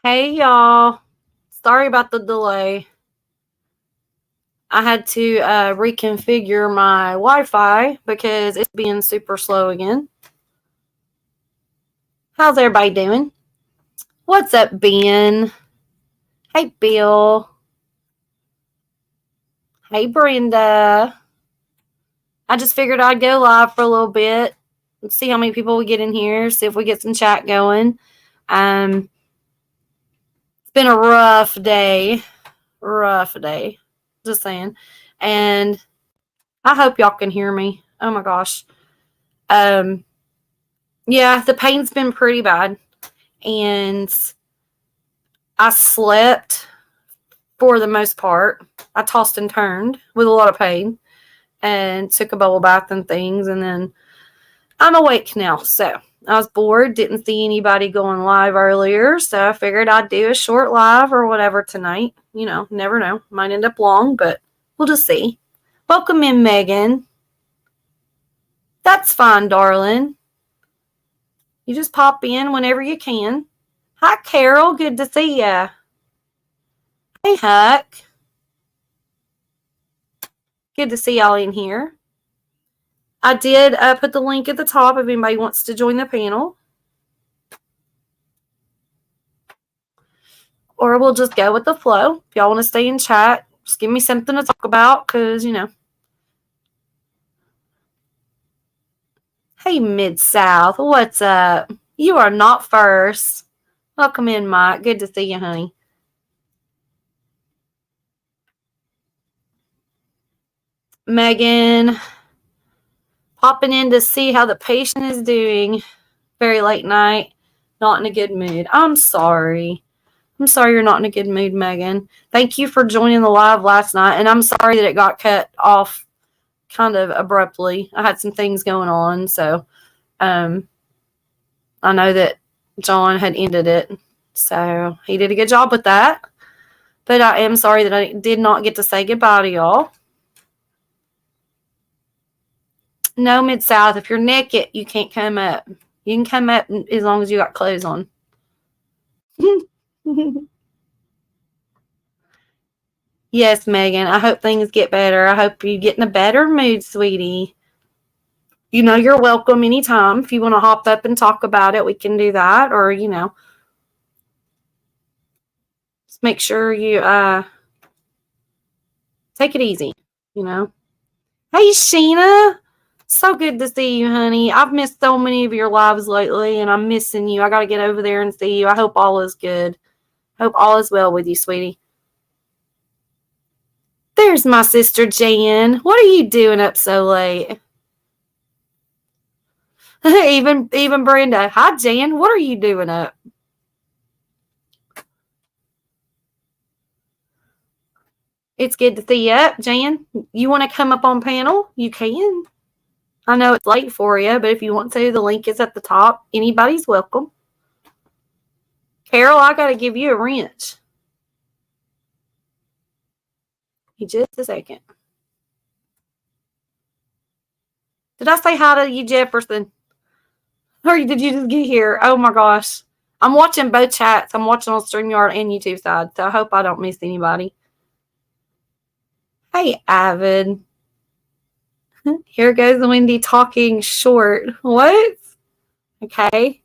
Hey y'all. Sorry about the delay. I had to reconfigure my Wi Fi because it's being super slow again. How's everybody doing? What's up, Ben? Hey, Bill. Hey, Brenda. I just figured I'd go live for a little bit, see how many people we get in here, see if we get some chat going. It's been a rough day. Just saying. And I hope y'all can hear me. Oh my gosh. Um, yeah, the pain's been pretty bad. And I slept for the most part. I tossed and turned with a lot of pain and took a bubble bath and things. And then I'm awake now. So I was bored, didn't see anybody going live earlier. So I figured I'd do a short live or whatever tonight. You know, never know. Might end up long, but we'll just see. Welcome in, Megan. That's fine, darling. You just pop in whenever you can. Hi, Carol. Good to see ya. Hey, Huck. Good to see y'all in here. I did put the link at the top if anybody wants to join the panel. Or we'll just go with the flow. If y'all want to stay in chat, just give me something to talk about because, you know. Hey, Mid-South. What's up? You are not first. Welcome in, Mike. Good to see you, honey. Megan, popping in to see how the patient is doing. Very late night. Not in a good mood. I'm sorry. I'm sorry you're not in a good mood, Megan. Thank you for joining the live last night. And I'm sorry that it got cut off kind of abruptly. I had some things going on. So I know that John had ended it. So he did a good job with that. But I am sorry that I did not get to say goodbye to y'all. No, Mid-South, if you're naked, you can't come up. You can come up as long as you got clothes on. Yes, Megan, I hope things get better. I hope you get in a better mood, sweetie. You know, you're welcome anytime. If you want to hop up and talk about it, we can do that. Or, you know, just make sure you take it easy, you know. Hey, Sheena. So good to see you, honey. I've missed so many of your lives lately, and I'm missing you. I got to get over there and see you. I hope all is good. Hope all is well with you, sweetie. There's my sister, Jan. What are you doing up so late? even Brenda. Hi, Jan. What are you doing up? It's good to see you up, Jan. You want to come up on panel? You can. I know it's late for you, but if you want to, the link is at the top. Anybody's welcome. Carol, I got to give you a wrench. Just a second. Did I say hi to you, Jefferson? Or did you just get here? Oh my gosh. I'm watching both chats. I'm watching on StreamYard and YouTube side, so I hope I don't miss anybody. Hey, Avid. Here goes the Wendy talking short. What? Okay.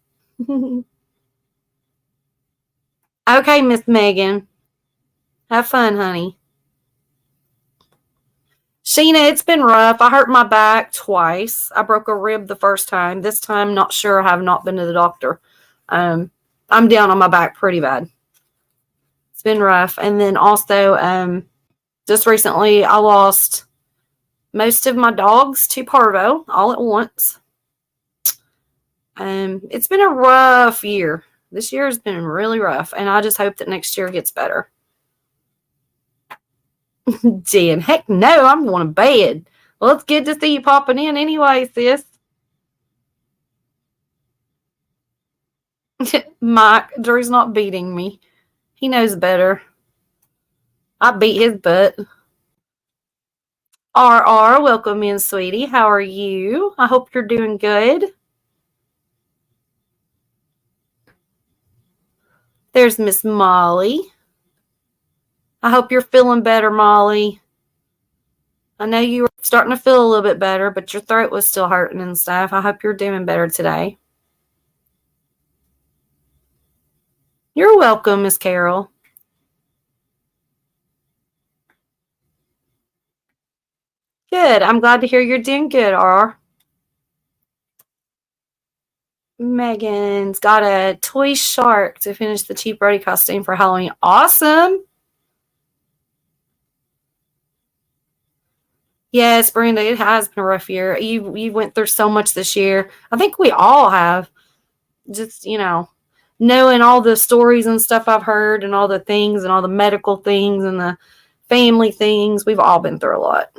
Okay, Miss Megan. Have fun, honey. Sheena, it's been rough. I hurt my back twice. I broke a rib the first time. This time, not sure. I have not been to the doctor. I'm down on my back pretty bad. It's been rough. And then also, just recently, I lost most of my dogs to parvo all at once. It's been a rough year. This year has been really rough, and I just hope that next year gets better. Jen, heck no, I'm going to bed. Well, it's good to see you popping in anyway, sis. Mike, Drew's not beating me. He knows better. I beat his butt. RR, welcome in, sweetie. How are you? I hope you're doing good. There's Miss Molly. I hope you're feeling better, Molly. I know you were starting to feel a little bit better, but your throat was still hurting and stuff. I hope you're doing better today. You're welcome, Miss Carol. Good. I'm glad to hear you're doing good, R. Megan's got a toy shark to finish the Cheap Brody costume for Halloween. Awesome. Yes, Brenda, it has been a rough year. You went through so much this year. I think we all have. Just, knowing all the stories and stuff I've heard and all the things and all the medical things and the family things. We've all been through a lot.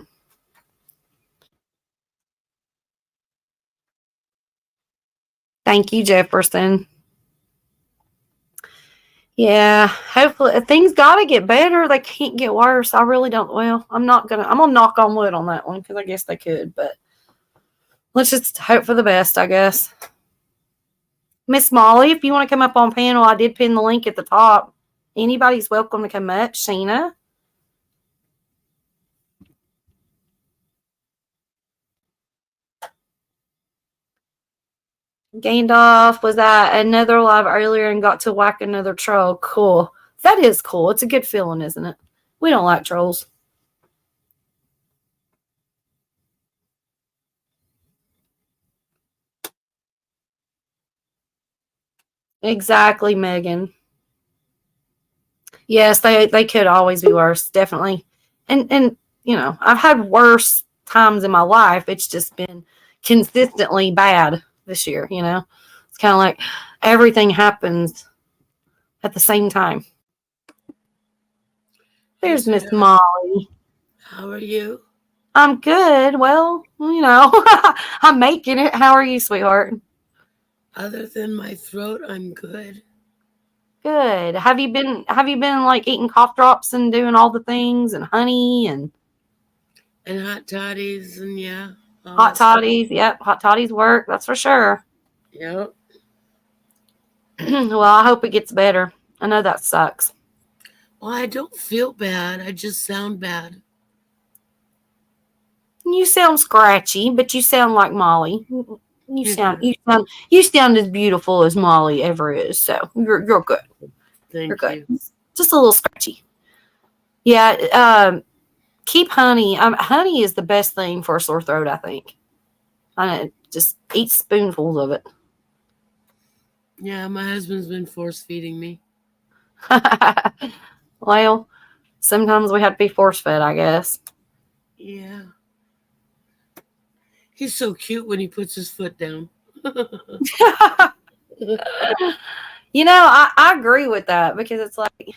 Thank you, Jefferson. Yeah, hopefully things got to get better. They can't get worse. I really don't. Well, I'm gonna knock on wood on that one because I guess they could, but let's just hope for the best, I guess. Miss Molly, if you want to come up on panel, I did pin the link at the top. Anybody's welcome to come up. Sheena. Gained was at another live earlier and got to whack another troll. Cool. That is cool. It's a good feeling, isn't it? We don't like trolls. Exactly, Megan. Yes, they could always be worse, definitely. And I've had worse times in my life. It's just been consistently bad this year, It's kind of like everything happens at the same time. There's Miss Molly. How are you? I'm good. Well, I'm making it. How are you, sweetheart? Other than my throat, I'm good. Good. Have you been like eating cough drops and doing all the things and honey and hot toddies and yeah. hot toddies? Yep, hot toddies work, that's for sure. Yep. Well, I hope it gets better. I know that sucks. Well, I don't feel bad. I just sound bad. You sound scratchy, but you sound like Molly. You sound as beautiful as Molly ever is. So you're good. Thank you. Just a little scratchy. Yeah. Keep honey. Honey is the best thing for a sore throat, I think. Just eat spoonfuls of it. Yeah, my husband's been force feeding me. Well, sometimes we have to be force fed, I guess. Yeah. He's so cute when he puts his foot down. I agree with that because it's like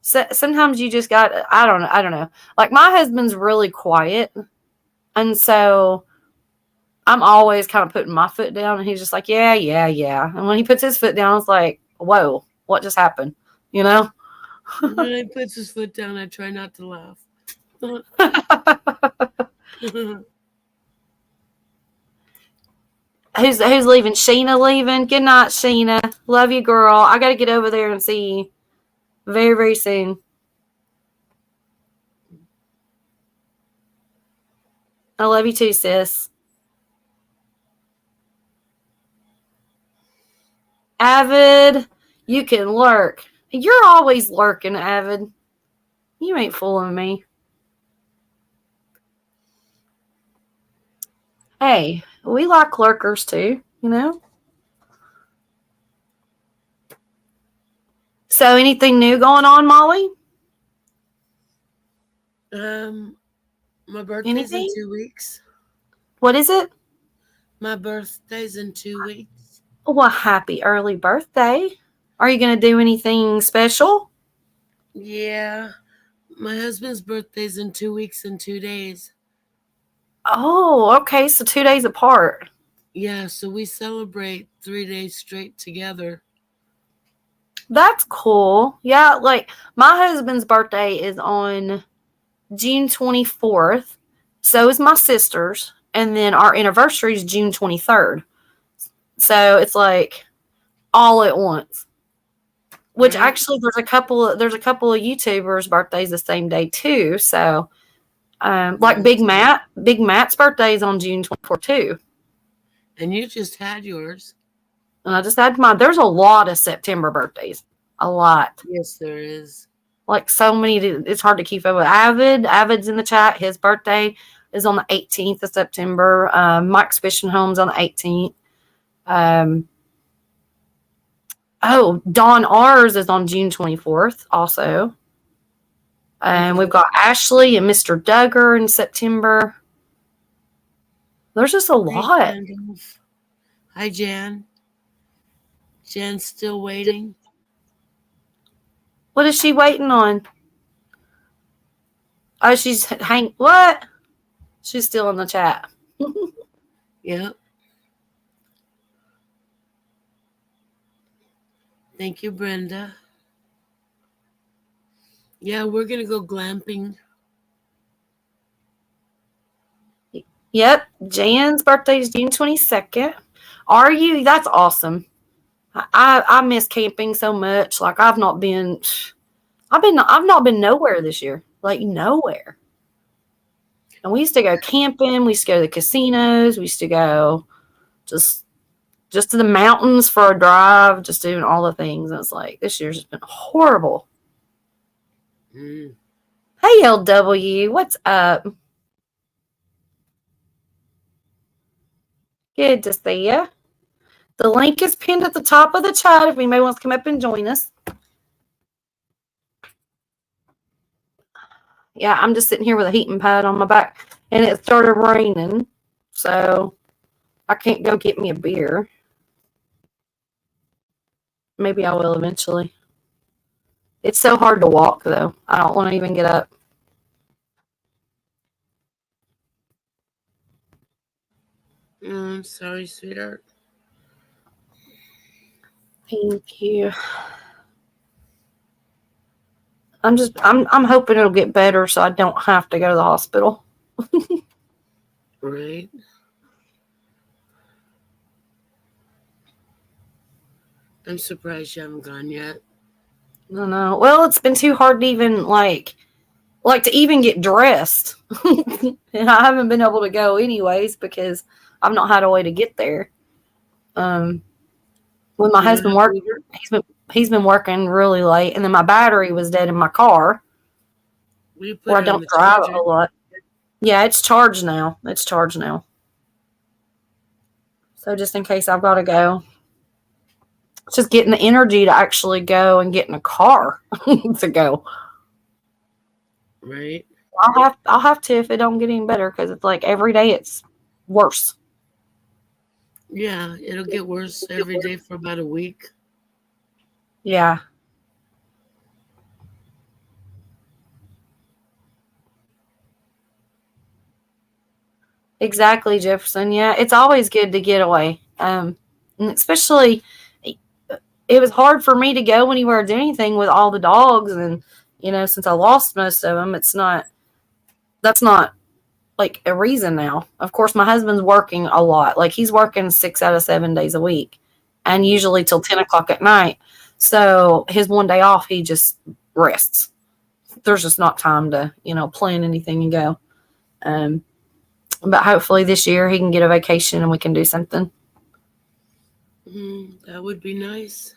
sometimes you just got I don't know. Like my husband's really quiet, and so I'm always kind of putting my foot down, and he's just like, yeah. And when he puts his foot down, it's like, whoa, what just happened? When he puts his foot down, I try not to laugh. Who's leaving? Sheena leaving. Good night, Sheena. Love you, girl. I got to get over there and see you very, very soon. I love you too, sis. Avid, you can lurk. You're always lurking, Avid. You ain't fooling me. Hey, we like lurkers too, So anything new going on, Molly? My birthday's in 2 weeks. What is it? My birthday's in 2 weeks. Well, happy early birthday. Are you going to do anything special? Yeah. My husband's birthday's in 2 weeks and 2 days. Oh, okay. So 2 days apart. Yeah, so we celebrate 3 days straight together. That's cool. Yeah, like my husband's birthday is on June 24th. So is my sister's. And then our anniversary is June 23rd. So it's like all at once. Which right? actually there's a couple of YouTubers' birthdays the same day too. So like Yes. Big Matt's birthday is on June 24th too. And you just had yours. And I just had mine. There's a lot of September birthdays. A lot. Yes, there is. Like so many, it's hard to keep up with. Avid's in the chat. His birthday is on the 18th of September. Mike's Fishing Home's on the 18th. Dawn R's is on June 24th also. And we've got Ashley and Mr. Duggar in September. There's just a lot. Hi, Jan. Jan's still waiting. What is she waiting on? Oh, what? She's still in the chat. Yep. Thank you, Brenda. Yeah, we're going to go glamping. Yep. Jan's birthday is June 22nd. Are you? That's awesome. I miss camping so much. Like I've not been nowhere this year. Like nowhere. And we used to go camping. We used to go to the casinos. We used to go just to the mountains for a drive, just doing all the things. And it's like this year's just been horrible. Mm. Hey LW, what's up? Good to see you. The link is pinned at the top of the chat if anybody wants to come up and join us. Yeah, I'm just sitting here with a heating pad on my back, and it started raining, so I can't go get me a beer. Maybe I will eventually. It's so hard to walk, though. I don't want to even get up. I'm sorry, sweetheart. Thank you. I'm hoping it'll get better so I don't have to go to the hospital. Right. I'm surprised you haven't gone yet. No, no. Well, it's been too hard to even like to even get dressed. And I haven't been able to go anyways because I've not had a way to get there. When my husband worked, he's been working really late, and then my battery was dead in my car. Where I don't drive a lot. Yeah, it's charged now. So just in case I've got to go. It's just getting the energy to actually go and get in a car to go. Right. I'll have to if it don't get any better because it's like every day it's worse. Yeah, it'll get worse every day for about a week. Yeah. Exactly, Jefferson. Yeah, it's always good to get away. And especially, it was hard for me to go anywhere or do anything with all the dogs. And, since I lost most of them, that's not like a reason now. Of course, my husband's working a lot. Like he's working 6 out of 7 days a week and usually till 10 o'clock at night. So his one day off, he just rests. There's just not time to, plan anything and go. But hopefully this year he can get a vacation and we can do something. That would be nice.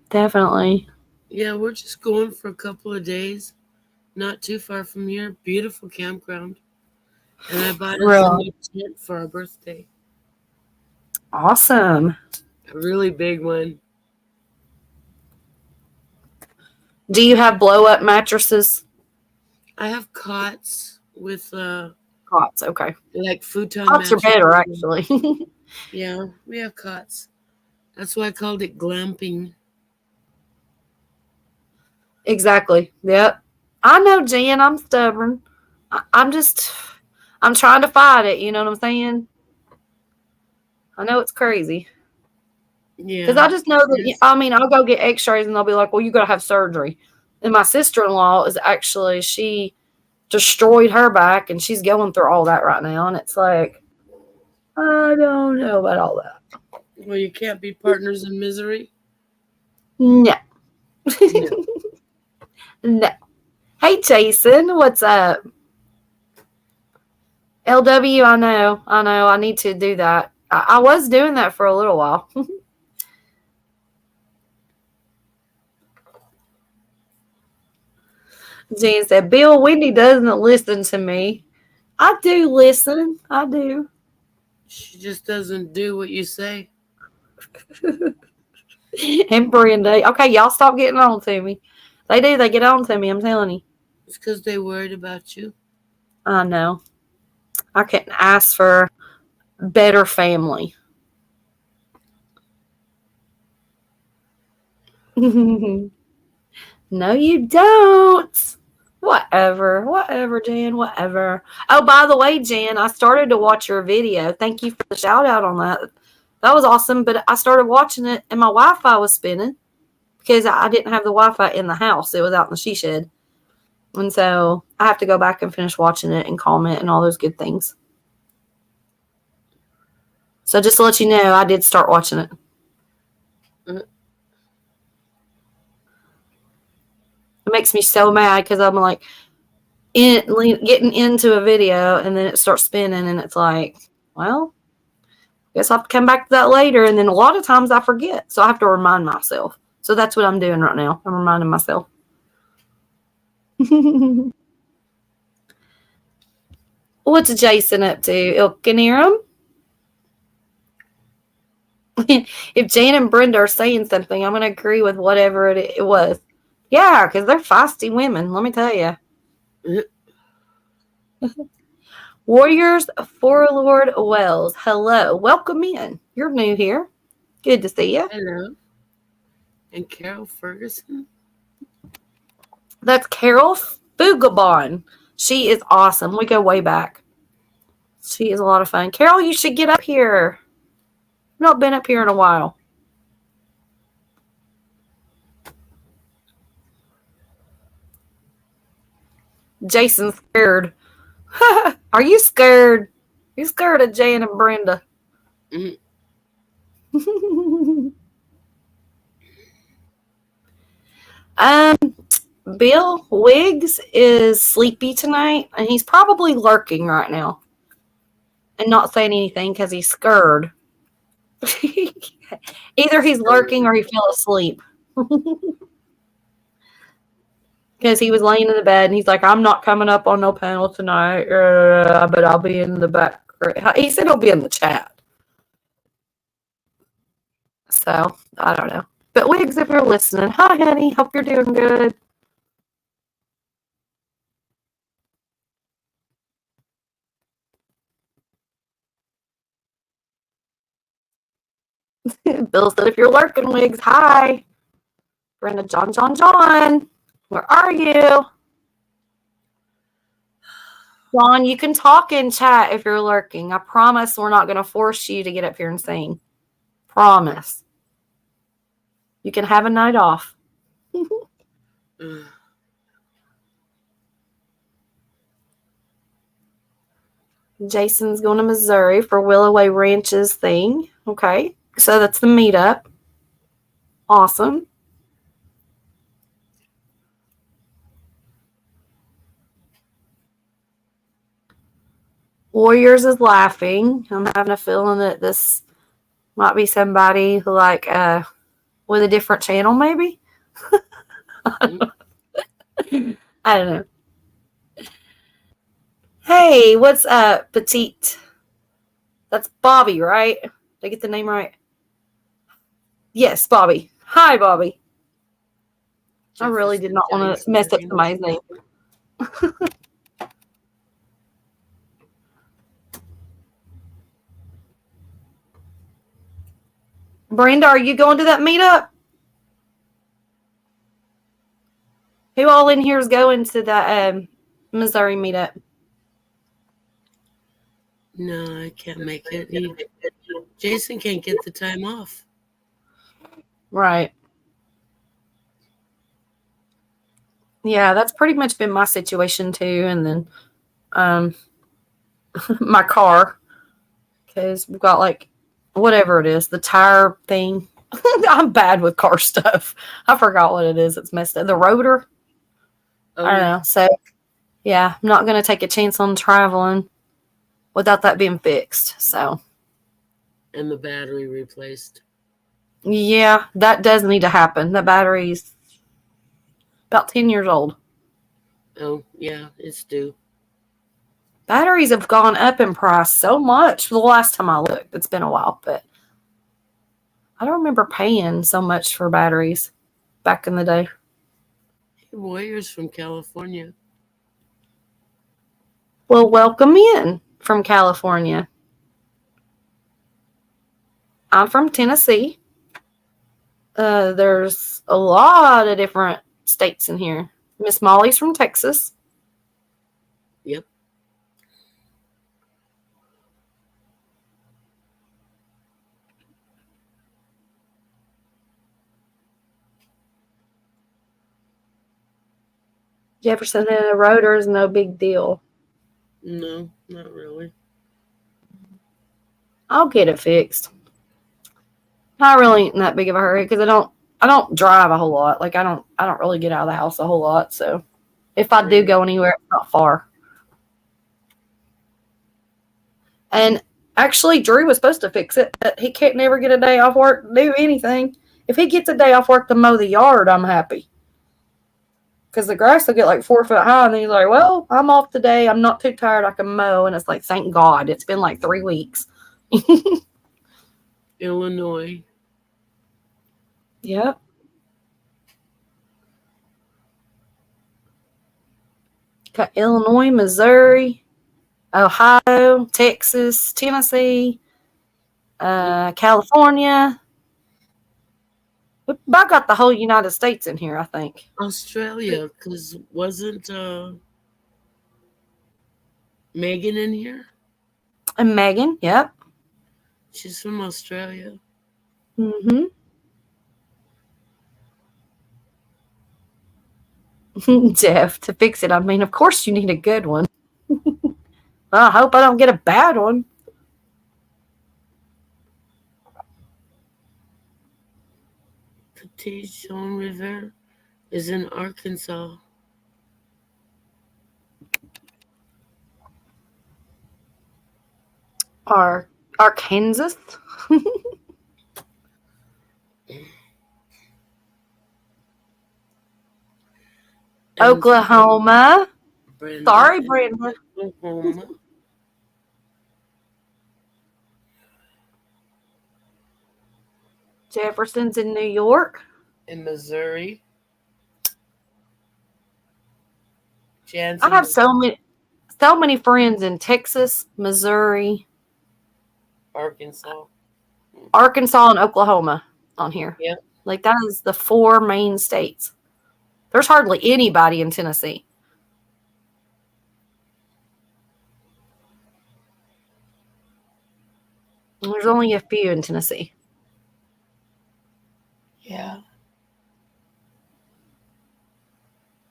Definitely. Yeah, we're just going for a couple of days. Not too far from here. Beautiful campground. And I bought us a new tent for our birthday. Awesome. A really big one. Do you have blow-up mattresses? I have cots with cots. Okay. Like futon cots mattresses. Are better, actually. Yeah, we have cots. That's why I called it glamping. Exactly. Yep. I know, Jen. I'm stubborn. I'm trying to fight it. You know what I'm saying? I know it's crazy. Yeah. Because I just know that, I'll go get x-rays and they'll be like, well, you got to have surgery. And my sister-in-law is actually, she destroyed her back and she's going through all that right now. And it's like, I don't know about all that. Well, you can't be partners in misery. No. No. No. Hey, Jason, what's up? LW, I know. I need to do that. I was doing that for a little while. Jan said, Bill, Wendy doesn't listen to me. I do listen. I do. She just doesn't do what you say. And Brenda. Okay, y'all stop getting on to me. They do. They get on to me. I'm telling you. It's because they worried about you. I know. I couldn't ask for better family. No, you don't. Whatever, Jan, whatever. Oh, by the way, Jan, I started to watch your video. Thank you for the shout out on that. That was awesome, but I started watching it and my Wi-Fi was spinning because I didn't have the Wi-Fi in the house. It was out in the she shed. And so I have to go back and finish watching it and comment and all those good things. So just to let you know, I did start watching it. It makes me so mad because I'm like getting into a video and then it starts spinning and it's like, well, guess I'll have to come back to that later. And then a lot of times I forget. So I have to remind myself. So that's what I'm doing right now. I'm reminding myself. What's Jason up to? Ilkanirum? If Jane and Brenda are saying something, I'm going to agree with whatever it was. Yeah, because they're feisty women, let me tell you. Warriors for Lord Wells. Hello. Welcome in. You're new here. Good to see you. Hello. And Carol Ferguson? That's Carol Fugabon. She is awesome. We go way back. She is a lot of fun. Carol, you should get up here. I've not been up here in a while. Jason's scared. Are you scared? You scared of Jan and Brenda? Mm-hmm. Bill Wiggs is sleepy tonight, and he's probably lurking right now and not saying anything because he's scared. Either he's lurking or he fell asleep. Because he was laying in the bed and he's like, I'm not coming up on no panel tonight, but I'll be in the back. He said he'll be in the chat. So, I don't know. But Wiggs, if you're listening, hi, honey. Hope you're doing good. Bill said, if you're lurking, Wiggs, hi. Brenda, John. Where are you? John, you can talk in chat if you're lurking. I promise we're not going to force you to get up here and sing. Promise. You can have a night off. Jason's going to Missouri for Willoway Ranch's thing. Okay. So that's the meetup. Awesome. Warriors is laughing. I'm having a feeling that this might be somebody who with a different channel, maybe. I don't know. Hey, what's up, Petite? That's Bobby, right? Did I get the name right? Yes, Bobby. Hi, Bobby. I really did not want to mess up somebody's name. Brenda, are you going to that meetup? Who all in here is going to that Missouri meetup? No, I can't make it. Jason can't get the time off. Right. Yeah, that's pretty much been my situation too. And then my car, because we've got whatever it is, the tire thing I'm bad with car stuff. I forgot what it is. It's messed up. The rotor. Oh, I don't know. So yeah, I'm not gonna take a chance on traveling without that being fixed. So and the battery replaced. yeah, that does need to happen. The battery's about 10 years old. Oh, yeah, it's due. Batteries have gone up in price so much. The last time I looked, it's been a while, but I don't remember paying so much for batteries back in the day. Hey, Warriors from California. Well, welcome in from California. I'm from Tennessee. There's a lot of different states in here. Miss Molly's from Texas. Yep. Jefferson and the rotor is no big deal. No, not really. I'll get it fixed. Not really in that big of a hurry because I don't drive a whole lot. Like I don't really get out of the house a whole lot. So if I do go anywhere, it's not far. And actually, Drew was supposed to fix it, but he can't never get a day off work to do anything. If he gets a day off work to mow the yard, I'm happy. Because the grass will get like 4 foot high, and then he's like, well, I'm off today. I'm not too tired. I can mow. And it's like, thank God. It's been like 3 weeks. Illinois. Yep. Got Illinois, Missouri, Ohio, Texas, Tennessee, California. I got the whole United States in here, I think. Australia, because wasn't Megan in here? And Megan, yep. She's from Australia. Mm-hmm. Jeff, to fix it, I mean, of course you need a good one. I hope I don't get a bad one. Petit Jean River is in Arkansas. Arkansas. Oklahoma. Brenda, Sorry, Brenda. Oklahoma. Jefferson's in New York. In Missouri. Jansen, I have so many friends in Texas, Missouri, Arkansas, and Oklahoma on here. Yeah. Like that is the 4 main states. There's hardly anybody in Tennessee. There's only a few in Tennessee. Yeah.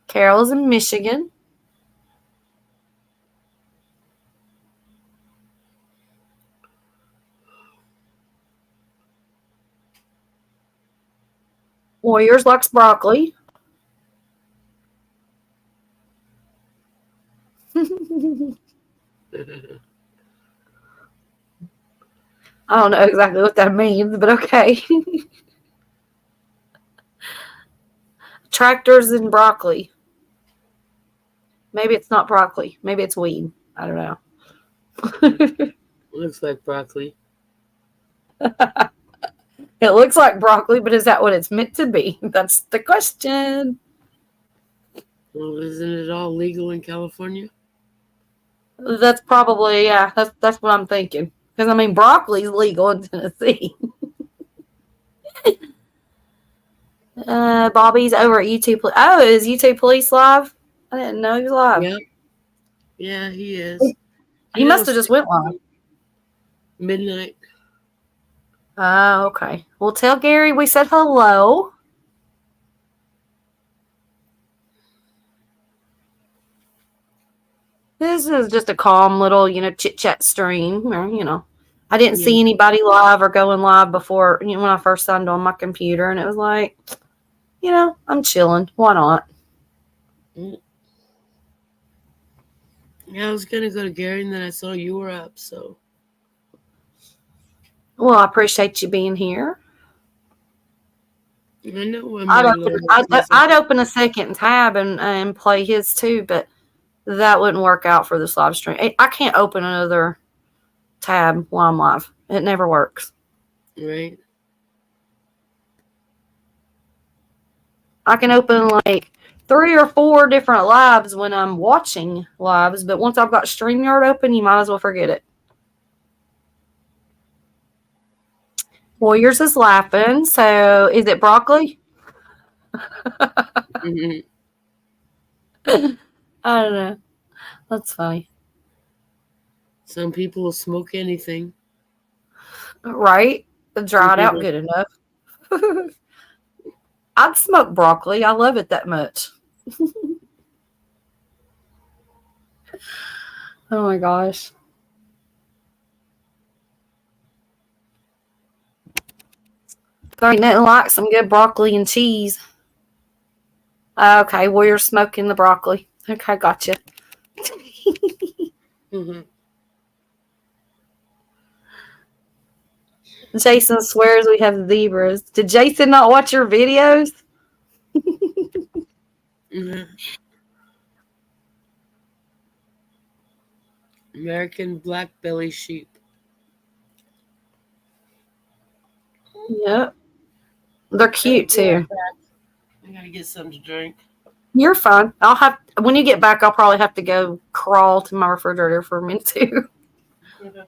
Carol's in Michigan. Warriors likes broccoli. I don't know exactly what that means, but okay. Tractors and broccoli. Maybe it's not broccoli. Maybe it's weed. I don't know. Looks like broccoli. It looks like broccoli, but is that what it's meant to be? That's the question. Well, isn't it all legal in California? That's probably, yeah, that's what I'm thinking. Because, I mean, broccoli's legal in Tennessee. Bobby's over at YouTube. Oh, is YouTube Police live? I didn't know he was live. Yep. Yeah, he is. He must have just went live. Midnight. Oh, okay. Well, tell Gary we said hello. This is just a calm little, chit-chat stream. Or, I didn't see anybody live or going live before, when I first signed on my computer, and it was like, I'm chilling. Why not? Yeah, I was gonna go to Gary, and then I saw you were up, so. Well, I appreciate you being here. I know when I'd open a second tab and play his too, but that wouldn't work out for this live stream. I can't open another tab while I'm live. It never works. Right. I can open like 3 or 4 different lives when I'm watching lives, but once I've got StreamYard open, you might as well forget it. Warriors is laughing. So is it broccoli? Mm-hmm. I don't know. That's funny. Some people will smoke anything. Right? Dried out good enough. I'd smoke broccoli. I love it that much. Oh my gosh. There ain't nothing like some good broccoli and cheese. Okay, well, you're smoking the broccoli. Okay, gotcha. Mm-hmm. Jason swears we have zebras. Did Jason not watch your videos? Mm-hmm. American black belly sheep. Yep. They're cute too. I gotta get something to drink. You're fine. When you get back, I'll probably have to go crawl to my refrigerator for a minute too. Okay.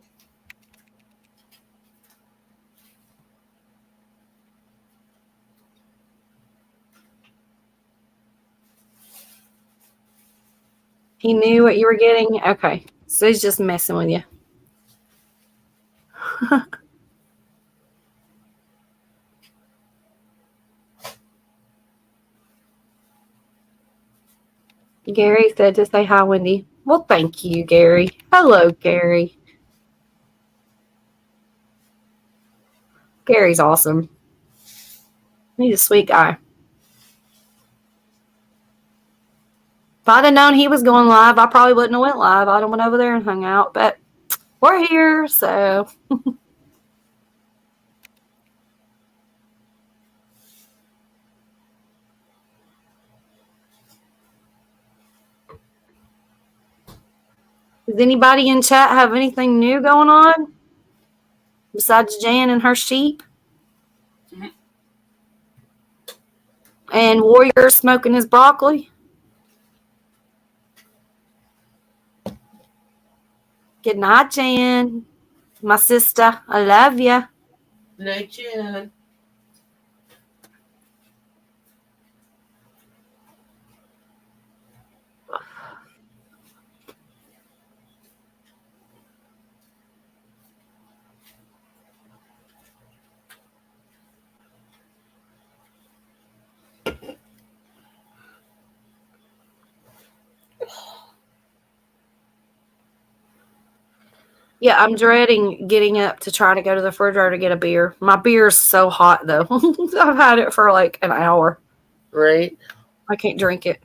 He knew what you were getting? Okay. So he's just messing with you. Gary said to say hi, Wendy. Well, thank you, Gary. Hello, Gary. Gary's awesome. He's a sweet guy. If I'd have known he was going live, I probably wouldn't have went live. I'd have went over there and hung out. But we're here, so... Does anybody in chat have anything new going on? Besides Jan and her sheep? Mm-hmm. And Warrior smoking his broccoli? Good night, Jan. My sister, I love you. Night, Jan. Yeah, I'm dreading getting up to try to go to the refrigerator to get a beer. My beer is so hot, though. I've had it for like an hour. Right. I can't drink it.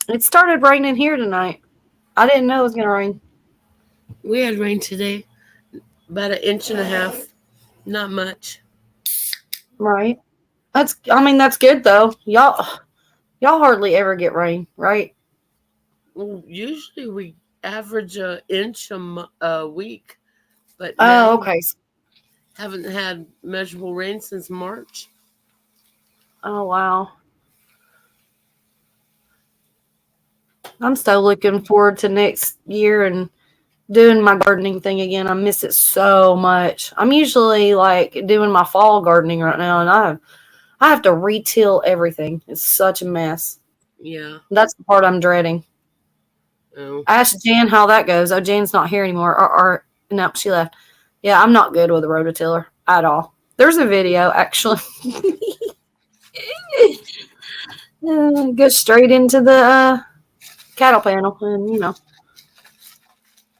It started raining here tonight. I didn't know it was going to rain. We had rain today. About 1.5 inches. Not much. Right. That's good, though. Y'all hardly ever get rain, right? Well, usually we average 1 inch a week. But now okay. Haven't had measurable rain since March. Oh, wow. I'm still looking forward to next year and doing my gardening thing again. I miss it so much. I'm usually like doing my fall gardening right now, and I have to re-till everything. It's such a mess. Yeah. That's the part I'm dreading. Oh. I asked Jan how that goes. Oh, Jan's not here anymore. Or no, she left. Yeah, I'm not good with a rototiller at all. There's a video, actually. Go straight into the cattle panel, and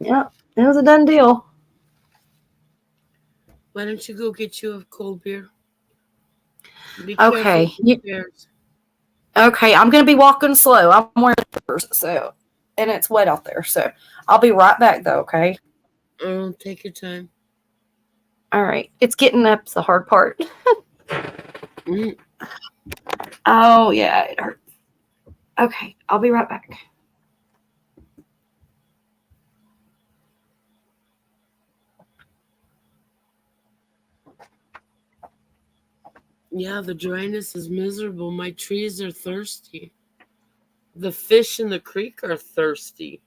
yeah, it was a done deal. Why don't you go get you a cold beer? Be Okay, careful with the bears. okay, I'm gonna be walking slow. I'm wearing slippers, so and it's wet out there, so I'll be right back though. Okay. Oh, take your time. All right, it's getting up's the hard part. Mm. Oh yeah, it hurts. Okay, I'll be right back. Yeah, the dryness is miserable. My trees are thirsty. The fish in the creek are thirsty.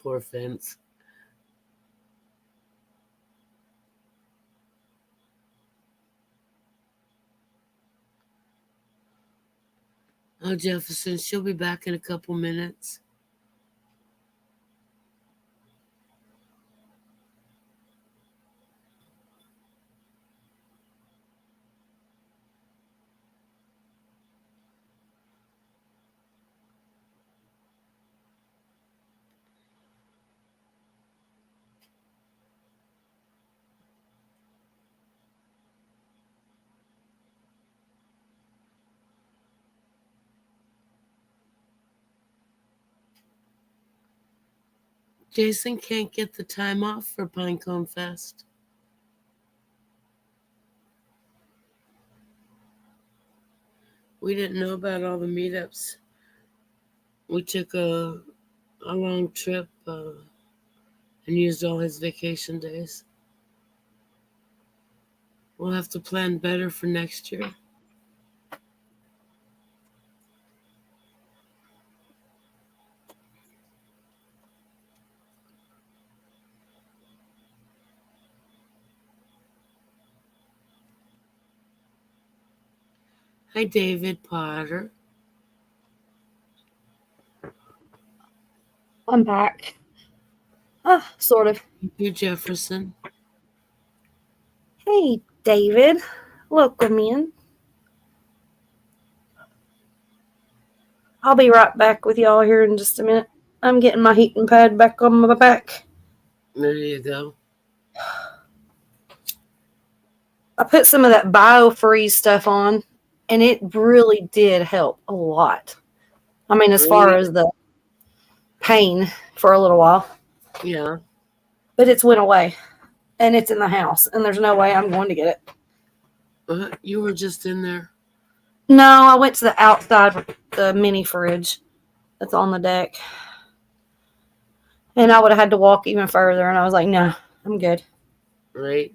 Poor fence. Oh, Jefferson, she'll be back in a couple minutes. Jason can't get the time off for Pinecone Fest. We didn't know about all the meetups. We took a long trip and used all his vacation days. We'll have to plan better for next year. Hi, David Potter. I'm back. Sort of. Thank you, Jefferson. Hey, David. Welcome in. I'll be right back with y'all here in just a minute. I'm getting my heating pad back on my back. There you go. I put some of that biofreeze stuff on, and it really did help a lot. I mean, as far as the pain for a little while. Yeah. But it's went away, and it's in the house, and there's no way I'm going to get it. You were just in there. No, I went to the outside, the mini fridge that's on the deck. And I would have had to walk even further, and I was like, no, I'm good. Right.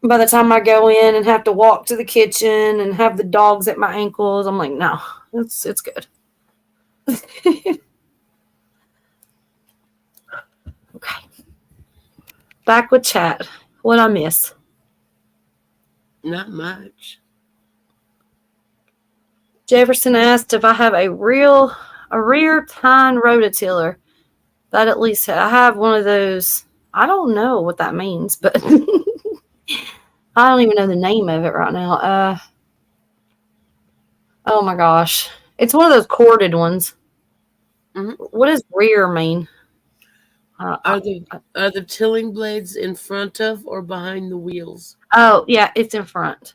By the time I go in and have to walk to the kitchen and have the dogs at my ankles, I'm like, no, it's good. Okay. Back with chat. What'd I miss? Not much. Jefferson asked if I have a rear tine rototiller. That at least I have one of those. I don't know what that means, but I don't even know the name of it right now. Oh my gosh. It's one of those corded ones. Mm-hmm. What does rear mean? Are the tilling blades in front of or behind the wheels? Oh, yeah, it's in front.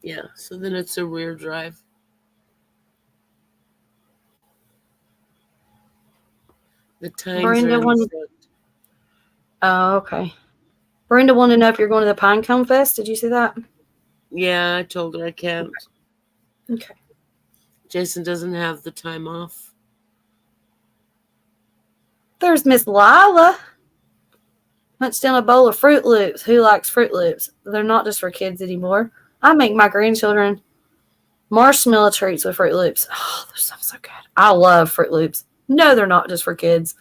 Yeah, so then it's a rear drive. The tines Brenda are in wanted. front. Oh, okay. Brenda wanted to know if you're going to the Pinecone Fest. Did you see that? Yeah, I told her I can't. Okay. Jason doesn't have the time off. There's Miss Lila. Munched down a bowl of Fruit Loops. Who likes Fruit Loops? They're not just for kids anymore. I make my grandchildren marshmallow treats with Fruit Loops. Oh, those sound so good. I love Fruit Loops. No, they're not just for kids.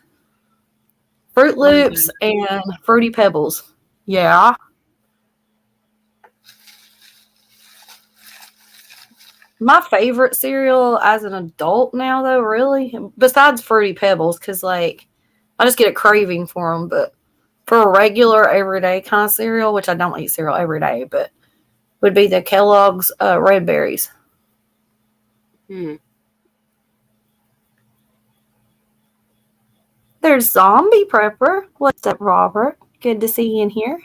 Fruit Loops and Fruity Pebbles. Yeah. My favorite cereal as an adult now, though, really, besides Fruity Pebbles, because, like, I just get a craving for them. But for a regular, everyday kind of cereal, which I don't eat cereal every day, but would be the Kellogg's Red Berries. There's Zombie Prepper. What's up, Robert? Good to see you in here.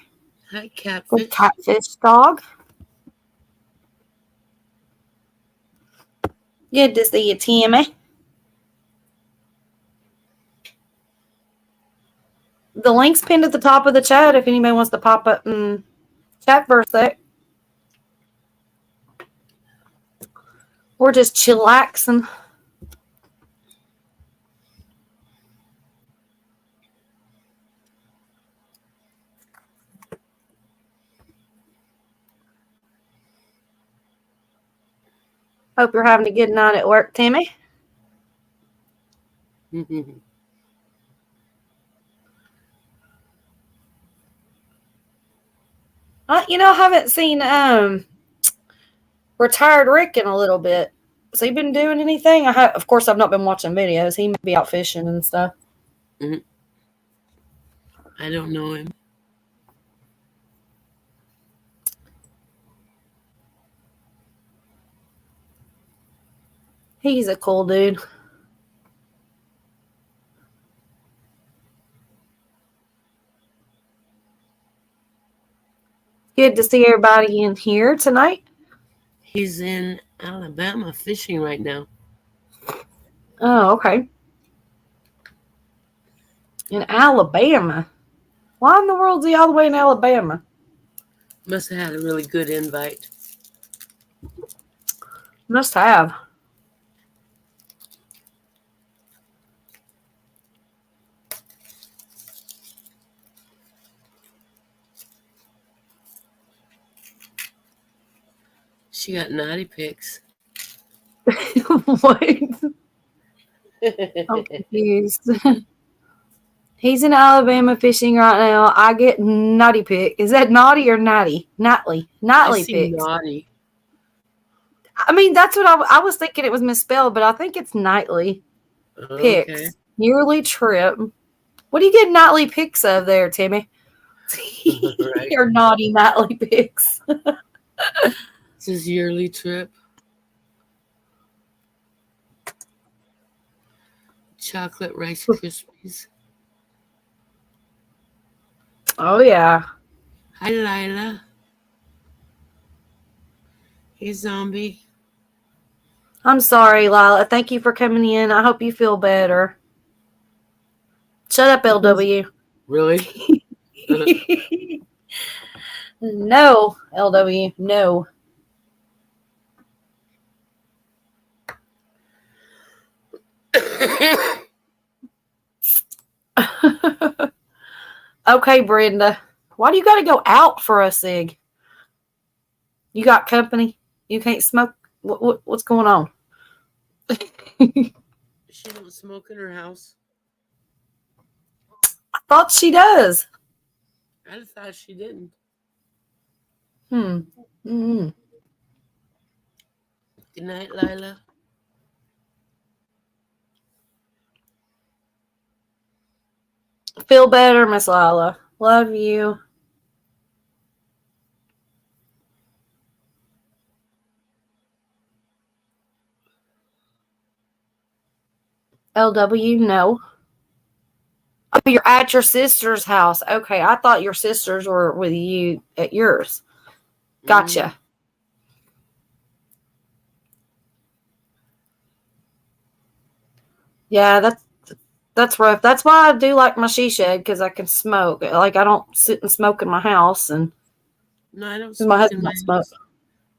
Hi, Catfish. Good Catfish Dog. Good to see you, Tammy. The link's pinned at the top of the chat if anybody wants to pop up and chat for a sec. We're just chillaxing. Hope you're having a good night at work, Timmy. I haven't seen Retired Rick in a little bit. Has he been doing anything? Of course, I've not been watching videos. He may be out fishing and stuff. I don't know him. He's a cool dude. Good to see everybody in here tonight. He's in Alabama fishing right now. Oh, okay. In Alabama? Why in the world is he all the way in Alabama? Must have had a really good invite. Must have. She got naughty pics. What? I'm confused. He's in Alabama fishing right now. I get naughty pick. Is that naughty or natty? Nightly. Nightly pics. Naughty. I mean, that's what I was thinking. It was misspelled, but I think it's nightly pics. Okay. Yearly trip. What do you get nightly pics of there, Timmy? Right. Your naughty nightly pics. It's his yearly trip. Chocolate Rice Krispies. Oh, yeah. Hi, Lila. Hey, Zombie. I'm sorry, Lila. Thank you for coming in. I hope you feel better. Shut up, LW. Really? No, LW. No. Okay, Brenda. Why do you got to go out for a cig? You got company? You can't smoke? What's going on? She don't smoke in her house. I thought she does. I thought she didn't. Mm-hmm. Good night, Lila. Feel better, Miss Lila. Love you. LW, no. Oh, you're at your sister's house. Okay, I thought your sisters were with you at yours. Gotcha. Yeah, that's rough. That's why I do like my she shed, because I can smoke. Like, I don't sit and smoke in my house. And no, I don't my smoke husband in my don't smoke. house,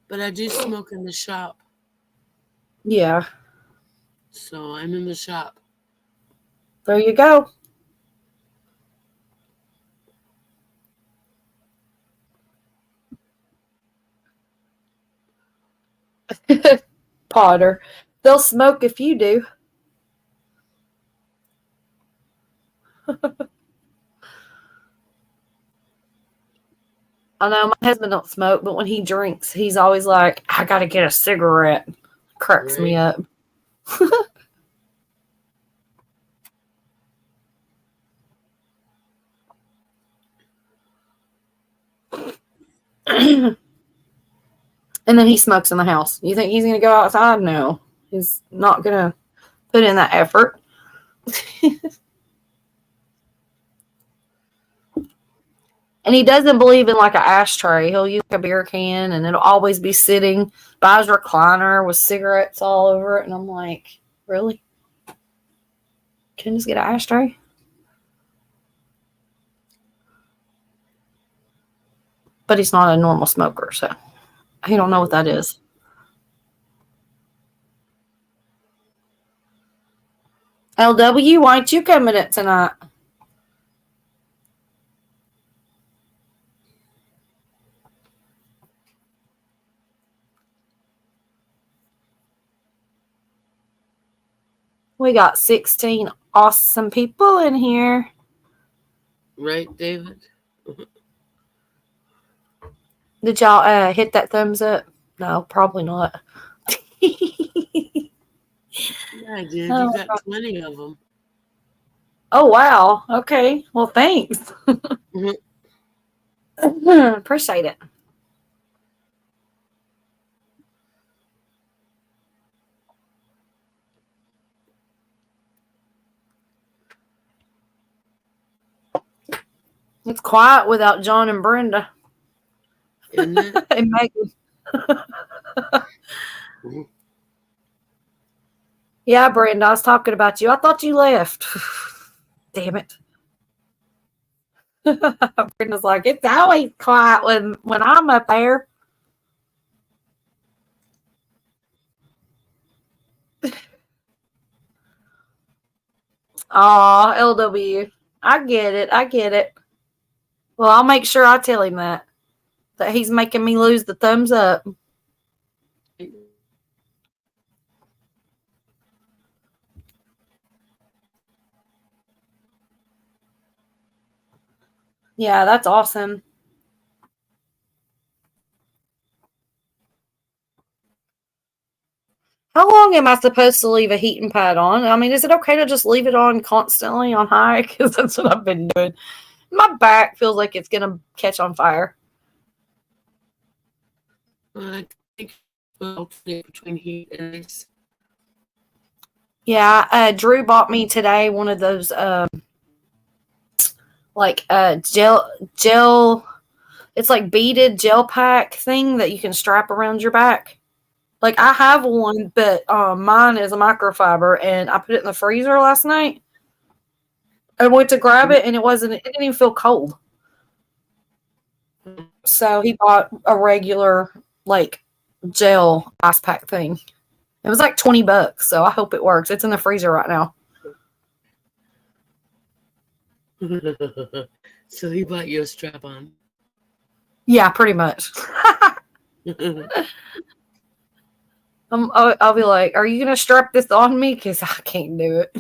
but I do smoke in the shop. Yeah. So I'm in the shop. There you go. Potter. They'll smoke if you do. I know my husband don't smoke, but when he drinks, he's always like, I gotta get a cigarette. Cracks me up. And then he smokes in the house. You think he's going to go outside? No. He's not going to put in that effort. And he doesn't believe in like an ashtray. He'll use a beer can and it'll always be sitting by his recliner with cigarettes all over it. And I'm like, really? Can you just get an ashtray? But he's not a normal smoker, so he don't know what that is. LW, why aren't you coming it tonight? We got 16 awesome people in here. Right, David? Did y'all hit that thumbs up? No, probably not. Yeah, I did. You got 20 of them. Oh, wow. Okay. Well, thanks. Appreciate it. It's quiet without John and Brenda. Isn't it? And Megan. Yeah, Brenda, I was talking about you. I thought you left. Damn it. Brenda's like, it's always quiet when I'm up there. Aw, LW. I get it. I get it. Well, I'll make sure I tell him that he's making me lose the thumbs up. Yeah, that's awesome. How long am I supposed to leave a heating pad on? I mean, is it okay to just leave it on constantly on high? Because that's what I've been doing. My back feels like it's going to catch on fire. I think we'll alternate between heat and ice. Yeah, Drew bought me today one of those gel. It's like beaded gel pack thing that you can strap around your back. Like I have one, but mine is a microfiber, and I put it in the freezer last night. I went to grab it, and it didn't even feel cold. So he bought a regular like gel ice pack thing. It was like $20, so I hope it works. It's in the freezer right now. So he bought you a strap on. Yeah, pretty much. I'll be like, are you going to strap this on me? Because I can't do it.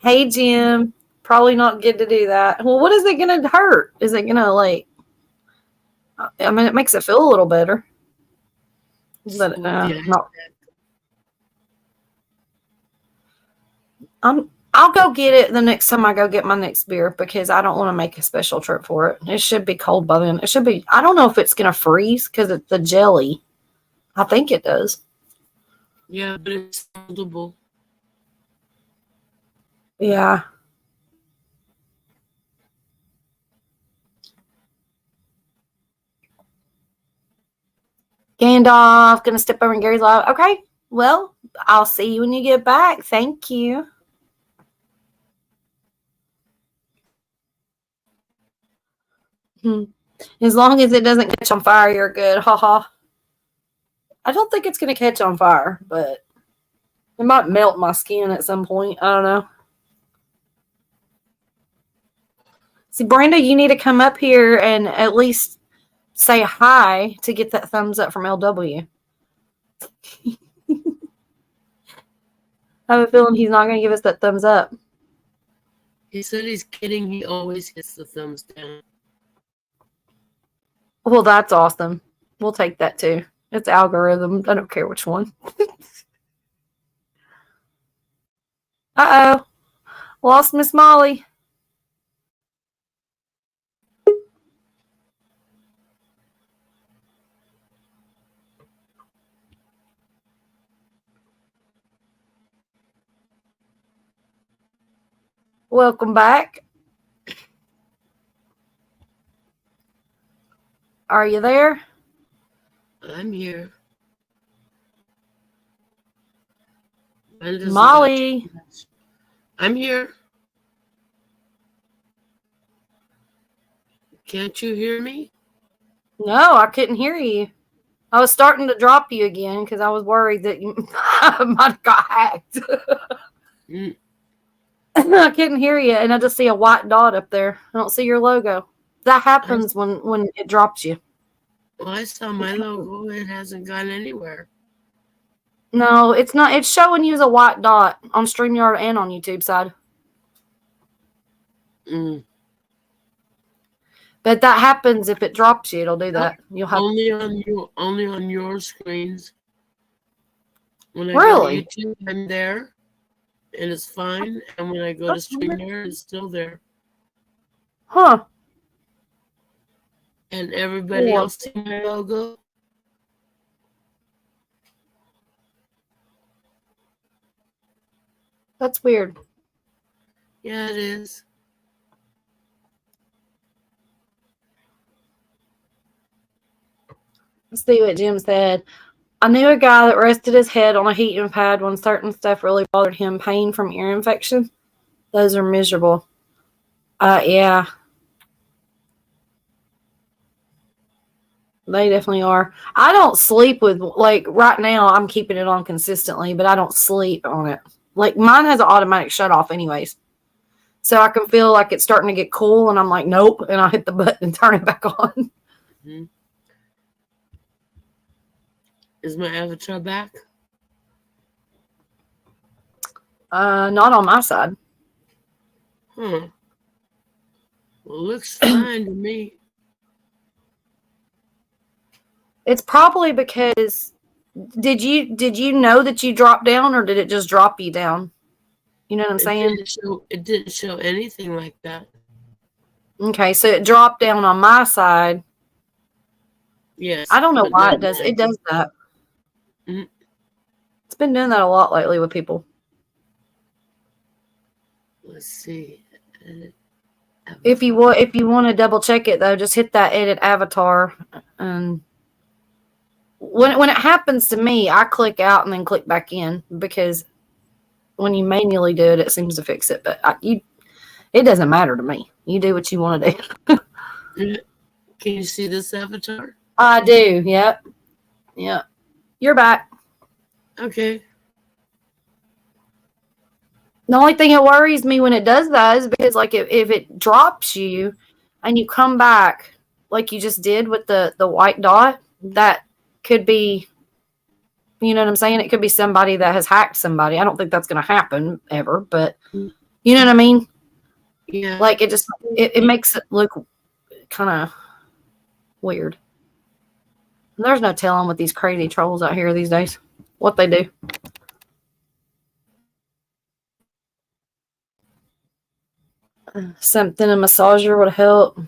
Hey, Jim. Probably not good to do that. Well, what is it going to hurt? Is it going to like, I mean, it makes it feel a little better. But not. I'll go get it the next time I go get my next beer because I don't want to make a special trip for it. It should be cold by then. It should be. I don't know if it's going to freeze because it's the jelly. I think it does. Yeah, but it's foldable. Yeah. Gandalf, going to step over in Gary's live. Okay. Well, I'll see you when you get back. Thank you. As long as it doesn't catch on fire, you're good. Haha. I don't think it's going to catch on fire, but it might melt my skin at some point. I don't know. See, Brenda, you need to come up here and at least say hi to get that thumbs up from LW. I have a feeling he's not going to give us that thumbs up. He said he's kidding. He always gets the thumbs down. Well, that's awesome. We'll take that too. It's algorithm. I don't care which one. Uh-oh. Lost Miss Molly. Welcome back. Are you there? I'm here. Molly. I'm here. Can't you hear me? No, I couldn't hear you. I was starting to drop you again because I was worried that you might have got hacked. I couldn't hear you, and I just see a white dot up there. I don't see your logo. That happens when it drops you. Well, I saw my logo. It hasn't gone anywhere. No, it's not. It's showing you as a white dot on StreamYard and on YouTube side. But that happens if it drops you. It'll do that. You'll have only on your screens. When I really? go to YouTube, I'm there, and it's fine. And when I go to StreamYard, it's still there. Huh? And everybody else see my logo. That's weird. Yeah, it is. Let's see what Jim said. I knew a guy that rested his head on a heating pad when certain stuff really bothered him. Pain from ear infection. Those are miserable. Yeah. They definitely are. I don't sleep with, like, right now I'm keeping it on consistently, but I don't sleep on it. Like, mine has an automatic shut off anyways. So I can feel like it's starting to get cool, and I'm like, nope, and I hit the button and turn it back on. Mm-hmm. Is my avatar back? Not on my side. Well, looks fine to me. It's probably because did you know that you dropped down, or did it just drop you down? You know what I'm saying? It didn't show anything like that. Okay, so it dropped down on my side. Yes. I don't know why it does. It does that. Mm-hmm. It's been doing that a lot lately with people. Let's see. If you want to double check it though, just hit that edit avatar, and when it happens to me, I click out and then click back in, because when you manually do it, it seems to fix it. But it doesn't matter to me. You do what you want to do. Can you see this avatar? I do. Yep. Yep. You're back. Okay. The only thing that worries me when it does that is because, like, if it drops you and you come back like you just did with the white dot, that could be, you know what I'm saying? It could be somebody that has hacked somebody. I don't think that's going to happen ever, but you know what I mean? Yeah. Like, it makes it look kind of weird. And there's no telling with these crazy trolls out here these days what they do. Something a massager would help.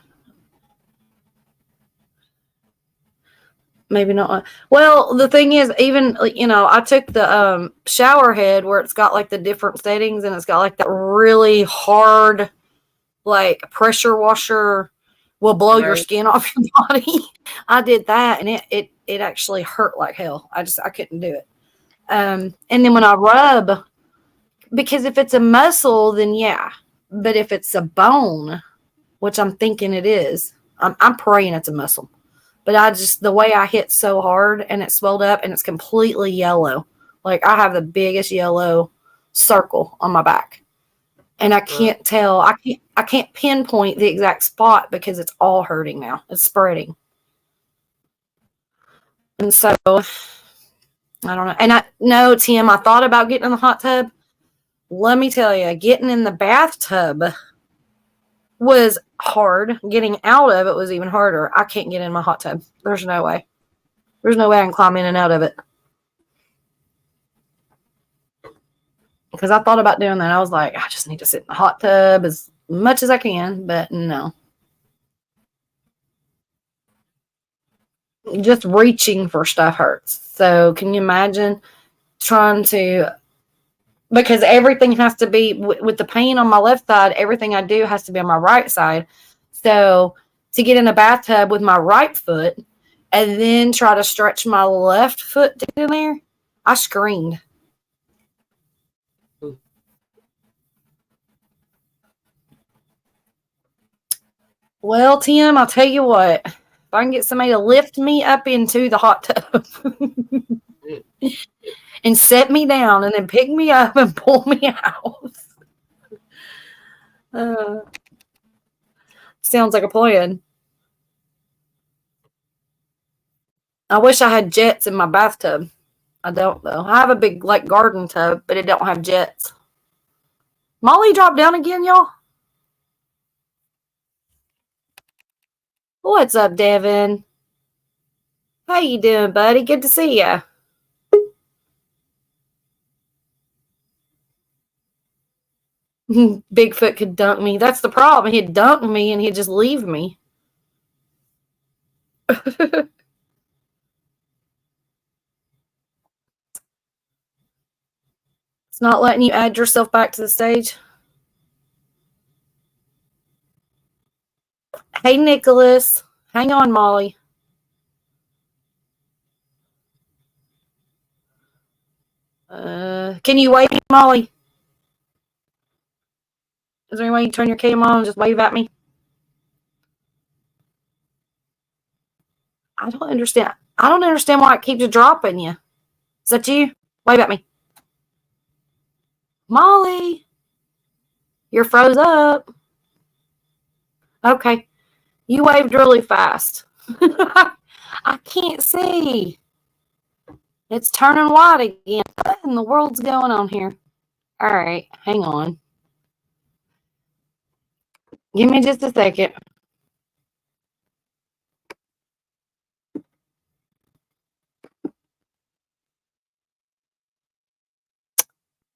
Maybe not. Well, the thing is, even, you know, I took the shower head where it's got like the different settings, and it's got like that really hard, like, pressure washer will blow your skin off your body. I did that, and it actually hurt like hell. I couldn't do it. And then when I rub, because if it's a muscle, then yeah. But if it's a bone, which I'm thinking it is, I'm praying it's a muscle. But the way I hit so hard, and it swelled up, and it's completely yellow. Like, I have the biggest yellow circle on my back. And I can't tell. I can't pinpoint the exact spot because it's all hurting now. It's spreading. And so, I don't know. And no, Tim, I thought about getting in the hot tub. Let me tell you, getting in the bathtub was hard. Getting out of it was even harder. I can't get in my hot tub. There's no way. There's no way I can climb in and out of it. Because I thought about doing that. I was like, I just need to sit in the hot tub as much as I can, but no. Just reaching for stuff hurts. So can you imagine trying to, because everything has to be, with the pain on my left side, everything I do has to be on my right side. So to get in a bathtub with my right foot and then try to stretch my left foot to get in there, I screamed. Well, Tim, I'll tell you what. If I can get somebody to lift me up into the hot tub and set me down and then pick me up and pull me out. Sounds like a plan. I wish I had jets in my bathtub. I don't, though. I have a big, like, garden tub, but it don't have jets. Molly dropped down again, y'all. What's up, Devin? How you doing, buddy? Good to see ya. Bigfoot could dunk me. That's the problem. He'd dunk me and he'd just leave me. It's not letting you add yourself back to the stage. Hey, Nicholas. Hang on, Molly. Can you wave, Molly? Is there any way you turn your camera on and just wave at me? I don't understand. I don't understand why it keeps dropping you. Is that you? Wave at me. Molly, you're froze up. Okay. You waved really fast. I can't see. It's turning white again. What in the world's going on here? All right, hang on. Give me just a second.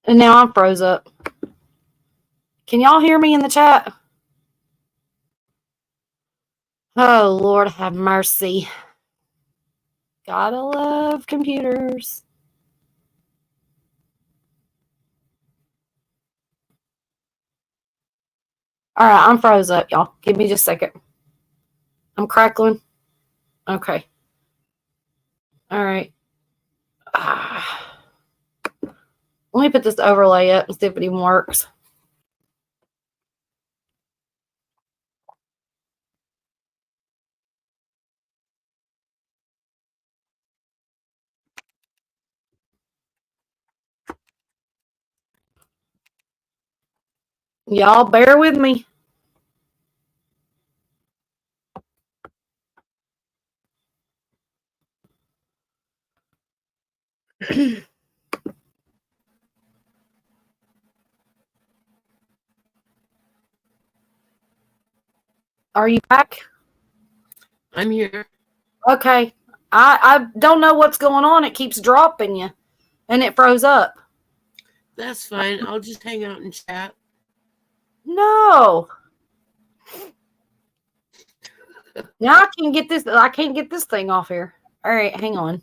And now I'm froze up. Can y'all hear me in the chat? Oh, Lord have mercy. Gotta love computers. All right, I'm froze up, y'all. Give me just a second. I'm crackling. Okay. All right. Let me put this overlay up and see if it even works. Y'all bear with me. Are you back? I'm here. Okay. I don't know what's going on. It keeps dropping you. And it froze up. That's fine. I'll just hang out and chat. No. Now I can't get this thing off here. All right, hang on.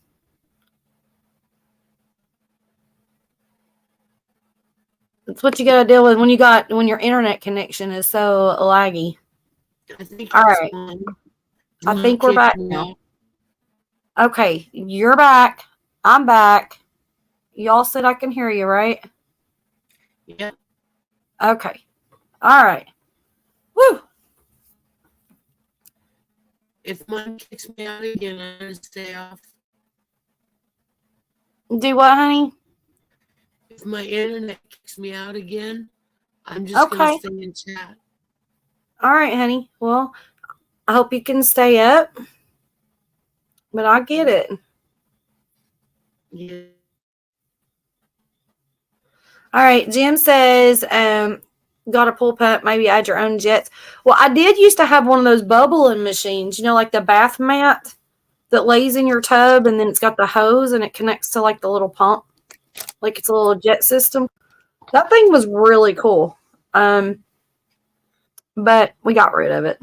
That's what you gotta deal with when your internet connection is so laggy. All right. I think we're back now. Okay, you're back. I'm back. Y'all said I can hear you, right? Yeah. Okay. All right. Woo. If mine kicks me out again, I'm going to stay off. Do what, honey? If my internet kicks me out again, I'm just going to stay in chat. All right, honey. Well, I hope you can stay up. But I get it. Yeah. All right. Jim says, got a pool pump, maybe add your own jets. Well, I did used to have one of those bubbling machines, like the bath mat that lays in your tub, and then it's got the hose and it connects to like the little pump. Like it's a little jet system. That thing was really cool. But we got rid of it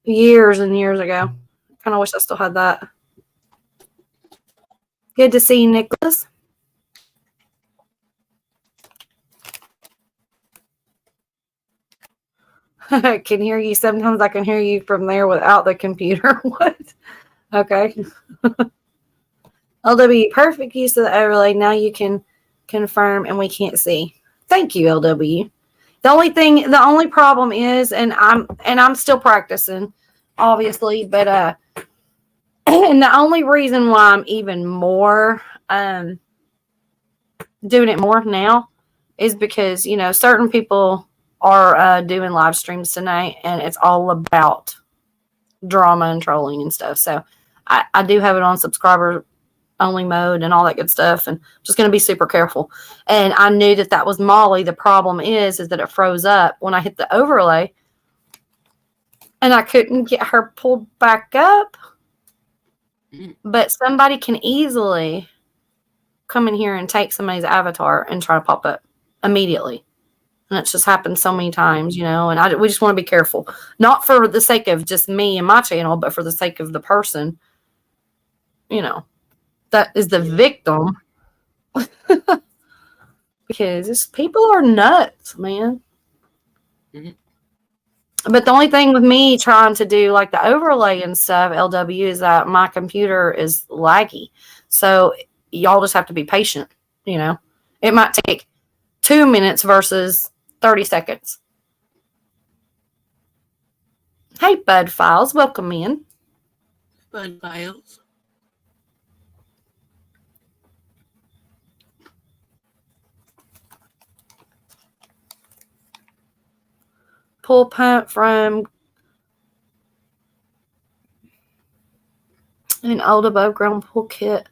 years and years ago. Kind of wish I still had that. Good to see you, Nicholas. I can hear you. Sometimes I can hear you from there without the computer. What? Okay. LW, perfect use of the overlay. Now you can confirm and we can't see. Thank you, LW. The only problem is, and I'm still practicing, obviously, but and the only reason why I'm even more doing it more now is because certain people are doing live streams tonight, and it's all about drama and trolling and stuff. So I do have it on subscriber only mode and all that good stuff, and just going to be super careful. And I knew that was Molly. The problem is that it froze up when I hit the overlay, and I couldn't get her pulled back up. But somebody can easily come in here and take somebody's avatar and try to pop up immediately. And it's just happened so many times, and we just want to be careful. Not for the sake of just me and my channel, but for the sake of the person, that is the victim. Because people are nuts, man. But the only thing with me trying to do like the overlay and stuff, LW, is that my computer is laggy. So y'all just have to be patient, It might take 2 minutes versus 30 seconds. Hey, Bud Files, welcome in. Bud Files. Pull pump from an old above ground pull kit.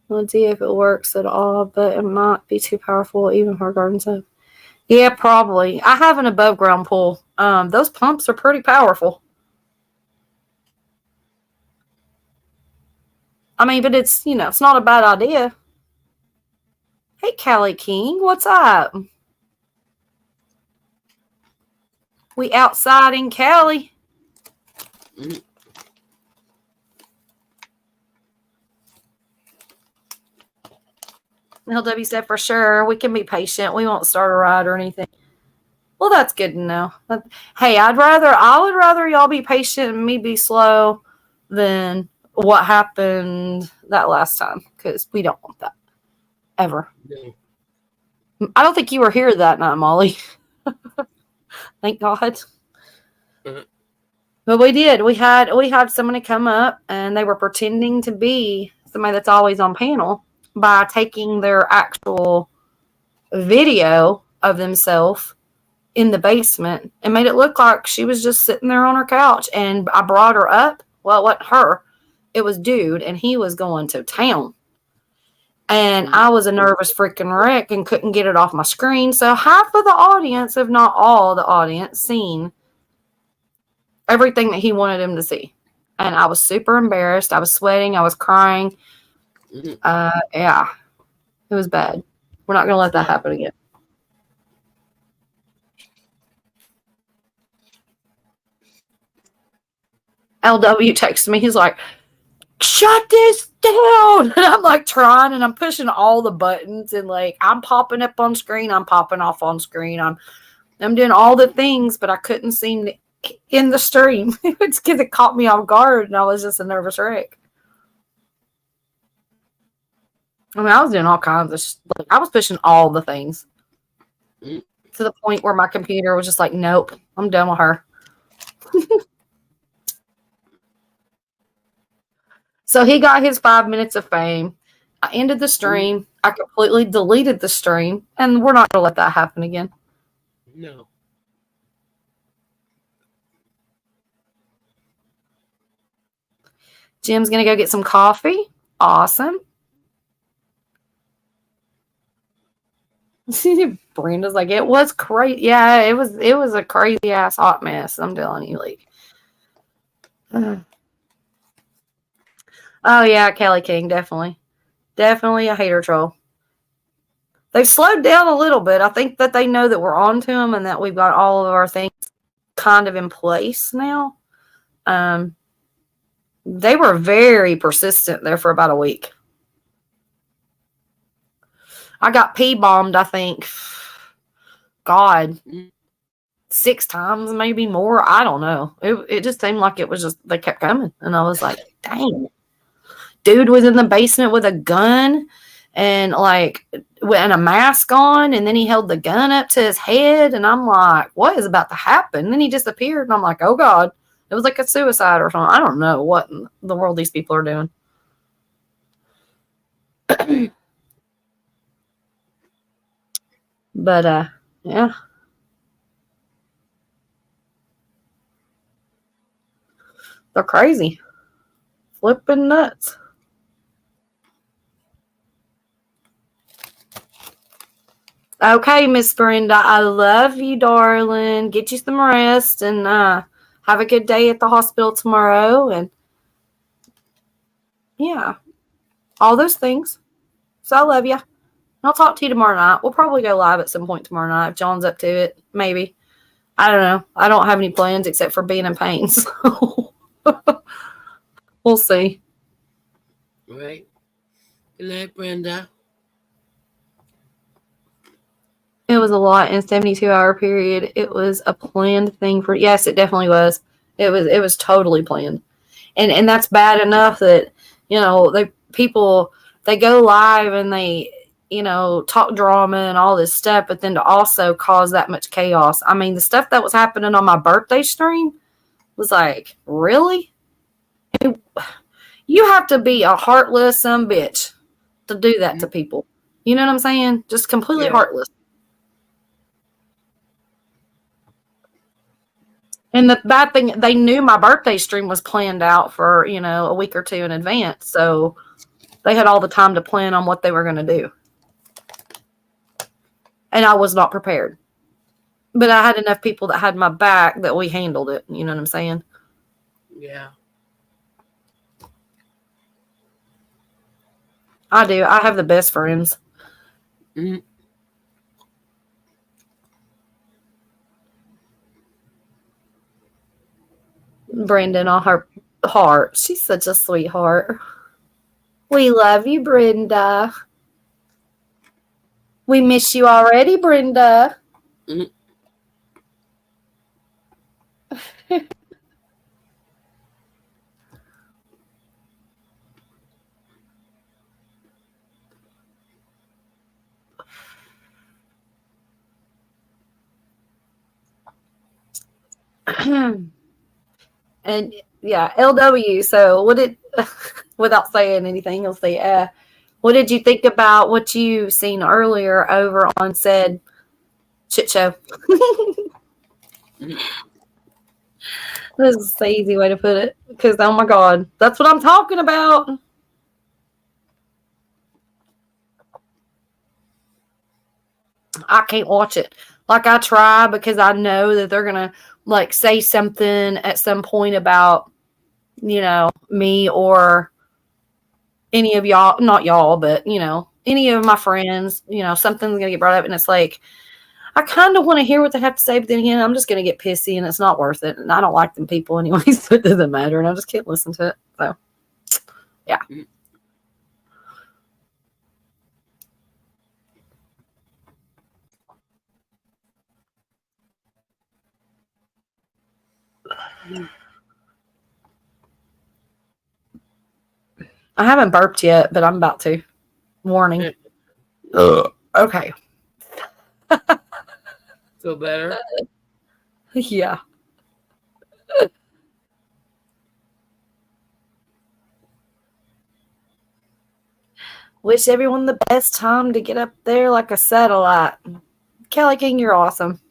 Let's see if it works at all, but it might be too powerful even for garden stuff. Yeah, probably. I have an above ground pool. Those pumps are pretty powerful. I mean, but it's, it's not a bad idea. Hey, Callie King, what's up? We outside in Cali. LW said for sure. We can be patient. We won't start a ride or anything. Well, that's good to know. Hey, I would rather y'all be patient and me be slow than what happened that last time, because we don't want that ever. No. I don't think you were here that night, Molly. Thank God. But we did. We had somebody come up, and they were pretending to be somebody that's always on panel by taking their actual video of themselves in the basement and made it look like she was just sitting there on her couch. And I brought her up. Well, it wasn't her. It was dude, and he was going to town. And I was a nervous freaking wreck and couldn't get it off my screen. So half of the audience, if not all the audience, seen everything that he wanted him to see. And I was super embarrassed. I was sweating. I was crying. Yeah, it was bad. We're not going to let that happen again. LW texted me. He's like, shut this down. And I'm like trying, and I'm pushing all the buttons, and like I'm popping up on screen. I'm popping off on screen. I'm doing all the things, but I couldn't seem to in the stream. It's because it caught me off guard, and I was just a nervous wreck. I mean, I was doing all kinds of I was pushing all the things to the point where my computer was just like, nope, I'm done with her. So he got his 5 minutes of fame. I ended the stream. I completely deleted the stream, and we're not going to let that happen again. No. Jim's going to go get some coffee. Awesome. Brenda's like, it was crazy. Yeah, it was a crazy ass hot mess. I'm telling you, like. Oh yeah, Kelly King, definitely. Definitely a hater troll. They've slowed down a little bit. I think that they know that we're on to them and that we've got all of our things kind of in place now. They were very persistent there for about a week. I got P-bombed, I think. God, 6 times, maybe more. I don't know. It just seemed like it was just, they kept coming. And I was like, dang. Dude was in the basement with a gun and like and a mask on, and then he held the gun up to his head, and I'm like, what is about to happen? And then he disappeared, and I'm like, oh God. It was like a suicide or something. I don't know what in the world these people are doing. But yeah. They're crazy. Flipping nuts. Okay, Miss Brenda, I love you, darling. Get you some rest and have a good day at the hospital tomorrow. And yeah, all those things. So I love you. I'll talk to you tomorrow night. We'll probably go live at some point tomorrow night if John's up to it. Maybe. I don't know. I don't have any plans except for being in pain. So we'll see. All right. Good night, Brenda. It was a lot in a 72-hour period. It was a planned thing for, yes, it definitely was. It was totally planned. And that's bad enough that, they go live and they, talk drama and all this stuff, but then to also cause that much chaos. I mean, the stuff that was happening on my birthday stream was like, really? You have to be a heartless bitch to do that to people. You know what I'm saying? Just completely heartless. And the bad thing, they knew my birthday stream was planned out for, a week or two in advance. So they had all the time to plan on what they were going to do. And I was not prepared. But I had enough people that had my back that we handled it. You know what I'm saying? Yeah. I do. I have the best friends. Mm-hmm. Brendan on her heart. She's such a sweetheart. We love you, Brenda. We miss you already, Brenda. Mm-hmm. And yeah, LW. So what did, without saying anything, you'll say, what did you think about what you seen earlier over on said shit show? This is the easy way to put it. Because, oh my God, that's what I'm talking about. I can't watch it. Like, I try because I know that they're going to, say something at some point about, me or any of y'all. Not y'all, but, any of my friends. Something's going to get brought up. And it's like, I kind of want to hear what they have to say, but then again, I'm just going to get pissy and it's not worth it. And I don't like them people anyway, so it doesn't matter. And I just can't listen to it. So, yeah. I haven't burped yet, but I'm about to. Warning. Okay. Feel better? Yeah. Wish everyone the best time to get up there like a satellite. Kelly King, you're awesome.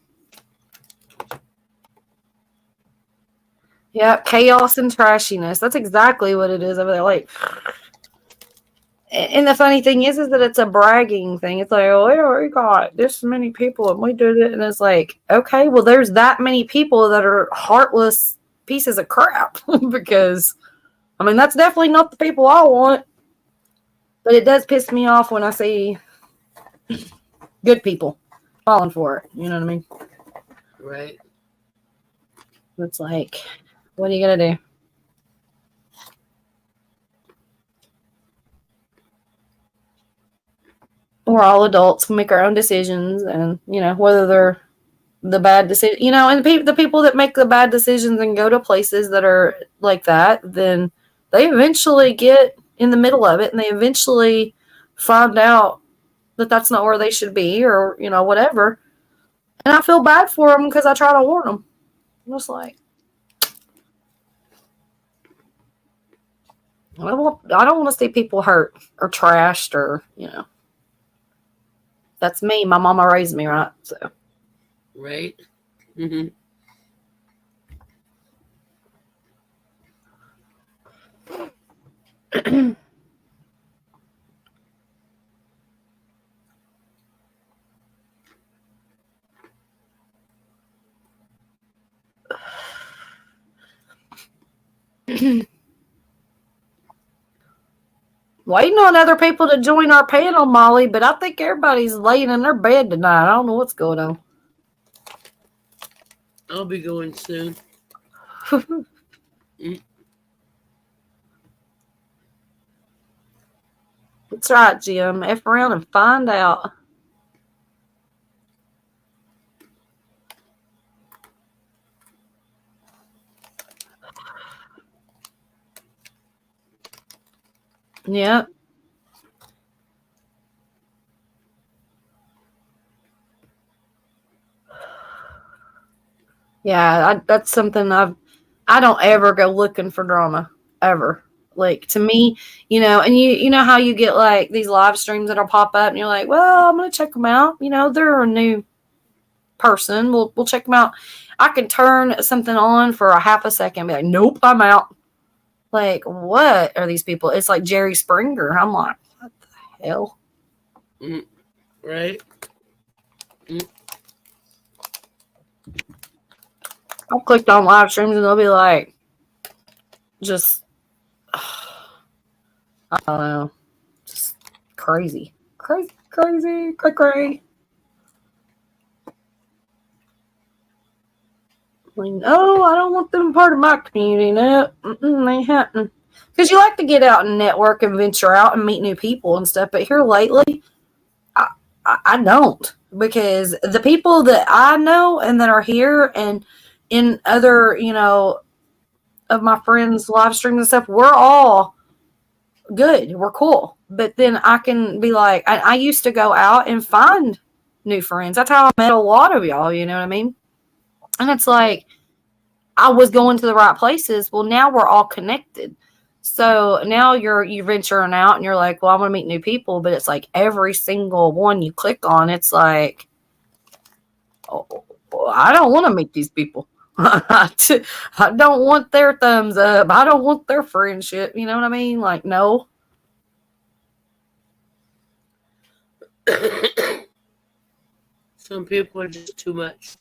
Yeah, chaos and trashiness. That's exactly what it is over there. Like, And the funny thing is that it's a bragging thing. It's like, oh, we got this many people and we did it. And it's like, okay, well, there's that many people that are heartless pieces of crap because, I mean, that's definitely not the people I want. But it does piss me off when I see good people falling for it. You know what I mean? Right. It's like, what are you going to do? We're all adults. We make our own decisions. And, you know, whether they're the bad decision, you know, and the people that make the bad decisions and go to places that are like that, then they eventually get in the middle of it and they eventually find out that that's not where they should be or, you know, whatever. And I feel bad for them because I try to warn them. I'm just like, I don't want to see people hurt or trashed or, you know. That's me. My mama raised me, right? So. Right. Mm-hmm. Waiting on other people to join our panel, Molly, but I think everybody's laying in their bed tonight. I don't know what's going on. I'll be going soon. That's right, Jim. F around and find out. Yep. Yeah, that's something I don't ever go looking for drama ever. Like to me, you know, and you know how you get like these live streams that'll pop up, and you're like, well, I'm gonna check them out. You know, they're a new person. We'll check them out. I can turn something on for a half a second, and be like, nope, I'm out. Like, what are these people? It's like Jerry Springer. I'm like, what the hell? Right. I'll click on live streams and they'll be like, just, I don't know, just crazy. Crazy. Like, no, I don't want them part of my community. No, they haven't. Because you like to get out and network and venture out and meet new people and stuff. But here lately, I don't. Because the people that I know and that are here and in other, you know, of my friends' live streams and stuff, we're all good. We're cool. But then I can be like, I used to go out and find new friends. That's how I met a lot of y'all, you know what I mean? And it's like, I was going to the right places. Well, now we're all connected. So now you're venturing out and you're like, well, I want to meet new people. But it's like every single one you click on, it's like, oh, I don't want to meet these people. I don't want their thumbs up. I don't want their friendship. You know what I mean? Like, no. Some people are just too much.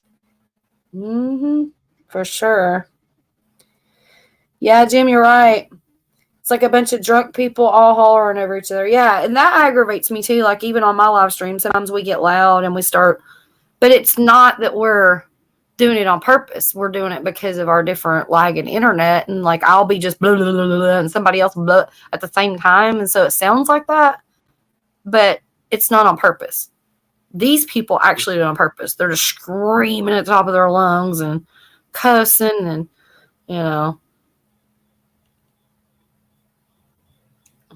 For sure. Yeah, Jim, you're right. It's like a bunch of drunk people all hollering over each other. Yeah, and that aggravates me too. Like even on my live stream, sometimes we get loud and we start, but it's not that we're doing it on purpose. We're doing it because of our different lagging internet, and like I'll be just blah blah blah blah, and somebody else blah at the same time, and so it sounds like that, but it's not on purpose. These people actually do it on purpose. They're just screaming at the top of their lungs and cussing, and you know.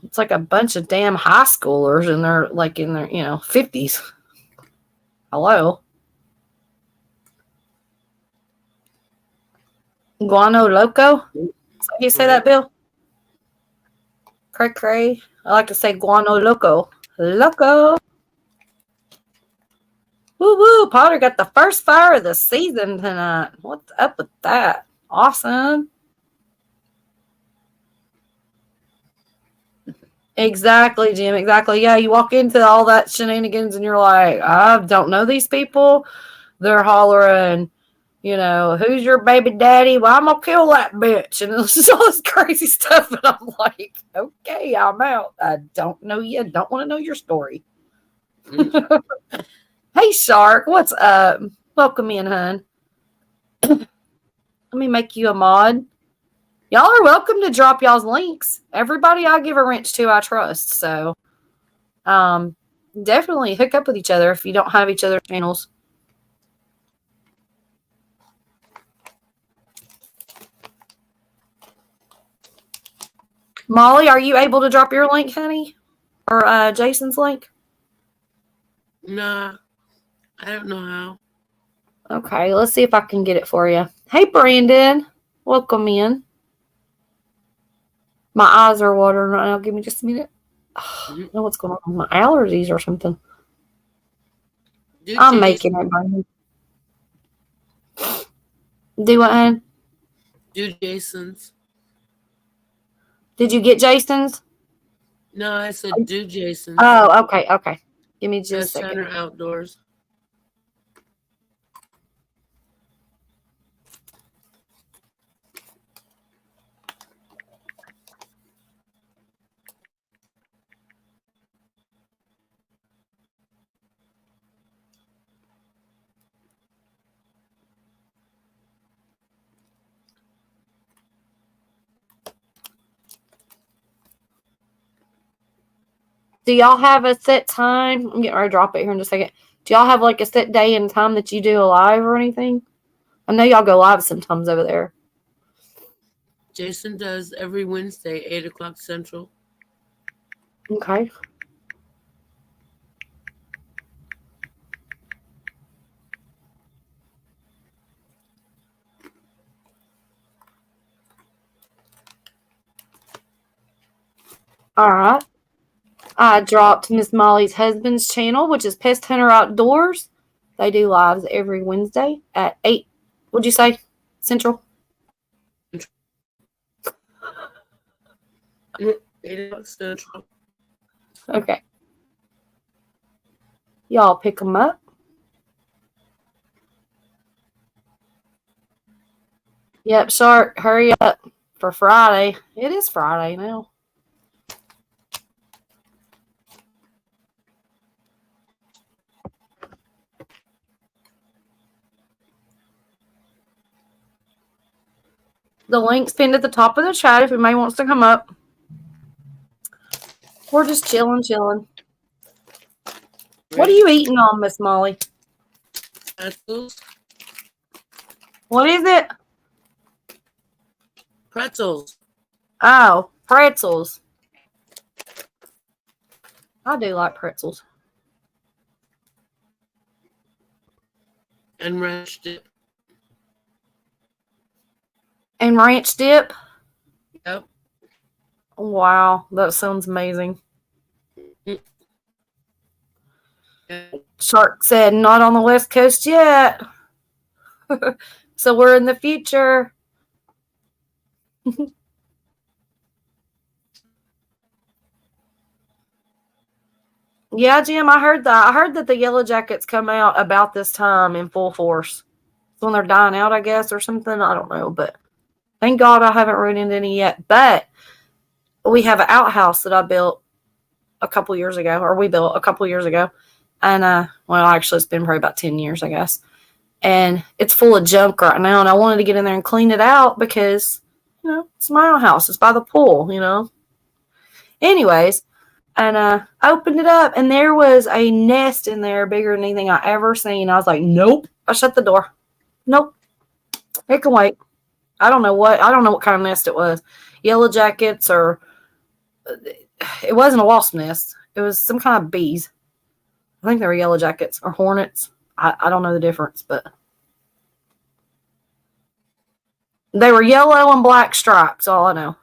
It's like a bunch of damn high schoolers and they're like in their, you know, 50s. Hello. Guano Loco? So you say that, Bill? Cray. I like to say Guano Loco. Loco. Woo woo. Potter got the first fire of the season tonight. What's up with that? Awesome. Exactly, Jim. Exactly. Yeah, you walk into all that shenanigans and you're like, I don't know these people. They're hollering, who's your baby daddy? Well, I'm gonna kill that bitch, and it's just all this crazy stuff. And I'm like, okay, I'm out. I don't know you. Don't want to know your story. Hey, Shark, what's up? Welcome in, hun. Let me make you a mod. Y'all are welcome to drop y'all's links. Everybody I give a wrench to, I trust. So, definitely hook up with each other if you don't have each other's channels. Molly, are you able to drop your link, honey? Or Jason's link? Nah, I don't know how. Okay, let's see if I can get it for you. Hey, Brandon. Welcome in. My eyes are watering right now. Give me just a minute. I don't know what's going on. My allergies or something. I'm making it, Brandon. Do what, hon? Do Jason's. Did you get Jason's? No, I said do Jason's. Oh, okay, okay. Give me just a second. Center Outdoors. Do y'all have a set time? I'm getting ready to drop it here in just a second. Do y'all have like a set day and time that you do a live or anything? I know y'all go live sometimes over there. Jason does every Wednesday, 8 o'clock Central. Okay. All right. I dropped Miss Molly's husband's channel, which is Pest Hunter Outdoors. They do lives every Wednesday at 8. What'd you say? Central? 8 o'clock Central. Okay. Y'all pick them up. Yep, Shark, hurry up for Friday. It is Friday now. The link's pinned at the top of the chat if anybody wants to come up. We're just chilling. What are you eating on, Miss Molly? Pretzels. What is it? Pretzels. Oh, pretzels. I do like pretzels. And ranch dip. And ranch dip? Yep. Wow, that sounds amazing. Shark said, not on the West Coast yet. So we're in the future. Yeah, Jim, I heard that. I heard that the Yellow Jackets come out about this time in full force. It's when they're dying out, I guess, or something. I don't know, but thank God I haven't run into any yet. But we have an outhouse that I built a couple years ago, or we built a couple years ago. And, well, actually, it's been probably about 10 years, I guess. And it's full of junk right now. And I wanted to get in there and clean it out because, it's my outhouse. It's by the pool, Anyways, and I opened it up, and there was a nest in there bigger than anything I ever seen. I was like, nope. I shut the door. Nope. It can wait. I don't know what kind of nest it was. Yellow jackets, or it wasn't a wasp nest. It was some kind of bees. I think they were yellow jackets or hornets. I don't know the difference, but they were yellow and black stripes. All I know.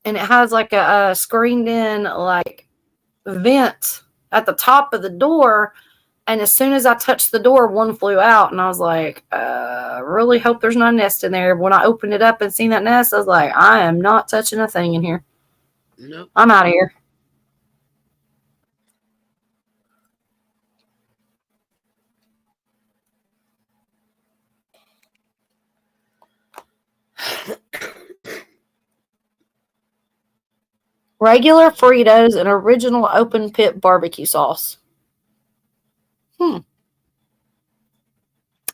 And it has like a screened in like vent at the top of the door And as soon as I touched the door, one flew out, and I was like, really hope there's not a nest in there. When I opened it up and seen that nest, I was like, I am not touching a thing in here. Nope. I'm out of here. Regular Fritos and original open pit barbecue sauce.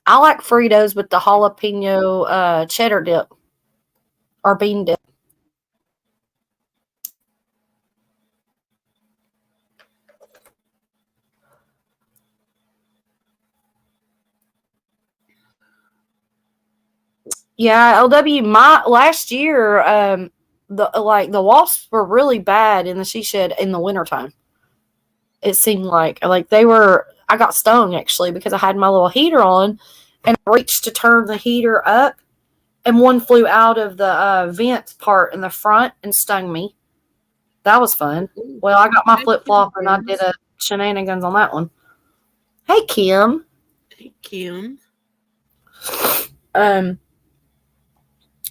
I like Fritos with the jalapeno cheddar dip or bean dip. Yeah, LW. My last year, the wasps were really bad in the she shed in the wintertime. It seemed like they were. I got stung actually because I had my little heater on, and I reached to turn the heater up, and one flew out of the vent part in the front and stung me. That was fun. Well, I got my flip flop and I did a shenanigans on that one. Hey, Kim. Hey, Kim. And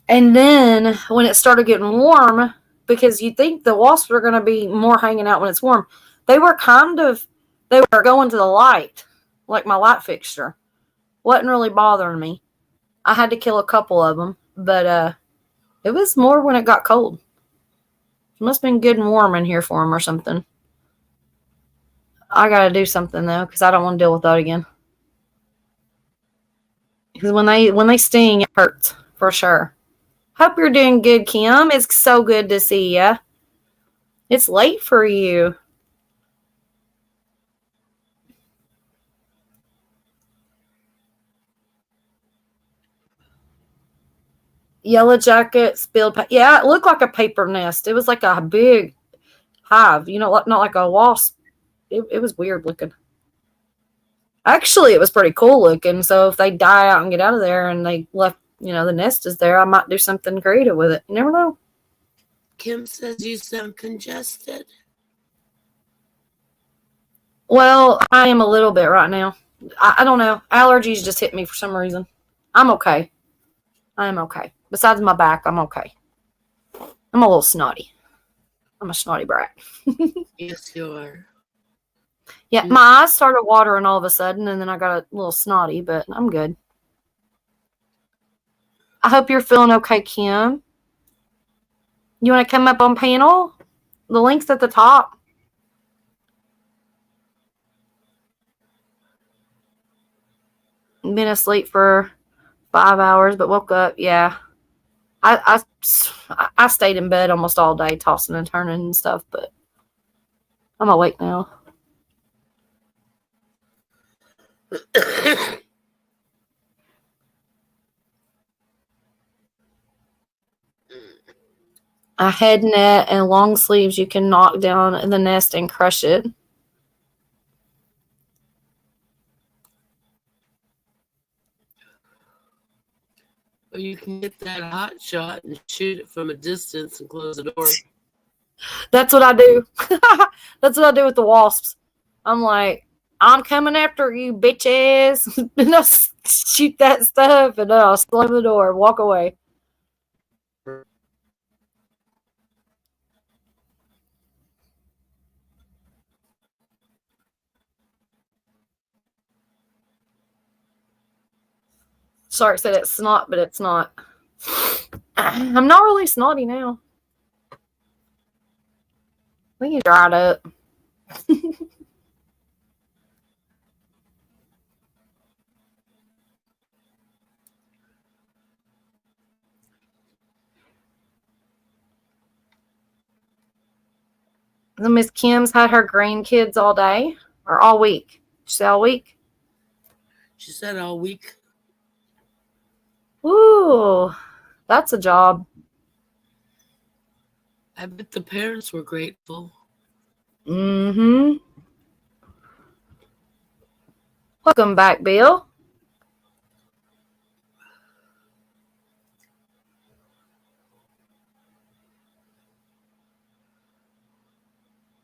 then when it started getting warm, because you'd think the wasps are going to be more hanging out when it's warm, they were going to the light, like my light fixture. Wasn't really bothering me. I had to kill a couple of them, but it was more when it got cold. It must have been good and warm in here for them or something. I got to do something though, because I don't want to deal with that again. Because when they sting, it hurts for sure. Hope you're doing good, Kim. It's so good to see you. It's late for you. Yellow jacket, spilled. Yeah, it looked like a paper nest. It was like a big hive. Not like a wasp. It was weird looking. Actually, it was pretty cool looking. So if they die out and get out of there and they left, the nest is there, I might do something creative with it. You never know. Kim says you sound congested. Well, I am a little bit right now. I don't know. Allergies just hit me for some reason. I'm okay. I am okay. Besides my back, I'm okay. I'm a little snotty. I'm a snotty brat. Yes, you are. Yeah, my eyes started watering all of a sudden, and then I got a little snotty, but I'm good. I hope you're feeling okay, Kim. You want to come up on panel? The link's at the top. Been asleep for 5 hours, but woke up. Yeah, I stayed in bed almost all day, tossing and turning and stuff, but I'm awake now. A head net and long sleeves you can knock down in the nest and crush it. Or you can get that hot shot and shoot it from a distance and close the door. That's what I do. That's what I do with the wasps. I'm like, I'm coming after you, bitches. And I'll shoot that stuff and I'll slam the door and walk away. Shark said it's snot, but it's not. I'm not really snotty now. I think you dried up. The Miss Kim's had her grandkids all day or all week. She said all week. She said all week. Ooh, that's a job. I bet the parents were grateful. Mm-hmm. Welcome back, Bill.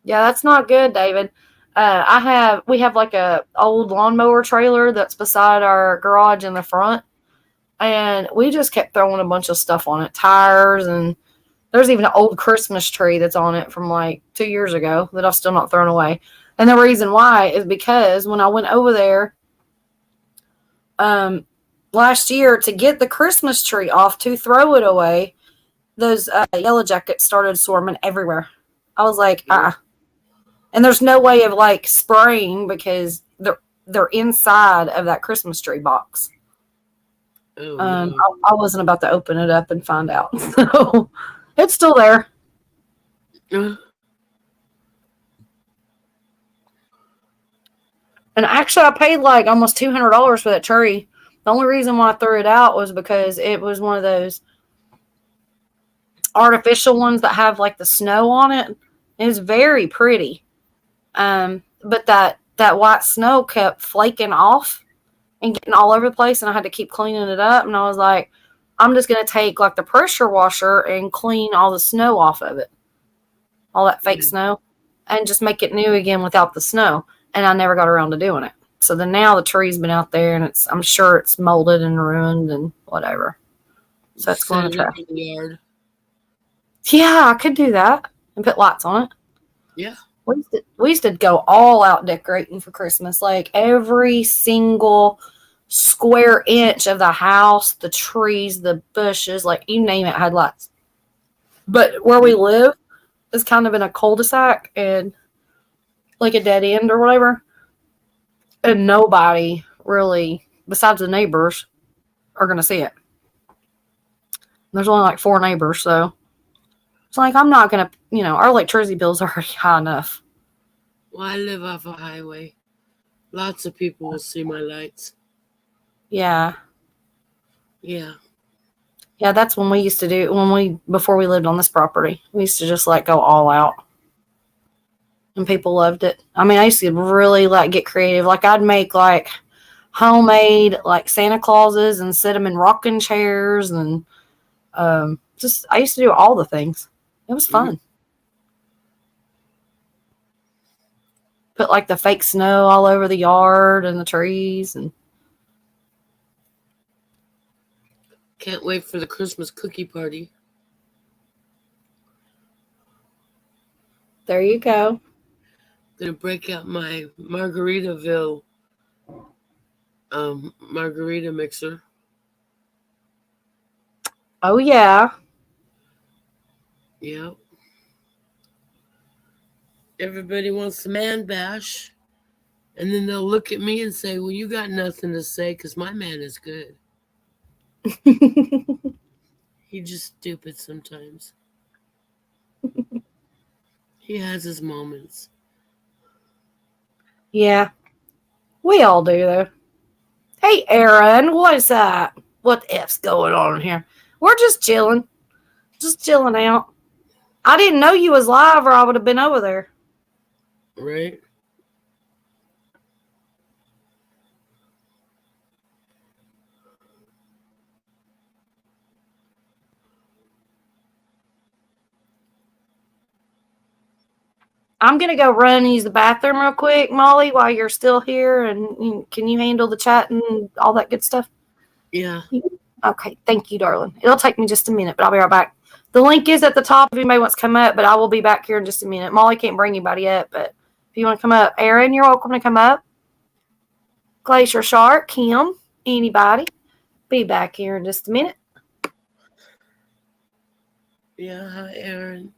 Yeah, that's not good, David. We have like a old lawnmower trailer that's beside our garage in the front, and we just kept throwing a bunch of stuff on it, tires, and there's even an old Christmas tree that's on it from like 2 years ago that I've still not thrown away. And the reason why is because when I went over there last year to get the Christmas tree off to throw it away, those yellow jackets started swarming everywhere. I was like, and there's no way of like spraying because they're inside of that Christmas tree box. Oh, No. no. I wasn't about to open it up and find out. So it's still there. And actually, I paid like almost $200 for that tree. The only reason why I threw it out was because it was one of those artificial ones that have like the snow on it. It was very pretty. But that white snow kept flaking off and getting all over the place, and I had to keep cleaning it up. And I was like, I'm just going to take like the pressure washer and clean all the snow off of it, all that fake snow, and just make it new again without the snow. And I never got around to doing it. So then now the tree's been out there, and I'm sure it's molded and ruined and whatever. So it's going to trash. Yard. Yeah, I could do that and put lights on it. Yeah. We used to go all out decorating for Christmas. Like every single square inch of the house, the trees, the bushes, like you name it, had lights. But where we live is kind of in a cul-de-sac and like a dead end or whatever. And nobody really, besides the neighbors, are going to see it. There's only like 4 neighbors, so it's like I'm not going to, our electricity bill's already high enough. Well, I live off a highway. Lots of people will see my lights. Yeah. Yeah. Yeah, that's when we used to do, before we lived on this property, we used to just like go all out. And people loved it. I mean, I used to really like get creative. Like I'd make like homemade like Santa Clauses and sit them in rocking chairs and I used to do all the things. It was fun. Put like the fake snow all over the yard and the trees and can't wait for the Christmas cookie party. There you go. Gonna break out my Margaritaville margarita mixer. Oh yeah. Yep. Everybody wants the man bash. And then they'll look at me and say, well, you got nothing to say because my man is good. He's just stupid sometimes. He has his moments. Yeah. We all do, though. Hey, Aaron, what's that? What the F's going on here? We're just chilling. Just chilling out. I didn't know you was live or I would have been over there. Right? I'm going to go run and use the bathroom real quick, Molly, while you're still here. And can you handle the chat and all that good stuff? Yeah. Okay. Thank you, darling. It'll take me just a minute, but I'll be right back. The link is at the top if anybody wants to come up, but I will be back here in just a minute. Molly can't bring anybody up, but if you want to come up, Aaron, you're welcome to come up. Glacier Shark, Kim, anybody. Be back here in just a minute. Yeah, hi, Aaron.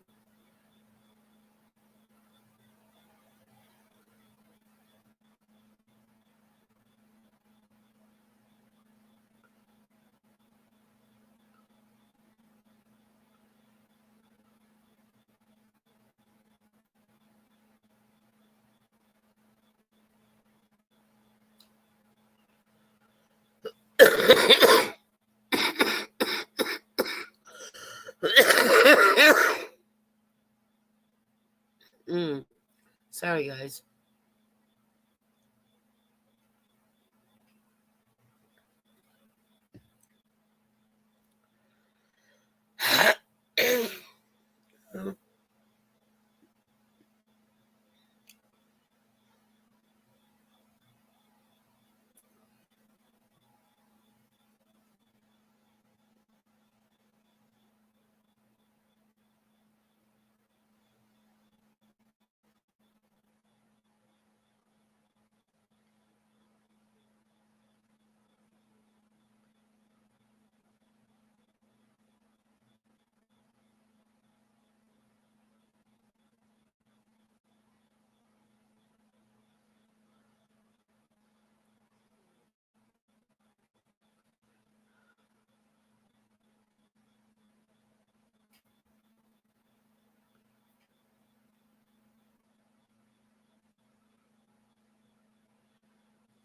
Sorry, guys.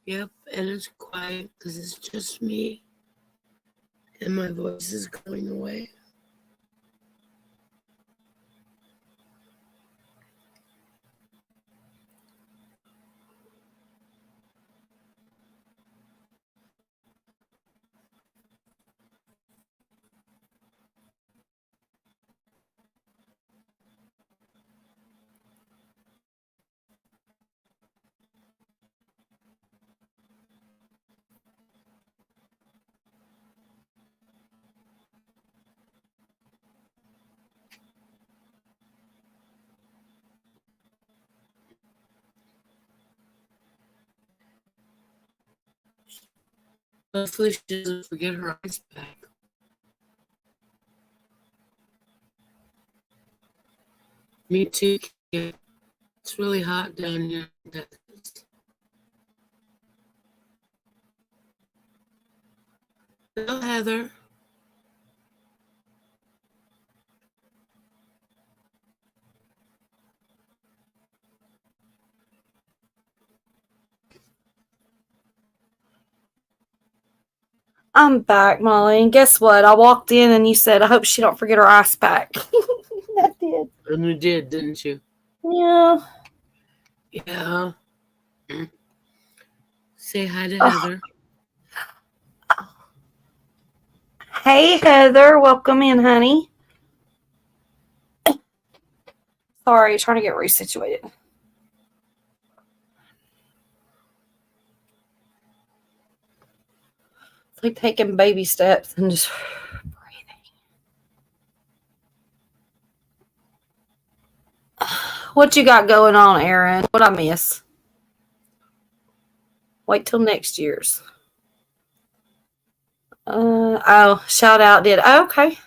Yep, and it's quiet because it's just me and my voice is going away. Hopefully she doesn't forget her ice pack. Me too, kid. It's really hot down here in Texas. Hello, Heather. I'm back, Molly. And guess what? I walked in and you said, I hope she don't forget her ice pack. I did. And you did, didn't you? Yeah. Yeah. Say hi to Oh. Heather. Hey, Heather. Welcome in, honey. Sorry, trying to get resituated. It's like taking baby steps and just breathing. What you got going on, Aaron? What I miss? Wait till next year's. Oh, shout out did. Oh, okay.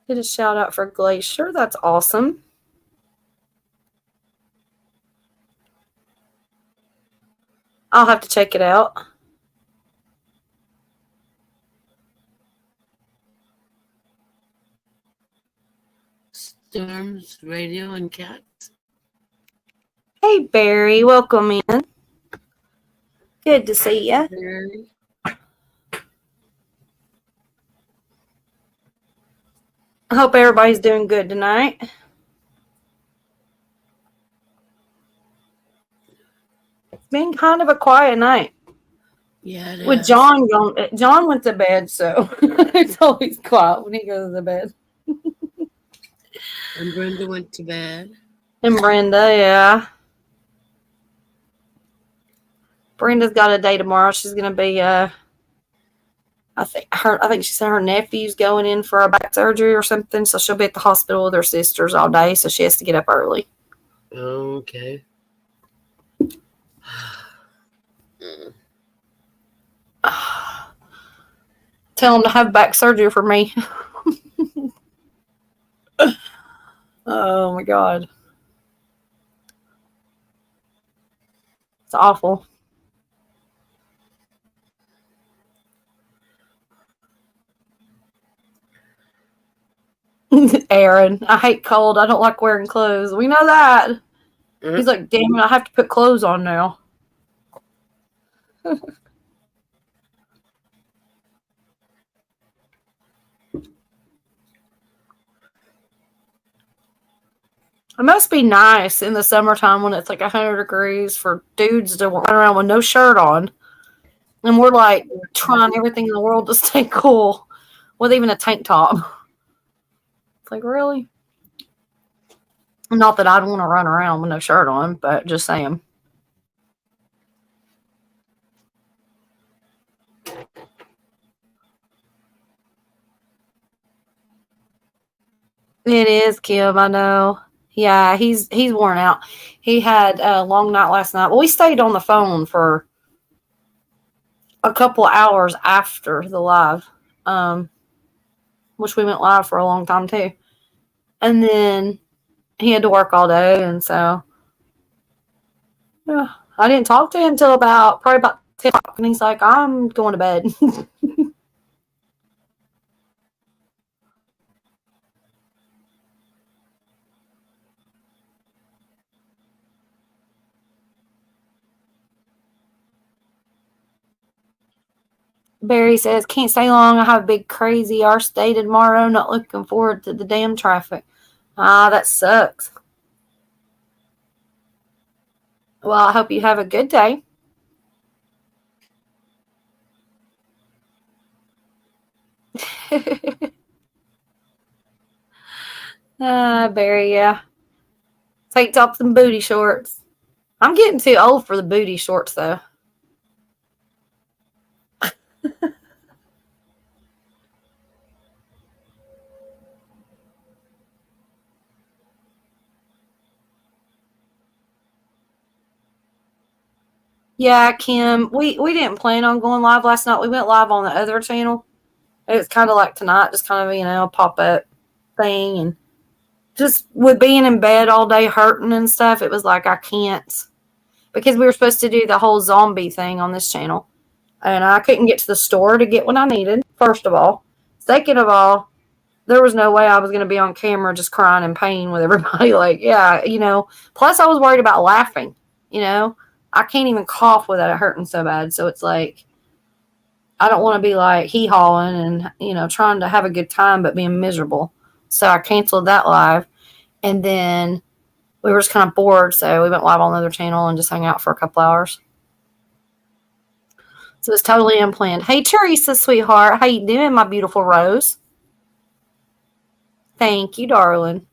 Did a shout out for Glacier. That's awesome. I'll have to check it out. Storms, radio, and cats. Hey, Barry. Welcome in. Good to see you. Barry. I hope everybody's doing good tonight. It's been kind of a quiet night. Yeah, it With is. John gone. John went to bed, so it's always quiet when he goes to bed. And Brenda went to bed. And Brenda, yeah. Brenda's got a day tomorrow. She's gonna be I think she said her nephew's going in for a back surgery or something, so she'll be at the hospital with her sisters all day, so she has to get up early. Okay. Tell them to have back surgery for me. Oh my god. It's awful. Aaron, I hate cold. I don't like wearing clothes. We know that. He's like, damn it, I have to put clothes on now. It must be nice in the summertime when it's like 100 degrees for dudes to run around with no shirt on. And we're like trying everything in the world to stay cool with even a tank top. It's like, really? Not that I'd want to run around with no shirt on, but just saying. It is, Kim. I know. Yeah, he's worn out. He had a long night last night. Well, we stayed on the phone for a couple hours after the live, which we went live for a long time too. And then he had to work all day, and so yeah, I didn't talk to him until probably about 10 o'clock, and he's like, "I'm going to bed." Barry says, can't stay long. I have a big crazy arse day tomorrow. Not looking forward to the damn traffic. Ah, that sucks. Well, I hope you have a good day. Barry, yeah. Tank tops and booty shorts. I'm getting too old for the booty shorts, though. Yeah, Kim, we didn't plan on going live last night. We went live on the other channel. It's kind of like tonight, just kind of, a pop-up thing. And just with being in bed all day hurting and stuff, it was like I can't. Because we were supposed to do the whole zombie thing on this channel. And I couldn't get to the store to get what I needed, first of all. Second of all, there was no way I was going to be on camera just crying in pain with everybody. Like, yeah, Plus, I was worried about laughing, I can't even cough without it hurting so bad. So it's like, I don't want to be like hee-hawing and, trying to have a good time but being miserable. So I canceled that live. And then we were just kind of bored. So we went live on another channel and just hung out for a couple hours. So it's totally unplanned. Hey, Teresa, sweetheart. How you doing, my beautiful Rose? Thank you, darling.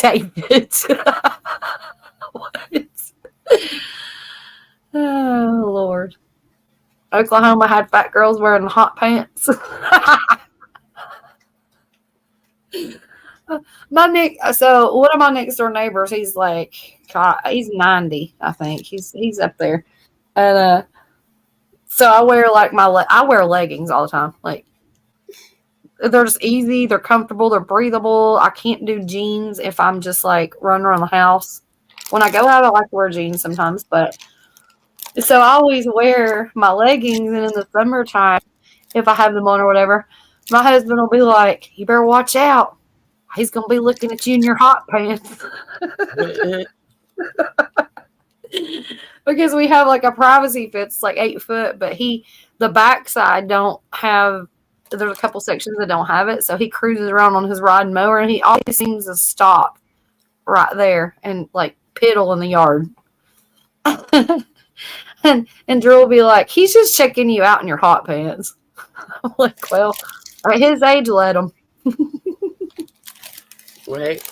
David. What? Oh, Lord. Oklahoma had fat girls wearing hot pants. So one of my next door neighbors, he's like, God, he's 90, I think. He's up there. And so I wear like I wear leggings all the time. Like, they're just easy, they're comfortable, they're breathable. I can't do jeans if I'm just like running around the house. When I go out, I like to wear jeans sometimes, but so I always wear my leggings, and in the summertime, if I have them on or whatever, my husband will be like, you better watch out. He's going to be looking at you in your hot pants. Because we have like a privacy fence, like 8 foot, but the backside don't have, there's a couple sections that don't have it. So he cruises around on his riding mower, and he always seems to stop right there and like piddle in the yard. And Drew will be like, he's just checking you out in your hot pants. I'm like, well, at his age, let him. Right.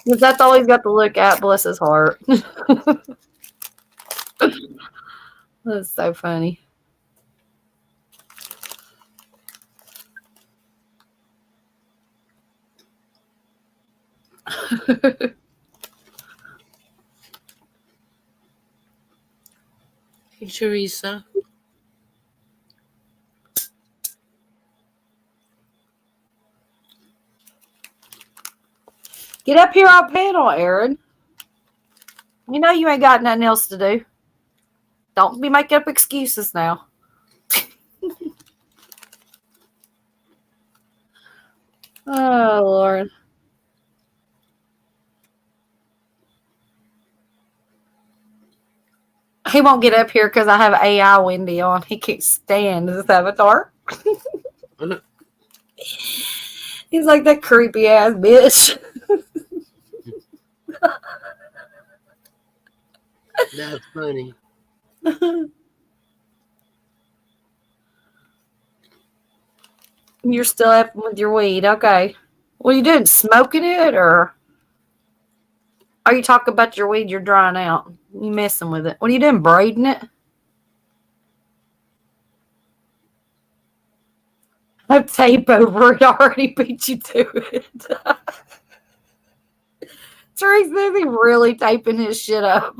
Because that's all he's got to look at, bless his heart. That's so funny. Hey, Teresa. Get up here on panel, Aaron. You know you ain't got nothing else to do. Don't be making up excuses now. Oh, Lord. He won't get up here because I have AI Wendy on. He can't stand this avatar. He's like that creepy ass bitch. That's funny. You're still up with your weed. Okay. What are you doing? Smoking it, or are you talking about your weed you're drying out? You messing with it. What are you doing? Braiding it? I tape over it. Already beat you to it. Teresa, is he really taping his shit up?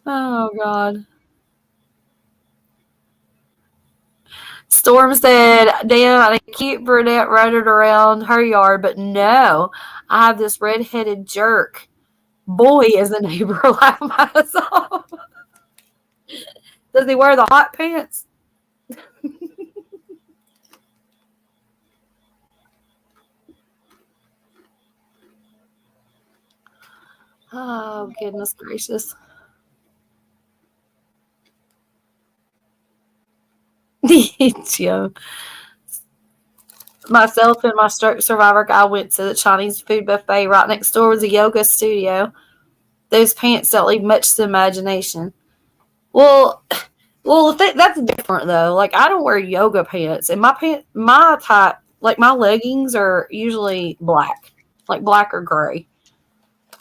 Oh, God. Storm said, damn, a cute brunette running around her yard, but no, I have this redheaded jerk. Boy, is a neighbor laugh my ass off. Does he wear the hot pants? Oh, goodness gracious. Yeah. Myself and my stroke survivor guy went to the Chinese food buffet. Right next door was a yoga studio. Those pants don't leave much to the imagination. Well, that's different though. Like I don't wear yoga pants, and my type, like my leggings are usually black, like black or gray.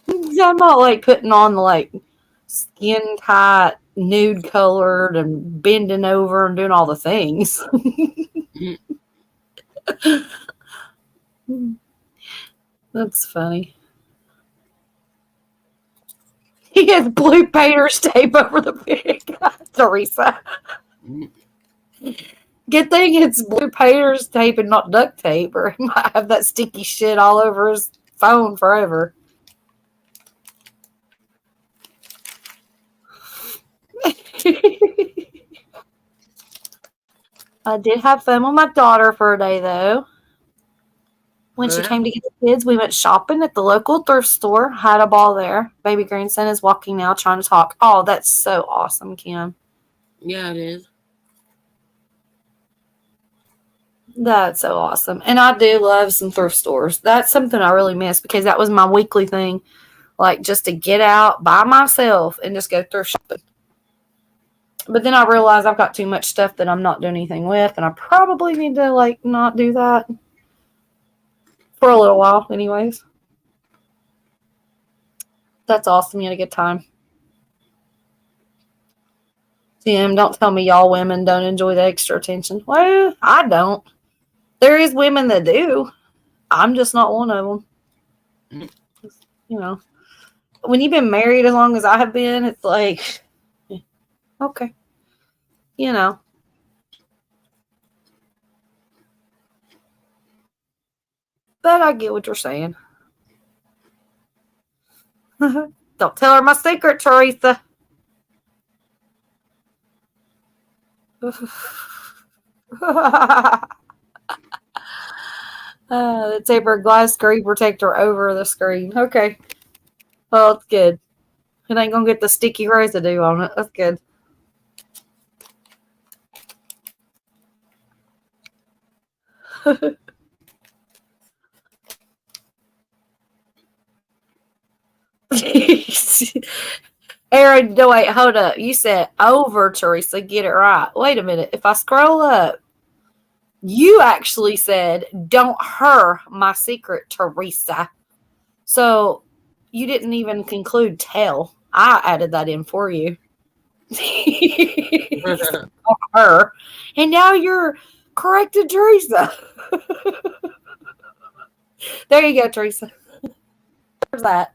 I'm not like putting on like skin tight, nude colored, and bending over and doing all the things. That's funny. He has blue painter's tape over the pig. Teresa. Good thing it's blue painter's tape and not duct tape, or he might have that sticky shit all over his phone forever. I did have fun with my daughter for a day, though. When she came to get the kids, we went shopping at the local thrift store. Had a ball there. Baby grandson is walking now, trying to talk. Oh, that's so awesome, Kim. Yeah, it is. That's so awesome. And I do love some thrift stores. That's something I really miss because that was my weekly thing. Like just to get out by myself and just go thrift shopping. But then I realized I've got too much stuff that I'm not doing anything with, and I probably need to like not do that for a little while, anyways. That's awesome. You had a good time. Tim, don't tell me y'all women don't enjoy the extra attention. Well, I don't. There is women that do. I'm just not one of them. You know, when you've been married as long as I have been, it's like, okay, you know. But I get what you're saying. Don't tell her my secret, Teresa. The tapered glass screen protector over the screen. Okay. Well, it's good. It ain't gonna get the sticky residue on it. That's good. Aaron, no, wait, hold up. You said over, Teresa. Get it right. Wait a minute. If I scroll up, you actually said, don't her my secret, Teresa. So you didn't even conclude tell. I added that in for you. Her. And now you're corrected, Teresa. There you go, Teresa. There's that.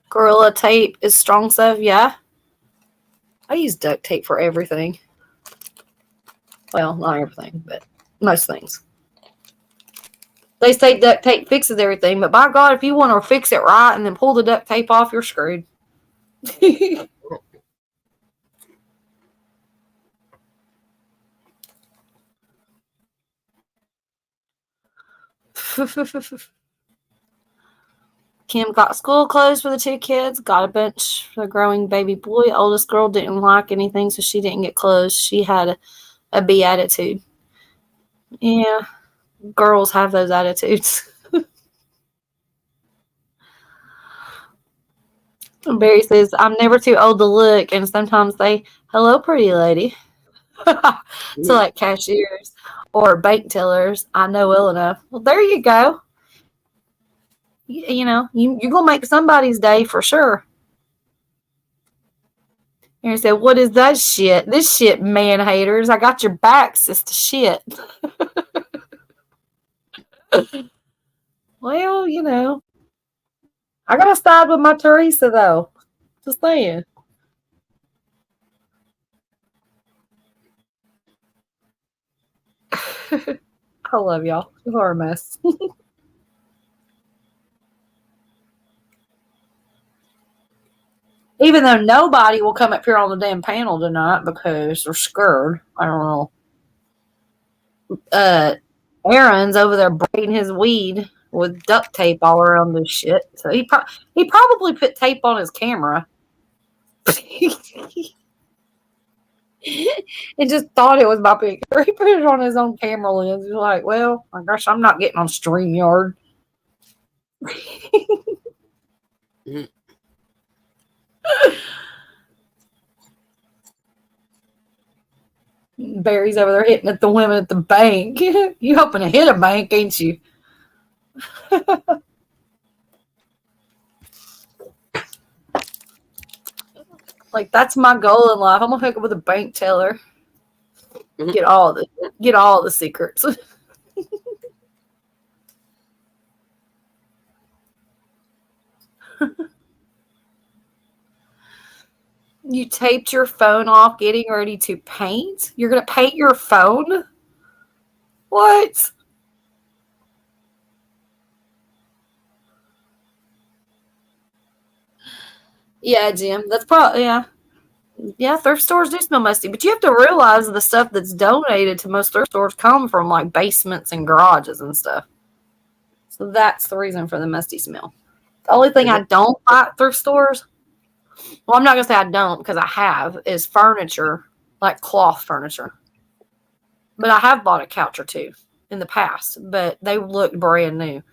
Gorilla tape is strong stuff, yeah. I use duct tape for everything. Well, not everything, but most things. They say duct tape fixes everything, but by God, if you want to fix it right and then pull the duct tape off, you're screwed. Kim got school clothes for the two kids, got a bunch for the growing baby boy. Oldest girl didn't like anything, so she didn't get clothes. She had a B attitude. Yeah, girls have those attitudes. Barry says, I'm never too old to look, and sometimes they, hello, pretty lady. To like cashiers or bank tellers, I know well enough. Well, there you go. You know, you're going to make somebody's day for sure. And he said, what is that shit? This shit, man haters. I got your back, sister shit. Well, you know, I got to side with my Teresa, though. Just saying. I love y'all. You are a mess. Even though nobody will come up here on the damn panel tonight because they're scared. I don't know. Aaron's over there braiding his weed with duct tape all around this shit. So he probably put tape on his camera. And just thought it was my picture. He put it on his own camera lens. He's like, well, I guess I'm not getting on StreamYard. Barry's over there hitting at the women at the bank. You hoping to hit a bank, ain't you? Like, that's my goal in life. I'm gonna hook up with a bank teller. Get all the secrets. You taped your phone off getting ready to paint? You're going to paint your phone? What? Yeah, Jim. That's probably, yeah. Yeah, thrift stores do smell musty. But you have to realize the stuff that's donated to most thrift stores come from, like, basements and garages and stuff. So that's the reason for the musty smell. The only thing I don't buy at thrift stores, well, I'm not going to say I don't because I have, is furniture, like cloth furniture. But I have bought a couch or two in the past, but they look brand new.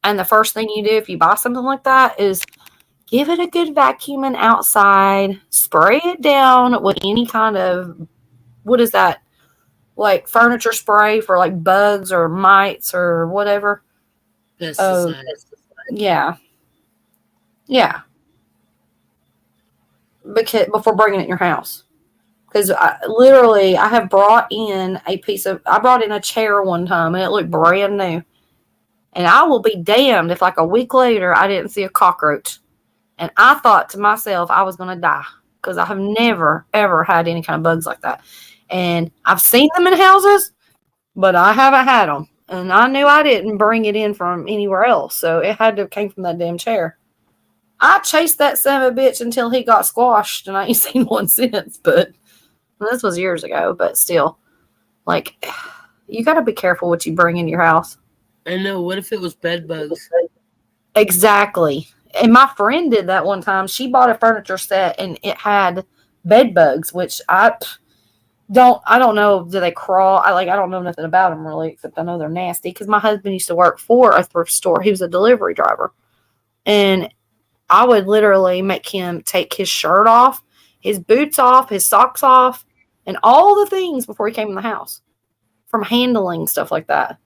And the first thing you do if you buy something like that is give it a good vacuuming outside, spray it down with any kind of, what is that, like furniture spray for like bugs or mites or whatever. Pesticides. Yeah. Yeah. Because before bringing it in your house. Because I have brought in I brought in a chair one time and it looked brand new. And I will be damned if like a week later I didn't see a cockroach. And I thought to myself I was going to die. Because I have never, ever had any kind of bugs like that. And I've seen them in houses, but I haven't had them. And I knew I didn't bring it in from anywhere else. So it had to have came from that damn chair. I chased that son of a bitch until he got squashed, and I ain't seen one since. But well, this was years ago. But still, like, you got to be careful what you bring in your house. I know. What if it was bed bugs? Exactly. And my friend did that one time. She bought a furniture set, and it had bed bugs, which I don't know. Do they crawl? I don't know nothing about them really, except I know they're nasty. Because my husband used to work for a thrift store. He was a delivery driver, and I would literally make him take his shirt off, his boots off, his socks off, and all the things before he came in the house from handling stuff like that.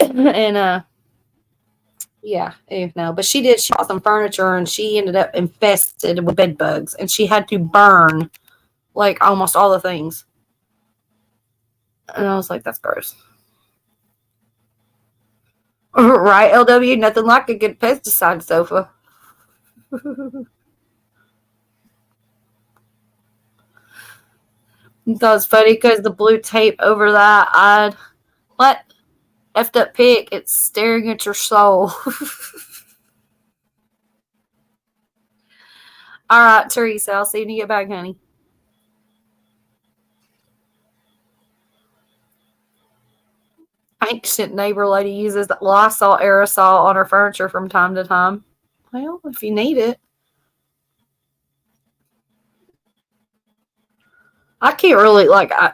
And, yeah, no, but she bought some furniture and she ended up infested with bed bugs and she had to burn like almost all the things. And I was like, that's gross. Right, LW? Nothing like a good pesticide sofa. That was funny because the blue tape over that, what? Effed up pig, it's staring at your soul. All right, Teresa, I'll see you when you get back, honey. Ancient neighbor lady uses Lysol aerosol on her furniture from time to time. Well, if you need it. I can't really,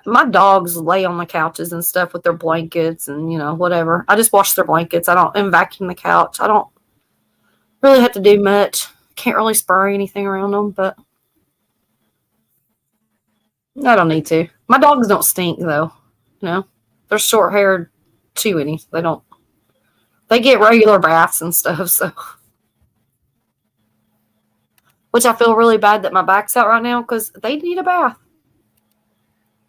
my dogs lay on the couches and stuff with their blankets and, whatever. I just wash their blankets. I don't vacuum the couch. I don't really have to do much. Can't really spray anything around them, but I don't need to. My dogs don't stink, though. They're short-haired chewies. They get regular baths and stuff, so. Which I feel really bad that my back's out right now because they need a bath.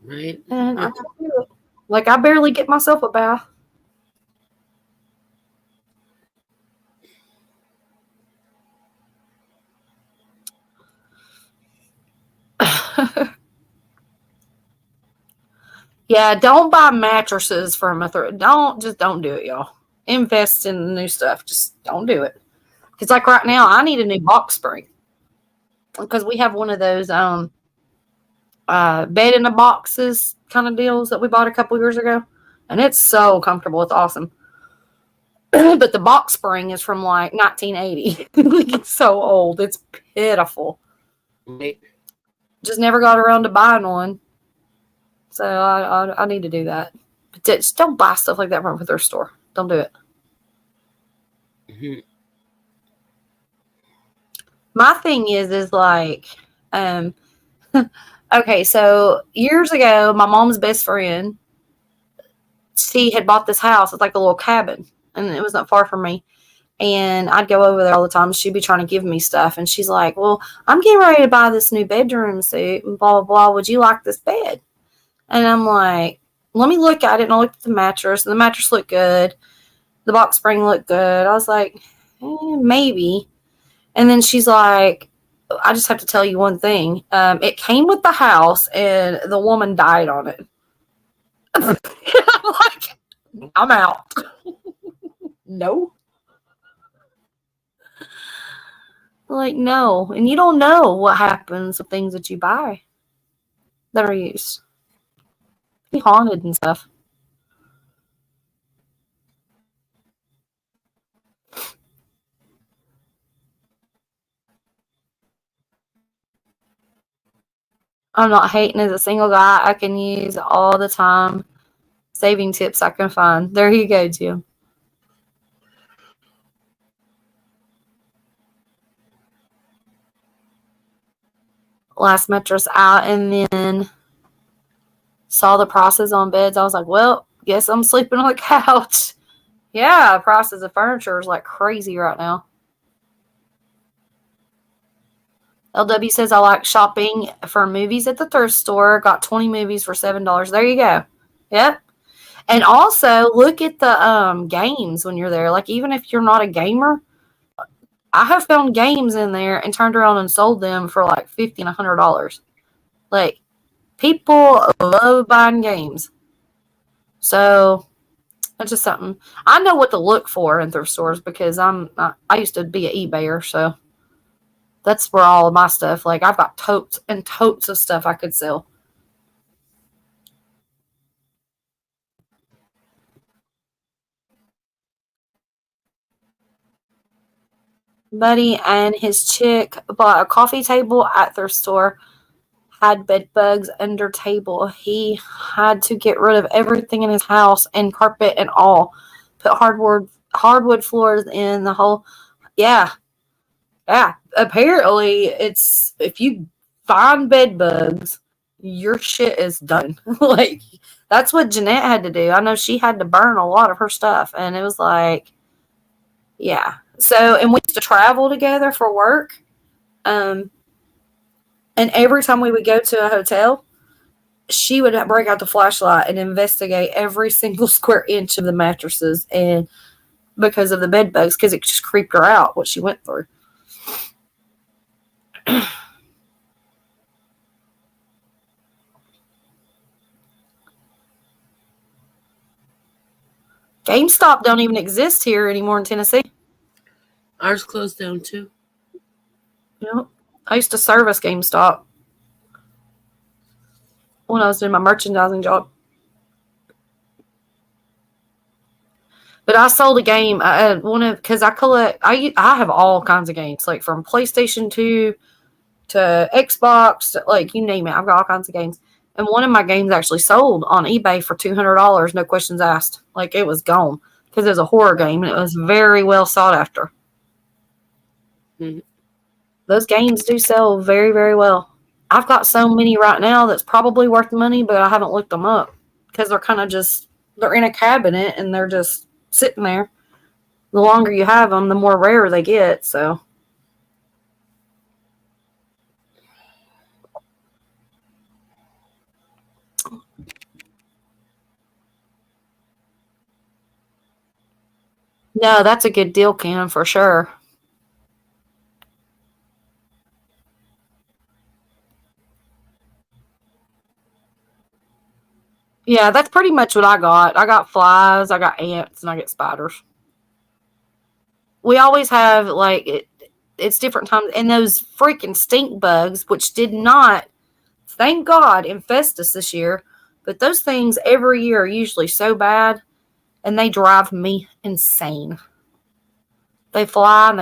Right. And I can't do it. I barely get myself a bath. Yeah, don't buy mattresses from a thrift. Don't do it, y'all. Invest in new stuff. Just don't do it. Because right now, I need a new box spring. because we have one of those bed in the boxes kind of deals that we bought a couple years ago, and it's so comfortable. It's awesome. But the box spring is from like 1980. It's so old. It's pitiful. Right. Just never got around to buying one. So I need to do that. But just don't buy stuff like that from a thrift store. Don't do it. Mhm. My thing is like, okay, so years ago, my mom's best friend, she had bought this house. It's like a little cabin, and it wasn't far from me. And I'd go over there all the time. She'd be trying to give me stuff, and she's like, "Well, I'm getting ready to buy this new bedroom suit, and blah blah blah. Would you like this bed?" And I'm like, "Let me look at it." And I looked at the mattress, and the mattress looked good. The box spring looked good. I was like, maybe. And then she's like, I just have to tell you one thing. It came with the house, and the woman died on it. I'm like, I'm out. No. Like, no. And you don't know what happens with things that you buy that are used. Be haunted and stuff. I'm not hating as a single guy. I can use all the time saving tips I can find. There you go, Jim. Last mattress out, and then saw the prices on beds. I was like, well, guess I'm sleeping on the couch. Yeah, prices of furniture is like crazy right now. LW says, I like shopping for movies at the thrift store. Got 20 movies for $7. There you go. Yep. And also look at the games when you're there. Like, even if you're not a gamer, I have found games in there and turned around and sold them for like $50 and $100. Like, people love buying games. So that's just something I know what to look for in thrift stores, because I used to be an eBayer, so that's where all of my stuff. Like, I've got totes and totes of stuff I could sell. Buddy and his chick bought a coffee table at their store. Had bed bugs under table. He had to get rid of everything in his house, and carpet and all. Put hardwood floors in the whole. Yeah, yeah. Apparently, it's if you find bed bugs, your shit is done. Like, that's what Jeanette had to do. I know she had to burn a lot of her stuff, and it was like, yeah. So, and we used to travel together for work. Um, and every time we would go to a hotel, she would break out the flashlight and investigate every single square inch of the mattresses, and because of the bed bugs, because it just creeped her out what she went through. GameStop don't even exist here anymore in Tennessee. Ours closed down too. Yep. I used to service GameStop when I was doing my merchandising job. But I sold a game. Because I collect. I have all kinds of games, like from PlayStation 2 to Xbox, to, like, you name it. I've got all kinds of games. And one of my games actually sold on eBay for $200, no questions asked. Like, it was gone because it was a horror game, and it was very well sought after. Mhm. Those games do sell very, very well. I've got so many right now that's probably worth money, but I haven't looked them up because they're kind of just, they're in a cabinet and they're just sitting there. The longer you have them, the more rare they get. So, no, that's a good deal, Cam, for sure. Yeah, that's pretty much what I got. I got flies, I got ants, and I get spiders. We always have, like, it's different times. And those freaking stink bugs, which did not, thank God, infest us this year. But those things every year are usually so bad, and they drive me insane. They fly and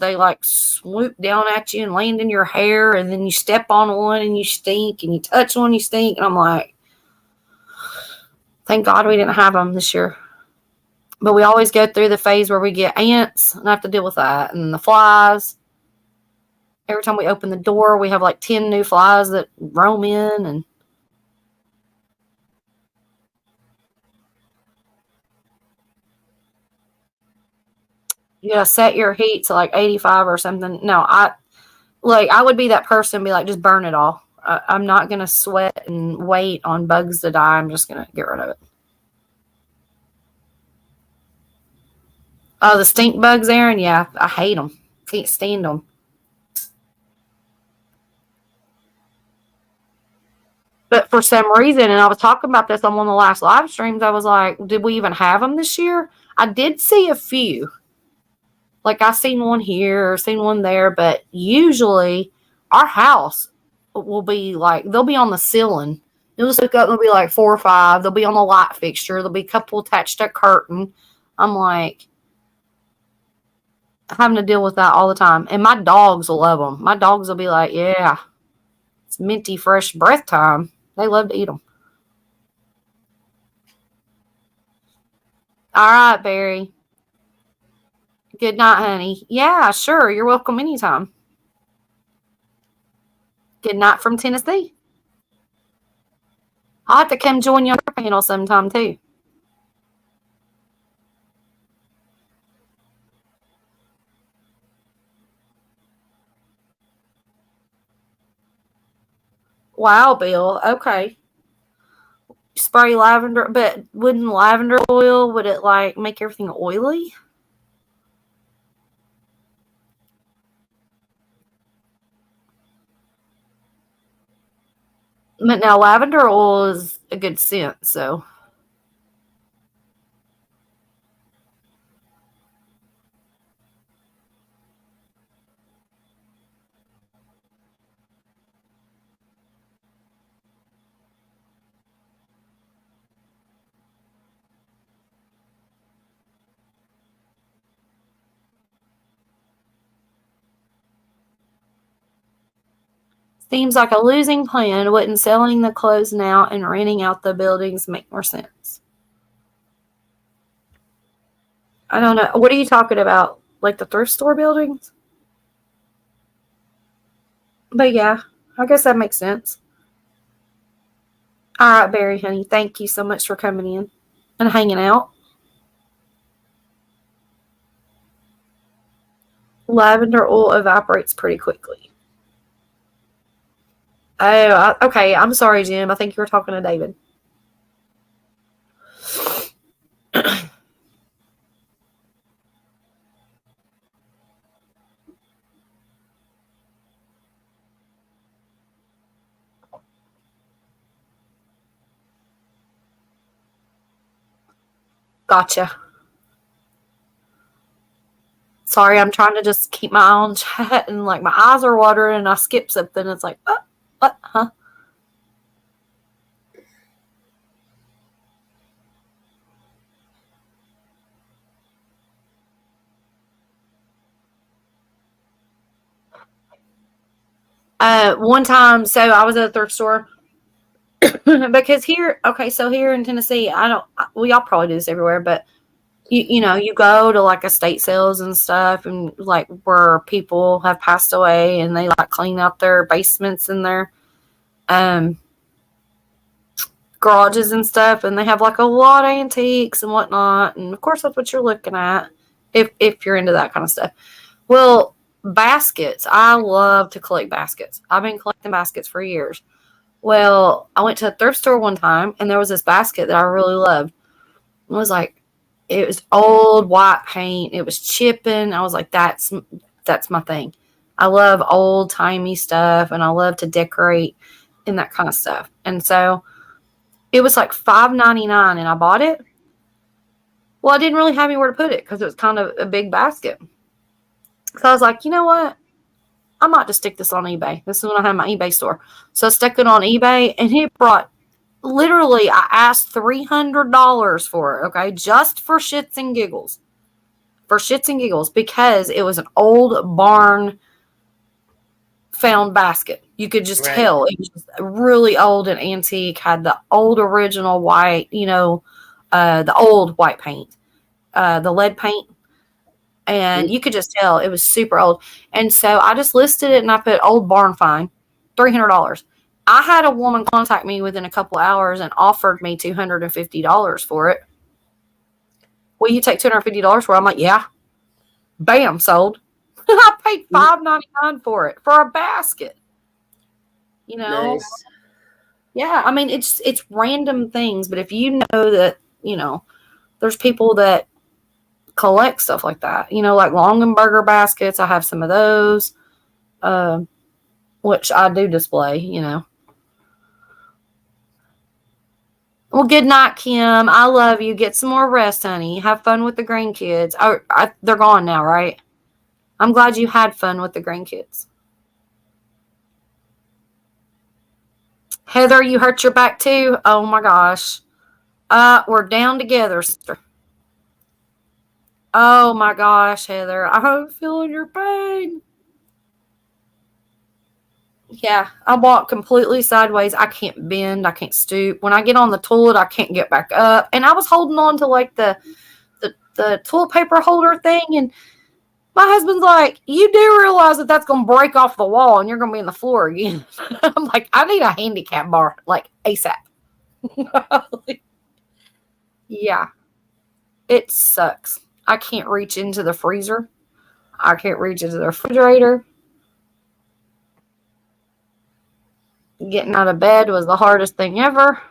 they like swoop down at you and land in your hair, and then you step on one and you stink, and you touch one, you stink. And I'm like, thank God we didn't have them this year. But we always go through the phase where we get ants and I have to deal with that. And the flies. Every time we open the door, we have like 10 new flies that roam in. And you gotta set your heat to like 85 or something. No, I would be that person, be like, just burn it all. I'm not gonna sweat and wait on bugs to die. I'm just gonna get rid of it. Oh, the stink bugs, Aaron? Yeah, I hate them. Can't stand them. But for some reason, and I was talking about this on one of the last live streams, I was like, did we even have them this year? I did see a few. Like, I seen one here, seen one there, but usually our house will be like, they'll be on the ceiling. You'll just look up and there'll be like 4 or 5. They'll be on the light fixture. There'll be a couple attached to a curtain. I'm like, having to deal with that all the time. And my dogs will love them. My dogs will be like, yeah, it's minty fresh breath time. They love to eat them. All right, Barry. Good night, honey. Yeah, sure. You're welcome anytime. Good night from Tennessee. I'll have to come join you on your panel sometime, too. Wow, Bill. Okay. Spray lavender, but wouldn't lavender oil, would it like make everything oily? But now lavender oil is a good scent, so. Seems like a losing plan. Wouldn't selling the clothes now and renting out the buildings make more sense? I don't know. What are you talking about? Like the thrift store buildings? But yeah, I guess that makes sense. All right, Barry, honey. Thank you so much for coming in and hanging out. Lavender oil evaporates pretty quickly. Oh, okay. I'm sorry, Jim. I think you were talking to David. Gotcha. Sorry, I'm trying to just keep my eye on chat, and like my eyes are watering, and I skip something. It's like, what? Huh? One time, so I was at a thrift store because here, okay, so here in Tennessee, y'all probably do this everywhere, but you know, you go to like estate sales and stuff, and like where people have passed away, and they like clean out their basements and their garages and stuff, and they have like a lot of antiques and whatnot, and of course that's what you're looking at if you're into that kind of stuff. Well, baskets, I love to collect baskets. I've been collecting baskets for years. Well, I went to a thrift store one time, and there was this basket that I really loved. It was like, it was old white paint. It was chipping. I was like, that's my thing. I love old timey stuff, and I love to decorate and that kind of stuff. And so it was like $5.99, and I bought it. Well, I didn't really have anywhere to put it because it was kind of a big basket. So I was like, you know what? I might just stick this on eBay. This is when I had my eBay store. So I stuck it on eBay, and it brought, literally, I asked $300 for it, okay? Just for shits and giggles. For shits and giggles, because it was an old barn found basket. You could just tell it was just really old and antique, had the old original white, the old white paint, the lead paint. And you could just tell it was super old. And so I just listed it and I put old barn find, $300. I had a woman contact me within a couple hours and offered me $250 for it. Will you take $250 for it? I'm like, yeah. Bam, sold. I paid $5.99 for it, for a basket. Nice. Yeah, I mean, it's random things, but if you know that, there's people that collect stuff like that, like Longenberger baskets. I have some of those, which I do display, Well, good night, Kim. I love you. Get some more rest, honey. Have fun with the grandkids. They're gone now, right? I'm glad you had fun with the grandkids. Heather, you hurt your back too? Oh my gosh. We're down together, sister. Oh my gosh, Heather. I'm feeling your pain. Yeah, I walk completely sideways. I can't bend. I can't stoop. When I get on the toilet, I can't get back up. And I was holding on to like the toilet paper holder thing, and my husband's like, "You do realize that that's going to break off the wall and you're going to be in the floor again." I'm like, "I need a handicap bar, like ASAP." Yeah, it sucks. I can't reach into the freezer. I can't reach into the refrigerator. Getting out of bed was the hardest thing ever.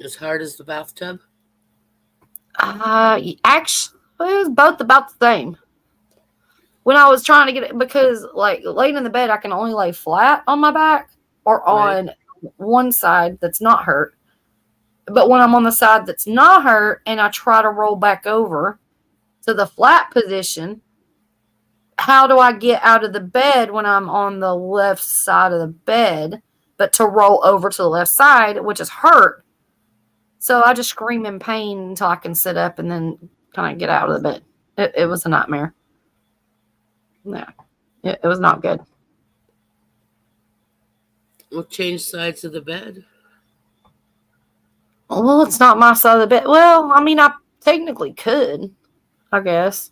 As hard as the bathtub? Actually, it was both about the same. When I was trying to get it, because like laying in the bed, I can only lay flat on my back or on one side that's not hurt. But when I'm on the side that's not hurt and I try to roll back over to the flat position, how do I get out of the bed when I'm on the left side of the bed, but to roll over to the left side, which is hurt? So I just scream in pain until I can sit up and then kind of get out of the bed. It was a nightmare. Yeah, it was not good. We'll change sides of the bed. Well, it's not my side of the bed. Well, I mean, I technically could, I guess.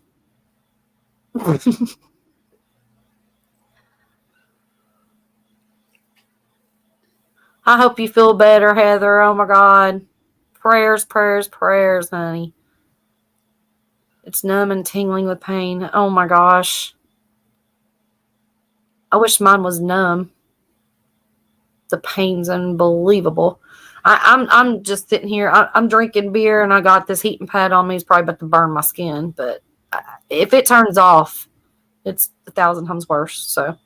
I hope you feel better, Heather. Oh my God. Prayers, prayers, prayers, honey. It's numb and tingling with pain. Oh my gosh. I wish mine was numb. The pain's unbelievable. I'm just sitting here. I'm drinking beer and I got this heating pad on me. It's probably about to burn my skin. But if it turns off, it's 1,000 times worse. So.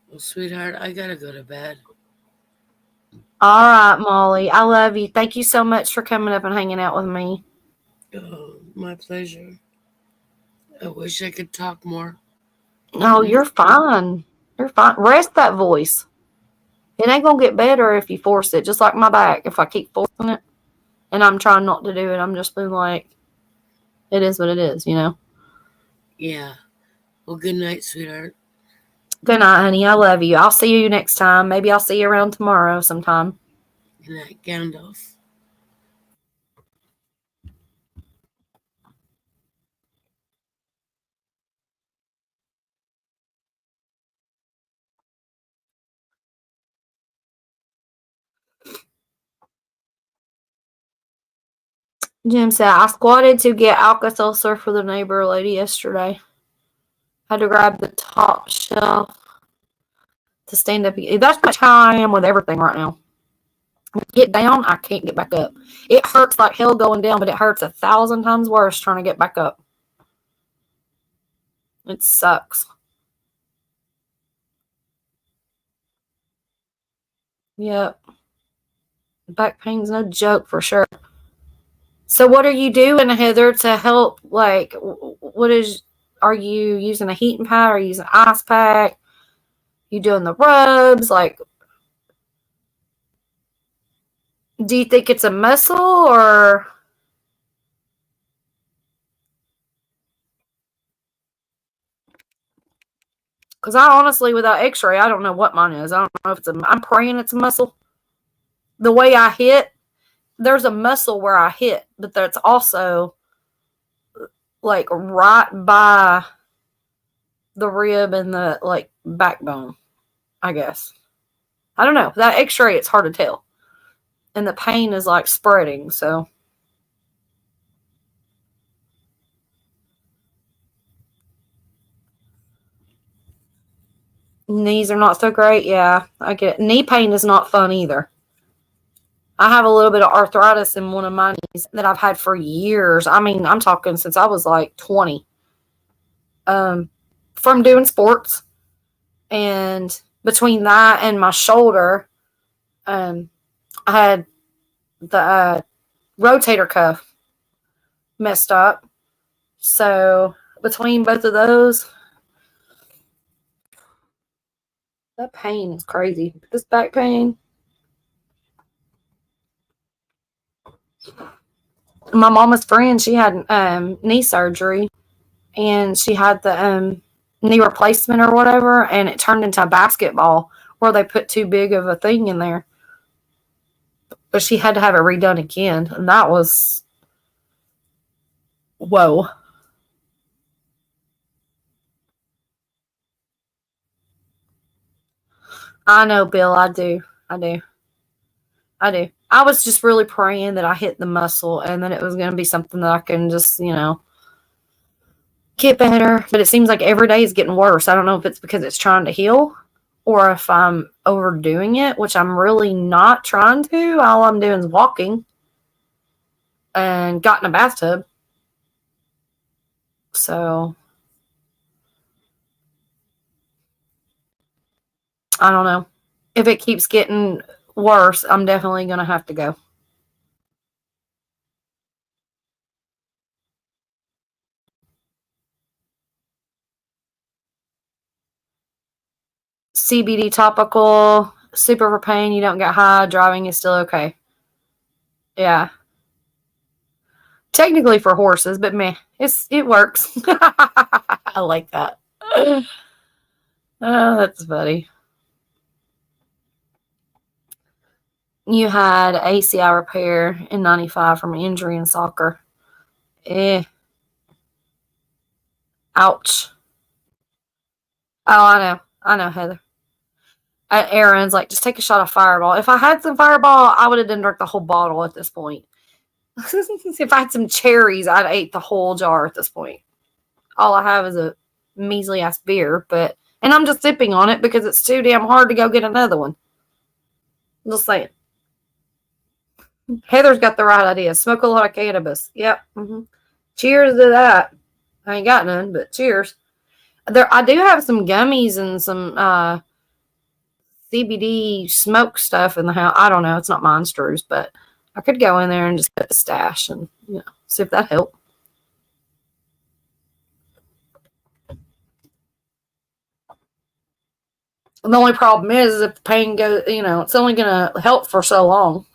Well, sweetheart, I gotta go to bed. All right, Molly. I love you. Thank you so much for coming up and hanging out with me. Oh, my pleasure. I wish I could talk more. No, you're fine. You're fine. Rest that voice. It ain't gonna get better if you force it. Just like my back. If I keep forcing it, and I'm trying not to do it, I'm just being like, it is what it is, Yeah. Well, good night, sweetheart. Good night, honey. I love you. I'll see you next time. Maybe I'll see you around tomorrow sometime. Good night, Gandalf. Jim said, I squatted to get Alka-Seltzer for the neighbor lady yesterday. Had to grab the top shelf to stand up. That's much how I am with everything right now. Get down, I can't get back up. It hurts like hell going down, but it hurts 1,000 times worse trying to get back up. It sucks. Yep. Back pain's no joke for sure. So what are you doing, Heather, to help? Like, are you using a heating pad? Are you using ice pack? You doing the rubs? Like, do you think it's a muscle or? Because I honestly, without X-ray, I don't know what mine is. I don't know if I'm praying it's a muscle. The way I hit, there's a muscle where I hit, but that's also like right by the rib and the like backbone, I guess. I don't know. That X-ray, it's hard to tell, and the pain is like spreading. So knees are not so great. Yeah, I get it. Knee pain is not fun either. I have a little bit of arthritis in one of my knees that I've had for years. I mean, I'm talking since I was like 20. From doing sports, and between that and my shoulder, I had the rotator cuff messed up. So between both of those, that pain is crazy. This back pain. My mama's friend, she had knee surgery, and she had the knee replacement or whatever, and it turned into a basketball where they put too big of a thing in there. But she had to have it redone again, and that was whoa. I know, Bill. I do. I do. I do. I was just really praying that I hit the muscle and that it was going to be something that I can just, get better. But it seems like every day is getting worse. I don't know if it's because it's trying to heal or if I'm overdoing it, which I'm really not trying to. All I'm doing is walking and got in a bathtub. So I don't know. If it keeps getting worse, I'm definitely going to have to go. CBD topical, super for pain. You don't get high. Driving is still okay. Yeah. Technically for horses, but meh, it works. I like that. Oh, that's funny. You had ACI repair in '95 from an injury in soccer. Eh, ouch. Oh, I know, Heather. Aaron's like, just take a shot of Fireball. If I had some Fireball, I would have done drunk the whole bottle at this point. If I had some cherries, I'd ate the whole jar at this point. All I have is a measly ass beer, and I'm just sipping on it because it's too damn hard to go get another one. Just saying. Heather's got the right idea. Smoke a lot of cannabis. Yep. Mm-hmm. Cheers to that. I ain't got none, but cheers. I do have some gummies and some CBD smoke stuff in the house. I don't know. It's not Monsters, but I could go in there and just get a stash and see if that helped. The only problem is if the pain goes, it's only going to help for so long.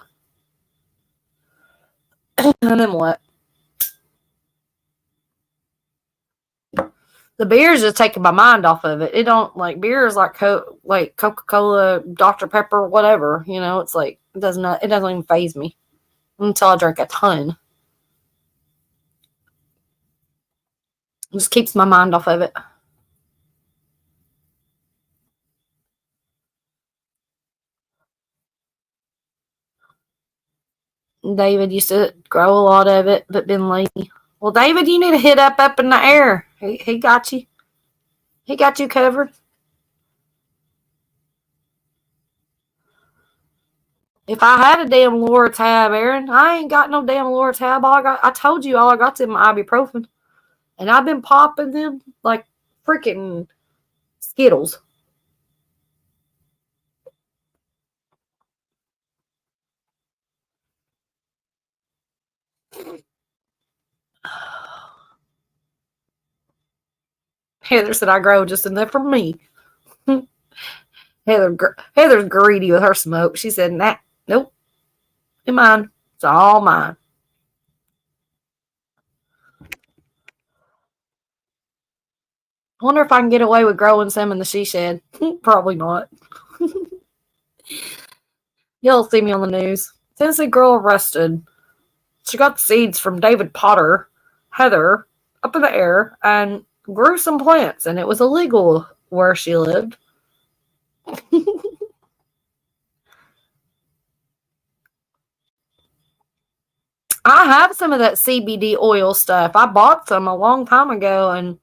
And then what? The beer is just taking my mind off of it. It don't like beer is like Coca-Cola, Dr. Pepper, whatever. It's like it doesn't even faze me until I drink a ton. It just keeps my mind off of it. David used to grow a lot of it, but been lazy. Well, David, you need to hit up in the air. He got you. He got you covered. If I had a damn Loratab, Aaron, I ain't got no damn Loratab. I told you all I got's in my ibuprofen, and I've been popping them like freaking Skittles. Heather said I grow just enough for me. Heather's greedy with her smoke. She said, nah, nope, it's mine. It's all mine. I wonder if I can get away with growing some in the she shed. Probably not. You'll see me on the news. Tennessee girl arrested. She got seeds from David Potter, Heather, up in the air, and grew some plants, and it was illegal where she lived. I have some of that CBD oil stuff. I bought some a long time ago, and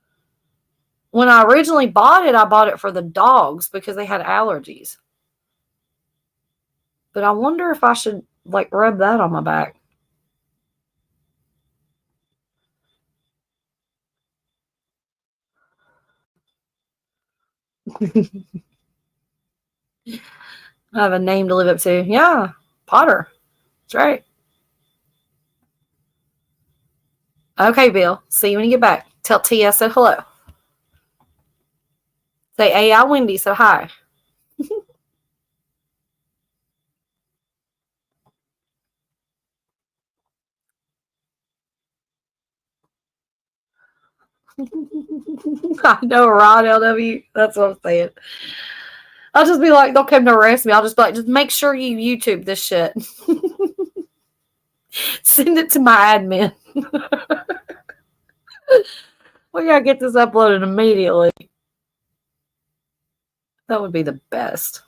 when I originally bought it, I bought it for the dogs because they had allergies. But I wonder if I should like rub that on my back. I have a name to live up to. Yeah, Potter. That's right. Okay, Bill. See you when you get back. Tell T I said hello. Say AI Wendy said hi. I know, Ron LW. That's what I'm saying. I'll just be like, don't come to arrest me. I'll just be like, just make sure you YouTube this shit. Send it to my admin. We gotta get this uploaded immediately. That would be the best.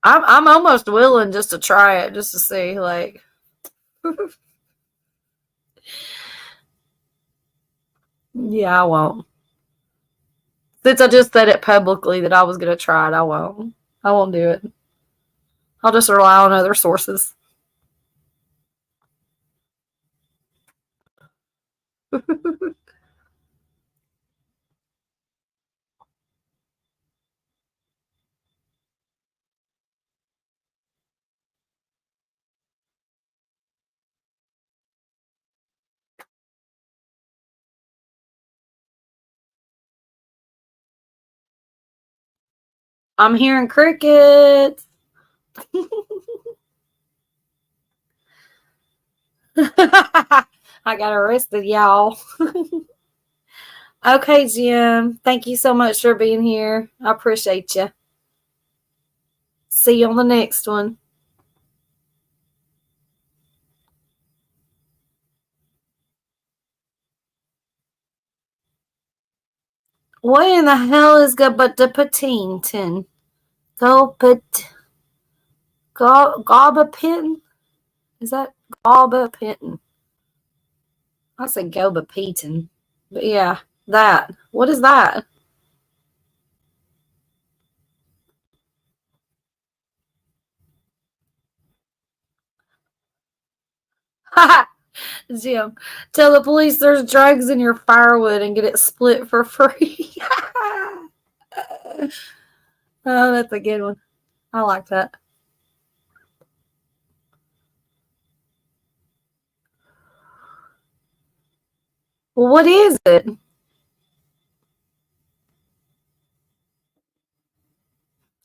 I'm almost willing just to try it, just to see, like. Yeah, I won't. Since I just said it publicly that I was gonna try it, I won't. I won't do it. I'll just rely on other sources. I'm hearing crickets. I got arrested, y'all. Okay, Jim. Thank you so much for being here. I appreciate you. See you on the next one. What in the hell is gabapentin? Gabapentin? Is that gabapentin? I said gabapentin. But yeah, that. What is that? Jim, tell the police there's drugs in your firewood and get it split for free. Oh, that's a good one. I like that. Well, what is it?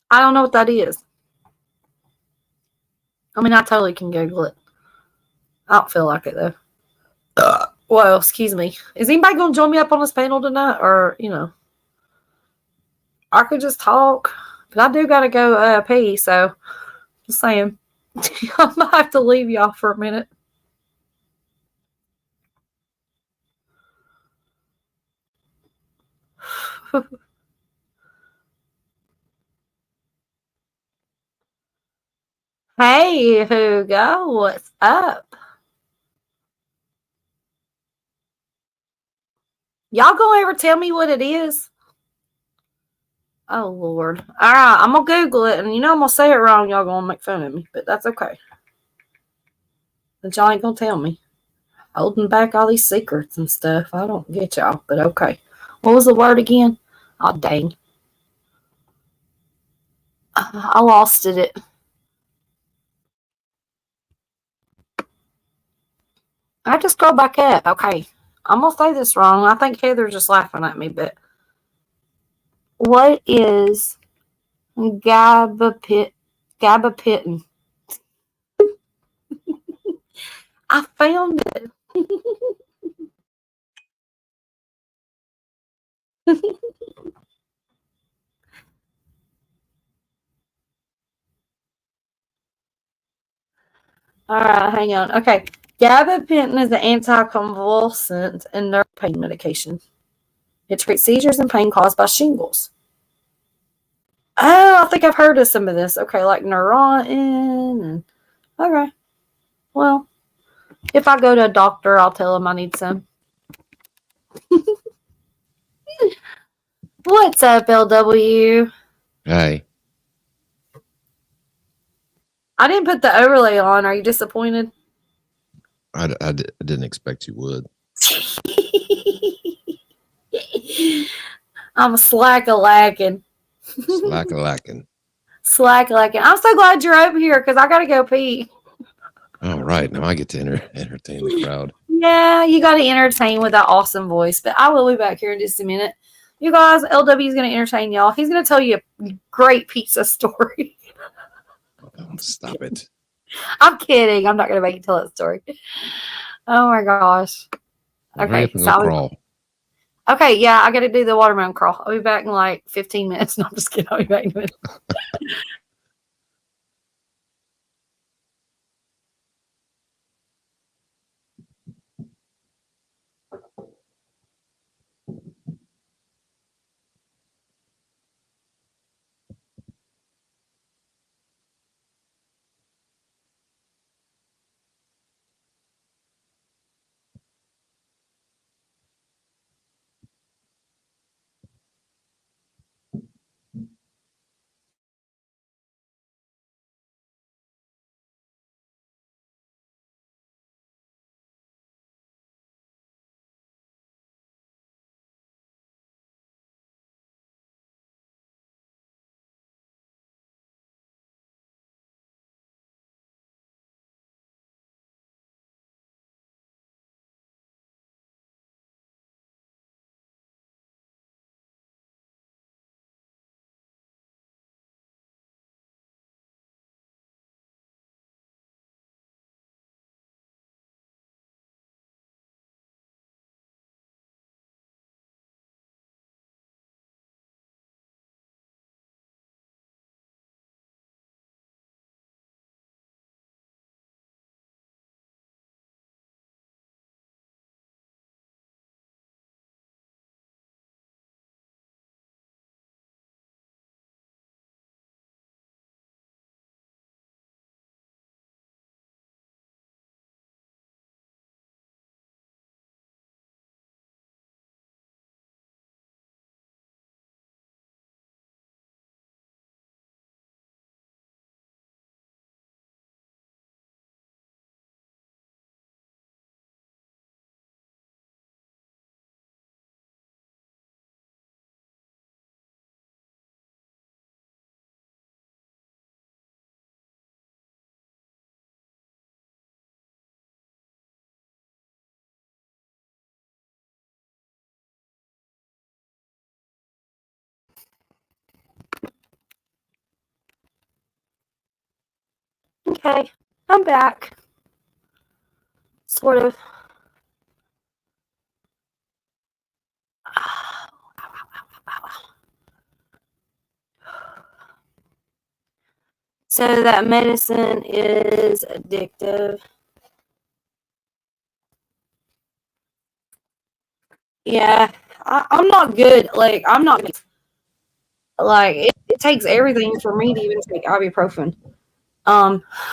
I don't know what that is. I mean, I totally can Google it. I don't feel like it though. Well, excuse me. Is anybody going to join me up on this panel tonight? Or, I could just talk. But I do got to go pee, so just saying. I might have to leave y'all for a minute. Hey, Hugo, what's up? Y'all gonna ever tell me what it is? Oh, Lord. All right, I'm gonna Google it, and I'm gonna say it wrong. Y'all gonna make fun of me, but that's okay. But y'all ain't gonna tell me. Holding back all these secrets and stuff. I don't get y'all, but okay. What was the word again? Oh, dang. I lost it. I just scroll back up. Okay. I'm going to say this wrong. I think Heather's just laughing at me, but what is gabapentin? I found it. All right, hang on. Okay. Gabapentin is an anticonvulsant and nerve pain medication. It treats seizures and pain caused by shingles. Oh, I think I've heard of some of this. Okay, like Neurontin and okay. Well, if I go to a doctor, I'll tell him I need some. What's up, LW? Hey, I didn't put the overlay on. Are you disappointed? I didn't expect you would. I'm slack-a-lacking. Slack-a-lacking. Slack-a-lacking. I'm so glad you're over here because I got to go pee. All right, now I get to entertain the crowd. Yeah, you got to entertain with that awesome voice. But I will be back here in just a minute. You guys, LW is going to entertain y'all. He's going to tell you a great pizza story. Oh, stop it. I'm kidding. I'm not going to make you tell that story. Oh my gosh. Hurry Okay. up and go crawl. Okay, yeah, I got to do the watermelon crawl. I'll be back in like 15 minutes. No, I'm just kidding. I'll be back in a minute. Okay, I'm back. Sort of. So that medicine is addictive. Yeah, I'm not good. Like, I'm not good. Like, it takes everything for me to even take ibuprofen.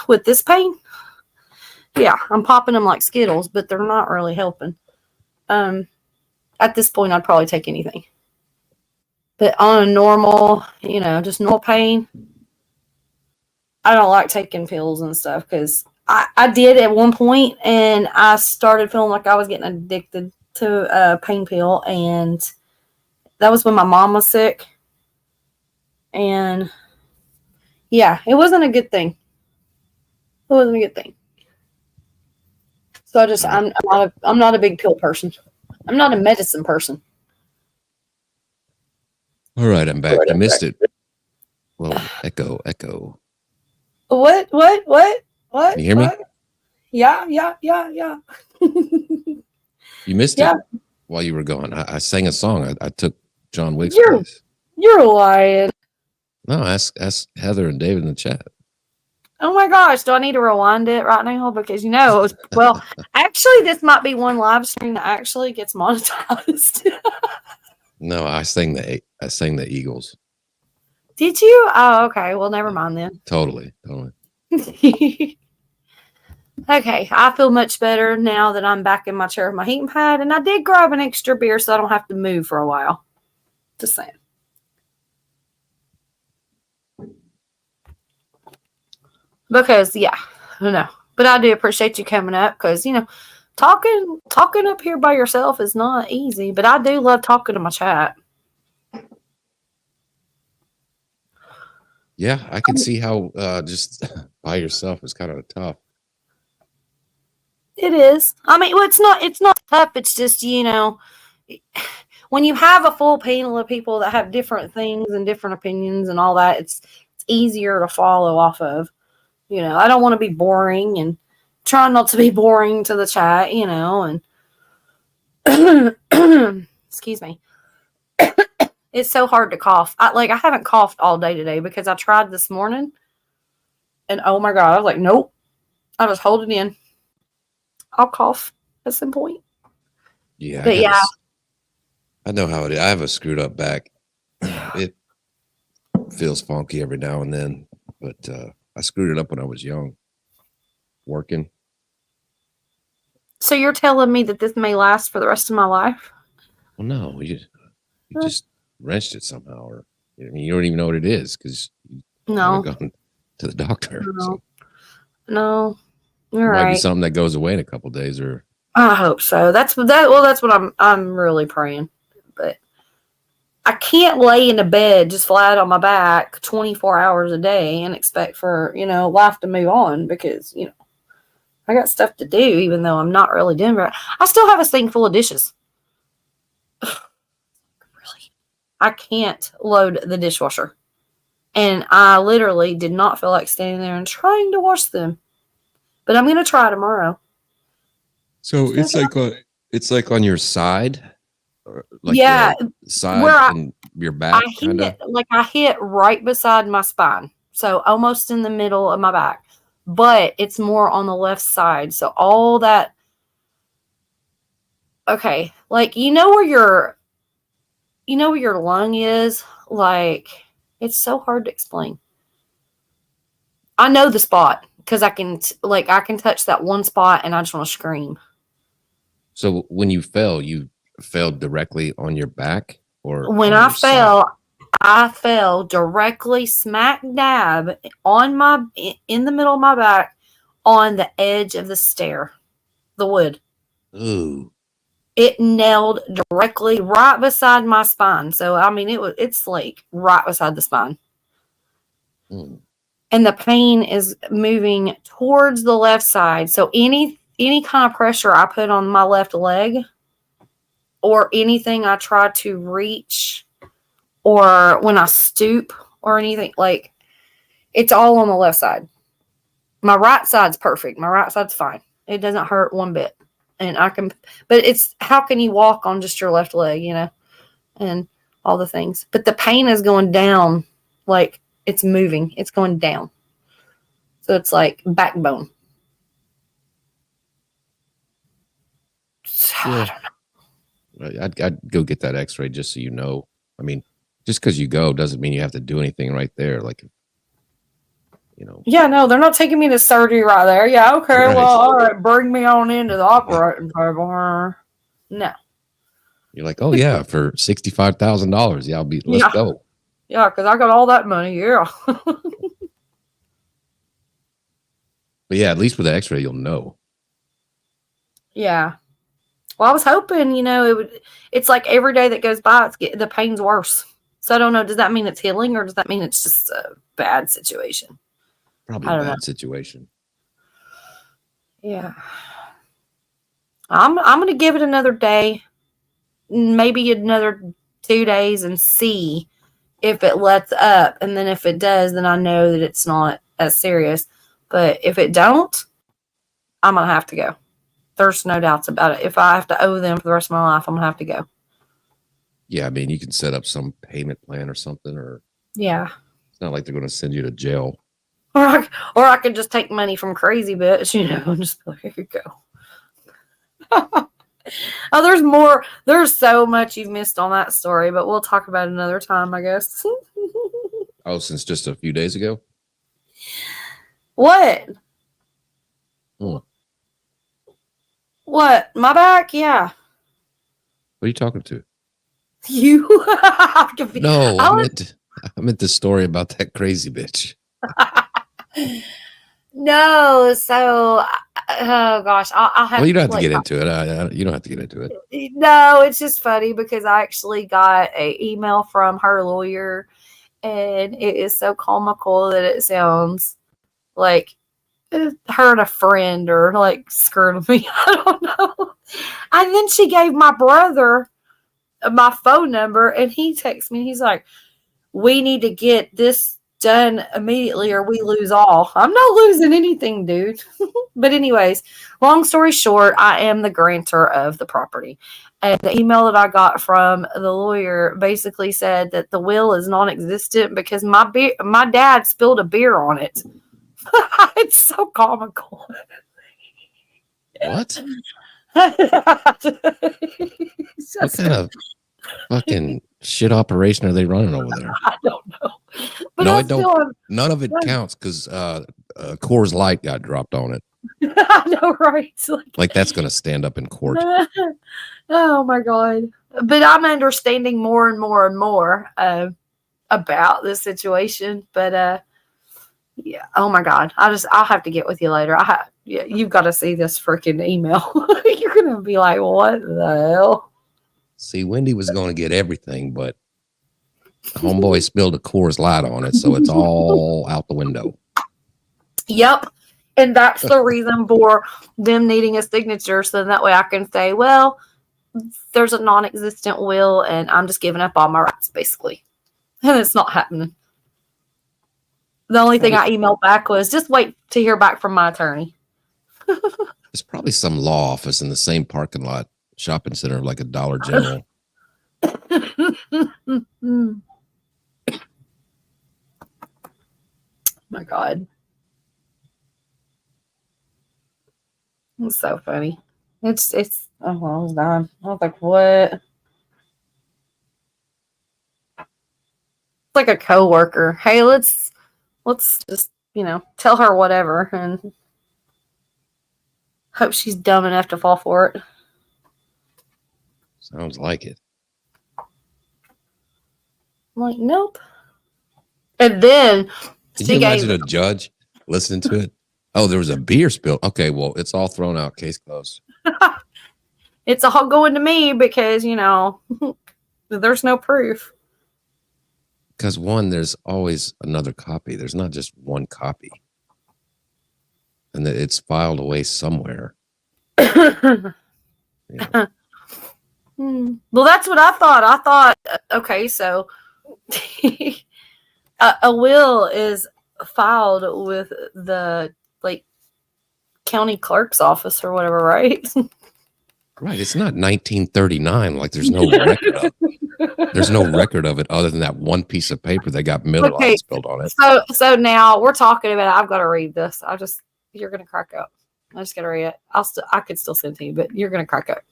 With this pain, yeah, I'm popping them like Skittles, but they're not really helping. At this point, I'd probably take anything. But on a normal, just normal pain, I don't like taking pills and stuff because I did at one point and I started feeling like I was getting addicted to a pain pill. And that was when my mom was sick. And yeah, it wasn't a good thing. It wasn't a good thing. So I'm not a big pill person. I'm not a medicine person. All right, I'm back. You missed it. Well, echo. What? Can you hear me? What? Yeah. You missed Yeah. it while you were gone. I sang a song. I took John Wick's You're- place. You're lying. No, ask Heather and David in the chat. Oh my gosh, do I need to rewind it right now? Because it was, well, actually, this might be one live stream that actually gets monetized. No, I sang the Eagles. Did you? Oh, okay. Well, never mind then. Totally. Okay, I feel much better now that I'm back in my chair with my heating pad, and I did grab an extra beer so I don't have to move for a while. Just saying. Because I don't know, but I do appreciate you coming up because talking up here by yourself is not easy. But I do love talking to my chat. Yeah, I can see how just by yourself is kind of tough. It is. I mean, well, it's not tough. It's just when you have a full panel of people that have different things and different opinions and all that, it's easier to follow off of. I don't want to be boring and trying not to be boring to the chat, and excuse me. It's so hard to cough. I haven't coughed all day today because I tried this morning and oh my God, I was like, nope. I just hold it in. I'll cough at some point. Yeah. But I know how it is. I have a screwed up back. It feels funky every now and then, but I screwed it up when I was young, working. So you're telling me that this may last for the rest of my life? Well, no, you just wrenched it somehow, or you don't even know what it is because you haven't gone to the doctor. No, It you're might right. be something that goes away in a couple of days, or I hope so. That's what I'm really praying. But I can't lay in a bed just flat on my back 24 hours a day and expect for, life to move on because, I got stuff to do even though I'm not really doing it. I still have a sink full of dishes. Really? I can't load the dishwasher. And I literally did not feel like standing there and trying to wash them. But I'm going to try tomorrow. so it's like on your side, or like Yeah, side where and your back. I hit right beside my spine, so almost in the middle of my back, but it's more on the left side. So all that, okay, like where your lung is. Like it's so hard to explain. I know the spot because I can touch that one spot and I just want to scream. So when you fell directly on your back, or When on I your side? fell, I fell directly smack dab in the middle of my back on the edge of the stair, the wood. Ooh. It nailed directly right beside my spine. So I mean, it's like right beside the spine. Mm. And the pain is moving towards the left side. So any kind of pressure I put on my left leg or anything I try to reach or when I stoop or anything, like it's all on the left side. My right side's perfect. My right side's fine. It doesn't hurt one bit. And but it's how can you walk on just your left leg, and all the things. But the pain is going down, like it's moving. It's going down. So it's like backbone. Yeah. I'd go get that x-ray just so you know. I mean, just because you go doesn't mean you have to do anything right there. Like, Yeah, no, they're not taking me to surgery right there. Yeah, okay, Right. well, all right, bring me on into the operating table. No. You're like, oh yeah, for $65,000. Yeah, let's go. Yeah, because I got all that money. Yeah. But yeah, at least with the x-ray, you'll know. Yeah. Well, I was hoping, it's like every day that goes by, the pain's worse. So I don't know. Does that mean it's healing or does that mean it's just a bad situation? Probably a bad situation. Yeah. I'm gonna give it another day, maybe another 2 days, and see if it lets up. And then if it does, then I know that it's not as serious. But if it don't, I'm gonna have to go. There's no doubts about it. If I have to owe them for the rest of my life, I'm gonna have to go. Yeah, I mean, you can set up some payment plan or something, or Yeah. it's not like they're going to send you to jail. Or I could just take money from Crazy Bitch, and just be like, here you go. Oh, there's more. There's so much you've missed on that story, but we'll talk about it another time, I guess. Oh, since just a few days ago? What? Hmm. What? My back? Yeah. What are you talking to? You? No, I meant the story about that crazy bitch. No, so oh gosh, I'll have. Well, you don't have to like, get into it. You don't have to get into it. No, it's just funny because I actually got an email from her lawyer, and it is so comical that it sounds like her and a friend or like screwing me. I don't know. And then she gave my brother my phone number, and he texts me. He's like, "We need to get this done immediately or we lose all." I'm not losing anything, dude. But anyways, long story short, I am the grantor of the property. And the email that I got from the lawyer basically said that the will is non-existent because my dad spilled a beer on it. It's so comical. What? It's What just- kind of fucking shit operation are they running over there? I don't know. But No, I I don't. still, None of it counts because Coors Light got dropped on it. I know, right? It's Like that's going to stand up in court. Oh my god! But I'm understanding more and more and more about this situation. But yeah, oh my god! I'll have to get with you later. Yeah, you've got to see this freaking email. You're gonna be like, what the hell? See, Wendy was going to get everything, but homeboy spilled a Coors Light on it, so it's all out the window. Yep. And that's the reason for them needing a signature, so that way I can say, well, there's a non-existent will, and I'm just giving up all my rights, basically. And it's not happening. The only thing I emailed back was just wait to hear back from my attorney. There's probably some law office in the same parking lot, shopping center, like a Dollar General. My God. It's so funny. It's oh, I was dying. I was like, what? It's like a coworker. Hey, let's just, tell her whatever and hope she's dumb enough to fall for it. Sounds like it. I'm like, nope. And then Can she you gave imagine a judge listening to it? Oh, there was a beer spill. Okay, well, it's all thrown out. Case closed. it's all going to me because, there's no proof. Because one, there's always another copy. There's not just one copy. And that it's filed away somewhere. Well, that's what I thought. I thought, okay, so a will is filed with the county clerk's office or whatever, right? Right. It's not 1939. Like there's no record of it. There's no record of it other than that one piece of paper that got Miller Okay. Lite spilled on it. So now we're talking about. I've got to read this. You're gonna crack up. I just gotta read it. I could still send it to you, but you're gonna crack up.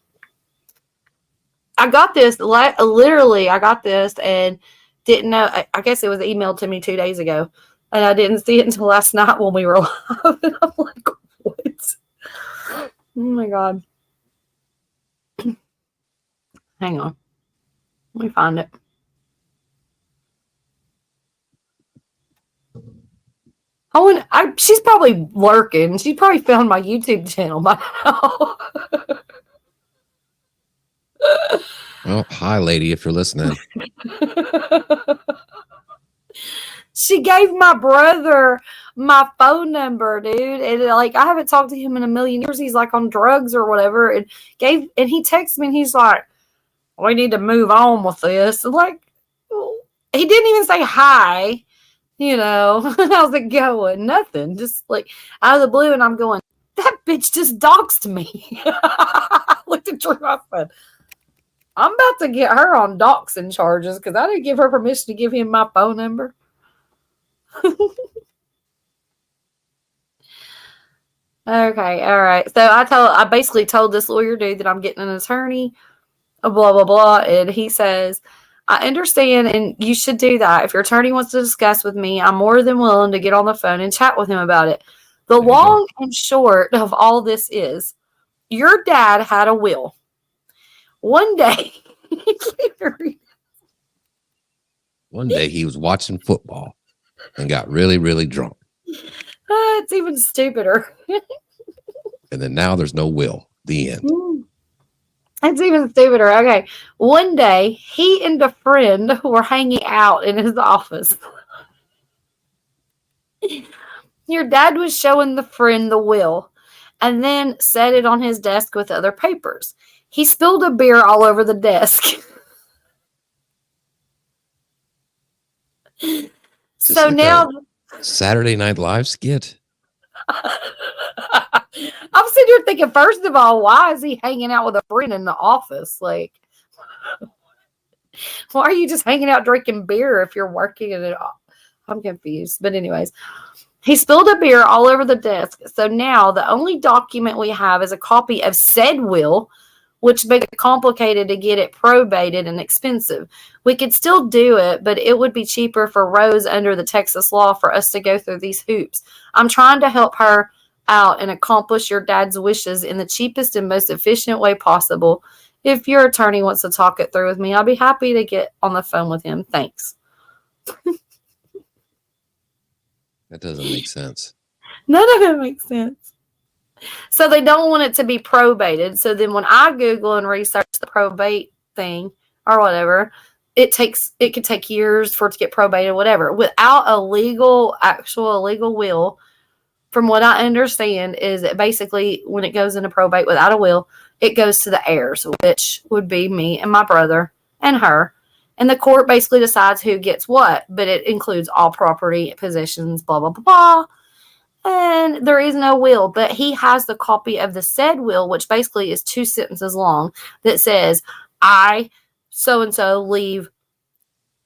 I got this. Literally, I got this and didn't know. I guess it was emailed to me 2 days ago, and I didn't see it until last night when we were live. And I'm like, what? Oh my god. Hang on. Let me find it. She's probably lurking. She probably found my YouTube channel by now. Well, hi, lady, if you're listening. She gave my brother my phone number, dude. And like, I haven't talked to him in a million years. He's like on drugs or whatever. And he texts me and he's like, we need to move on with this. And like, he didn't even say hi, you know. How's it going? Nothing. Just like out of the blue. And I'm going, that bitch just doxed me. I looked at Drew. I said, I'm about to get her on doxing charges because I didn't give her permission to give him my phone number. Okay, all right. So I basically told this lawyer dude that I'm getting an attorney, blah blah blah, and he says, I understand, and you should do that. If your attorney wants to discuss with me, I'm more than willing to get on the phone and chat with him about it. The long and short of all this is, your dad had a will. One day, he was watching football and got really, really drunk. It's even stupider. And then now there's no will. The end. It's even stupider. Okay. One day, he and a friend were hanging out in his office. Your dad was showing the friend the will and then set it on his desk with other papers. He spilled a beer all over the desk. So like now... Saturday Night Live skit. I'm sitting here thinking, first of all, why is he hanging out with a friend in the office? Like, why are you just hanging out drinking beer if you're working at it? I'm confused. But anyways, he spilled a beer all over the desk. So now the only document we have is a copy of said will, which makes it complicated to get it probated and expensive. We could still do it, but it would be cheaper for Rose under the Texas law for us to go through these hoops. I'm trying to help her out and accomplish your dad's wishes in the cheapest and most efficient way possible. If your attorney wants to talk it through with me, I'll be happy to get on the phone with him. Thanks. That doesn't make sense. None of it makes sense. So they don't want it to be probated. So then when I Google and research the probate thing or whatever, it could take years for it to get probated, whatever. Without a actual legal will, from what I understand, is that basically when it goes into probate without a will, it goes to the heirs, which would be me and my brother and her. And the court basically decides who gets what, but it includes all property, possessions, blah, blah, blah, blah. And there is no will, but he has the copy of the said will, which basically is 2 sentences long, that says, I, so-and-so, leave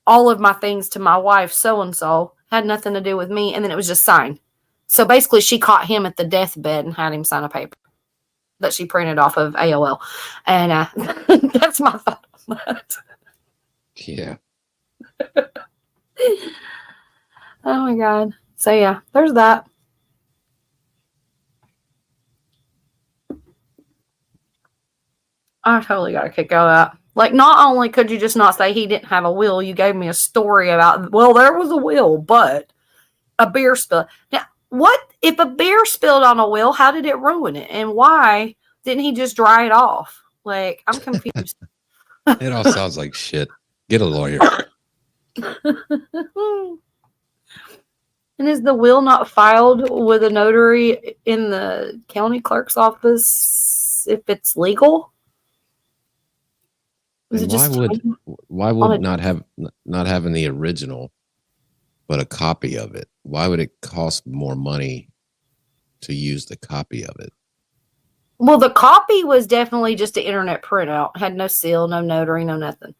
all of my things to my wife, so-and-so, had nothing to do with me, and then it was just signed. So basically, she caught him at the deathbed and had him sign a paper that she printed off of AOL. And that's my thought on that. Yeah. Oh, my God. So, yeah, there's that. I totally got a kick out of that. Like, not only could you just not say he didn't have a will, you gave me a story about, well, there was a will, but a beer spill. Now, what if a beer spilled on a will? How did it ruin it? And why didn't he just dry it off? Like, I'm confused. It all sounds like shit. Get a lawyer. And is the will not filed with a notary in the county clerk's office if it's legal? Why would not having the original, but a copy of it? Why would it cost more money to use the copy of it? Well, the copy was definitely just an internet printout. Had no seal, no notary, no nothing.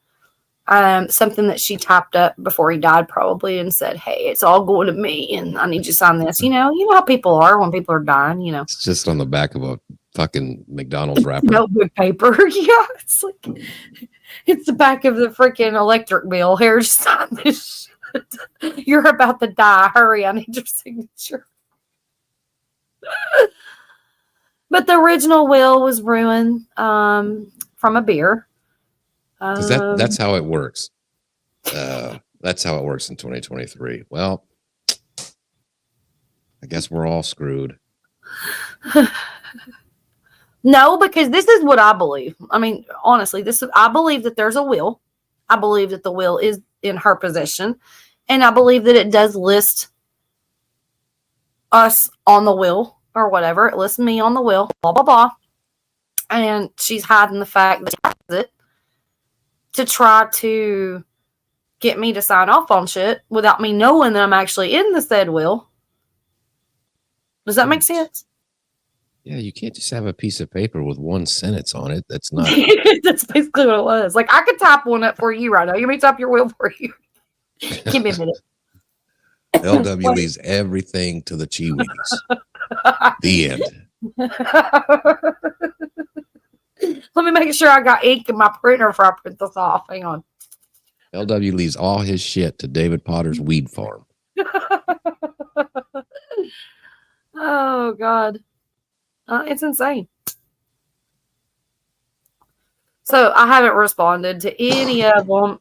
Something that she typed up before he died, probably, and said, "Hey, it's all going to me, and I need you to sign this." You know how people are when people are dying. You know, it's just on the back of a fucking McDonald's wrapper. Notebook paper. Yeah, it's the back of the freaking electric bill. Here, just sign this shit. You're about to die. Hurry! I need your signature. But the original will was ruined from a beer. Because that's how it works. That's how it works in 2023. Well, I guess we're all screwed. No, because this is what I believe. I mean, honestly, I believe that there's a will. I believe that the will is in her possession. And I believe that it does list us on the will or whatever. It lists me on the will, blah, blah, blah. And she's hiding the fact that she has it to try to get me to sign off on shit without me knowing that I'm actually in the said will. Does that make sense? Yeah, you can't just have a piece of paper with one sentence on it. That's not. That's basically what it was. Like, I could type one up for you right now. You want me to type your will for you? Give me a minute. LW leaves everything to the Chiwis. The end. Let me make sure I got ink in my printer before I print this off. Hang on. LW leaves all his shit to David Potter's weed farm. Oh, God. It's insane. So I haven't responded to any of them.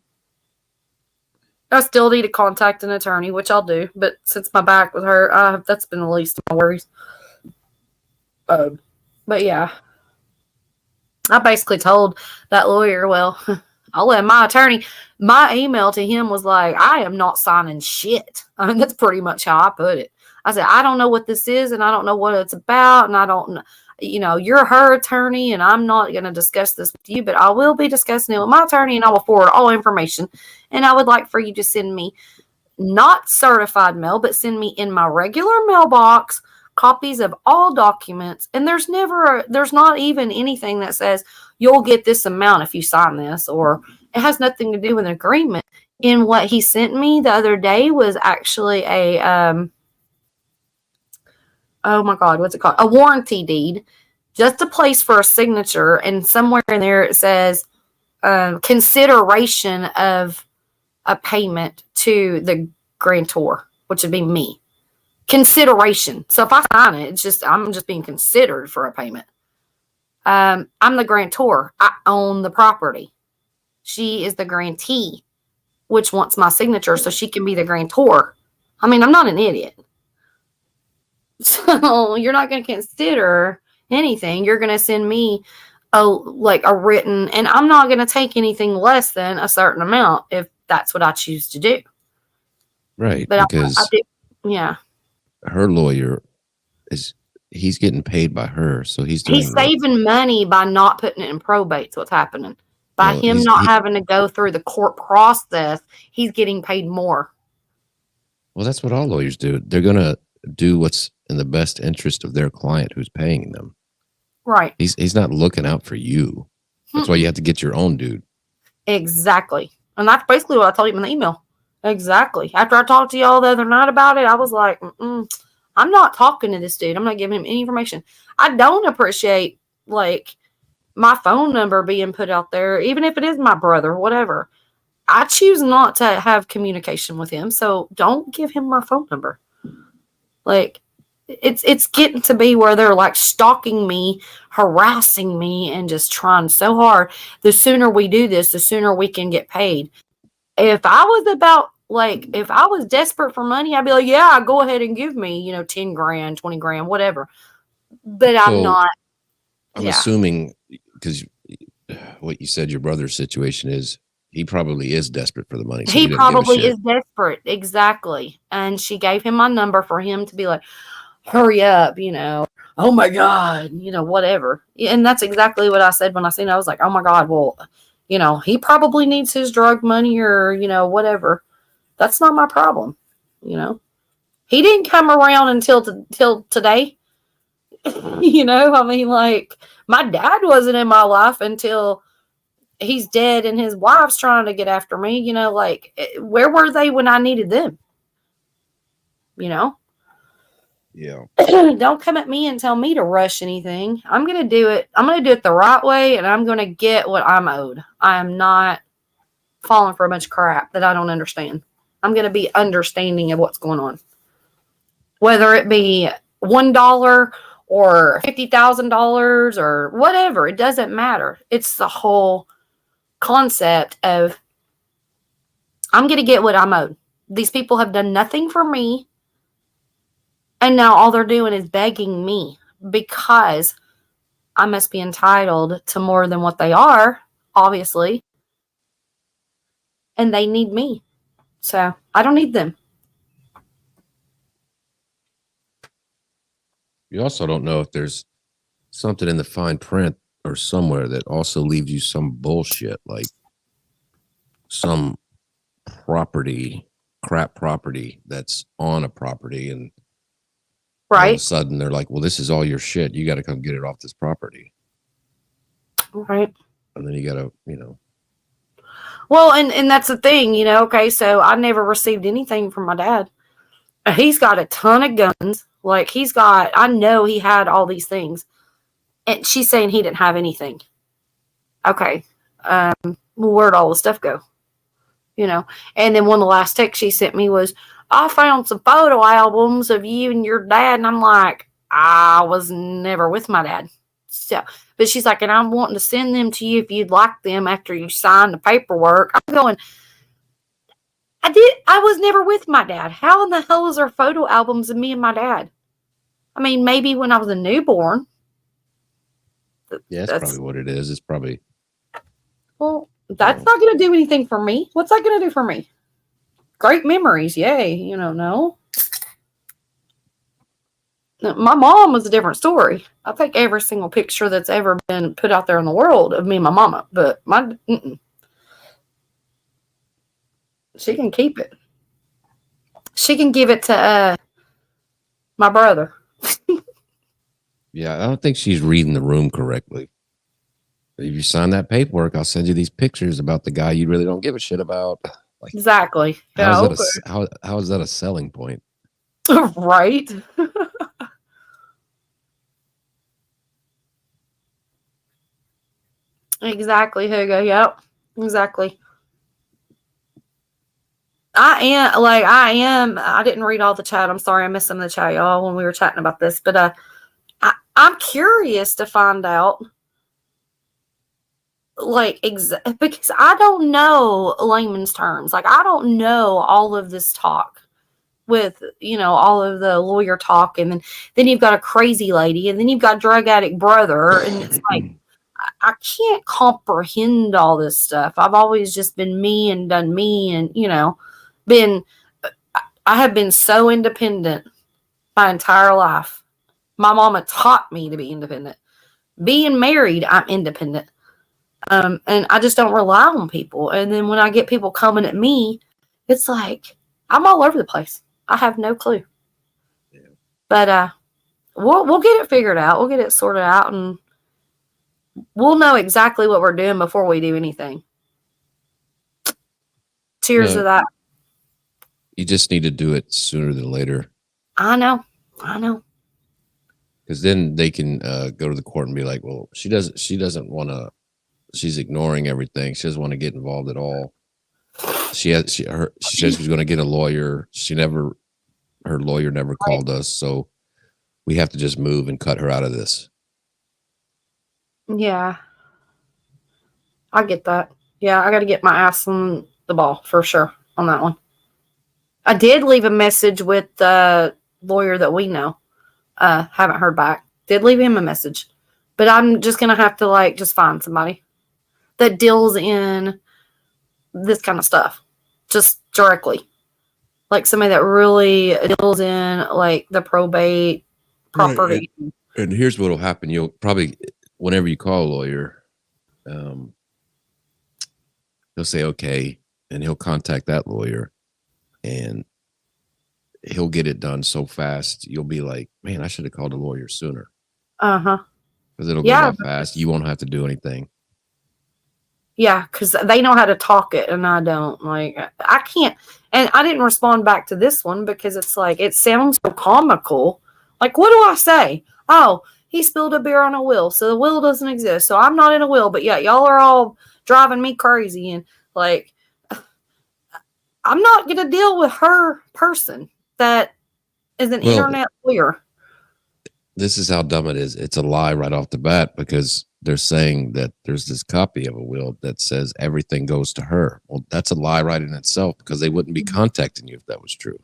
I still need to contact an attorney, which I'll do. But since my back with her, that's been the least of my worries. But yeah. I basically told that lawyer, well, I'll let my attorney, my email to him was like, I am not signing shit. I mean, that's pretty much how I put it. I said, I don't know what this is, and I don't know what it's about, and I don't know, you're her attorney, and I'm not going to discuss this with you, but I will be discussing it with my attorney, and I will forward all information, and I would like for you to send me not certified mail, but send me in my regular mailbox copies of all documents, and there's not even anything that says you'll get this amount if you sign this, or it has nothing to do with an agreement. And what he sent me the other day was actually a oh my God, what's it called? A warranty deed, just a place for a signature. And somewhere in there it says consideration of a payment to the grantor, which would be me. Consideration. So if I sign it, I'm just being considered for a payment. I'm the grantor. I own the property. She is the grantee, which wants my signature so she can be the grantor. I mean, I'm not an idiot. So you're not going to consider anything. You're going to send me a written, and I'm not going to take anything less than a certain amount if that's what I choose to do. Right. But because I do, yeah. Her lawyer he's getting paid by her. So he's saving money by not putting it in probate. What's happening. By him not having to go through the court process, he's getting paid more. Well, that's what all lawyers do. They're going to do what's in the best interest of their client who's paying them. Right. He's not looking out for you. That's why you have to get your own dude. Exactly. And that's basically what I told him in the email. Exactly. After I talked to y'all the other night about it, I was like, I'm not talking to this dude. I'm not giving him any information. I don't appreciate, my phone number being put out there, even if it is my brother, whatever. I choose not to have communication with him, so don't give him my phone number. It's getting to be where they're stalking me, harassing me, and just trying so hard. The sooner we do this, the sooner we can get paid. If I was desperate for money, I'd be like, yeah, go ahead and give me, 10 grand, 20 grand, whatever. But I'm not. I'm assuming, because what you said your brother's situation is, he probably is desperate for the money. So he probably is desperate. Exactly. And she gave him my number for him to be like, hurry up, oh my God, whatever. And that's exactly what I said when I seen it. I was like, oh my God, well, he probably needs his drug money or, whatever. That's not my problem. He didn't come around until today. I mean, my dad wasn't in my life until he's dead and his wife's trying to get after me. Where were they when I needed them? Yeah. Don't come at me and tell me to rush anything. I'm going to do it. I'm going to do it the right way, and I'm going to get what I'm owed. I am not falling for a bunch of crap that I don't understand. I'm going to be understanding of what's going on. Whether it be $1 or $50,000 or whatever, it doesn't matter. It's the whole concept of I'm going to get what I'm owed. These people have done nothing for me. And now all they're doing is begging me because I must be entitled to more than what they are, obviously. And they need me. So I don't need them. You also don't know if there's something in the fine print or somewhere that also leaves you some bullshit, like some crap property that's on a property, and all of a Right. sudden they're like, well, this is all your shit. You got to come get it off this property. Right. And then you got to, Well, and that's the thing, okay, so I never received anything from my dad. He's got a ton of guns. Like, I know he had all these things. And she's saying he didn't have anything. Okay. Where'd all the stuff go? And then one of the last texts she sent me was, I found some photo albums of you and your dad. And I'm like, I was never with my dad. So, but she's like, and I'm wanting to send them to you if you'd like them after you sign the paperwork. I'm going, I was never with my dad. How in the hell is there photo albums of me and my dad? I mean, maybe when I was a newborn. yeah, that's probably what it is. It's probably. Well, that's not going to do anything for me. What's that going to do for me? Great memories. Yay. No. My mom was a different story. I think every single picture that's ever been put out there in the world of me and my mama, but she can keep it. She can give it to my brother. Yeah, I don't think she's reading the room correctly. If you sign that paperwork, I'll send you these pictures about the guy you really don't give a shit about. Like, Exactly. how Yeah, is that a selling point? right. Exactly, Hugo. Yep. Exactly. I didn't read all the chat. I'm sorry I missed some of the chat, y'all, when we were chatting about this. But I'm curious to find out, because I don't know layman's terms. Like, I don't know all of this talk with, all of the lawyer talk. And then you've got a crazy lady, and then you've got drug addict brother. And it's like, I can't comprehend all this stuff. I've always just been me and done me and, I have been so independent my entire life. My mama taught me to be independent. Being married, I'm independent. And I just don't rely on people. And then when I get people coming at me, it's like, I'm all over the place. I have no clue. Yeah. But we'll get it figured out. We'll get it sorted out, and we'll know exactly what we're doing before we do anything. Cheers to that. You just need to do it sooner than later. I know. Because then they can go to the court and be like, well, she doesn't want to, she's ignoring everything. She doesn't want to get involved at all. She said she was going to get a lawyer. Her lawyer never called us. So we have to just move and cut her out of this. Yeah. I get that. Yeah, I got to get my ass on the ball for sure on that one. I did leave a message with the lawyer that we know. Haven't heard back. Did leave him a message. But I'm just going to have to just find somebody that deals in this kind of stuff. Just directly. Like somebody that really deals in the probate property. Right. And here's what will happen. You'll probably, whenever you call a lawyer, he'll say, okay, and he'll contact that lawyer, and he'll get it done so fast. You'll be like, man, I should have called a lawyer sooner. Uh-huh. Because it'll go that fast. You won't have to do anything. Yeah, because they know how to talk it, and I don't. I can't. And I didn't respond back to this one because it's it sounds so comical. What do I say? Oh, he spilled a beer on a will, so the will doesn't exist. So I'm not in a will, but yeah, y'all are all driving me crazy. And I'm not going to deal with her person that is an internet lawyer. This is how dumb it is. It's a lie right off the bat, because they're saying that there's this copy of a will that says everything goes to her. Well, that's a lie right in itself, because they wouldn't be contacting you if that was true.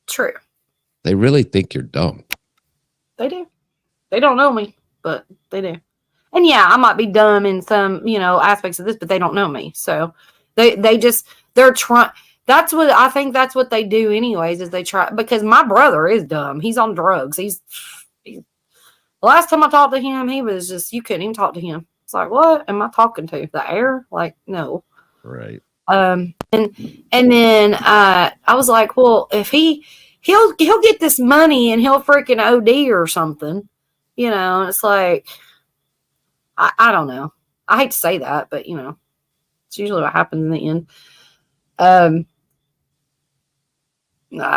True. They really think you're dumb. They do. They don't know me, but they do. And yeah, I might be dumb in some, aspects of this, but they don't know me. So they're trying. That's what I think. That's what they do, anyways. Is they try, because my brother is dumb. He's on drugs. The last time I talked to him, he was just, you couldn't even talk to him. It's like, what am I talking to? The air? Like, no. Right. And then I was like, well, if he'll get this money and he'll freaking OD or something, you know. And it's like, I don't know. I hate to say that, but you know, it's usually what happens in the end. I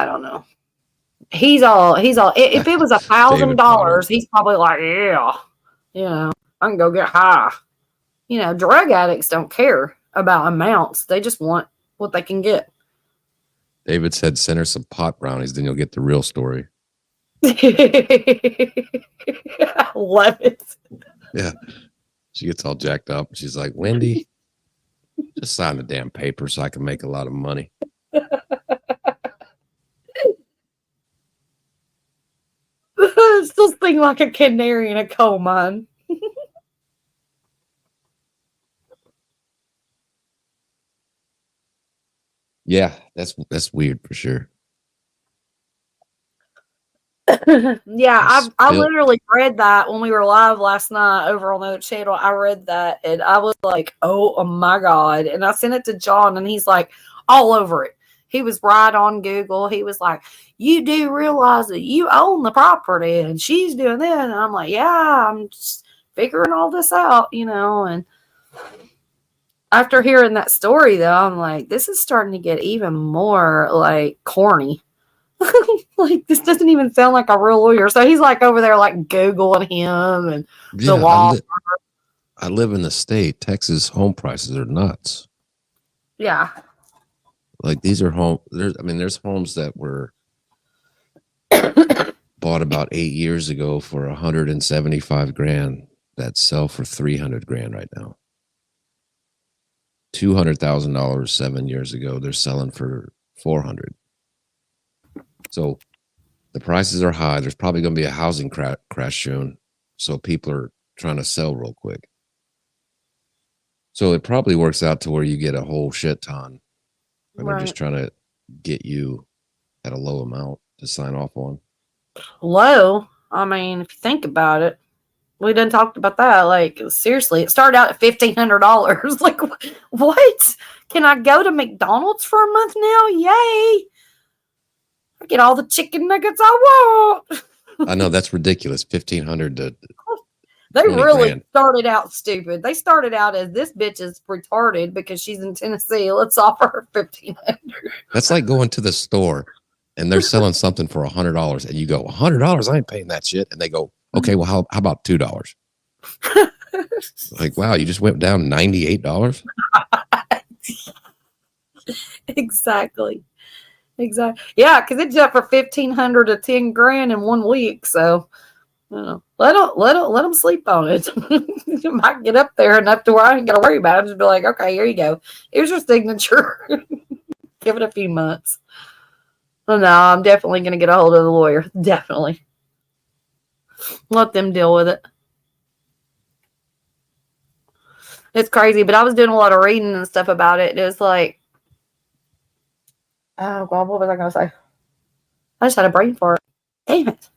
don't know. He's all. If it was $1,000, he's probably like, yeah, you know, I can go get high. You know, drug addicts don't care about amounts. They just want what they can get. David said, send her some pot brownies, then you'll get the real story. I love it. Yeah. She gets all jacked up. She's like, Wendy, just sign the damn paper so I can make a lot of money. Still sing like a canary in a coal mine. Yeah, that's weird for sure. Yeah, I literally read that when we were live last night over on the channel. I read that and I was like, oh my God. And I sent it to John and he's like all over it. He was right on Google. He was like, you do realize that you own the property and she's doing that. And I'm like, yeah, I'm just figuring all this out, you know. And after hearing that story, though, I'm like, this is starting to get even more like corny. Like, this doesn't even sound like a real lawyer. So he's like over there, like Googling him and the law. I live in the state. Texas home prices are nuts. Yeah. Like, these are there's homes that were bought about 8 years ago for 175 grand that sell for 300 grand right now. $200,000 7 years ago, they're selling for 400. So the prices are high. There's probably going to be a housing crash soon. So people are trying to sell real quick. So it probably works out to where you get a whole shit ton. And they're just trying to get you at a low amount to sign off on. Low? I mean, if you think about it, we done talked about that. Like, seriously, it started out at $1,500. Like, what? Can I go to McDonald's for a month now? Yay! I get all the chicken nuggets I want. I know, that's ridiculous. 1,500 to. They really started out stupid. They started out as, this bitch is retarded because she's in Tennessee. Let's offer her $1,500. That's like going to the store and they're selling something for $100 and you go, $100? I ain't paying that shit. And they go, okay, well, how about $2? Like, wow, you just went down $98. Exactly. Yeah, because it jumped from 1,500 to 10 grand in 1 week. So, you know, let them sleep on it. You might get up there enough to where I ain't got to worry about it. Just be like, okay, here you go. Here's your signature. Give it a few months. Well, no, I'm definitely going to get a hold of the lawyer. Definitely. Let them deal with it. It's crazy, but I was doing a lot of reading and stuff about it. It was like, oh God, what was I going to say? I just had a brain fart. Damn it.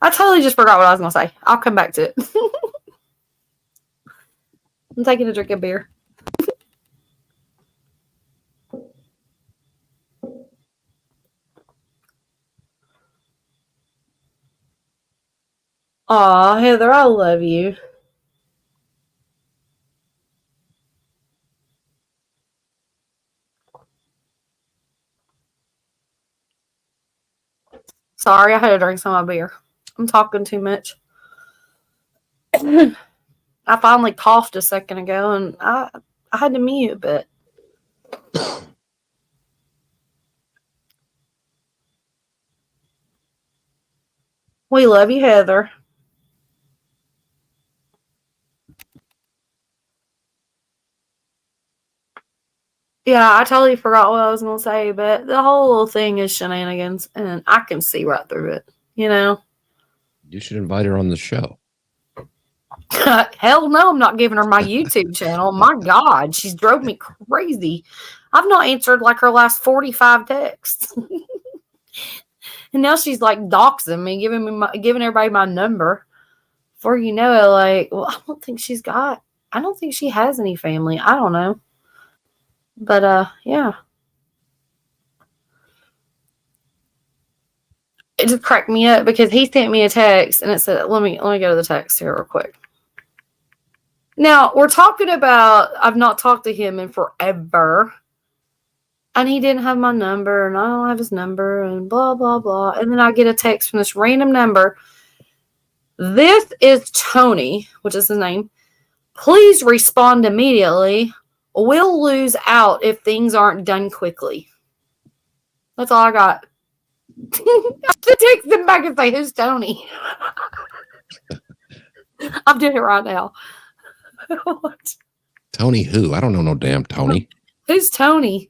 I totally just forgot what I was going to say. I'll come back to it. I'm taking a drink of beer. Aw, Heather, I love you. Sorry, I had to drink some of my beer. I'm talking too much. I finally coughed a second ago, and I had to mute, but we love you, Heather. Yeah, I totally forgot what I was going to say, but the whole thing is shenanigans, and I can see right through it, you know? You should invite her on the show. Hell no, I'm not giving her my YouTube channel. My God, she's drove me crazy. I've not answered like her last 45 texts. And now she's like doxing me, giving everybody my number. Before you know it, like, well, I don't think she has any family. I don't know. But yeah. It just cracked me up because he sent me a text and it said, let me go to the text here real quick. Now, we're talking about I've not talked to him in forever. And he didn't have my number, and I don't have his number, and blah, blah, blah. And then I get a text from this random number. This is Tony, which is his name. Please respond immediately. We'll lose out if things aren't done quickly. That's all I got. I have to text him back and say, who's Tony? I'm doing it right now. Tony who? I don't know no damn Tony. Who's Tony?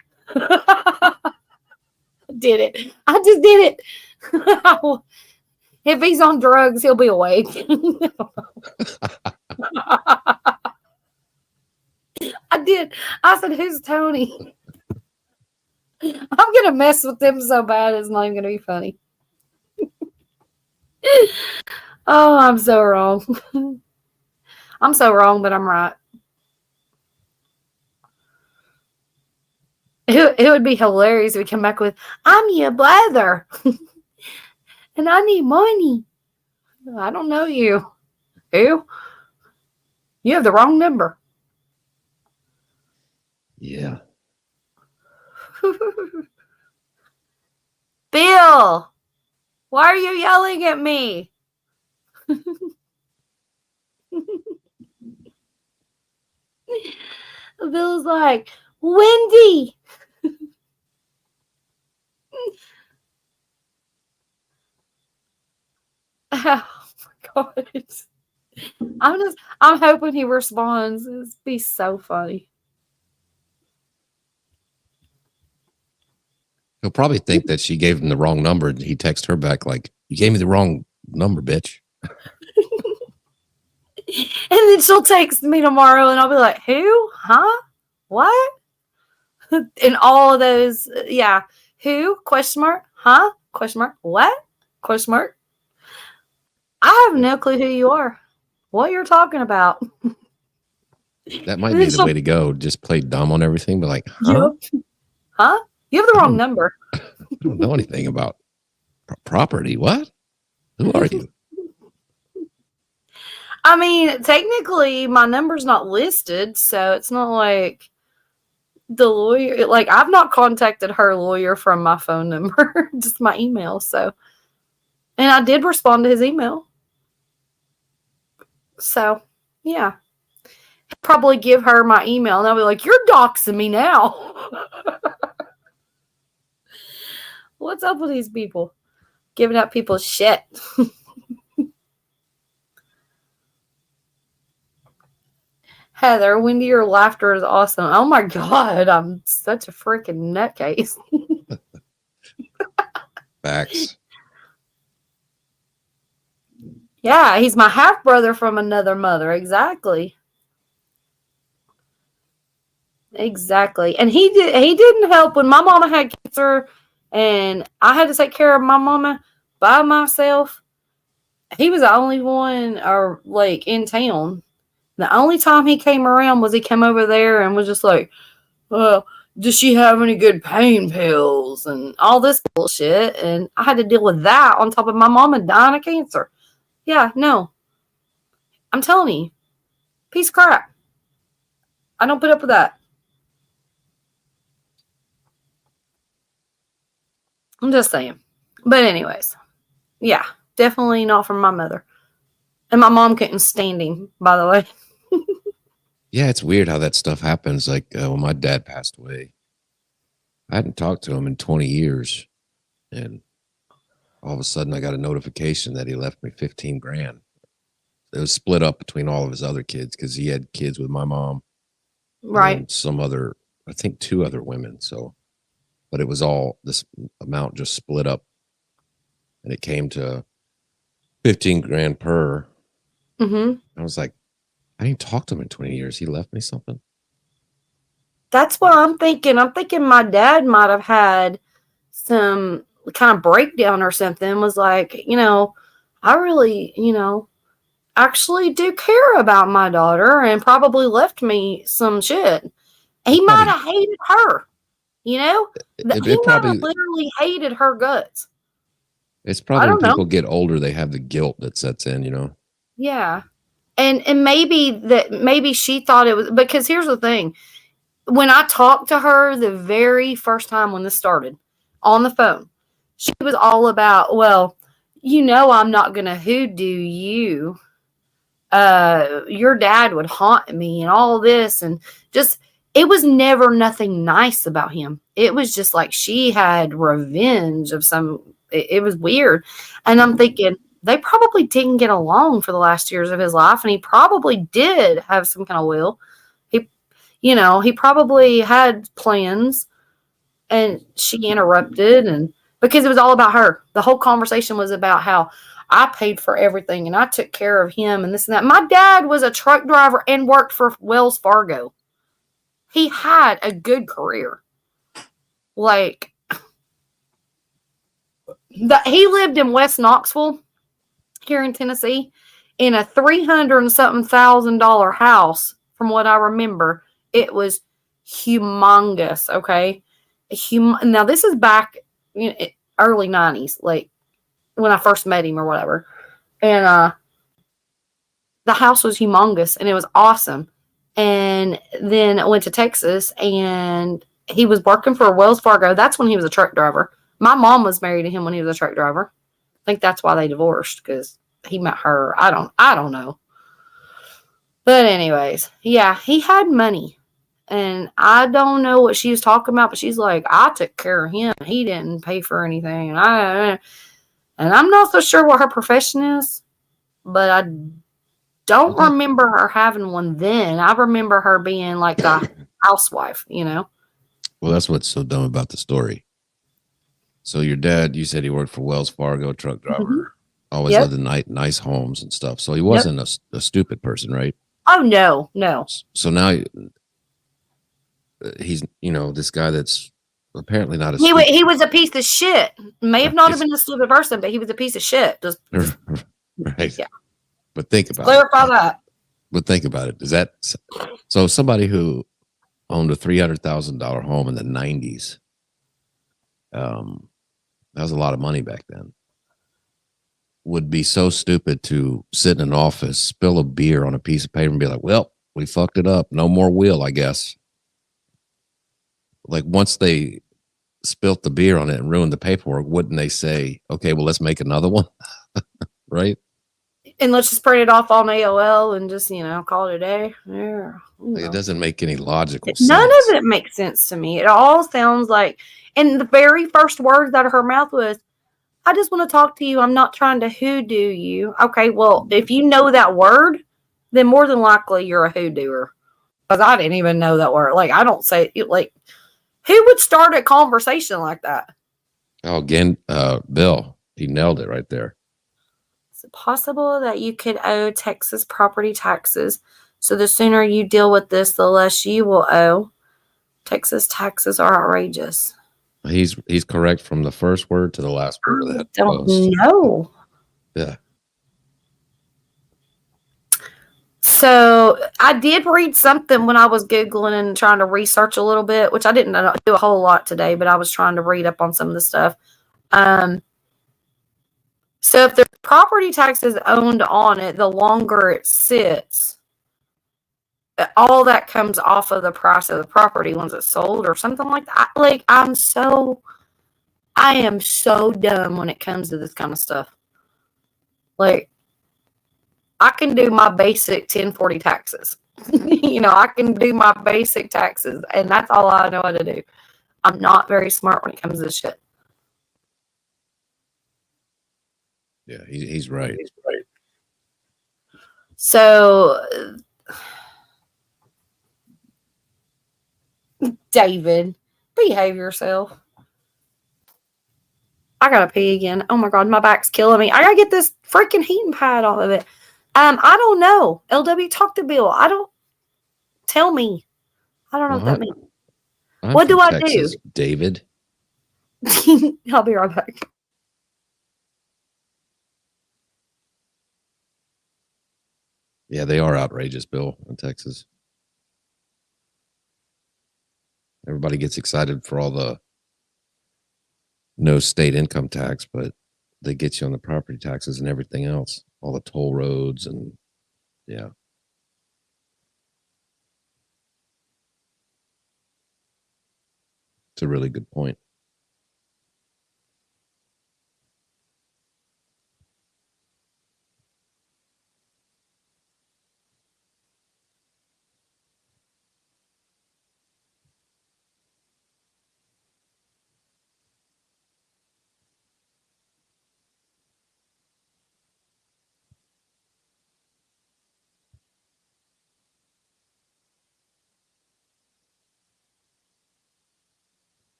Did it. I just did it. If he's on drugs, he'll be awake. I did. I said, who's Tony? I'm going to mess with them so bad, it's not even going to be funny. Oh, I'm so wrong. I'm so wrong, but I'm right. It would be hilarious if we come back with, I'm your brother. And I need money. I don't know you. Who? You have the wrong number. Yeah. Bill, why are you yelling at me? Bill's like, Wendy. Oh my God. I'm hoping he responds. It'd be so funny. He'll probably think that she gave him the wrong number, and he texts her back like, you gave me the wrong number, bitch. And then she'll text me tomorrow and I'll be like, who? Huh? What? And all of those, yeah. Who? Question mark? Huh? Question mark? What? Question mark? I have no clue who you are. What you're talking about. That might be the way to go. Just play dumb on everything, but like, huh? Yep. Huh? You have the wrong number. I don't know anything about property. What? Who are you? I mean, technically, my number's not listed, so it's not like the lawyer. Like, I've not contacted her lawyer from my phone number, just my email. So, and I did respond to his email. So, yeah. Probably give her my email, and I'll be like, "You're doxing me now." What's up with these people? Giving up people's shit. Heather, Wendy, your laughter is awesome. Oh my God, I'm such a freaking nutcase. Facts. Yeah, he's my half brother from another mother. Exactly. Exactly. And he didn't help when my mama had cancer and I had to take care of my mama by myself. He was the only one in town. The only time he came around was he came over there and was just like, well, does she have any good pain pills and all this bullshit? And I had to deal with that on top of my mama dying of cancer. Yeah, no. I'm telling you. Piece of crap. I don't put up with that. I'm just saying. But anyways. Yeah, definitely not from my mother. And my mom couldn't stand him, by the way. Yeah, it's weird how that stuff happens. Like when my dad passed away, I hadn't talked to him in 20 years. And all of a sudden I got a notification that he left me 15 grand. It was split up between all of his other kids because he had kids with my mom. Right. And some other, I think 2 other women. So, but it was all, this amount just split up. And it came to 15 grand per. Mm-hmm. I was like, I didn't talk to him in 20 years. He left me something. That's what I'm thinking. I'm thinking my dad might have had some kind of breakdown or something. Was like, I really, actually do care about my daughter, and probably left me some shit. He might have hated her. He might probably have literally hated her guts. It's probably I when don't people know. get older, they have the guilt that sets in. Yeah. And maybe she thought it was, because here's the thing. When I talked to her the very first time when this started on the phone, she was all about, well, I'm not going to hoodoo you. Your dad would haunt me and all this, and just, it was never nothing nice about him. It was just like she had revenge of it was weird. And I'm thinking, they probably didn't get along for the last years of his life, and he probably did have some kind of will. He probably had plans, and she interrupted, and because it was all about her. The whole conversation was about how I paid for everything and I took care of him and this and that. My dad was a truck driver and worked for Wells Fargo. He had a good career. Like, he lived in West Knoxville here in Tennessee in a $300,000 house. From what I remember, it was humongous. Okay. Now this is back early 90s, like when I first met him or whatever. And the house was humongous and it was awesome. And then I went to Texas and he was working for Wells Fargo. That's when he was a truck driver. My mom was married to him when he was a truck driver. I think that's why they divorced, because he met her. I don't know. But anyways, yeah, he had money. And I don't know what she was talking about, but she's like, I took care of him. He didn't pay for anything. And I'm not so sure what her profession is, but I don't remember her having one then. I remember her being like a housewife, Well, that's what's so dumb about the story. So your dad, you said he worked for Wells Fargo, truck driver, always lived in nice homes and stuff. So he wasn't a stupid person, right? Oh, no. So now he's, this guy that's apparently not a he was a piece of shit. May have not have been a stupid person, but he was a piece of shit. Just right. Yeah. But think about clarify that. But think about it. Is that so? Somebody who owned a $300,000 home in the 90s, that was a lot of money back then, would be so stupid to sit in an office, spill a beer on a piece of paper and be like, well, we fucked it up. No more will, I guess. Like, once they spilt the beer on it and ruined the paperwork, wouldn't they say, okay, well, let's make another one? Right? And let's just print it off on AOL and just, call it a day. Yeah. It doesn't make any logical sense. None of it makes sense to me. It all sounds like, and the very first words out of her mouth was, I just want to talk to you. I'm not trying to hoodoo you. Okay, well, if you know that word, then more than likely you're a hoodooer. Because I didn't even know that word. Like, I don't say it. Like, who would start a conversation like that? Oh, again, Bill, he nailed it right there. Is it possible that you could owe Texas property taxes? So the sooner you deal with this, the less you will owe. Texas taxes are outrageous. He's correct from the first word to the last word of that. I don't know. Yeah. So I did read something when I was Googling and trying to research a little bit, which I didn't do a whole lot today, but I was trying to read up on some of the stuff. So if the property tax is owned on it, the longer it sits, all that comes off of the price of the property once it's sold or something like that. Like, I am so dumb when it comes to this kind of stuff. Like, I can do my basic 1040 taxes. I can do my basic taxes, and that's all I know how to do. I'm not very smart when it comes to this shit. Yeah, he's right. He's right. So, David, behave yourself. I gotta pee again. Oh my God, my back's killing me. I gotta get this freaking heating pad off of it. I don't know. LW, talk to Bill. I don't. Tell me. I don't know what that means. What do I do? David? I'll be right back. Yeah, they are outrageous, Bill, in Texas. Everybody gets excited for all the no state income tax, but they get you on the property taxes and everything else, all the toll roads and yeah. It's a really good point.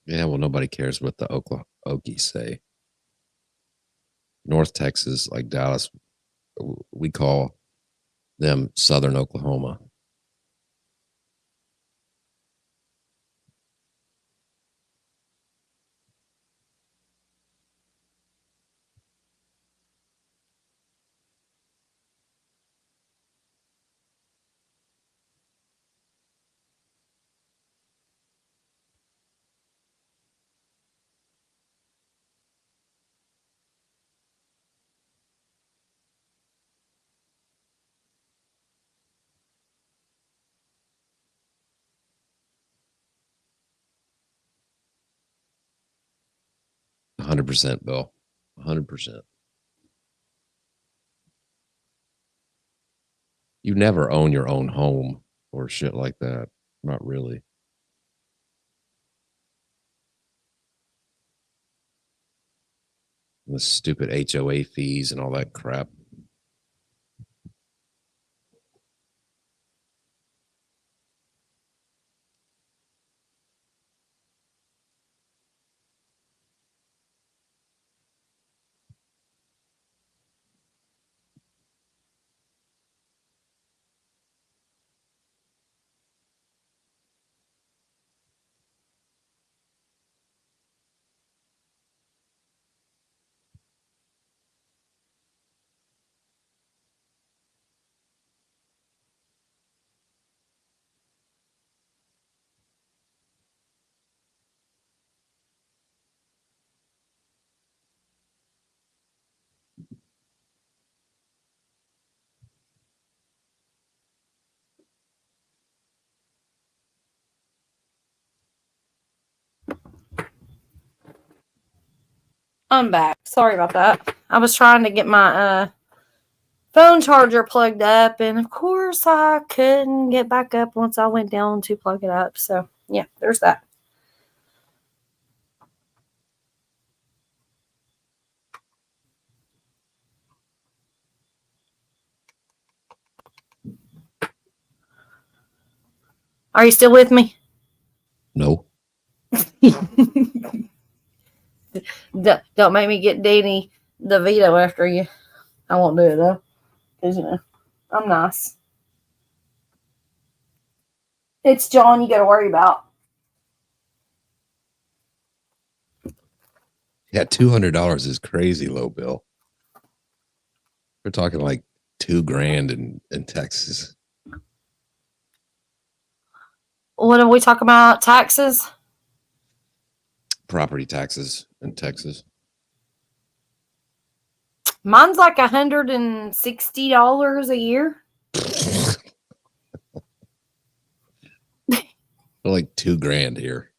Yeah, well, nobody cares what the Okies say. North Texas, like Dallas, we call them Southern Oklahoma. %, Bill. 100%. You never own your own home or shit like that. Not really. The stupid HOA fees and all that crap. I'm back. Sorry about that. I was trying to get my phone charger plugged up, and of course I couldn't get back up once I went down to plug it up. So yeah, there's that. Are you still with me? No. Don't make me get Danny the veto after you. I won't do it though, because I'm nice. It's John you got to worry about. Yeah, $200 is crazy low, Bill. We're talking like $2,000 in Texas. What are we talking about? Taxes? Property taxes in Texas. Mine's like $160 a year. Like $2,000 here.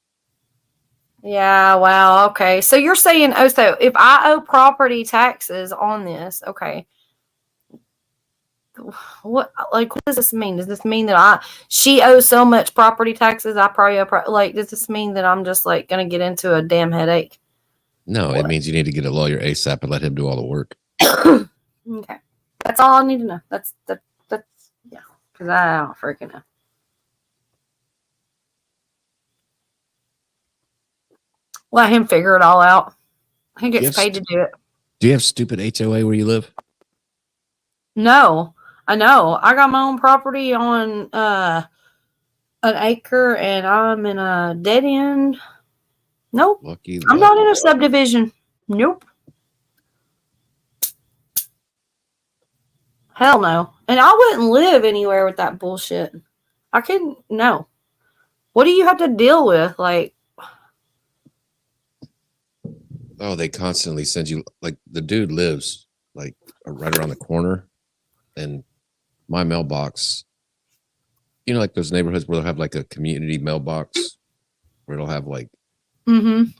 Yeah, wow, okay. So you're saying, so if I owe property taxes on this, okay. What does this mean? Does this mean that she owes so much property taxes? I probably owe, does this mean that I'm just like gonna get into a damn headache? No, What? It means you need to get a lawyer ASAP and let him do all the work. Okay, that's all I need to know. That's yeah, because I don't freaking know. Let him figure it all out. He gets paid to do it. Do you have stupid HOA where you live? No, I know. I got my own property on an acre, and I'm in a dead end. Nope, Lucky. I'm not in a subdivision. Nope. Hell no. And I wouldn't live anywhere with that bullshit. I couldn't. No. What do you have to deal with? Like, Oh, they constantly send you, like, the dude lives like right around the corner, and my mailbox, you know, like those neighborhoods where they'll have like a community mailbox where it'll have like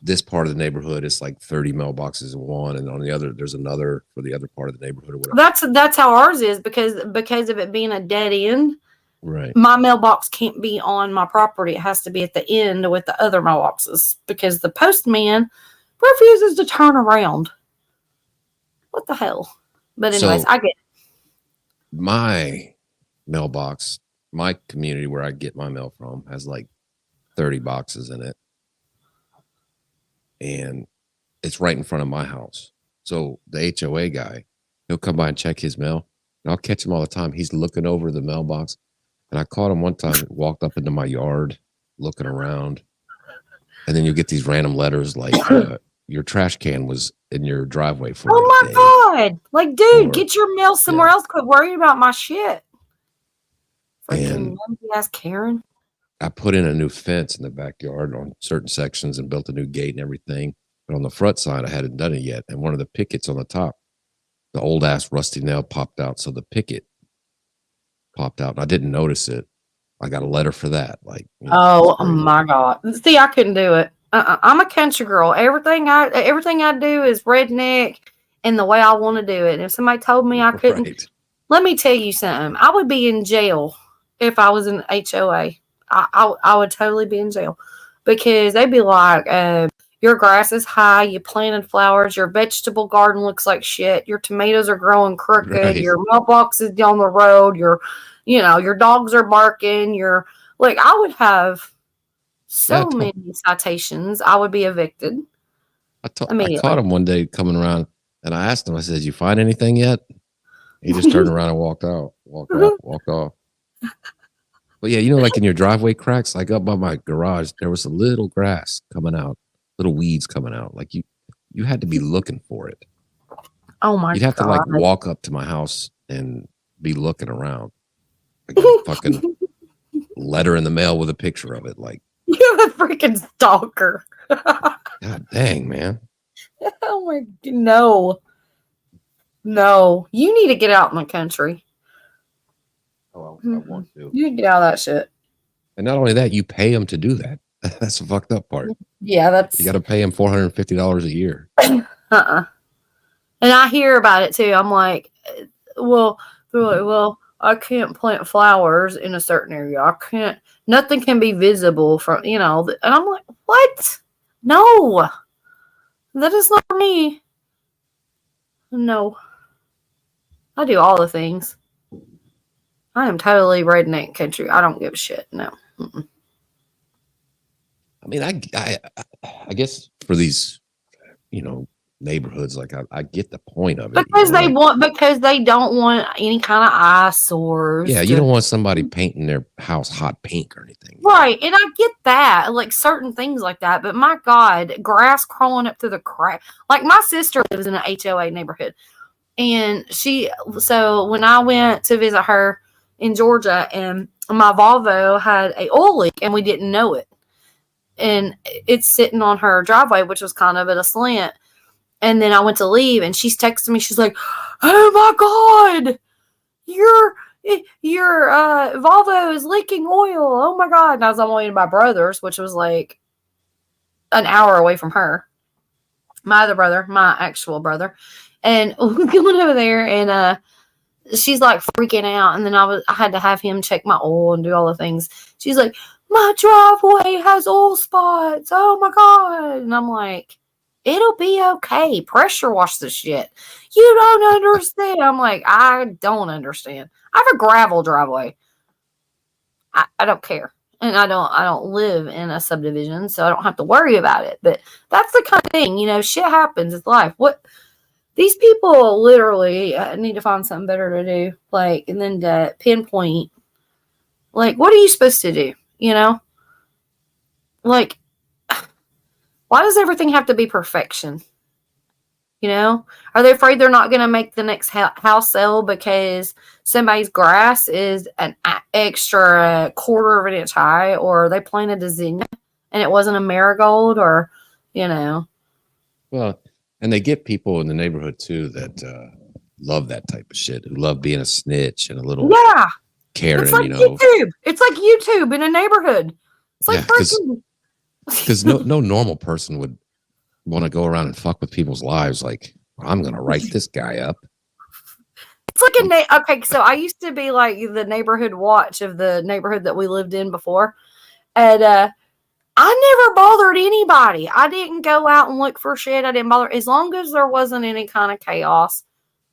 this part of the neighborhood is like 30 mailboxes in one, and on the other there's another for the other part of the neighborhood or whatever. that's how ours is because of it being a dead end. Right. My mailbox can't be on my property. It has to be at the end with the other mailboxes because the postman refuses to turn around. What the hell? But anyways, So- I get it. My mailbox, my community where I get my mail from has like 30 boxes in it, and it's right in front of my house. So the HOA guy, he'll come by and check his mail, and I'll catch him all the time. He's looking over the mailbox, and I caught him one time, walked up into my yard looking around, and then you get these random letters like your trash can was in your driveway for Oh a my day. God. Like, dude, Or- get your mail somewhere else. Quit worrying about my shit. Freaking And- lazy ass Karen. I put in a new fence in the backyard on certain sections and built a new gate and everything. But on the front side, I hadn't done it yet. And one of the pickets on the top, the old ass rusty nail popped out. So the picket popped out, and I didn't notice it. I got a letter for that. Like, you know, Oh it's crazy. my God. See, I couldn't do it. I'm a country girl. Everything I do is redneck and the way I want to do it. And if somebody told me I couldn't, Right. let me tell you something. I would be in jail if I was in HOA. I would totally be in jail because they'd be like, your grass is high, you planted flowers, your vegetable garden looks like shit, your tomatoes are growing crooked, Right. your mailbox is on the road, your dogs are barking, I would have so Yeah, many citations. I would be evicted. I Immediately. caught him one day coming around, and I asked him, I said, "Did you find anything yet?" He just turned around and walked off. But yeah, you know, like in your driveway cracks, like up by my garage, there was a little grass coming out, little weeds coming out. Like you had to be looking for it. Oh my You'd have to God. like walk up to my house and be looking around. Like a fucking letter in the mail with a picture of it. Like, You're a freaking stalker. God dang, man. Oh my, no. You need to get out in the country. Oh, I want to. You need to get out of that shit. And not only that, you pay them to do that. That's the fucked up part. Yeah, that's You got to pay them $450 a year. And I hear about it too. I'm like, well, they're like, well, I can't plant flowers in a certain area. I can't. Nothing can be visible from, and I'm like, what? No, that is not me. No, I do all the things. I am totally redneck country. I don't give a shit. No. Mm-mm. I mean, I guess for these, neighborhoods, like I get the point of it. Because because they don't want any kind of eyesores. Yeah, you don't want somebody painting their house hot pink or anything. Right, and I get that, like certain things like that, but my God, grass crawling up through the crack. Like my sister lives in an HOA neighborhood, and so when I went to visit her in Georgia, and my Volvo had a oil leak, and we didn't know it, and it's sitting on her driveway, which was kind of at a slant. And then I went to leave, and she's texting me. She's like, "Oh my God, your Volvo is leaking oil. Oh my God!" And I was on my way to my brother's, which was like an hour away from her. My other brother, my actual brother, and we went over there, and she's like freaking out. And then I had to have him check my oil and do all the things. She's like, "My driveway has oil spots. Oh my God!" And I'm like, "It'll be okay. Pressure wash the shit. You don't understand." I'm like, I don't understand. I have a gravel driveway. I don't care. And I don't live in a subdivision, so I don't have to worry about it. But that's the kind of thing, shit happens. It's life. These people literally need to find something better to do, like, and then to pinpoint, like, what are you supposed to do? You know, like, why does everything have to be perfection? You know, are they afraid they're not going to make the next house sale because somebody's grass is an extra quarter of an inch high, or they planted a zinnia and it wasn't a marigold, or, you know. Well, and they get people in the neighborhood too that love that type of shit, who love being a snitch and a little Yeah. Karen, It's like you know. YouTube. It's like YouTube in a neighborhood. It's like because no normal person would want to go around and fuck with people's lives. Like, I'm gonna write this guy up. It's like okay, so I used to be like the neighborhood watch of the neighborhood that we lived in before, and I never bothered anybody. I didn't go out and look for shit. I didn't bother, as long as there wasn't any kind of chaos.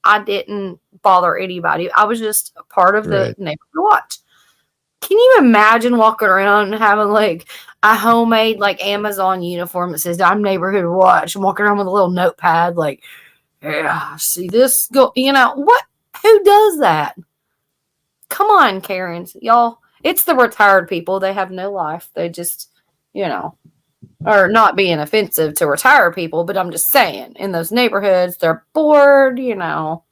I didn't bother anybody. I was just a part of the neighborhood watch. Can you imagine walking around and having like a homemade like Amazon uniform that says I'm neighborhood watch, and walking around with a little notepad like, yeah, see this go, you know what? Who does that? Come on, Karens, y'all. It's the retired people. They have no life. They just, you know, are not being offensive to retired people, but I'm just saying, in those neighborhoods, they're bored, you know.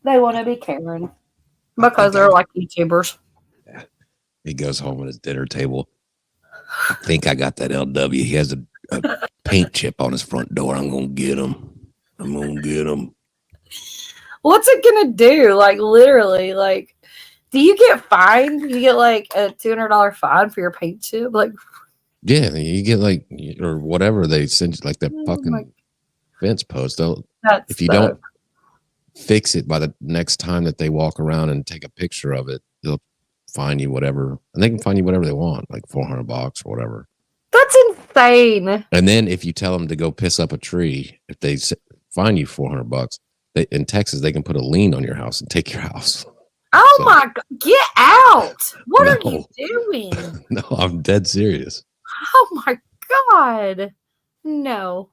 They want to be Karen because they're like YouTubers. Yeah. He goes home at his dinner table. I think I got that LW. He has a paint chip on his front door. I'm going to get him. I'm going to get him. What's it going to do? Like, literally, like, do you get fined? You get like a $200 fine for your paint chip? Like, yeah, you get like, or whatever they send you, like that fucking fence post. If you don't fix it by the next time that they walk around and take a picture of it, they'll fine you whatever, and they can find you whatever they want, like $400 or whatever. That's insane. And then if you tell them to go piss up a tree, if they fine you $400, in Texas they can put a lien on your house and take your house. Oh my God, get out. What are you doing? No, I'm dead serious. Oh my God. No.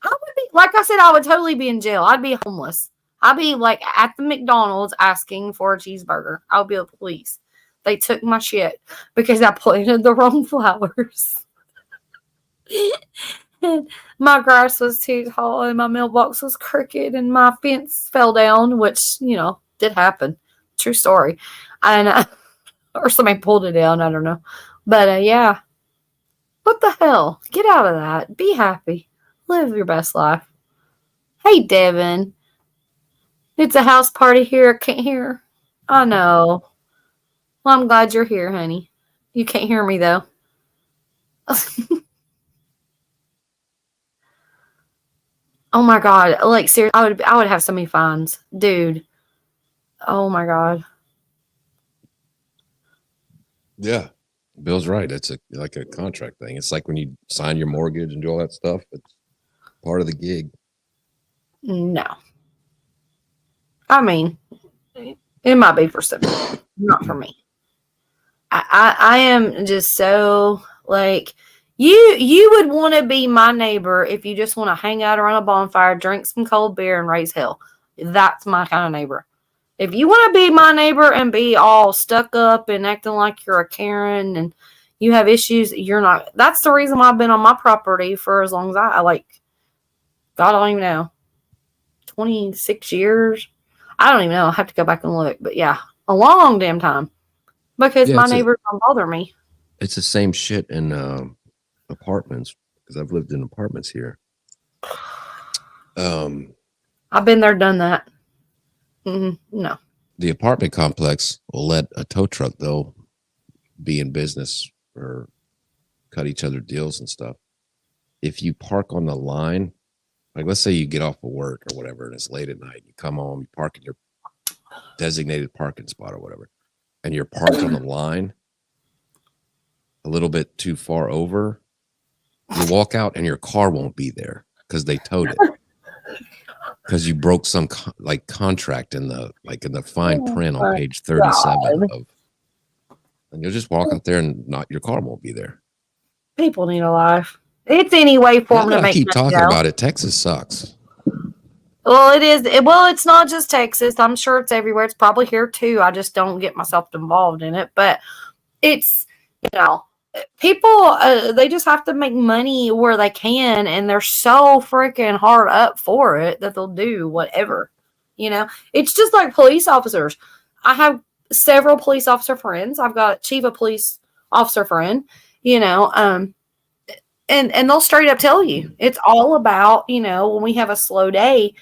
I would be, like I said, I would totally be in jail. I'd be homeless. I'd be like at the McDonald's asking for a cheeseburger. I would be with the police. They took my shit because I planted the wrong flowers. And my grass was too tall and my mailbox was crooked and my fence fell down, which, you know, did happen. True story. And or somebody pulled it down. I don't know. But yeah. What the hell? Get out of that. Be happy. Live your best life. Hey, Devin. It's a house party here. I can't hear. I know. Well, I'm glad you're here, honey. You can't hear me, though. Oh, my God. Like, seriously, I would have so many fines. Dude. Oh, my God. Yeah. Bill's right. It's like a contract thing. It's like when you sign your mortgage and do all that stuff. It's part of the gig. No. I mean, it might be for some people, not for me. I am just so like you would want to be my neighbor if you just want to hang out around a bonfire, drink some cold beer, and raise hell. That's my kind of neighbor. If you want to be my neighbor and be all stuck up and acting like you're a Karen and you have issues, you're not. That's the reason why I've been on my property for as long as I like. God, I don't even know. 26 years. I don't even know. I have to go back and look. But yeah, a long damn time. Because my neighbors don't bother me. It's the same shit in apartments, because I've lived in apartments here. I've been there, done that. No. The apartment complex will let a tow truck, though, be in business or cut each other deals and stuff. If you park on the line, like let's say you get off of work or whatever, and it's late at night, you come home, you park in your designated parking spot or whatever, and you're parked on the line a little bit too far over, you walk out and your car won't be there because they towed it. Because you broke some contract in the fine print on page 37 of, and you'll just walk out there and your car won't be there. People need a life. It's any way for Now them that to I make keep money, talking though. about it, Texas sucks. Well, it is. Well, it's not just Texas. I'm sure it's everywhere. It's probably here too. I just don't get myself involved in it. But it's, you know, people, they just have to make money where they can. And they're so freaking hard up for it that they'll do whatever. You know, it's just like police officers. I have several police officer friends. I've got a chief of police officer friend, you know, and they'll straight up tell you it's all about, you know, when we have a slow day,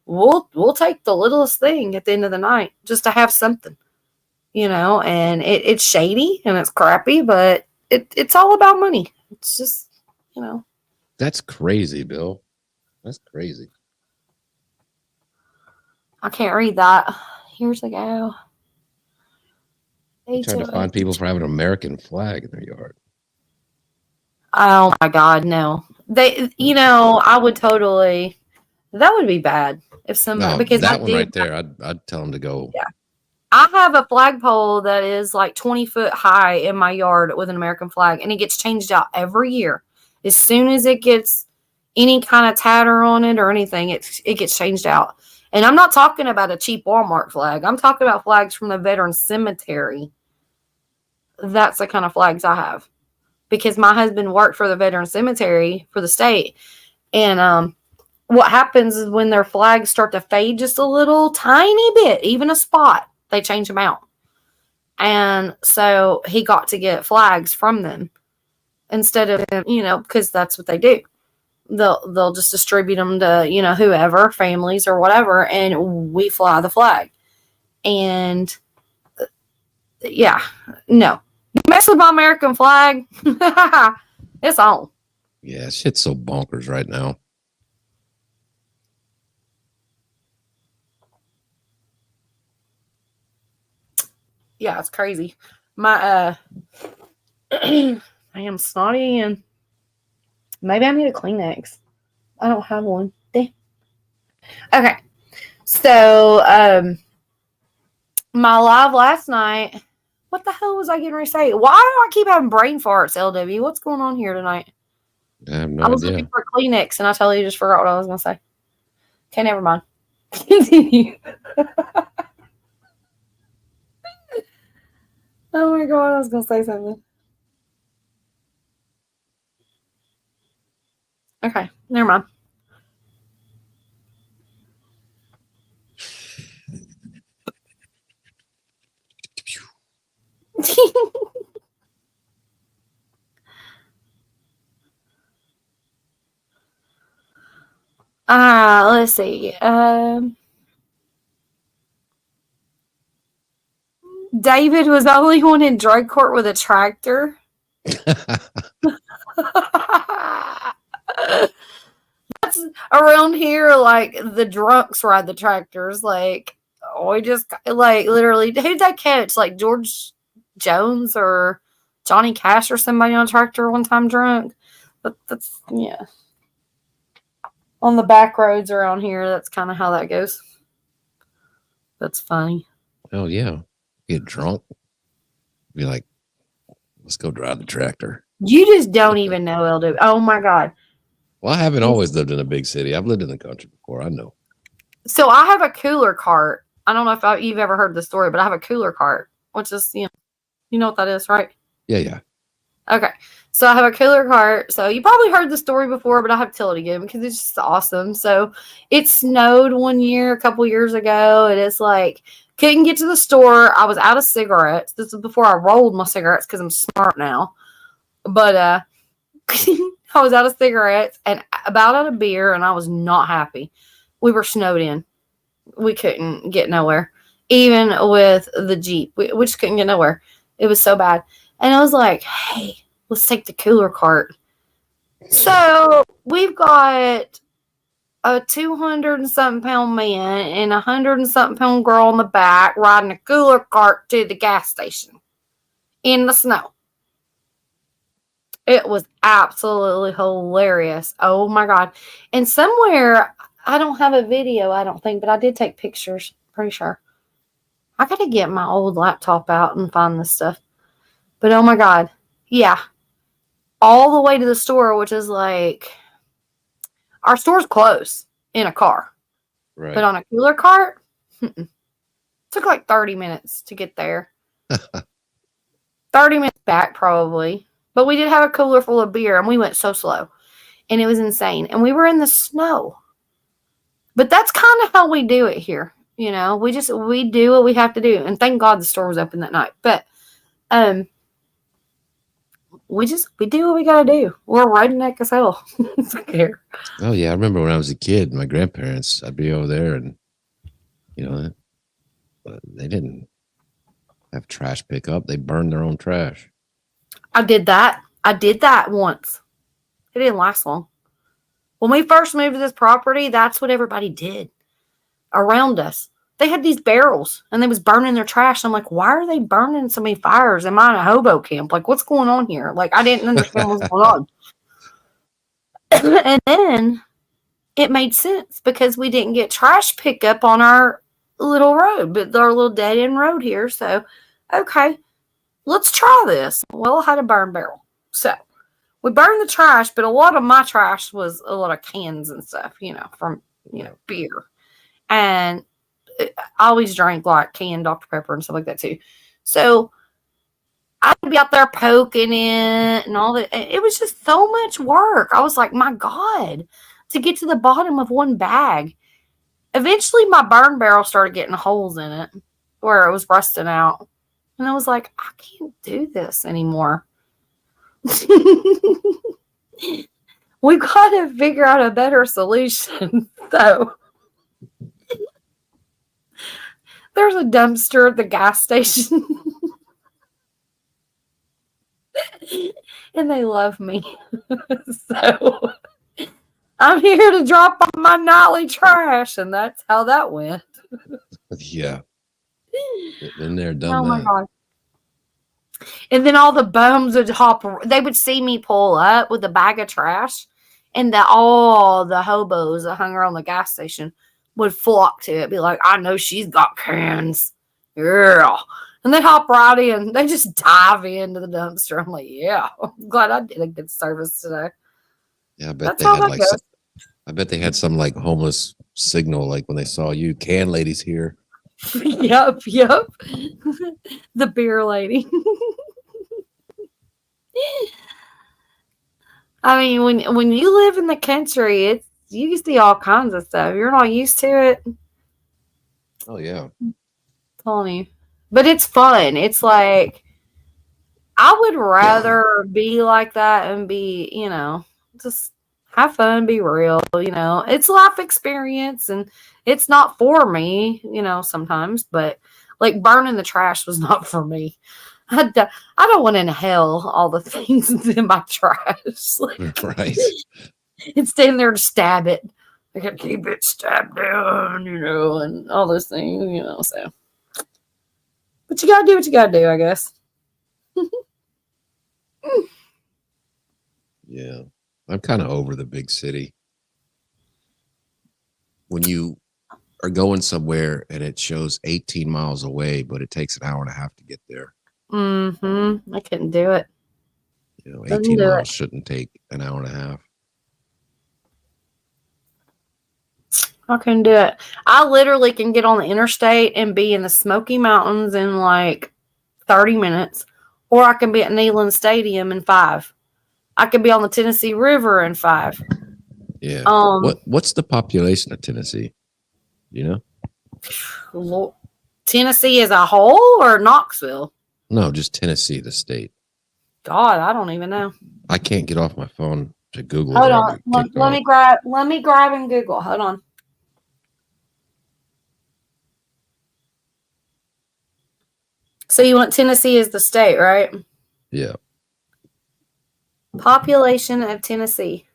we'll take the littlest thing at the end of the night just to have something, you know, and it's shady and it's crappy, but it's all about money. It's just, you know. That's crazy, Bill. That's crazy. I can't read that. Years ago. They try to find people for having an American flag in their yard. Oh my God, no. They, you know, I would totally, that would be bad if somebody, No, because that one right there, I'd tell them to go. Yeah. I have a flagpole that is like 20 foot high in my yard with an American flag, and it gets changed out every year. As soon as it gets any kind of tatter on it or anything, it gets changed out. And I'm not talking about a cheap Walmart flag. I'm talking about flags from the veteran cemetery. That's the kind of flags I have. Because my husband worked for the veteran cemetery for the state. And what happens is when their flags start to fade just a little tiny bit, even a spot, they change them out. And so he got to get flags from them instead of, you know, because that's what they do. They'll just distribute them to, you know, whoever, families or whatever, and we fly the flag. And yeah, no. You mess with my American flag, it's on. Yeah, shit's so bonkers right now. Yeah, it's crazy. My I am snotty and maybe I need a Kleenex. I don't have one. Damn. Okay. So my live last night. What the hell was I getting ready to say? Why do I keep having brain farts, LW? What's going on here tonight? I have no I was idea. looking for a Kleenex and I totally just forgot what I was gonna say. Okay, never mind. Continue. Oh my God, I was gonna say something. Okay, never mind. Let's see. David was the only one in drug court with a tractor. That's around here, like the drunks ride the tractors. Like we just like literally who'd they catch? Like George Jones or Johnny Cash or somebody on a tractor one time drunk. But that's yeah. On the back roads around here, that's kind of how that goes. That's funny. Oh yeah, get drunk, be like, let's go drive the tractor. You just don't even know, LW. Oh my God. Well, I haven't always lived in a big city. I've lived in the country before. I know. So I have a cooler cart. I don't know if you've ever heard the story, but I have a cooler cart, which is, you know what that is, right? Yeah. Okay. So I have a cooler cart. So you probably heard the story before, but I have to tell it again because it's just awesome. So it snowed one year, a couple years ago. And it's like, couldn't get to the store. I was out of cigarettes. This is before I rolled my cigarettes because I'm smart now. But I was out of cigarettes and about out of beer, and I was not happy. We were snowed in. We couldn't get nowhere. Even with the Jeep, we just couldn't get nowhere. It was so bad. And I was like, hey, let's take the cooler cart. So we've got a 200 and something pound man and 100 and something pound girl on the back riding a cooler cart to the gas station in the snow. It was absolutely hilarious. Oh my God. And somewhere, I don't have a video, I don't think, but I did take pictures. Pretty sure. I got to get my old laptop out and find this stuff. But oh my God. Yeah. all the way to the store, which is like, our store's close in a car. Right. But on a cooler cart, took like 30 minutes to get there. 30 minutes back, probably. But we did have a cooler full of beer, and we went so slow. And it was insane. And we were in the snow. But that's kind of how we do it here. You know, we do what we have to do. And thank God the store was open that night. But we do what we got to do. We're redneck as hell. I don't care. Oh, yeah. I remember when I was a kid, my grandparents, I'd be over there and, they didn't have trash pickup. They burned their own trash. I did that once. It didn't last long. When we first moved to this property, that's what everybody did around us. They had these barrels and they was burning their trash. I'm like, why are they burning so many fires? Am I in a hobo camp? Like, what's going on here? Like, I didn't understand what's going on. And then it made sense because we didn't get trash pickup on our little road, but our little dead end road here. So, okay, let's try this. Well, I had a burn barrel. So we burned the trash, but a lot of my trash was a lot of cans and stuff, from, beer. And I always drank like canned Dr. Pepper and stuff like that too. So I'd be out there poking it and all that. It was just so much work. I was like, my God, to get to the bottom of one bag. Eventually my burn barrel started getting holes in it where it was rusting out. And I was like, I can't do this anymore. We've got to figure out a better solution. So there's a dumpster at the gas station. And they love me. So I'm here to drop off my nightly trash. And that's how that went. Yeah. Been there, done Oh my that. God. And then all the bums would they would see me pull up with a bag of trash, and all the hobos that hung around the gas station would flock to it, be like, I know she's got cans. Yeah. And they hop right in. They just dive into the dumpster. I'm like, yeah, I'm glad I did a good service today. Yeah, I bet That's they how had that like goes. I bet they had some like homeless signal, like when they saw you, can ladies here. Yep. The beer lady. I mean, when you live in the country, you can see all kinds of stuff. You're not used to it. Oh yeah. I'm telling you. But it's fun. It's like, I would rather be like that and be, just have fun, be real, It's life experience and it's not for me, sometimes, but like burning the trash was not for me. I don't want to inhale all the things in my trash. Like, Right. and stand there to stab it. I gotta keep it stabbed down, and all those things, so. But you gotta do what you gotta do, I guess. Yeah. I'm kind of over the big city. When you are going somewhere and it shows 18 miles away, but it takes an hour and a half to get there. Mm-hmm. I couldn't do it. 18 miles shouldn't take an hour and a half. I couldn't do it. I literally can get on the interstate and be in the Smoky Mountains in like 30 minutes, or I can be at Neyland Stadium in 5. I could be on the Tennessee River in 5. Yeah. What's the population of Tennessee? Tennessee as a whole or Knoxville? No, just Tennessee, the state. God, I don't even know. I can't get off my phone to Google. Hold on. Let me grab and Google. Hold on. So you want Tennessee as the state, right? Yeah. Population of Tennessee.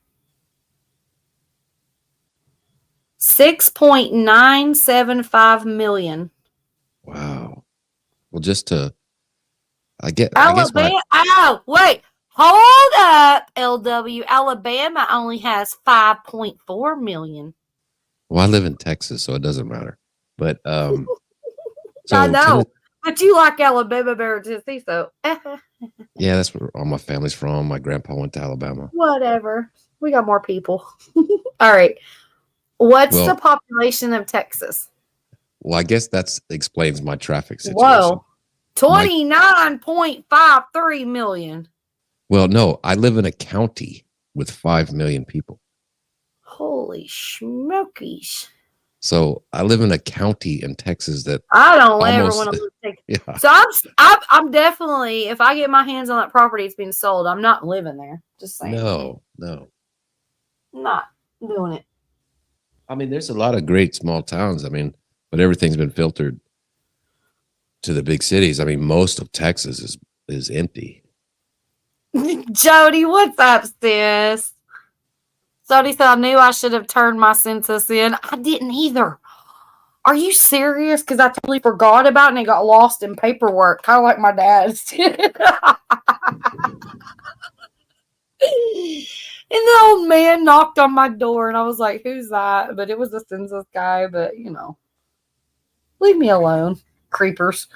6.975 million. Wow. Well, I guess Alabama. Oh, wait. Hold up, LW. Alabama only has 5.4 million. Well, I live in Texas, so it doesn't matter. But I know. But you like Alabama better than Tennessee, so Yeah, that's where all my family's from. My grandpa went to Alabama. whatever. We got more people. All right. What's the Well, population of Texas? I guess that explains my traffic situation. Whoa. 29.53 million. Well, no, I live in a county with 5 million people. Holy smokies. So I live in a county in Texas that I don't ever almost, want to live in Texas. yeah. So I'm definitely, if I get my hands on that property, it's being sold. I'm not living there. Just saying. No. I'm not doing it. I mean, there's a lot of great small towns. I mean, but everything's been filtered to the big cities. I mean, most of Texas is empty. Jody, what's up, sis? Jody said, I knew I should have turned my census in. I didn't either. Are you serious? Because I totally forgot about it and it got lost in paperwork, kind of like my dad's did. And the old man knocked on my door and I was like, who's that? But it was the census guy, but you know, leave me alone, creepers.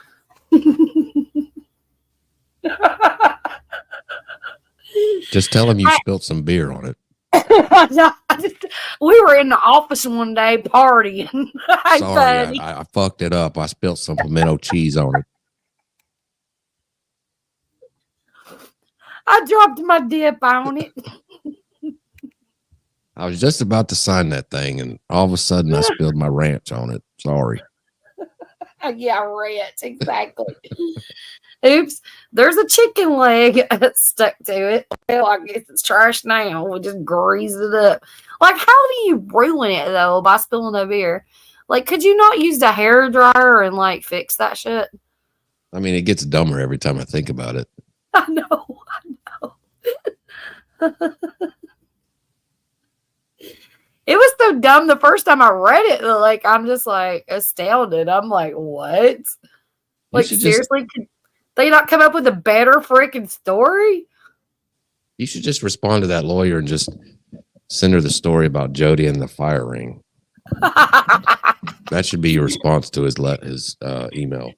Just tell them you spilled some beer on it. We were in the office one day partying. Sorry, I fucked it up. I spilled some pimento cheese on it. I dropped my dip on it. I was just about to sign that thing, and all of a sudden I spilled my ranch on it. Sorry. Yeah, ranch, exactly. Oops, there's a chicken leg stuck to it. Well, I guess it's trash now. We just grease it up. Like, how do you ruin it though by spilling a beer? Like, could you not use the hair dryer and like fix that shit? I mean, it gets dumber every time I think about it. I know. It was so dumb the first time I read it. Like, I'm just like astounded. I'm like, what? Like, seriously, could they not come up with a better freaking story? You should just respond to that lawyer and just send her the story about Jody and the fire ring. That should be your response to his email.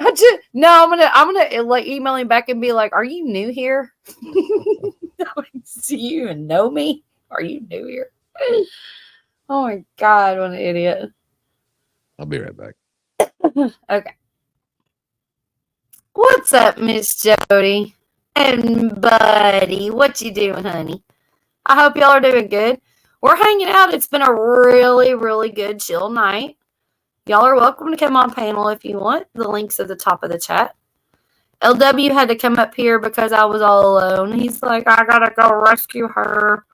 I'm gonna like email him back and be like, "Are you new here? Do you even know me? Are you new here?" Oh my god, what an idiot! I'll be right back. Okay. What's up, Miss Jody? And buddy, what you doing, honey? I hope y'all are doing good. We're hanging out. It's been a really, really good chill night. Y'all are welcome to come on panel if you want. The link's at the top of the chat. LW had to come up here because I was all alone. He's like, I gotta go rescue her.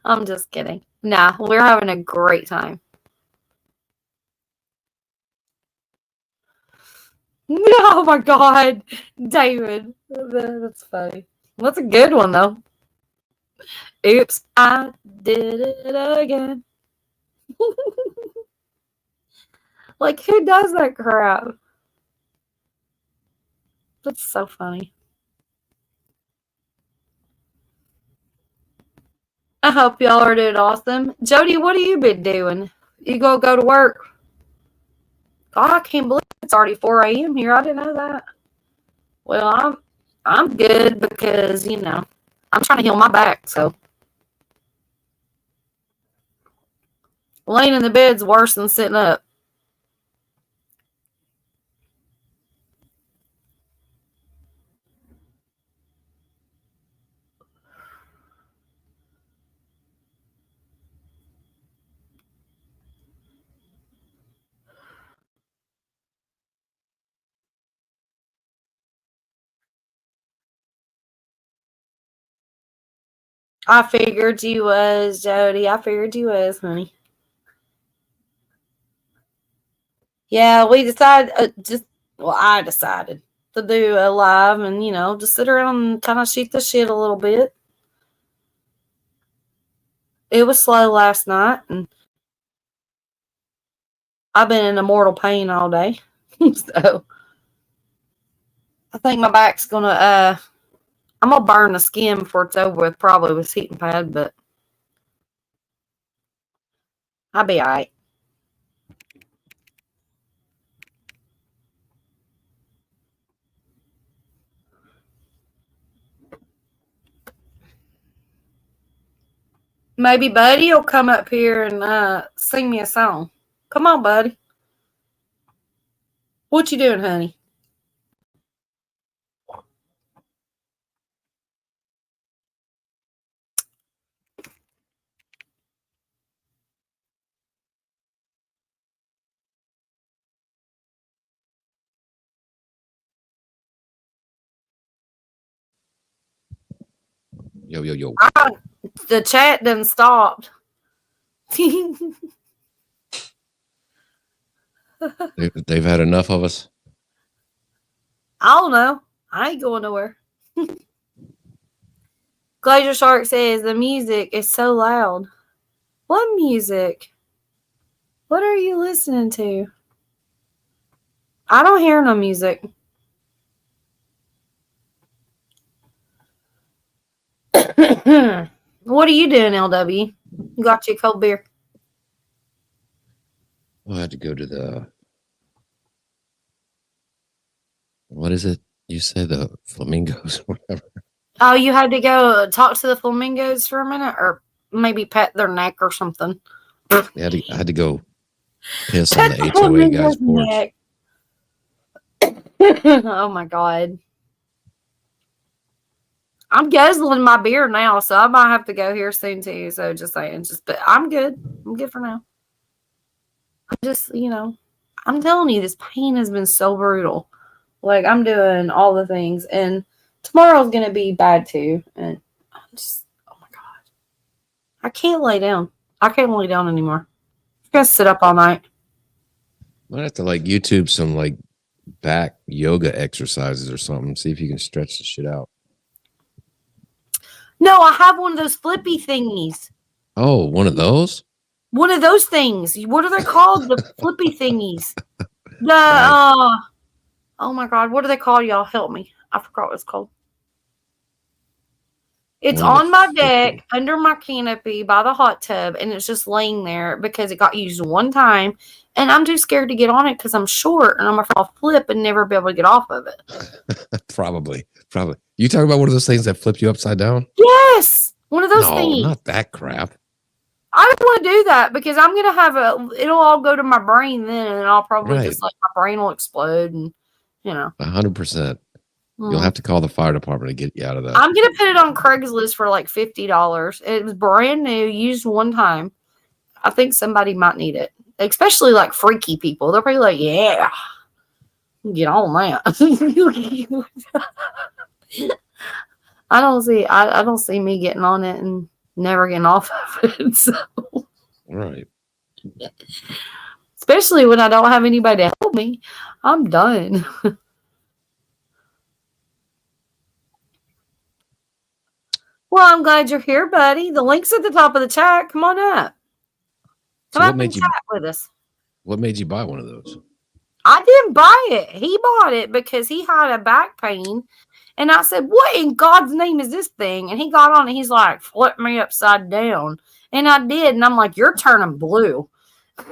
I'm just kidding. Nah, we're having a great time. Oh my god, David. That's funny. That's a good one though. Oops, I did it again. Like, who does that crap? That's so funny. I hope y'all are doing awesome. Jody, what have you been doing? You gonna go to work? God, I can't believe it's already 4 a.m. here. I didn't know that. Well, I'm good because, you know, I'm trying to heal my back, so. Laying in the bed's worse than sitting up. I figured you was, Jody. I figured you was, honey. Yeah, we decided, I decided to do a live and, you know, just sit around and kind of shoot the shit a little bit. It was slow last night, and I've been in mortal pain all day. So, I think my back's gonna, I'm gonna burn the skin before it's over with, probably with heating pad, but I'll be alright. Maybe Buddy will come up here and sing me a song. Come on, Buddy. What you doing, honey? Yo, yo, yo. The chat done stopped. They've had enough of us. I don't know. I ain't going nowhere. Glacier Shark says the music is so loud. What music? What are you listening to? I don't hear no music. What are you doing, LW? You got your cold beer. I had to go to the. What is it? You said the flamingos or whatever. Oh, you had to go talk to the flamingos for a minute, or maybe pet their neck or something. I had to go piss on the HOA guy's porch. Oh my god. I'm guzzling my beer now, so I might have to go here soon too. So just saying, but I'm good. I'm good for now. I'm just, I'm telling you, this pain has been so brutal. Like, I'm doing all the things, and tomorrow's gonna be bad too. And I'm just, oh my god, I can't lay down. I can't lay down anymore. I'm gonna sit up all night. Might have to YouTube some back yoga exercises or something. See if you can stretch the shit out. No, I have one of those flippy thingies. Oh, one of those? One of those things. What are they called? The flippy thingies. Oh my god, what are they called? Y'all help me. I forgot what it's called. It's on my deck, under my canopy, by the hot tub, and it's just laying there because it got used one time, and I'm too scared to get on it because I'm short, and I'm afraid I'll flip and never be able to get off of it. Probably. You talking about one of those things that flip you upside down? Yes! One of those things. No, not that crap. I don't want to do that because I'm going to have it'll all go to my brain then, and I'll probably just my brain will explode, and 100%. You'll have to call the fire department to get you out of that. I'm going to put it on Craigslist for $50. It was brand new, used one time. I think somebody might need it, especially freaky people. They're probably like, yeah, get on that. I don't see me getting on it and never getting off of it. So. Right. Especially when I don't have anybody to help me. I'm done. Well, I'm glad you're here, buddy. The link's at the top of the chat. Come on up. Come up and chat with us. What made you buy one of those? I didn't buy it. He bought it because he had a back pain. And I said, what in God's name is this thing? And he got on it. He's like, flip me upside down. And I did. And I'm like, you're turning blue. And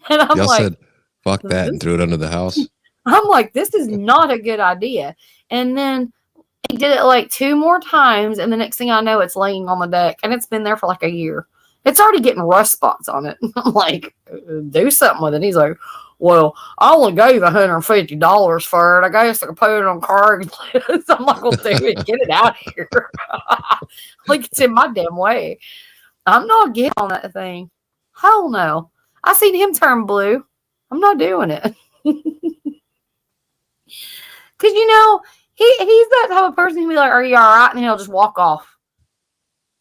I'm Y'all said, fuck that, and threw it under the house. I'm like, this is not a good idea. And then he did it 2 more times. And the next thing I know, it's laying on the deck. And it's been there for a year. It's already getting rust spots on it. I'm like, do something with it. He's like, well, I only gave $150 for it. I guess I could put it on Craigslist. I'm like, well, dude, get it out of here. It's in my damn way. I'm not getting on that thing. Hell no. I seen him turn blue. I'm not doing it. Because, he's that type of person who'll be like, are you all right? And he'll just walk off.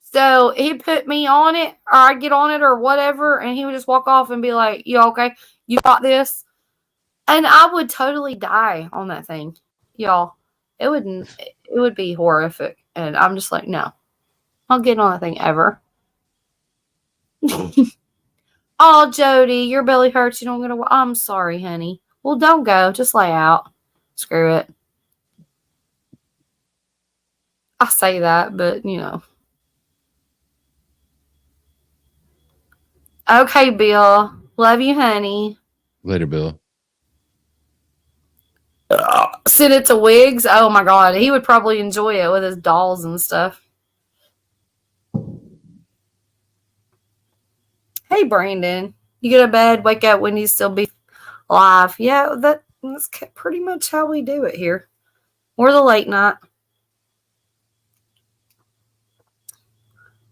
So he put me on it, or I'd get on it or whatever, and he would just walk off and be like, you okay? You got this? And I would totally die on that thing. Y'all, it would be horrific. And I'm just like, no. I'll get on that thing ever. Oh, Jody, your belly hurts. You don't get to. I'm sorry, honey. Well, don't go. Just lay out. Screw it. I say that, but Okay, Bill. Love you, honey. Later, Bill. Send it to Wiggs. Oh my God, he would probably enjoy it with his dolls and stuff. Hey, Brandon. You go to bed, wake up when you still be alive. Yeah, that's pretty much how we do it here. We're the late night.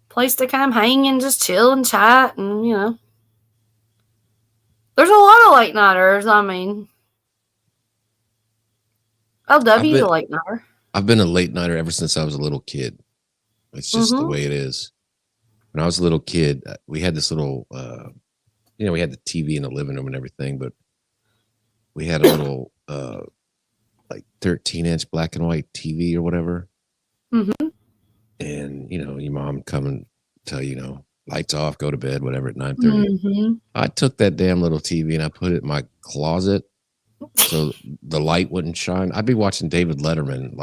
Place to come hang and just chill and chat and, There's a lot of late nighters. I mean, LW's a late nighter. I've been a late nighter ever since I was a little kid. It's just the way it is. When I was a little kid, we had this little, we had the TV in the living room and everything, but we had a little, like 13-inch black and white TV or whatever. Mm-hmm. And, your mom come and tell you, lights off, go to bed, whatever, at 9:30. Mm-hmm. I took that damn little TV and I put it in my closet so the light wouldn't shine. I'd be watching David Letterman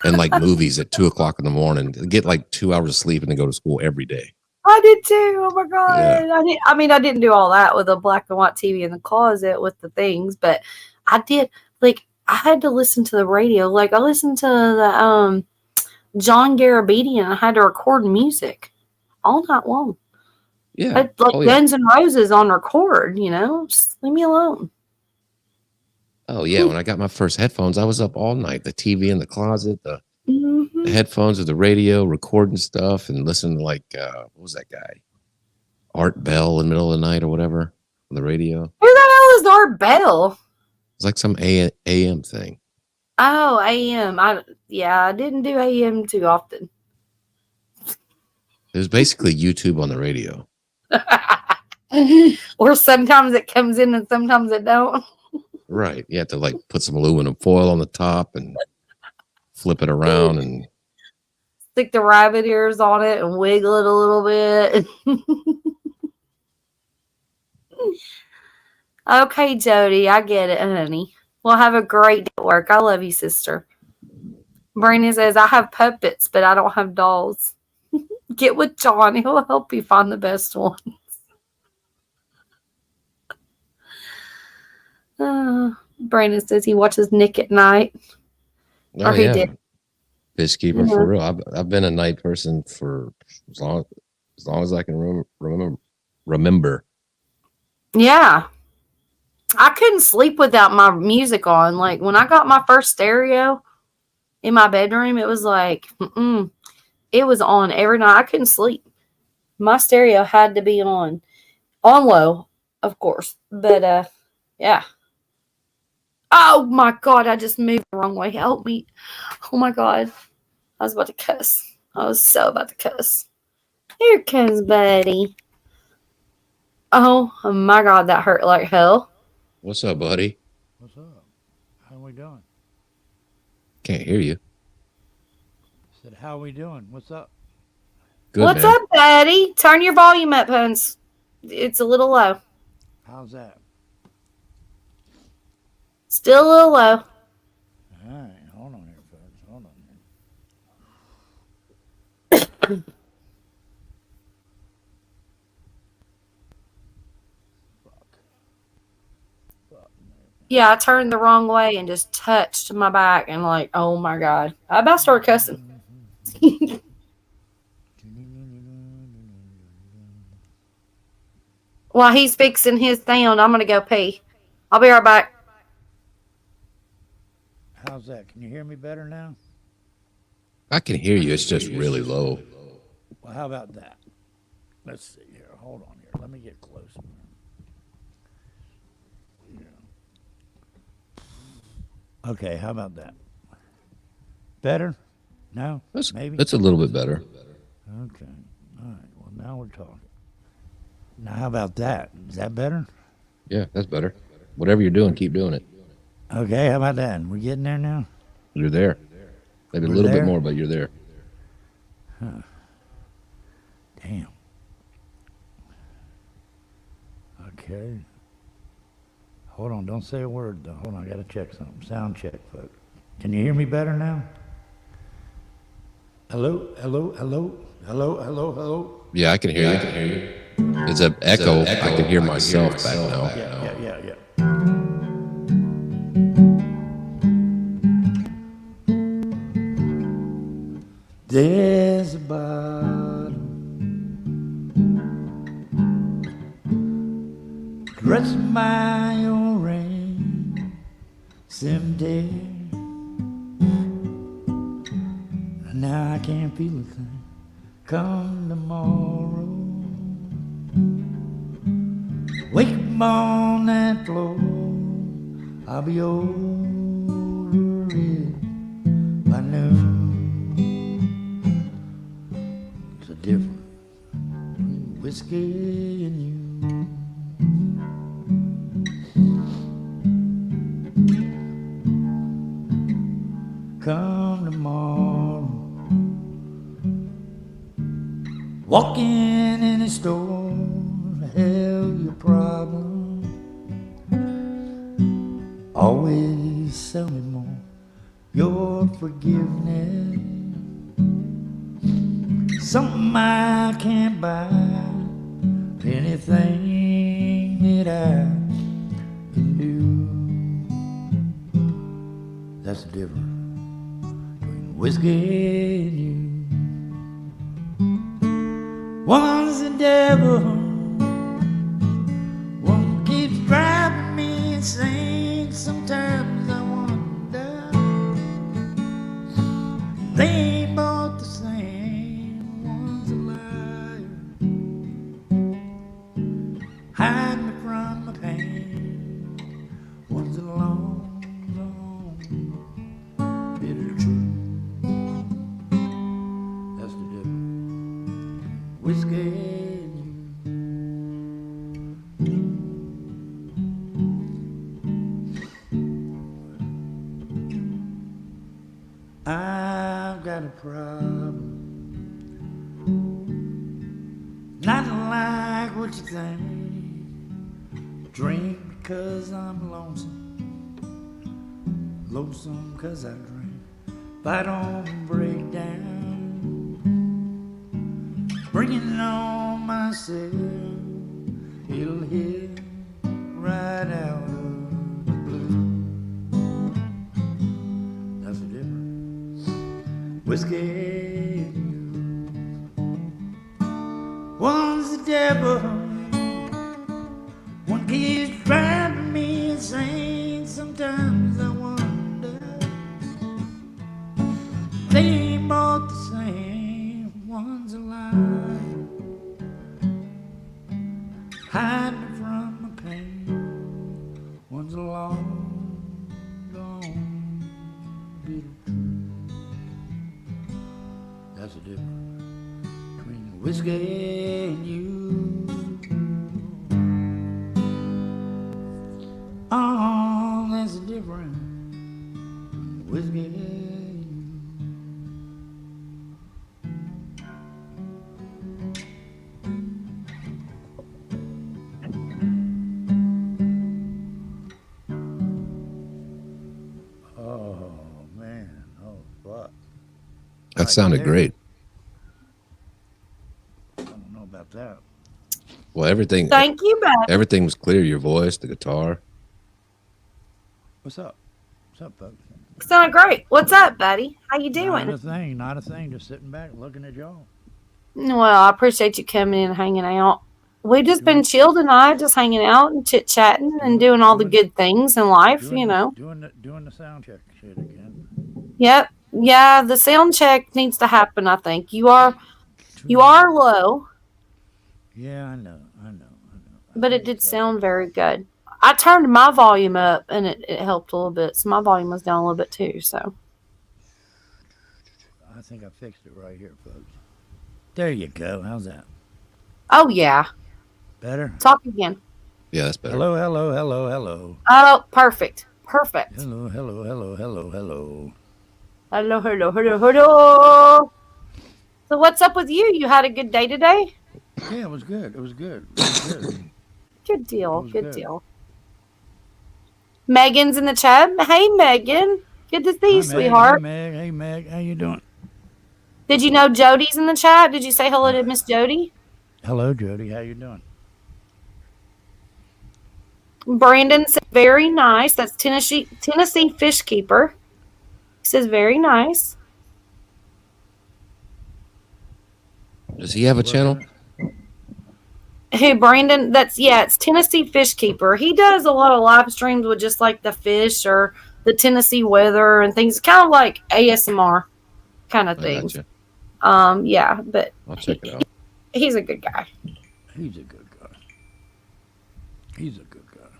and like movies at 2:00 in the morning to get like 2 hours of sleep and then go to school every day. I did too. Oh my God. Yeah. I didn't do all that with a black and white TV in the closet with the things, but I did. Like, I had to listen to the radio. Like, I listened to the John Garabedian. I had to record music all night long. Yeah. Guns N' Roses on record, just leave me alone. Oh yeah. When I got my first headphones, I was up all night. The TV in the closet, the headphones with the radio, recording stuff and listening to what was that guy? Art Bell in the middle of the night or whatever on the radio. Who the hell is Art Bell? It's like some AM thing. Oh, AM. I didn't do AM too often. It was basically YouTube on the radio. Or sometimes it comes in and sometimes it don't. Right. You have to put some aluminum foil on the top and flip it around and stick the rabbit ears on it and wiggle it a little bit. Okay, Jody, I get it, honey. Well, have a great day at work. I love you, sister. Brandon says, I have puppets, but I don't have dolls. Get with John. He'll help you find the best ones. Brandon says he watches Nick at Night. Oh, he did. Fishkeeper for real. I've been a night person for as long as I can remember. Yeah. I couldn't sleep without my music on. Like, when I got my first stereo in my bedroom, it was like, it was on every night. I couldn't sleep. My stereo had to be on low, of course. But, yeah. Oh, my God. I just moved the wrong way. Help me. Oh, my God. I was about to cuss. I was so about to cuss. Here comes Buddy. Oh, my God. That hurt like hell. What's up, buddy? What's up? How we doing? Can't hear you. I said, how we doing? What's up? Good, What's man. up, Buddy? Turn your volume up, Huns. It's a little low. How's that? Still a little low. All right, hold on here, folks. Hold on here. Fuck. Yeah, I turned the wrong way and just touched my back and like, oh my God. I about started cussing. While he's fixing his sound, I'm going to go pee. I'll be right back. How's that? Can you hear me better now? I can hear you. It's just really low. Well, how about that? Let's see here. Hold on here. Let me get closer. Yeah. Okay, how about that? Better? No? Maybe? That's a little bit better. Okay. All right. Well, now we're talking. Now, how about that? Is that better? Yeah, that's better. Whatever you're doing, keep doing it. Okay, how about that? We're getting there now? You're there. Maybe We're a little there? bit more, but you're there. Huh. Damn. Okay. Hold on, don't say a word though. Hold on, I gotta check something. Sound check, folks. Can you hear me better now? Hello, hello, hello, hello, hello, hello. Yeah, I can hear you. I can hear you. It's an echo. I can hear myself back now. Yeah. There's a bottom Dressed by your rain cemetery. Now I can't feel a thing. Come tomorrow, wake up on that floor. I'll be over it by noon. It's a difference between whiskey and you. Come tomorrow, walking in a store, hell your problem. Always sell me more, your forgiveness. Something I can't buy, anything that I can do. That's the difference between whiskey and you. One's the devil, one keeps driving me insane. Sometimes I wonder they ain't both the same. One's a liar, hide me from the pain. One's a long, long, bitter truth. That's the difference. Whiskey and you. I've got a problem, not like what you think. Drink because I'm lonesome, lonesome because I drink. If I don't break down, bringing it on myself, it'll hit right out of the blue. That's the difference. Whiskey and you. One's the devil, one keeps driving me insane. Sometimes I wonder they ain't both the same. One's a liar, hide me from the pain. One's a long, gone bitter truth. That's the difference between whiskey and you. Oh, that's the difference between whiskey and you. Oh man, oh fuck. That sounded great. I don't know about that. Well, everything Thank you, Beth. everything was clear. Your voice, the guitar. What's up? What's up, folks? Sounded great. What's up, buddy? How you Not doing? a thing, not a thing. Just sitting back looking at y'all. Well, I appreciate you coming in and hanging out. We've just been chill tonight, just hanging out and chit chatting and doing all the good things in life, you know. Doing the sound check shit again. Yep. Yeah, the sound check needs to happen, I think. You are low, Yeah, I know. but it did sound very good. I turned my volume up and it helped a little bit. So my volume was down a little bit too. So I think I fixed it right here, folks. There you go. How's that? oh yeah. Better? Talk again. Yeah, that's better. Hello, hello, hello, hello. Oh, perfect. Perfect. Hello, hello, hello, hello, hello. Hello, hello, hello, hello. So what's up with you? You had a good day today? Yeah, it was good. It was good. It was good. Good deal. was Good good. deal. Megan's in the chat. Hey, Megan. Good to see Hi, you, Meg. sweetheart. Hey, Meg. Hey, Meg. How you doing? Did you know Jody's in the chat? Did you say hello to Miss Jody? Hello, Jody. How you doing? Brandon said very nice. That's Tennessee Fish Keeper. He says very nice. Does he have a channel? Hey, Brandon, it's Tennessee Fish Keeper. He does a lot of live streams with just like the fish or the Tennessee weather and things, kind of like ASMR kind of I things. gotcha. Yeah, but I'll check it out. he's a good guy. He's a good guy. He's a good guy.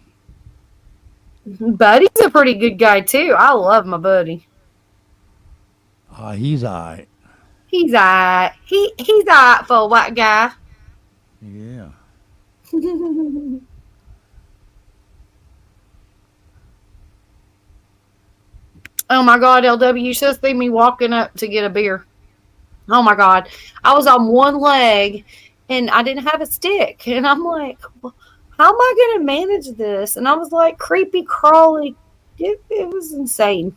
Buddy's a pretty good guy too. I love my buddy. He's alright. He's alright. He's alright for a white guy. Yeah. Oh my God, LW, you should see me walking up to get a beer. Oh my God. I was on one leg and I didn't have a stick. And I'm like, how am I going to manage this? And I was like, creepy crawly. It was insane.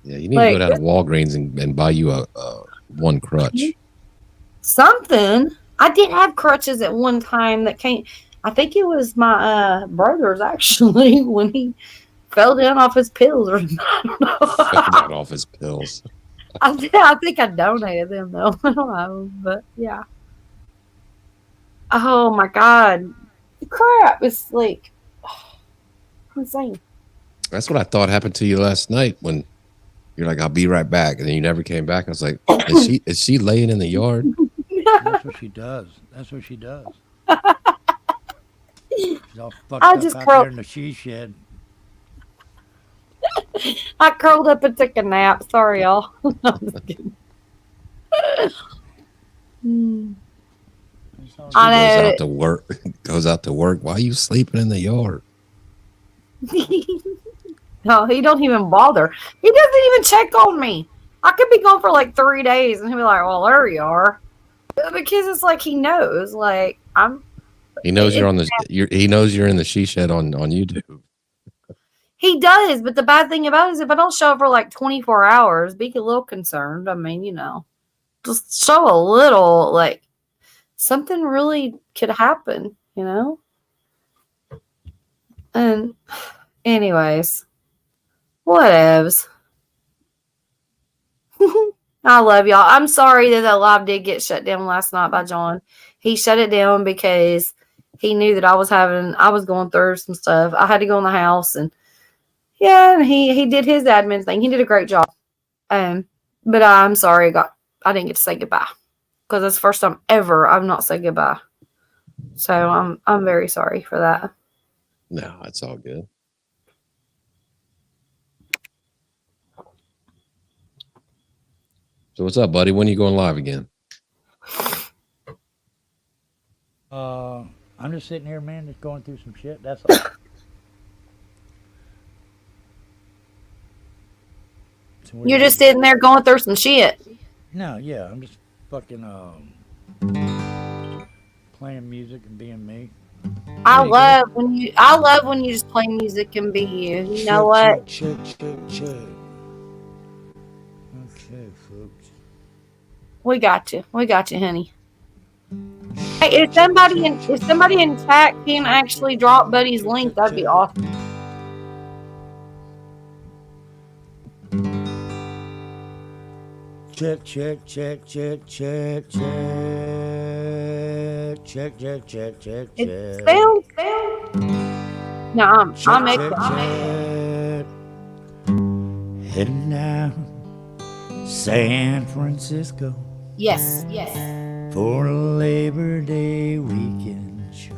Yeah, you need to go down to Walgreens and buy you a one crutch. Something. I did have crutches at one time that came. I think it was my brother's actually when he fell down off his pills, or I don't know. Fell off his pills. I think I donated them though. I don't know, but yeah. Oh my God, crap! It's like insane. That's what I thought happened to you last night when you're like, "I'll be right back," and then you never came back. I was like, "Is she laying in the yard?" That's what she does. That's what she does. She's all fucked I up just out curled- there in the she shed. I curled up and took a nap. Sorry, y'all. I'm just kidding. I Goes know. out to work. Goes out to work. Why are you sleeping in the yard? No, he don't even bother. He doesn't even check on me. I could be gone for like 3 days, and he'll be like, "Well, there you are," because it's like he knows. Like He knows you're on the. He knows you're in the she shed on YouTube. he does. But the bad thing about it is, if I don't show up for like 24 hours, be a little concerned. I mean, just show a little. Like something really could happen, And anyways. Whatevs. I love y'all. I'm sorry that live did get shut down last night by John. He shut it down because he knew that I was going through some stuff. I had to go in the house and he did his admin thing. He did a great job. But I'm sorry I didn't get to say goodbye because it's the first time ever I've not said goodbye. So I'm very sorry for that. No, it's all good. So what's up, buddy? When are you going live again? I'm just sitting here, man, just going through some shit. That's all. So You're just sitting there going through some shit. No, yeah, I'm just fucking playing music and being me. I love when you just play music and be you. You know what? Check. Okay, folks. We got you, honey. Hey, if somebody in chat can actually drop Buddy's link, that'd be awesome. Check. It spelled. No, I'll make it. Heading down San Francisco Yes. for a Labor Day weekend show.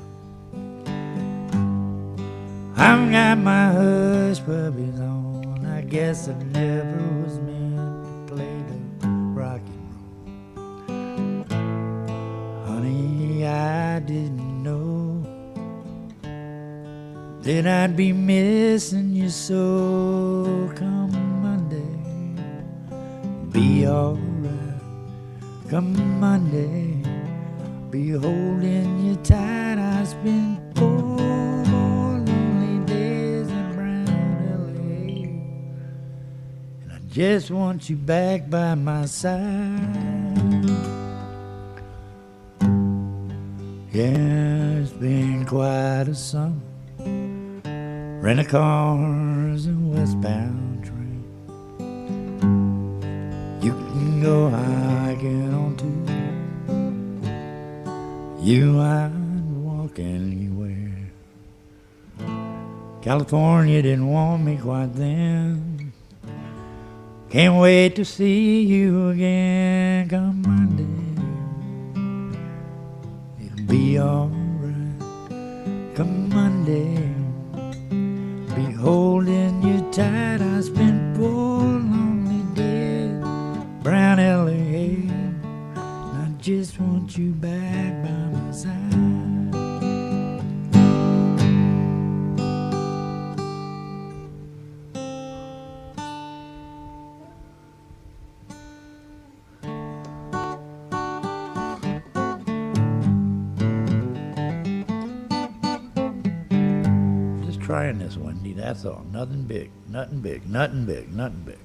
I've got my hush puppies on. I guess I never was meant to play the rock and roll. Honey, I didn't know that I'd be missing you so. Come Monday, be alright. Come Monday, be holding you tight. I spent 4 more lonely days in brown LA, and I just want you back by my side. Yeah, it's been quite a summer. Rent a cars and westbound train. You can go hiking on too. You and look anywhere. California didn't want me quite then. Can't wait to see you again come Monday. It'll be alright come Monday. Be holding you tight. I spent 4 lonely days, brown LA haze. I just want you back by my side. Just trying this, Wendy, that's all. Nothing big, nothing big, nothing big, nothing big.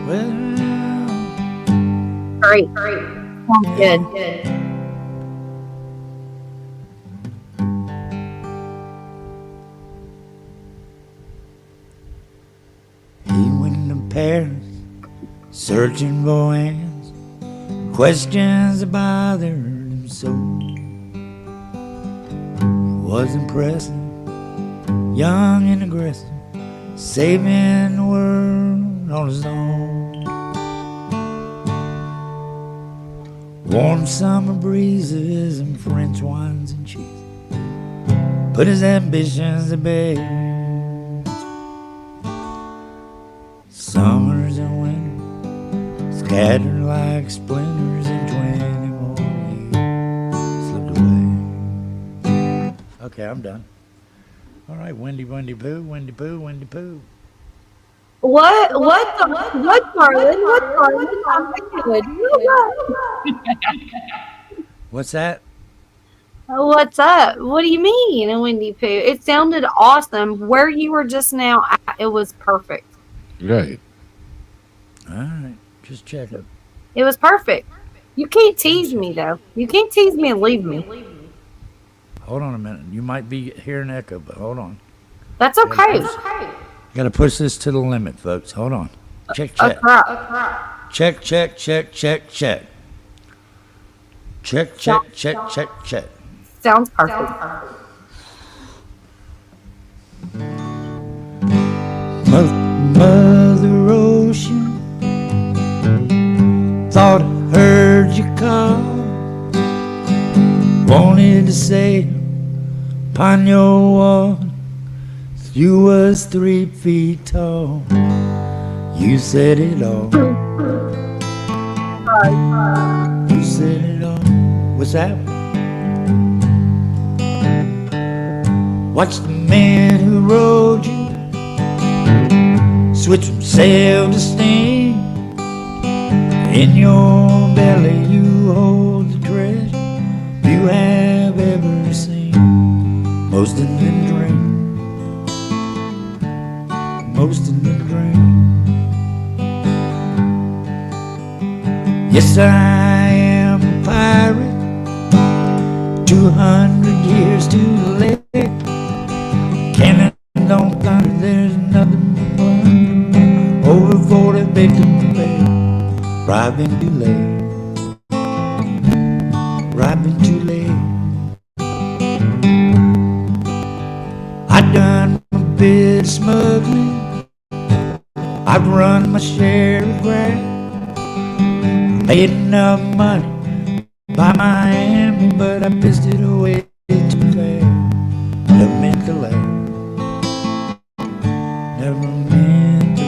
Well, Great. Sounds good. he went to Paris, searching for answers, questions that bothered him so. He was impressive, young and aggressive, saving the world on his own. Warm summer breezes and French wines and cheese put his ambitions to bed. Summers and winters scattered like splinters in 20 more years slipped away. Okay, I'm done. All right, Wendy Pooh, Wendy Pooh, Wendy Pooh. What, Marlon? What, Marlon? I'm good. What's that? What's up? What do you mean, Wendy Pooh? It sounded awesome. Where you were just now, it was perfect. Right. All right, just checking. It was perfect. You can't tease me, though. You can't tease me and leave me. Hold on a minute. You might be hearing echo, but hold on. That's okay. Got to push this to the limit, folks. Hold on. Check. A crap. Check. Check. Sounds perfect. Mother Ocean, thought I heard you call. Wanted to say upon your wall, you was 3 feet tall. You said it all. You said it all. What's that? Watch the man who rode you switch from sail to steam. In your belly you hold the treasure you have ever seen. Most of them dream. Most of them dream. Yes, I am a pirate. 200 years too late. Cannon don't thunder, there's nothing but fun. Over 40 victims to pay. Arriving too late. Arriving too late. I done a bit of smuggling. I've run my share of grass. Made enough money by Miami, but I pissed it away too fast. Never meant to last. Never meant to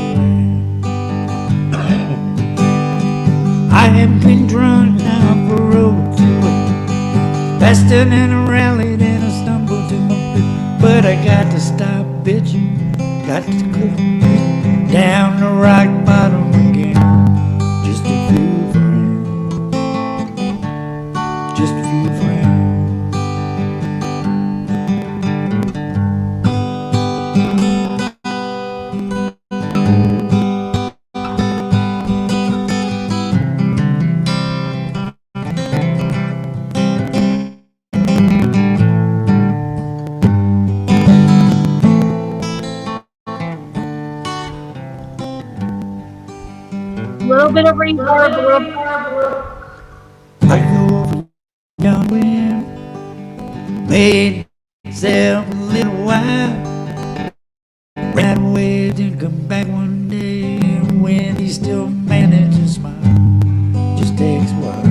last. I have been drunk now for roads away. Faster than a rally, then I stumbled to my feet. But I got to stop bitching. Got to go down the rock bottom again. Just a few friends. Just a few friends. A little bit of reverb, a little bit gone when made itself a little while. Ran away, didn't come back one day. And when he still managed to smile, just takes a while.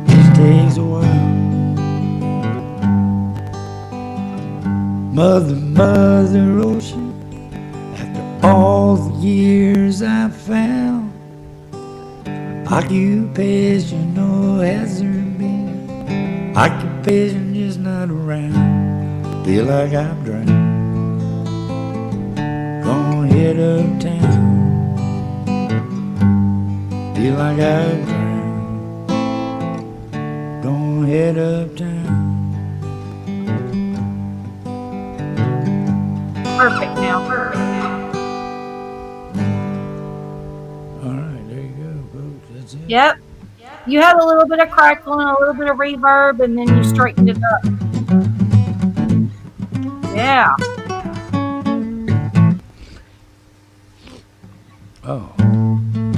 Just takes a while. Mother, Mother Ocean, after all the years I found, occupation, oh, has there been? Occupation just not around. Feel like I'm drowned. Gonna head uptown. Feel like I'm drowned. Gonna head uptown. Perfect now. All right, there you go, folks. That's it. Yep. You had a little bit of crackling, a little bit of reverb, and then you straightened it up. Yeah. Oh,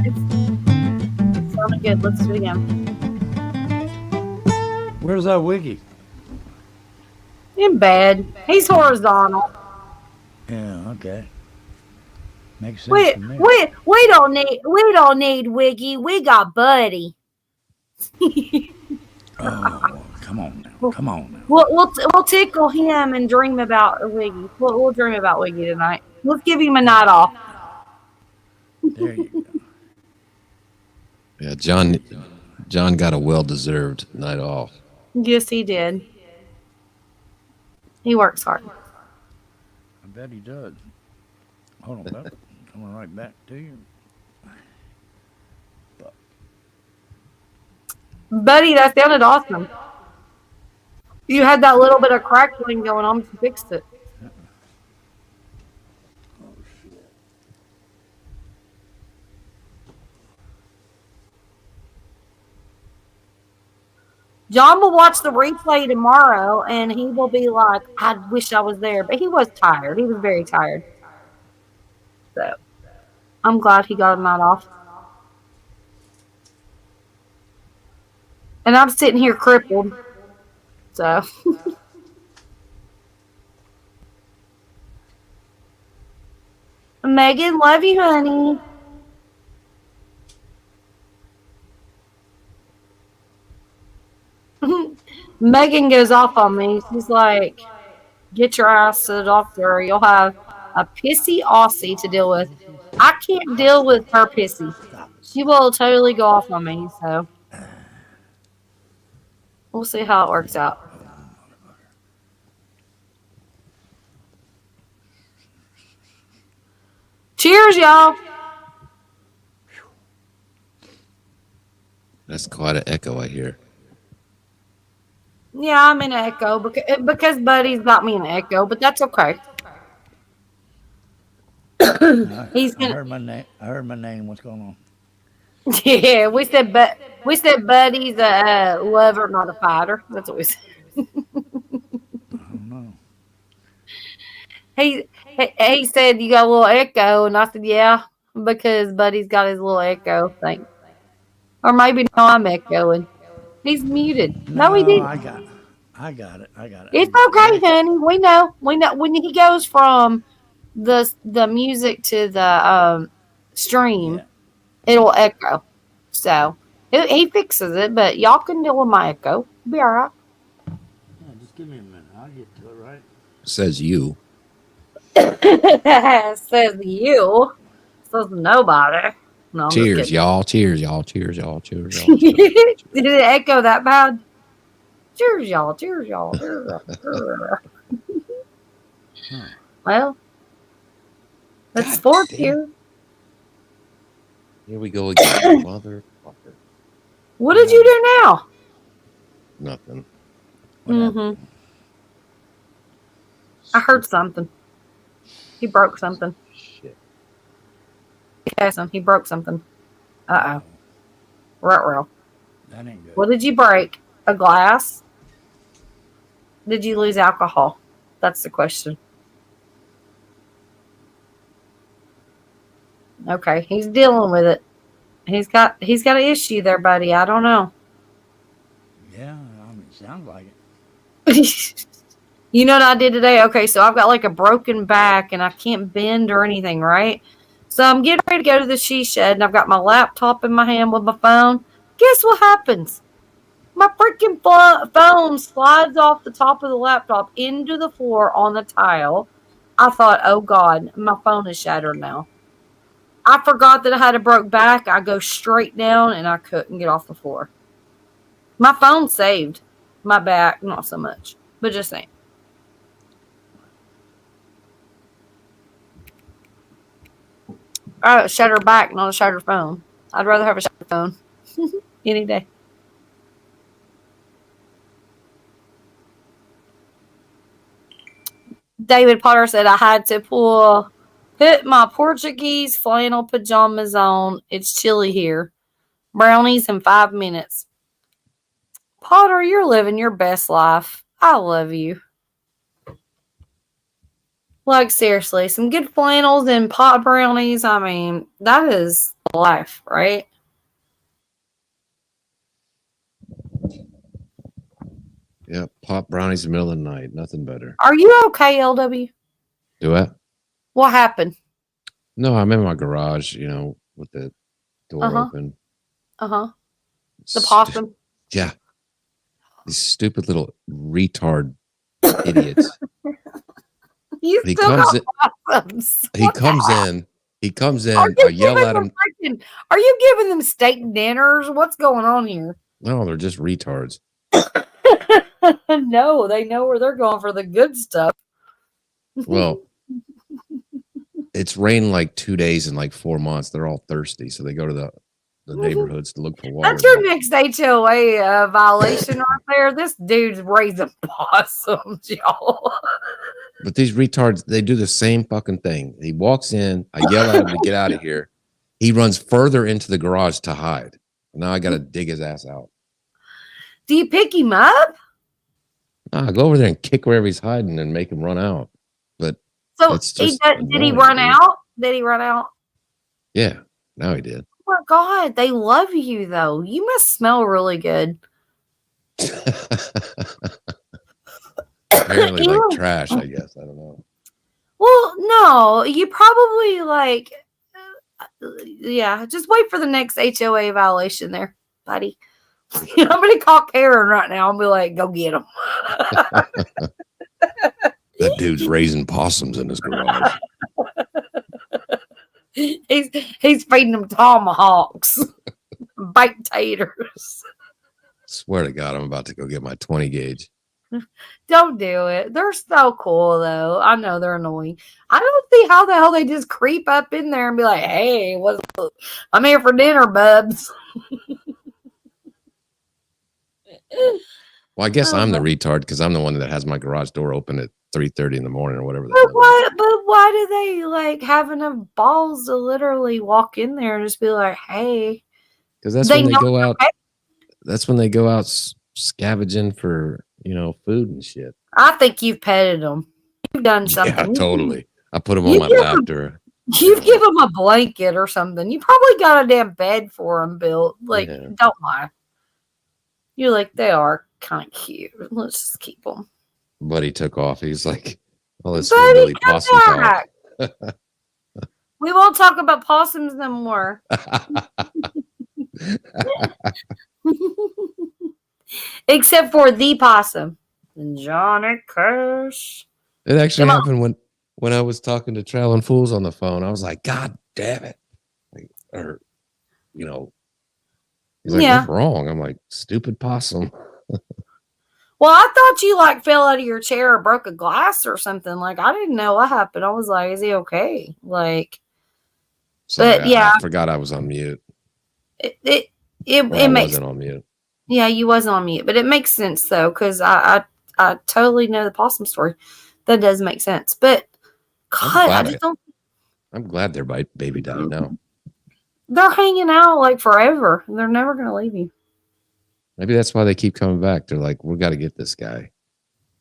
It's sounding good. Let's do it again. where's that wiki? In bed. He's horizontal. Yeah, okay. Makes sense We to me. don't need Wiggy. We got Buddy. Oh, come on now. Come on now. We'll tickle him and dream about Wiggy. We'll dream about Wiggy tonight. Let's give him a night off. There you go. Yeah, John got a well-deserved night off. Yes, he did. He works hard. I bet he does. Hold on, bud. Coming right back to you. Buddy, that sounded awesome. You had that little bit of crackling going on. You fixed it. John will watch the replay tomorrow, and he will be like, I wish I was there. But he was tired. He was very tired. So, I'm glad he got a night off. And I'm sitting here crippled. So. Megan, love you, honey. Megan goes off on me. She's like, get your ass to the doctor or you'll have a pissy Aussie to deal with. I can't deal with her pissy. She will totally go off on me, so we'll see how it works out. Cheers, y'all. That's quite an echo I hear. Yeah, I'm in an echo because Buddy's got me in an echo, but that's okay. He's I gonna. heard my name. I heard my name. What's going on? Yeah, we said Buddy's a lover, not a fighter. That's what we said. I don't know. He said you got a little echo, and I said yeah, because Buddy's got his little echo thing. Or maybe no, I'm echoing. He's muted. No, he didn't. I got it. It's okay, honey. We know. When he goes from the music to the stream, Yeah. it'll echo. So he fixes it, but y'all can deal with my echo. Be all right. Yeah, just give me a minute. I'll get to it, right? Says you. Says you. Says nobody. No, I'm just Cheers, kidding. y'all. Cheers, y'all. Cheers, y'all. Cheers, y'all. Cheers. Did it echo that bad? Cheers, y'all. Cheers, y'all. Cheers, y'all. Well, that's God sports damn. here. Here we go again, motherfucker. What did you do now? Nothing. Mm-hmm. I heard something. He broke something. Shit. He broke something. Uh-oh. Ruh-roh. That ain't good. What did you break? A glass? Did you lose alcohol? That's the question. Okay, he's dealing with it. He's got an issue there, buddy. I don't know. Yeah, I mean, sounds like it. You know what I did today? Okay, so I've got like a broken back and I can't bend or anything, right? So I'm getting ready to go to the she shed and I've got my laptop in my hand with my phone. Guess what happens? My freaking phone slides off the top of the laptop into the floor on the tile. I thought, oh God, my phone is shattered now. I forgot that I had a broke back. I go straight down and I couldn't get off the floor. My phone saved. My back, not so much. But just saying. A shattered back, not a shattered phone. I'd rather have a shattered phone. Any day. David Potter said I had to put my Portuguese flannel pajamas on. It's chilly here. Brownies in 5 minutes. Potter, you're living your best life. I love you. Like, seriously, some good flannels and pot brownies. I mean, that is life, right? Yeah, pop brownies in the middle of the night. Nothing better. Are you okay, LW? Do I? What happened? No, I'm in my garage, with the door Uh-huh. open. Uh-huh. The possum. Yeah. These stupid little retard idiots. You He still comes got possums. He comes in. Are I you yell giving at them him. Are you giving them steak dinners? What's going on here? No, they're just retards. No, they know where they're going for the good stuff. Well, it's rained like 2 days in like 4 months. They're all thirsty, so they go to the neighborhoods to look for water. That's your next HOA violation right there. This dude's raising possums, y'all. But these retards, they do the same fucking thing. He walks in, I yell at him to get out of here. He runs further into the garage to hide. Now I got to dig his ass out. Do you pick him up? Nah, go over there and kick wherever he's hiding and make him run out. But So it's did just he annoying, run dude. out? Did he run out? Yeah, now he did. Oh my God, they love you though. You must smell really good. Apparently like trash, I guess. I don't know. Well, no, you probably like, yeah, just wait for the next HOA violation there, buddy. I'm going to call Karen right now and be like, go get him. That dude's raising possums in his garage. He's feeding them tomahawks, baked taters. Swear to God, I'm about to go get my 20 gauge. Don't do it. They're so cool, though. I know they're annoying. I don't see how the hell they just creep up in there and be like, hey, what's up? I'm here for dinner, bubs. Well, I guess I'm the retard because I'm the one that has my garage door open at 3:30 in the morning or whatever. But why do they like have enough balls to literally walk in there and just be like, hey? Because that's when they go out. That's when they go out scavenging for food and shit. I think you've petted them. You've done something. Yeah, totally. I put them on my lap. You've given them a blanket or something. You probably got a damn bed for them built. Like, don't lie. You're like, they are kind of cute. Let's just keep them. Buddy took off. He's like, "Oh, this Billy Possum talk." We won't talk about possums no more. Except for the possum, Johnny Cash. It actually happened when I was talking to Traveling Fools on the phone. I was like, "God damn it!" He's like, "What's wrong?" I'm like, "Stupid possum." Well, I thought you like fell out of your chair or broke a glass or something. Like, I didn't know what happened. I was like, "Is he okay?" Like, sorry, but yeah, I forgot I was on mute. It I makes wasn't on mute. Yeah, you wasn't on mute, but it makes sense though because I totally know the possum story. That does make sense. But God, I just don't. I'm glad their baby died now. They're hanging out like forever. They're never going to leave you. Maybe that's why they keep coming back. They're like, we got to get this guy.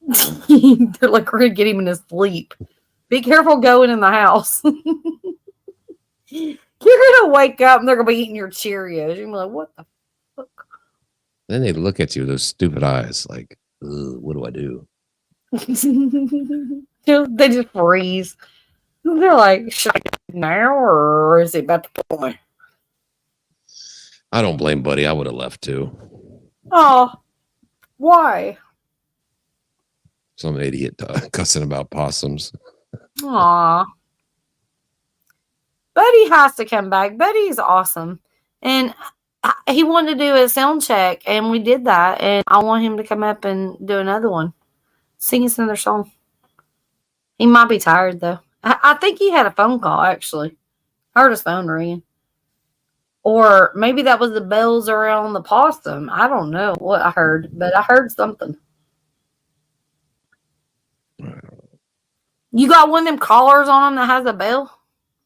They're like, we're going to get him in his sleep. Be careful going in the house. You're going to wake up and they're going to be eating your Cheerios. You're going to be like, what the fuck? then they look at you with those stupid eyes, like, "Ugh, what do I do?" They just freeze. They're like, should I get it now or is it about to pull me? I don't blame Buddy. I would have left too. Oh, why? Some idiot cussing about possums. Aw. Buddy has to come back. Buddy's awesome. And he wanted to do a sound check, and we did that. And I want him to come up and do another one. Sing us another song. He might be tired, though. I think he had a phone call, actually. I heard his phone ringing. Or maybe that was the bells around the possum. I don't know what I heard, but I heard something. You got one of them collars on them that has a bell,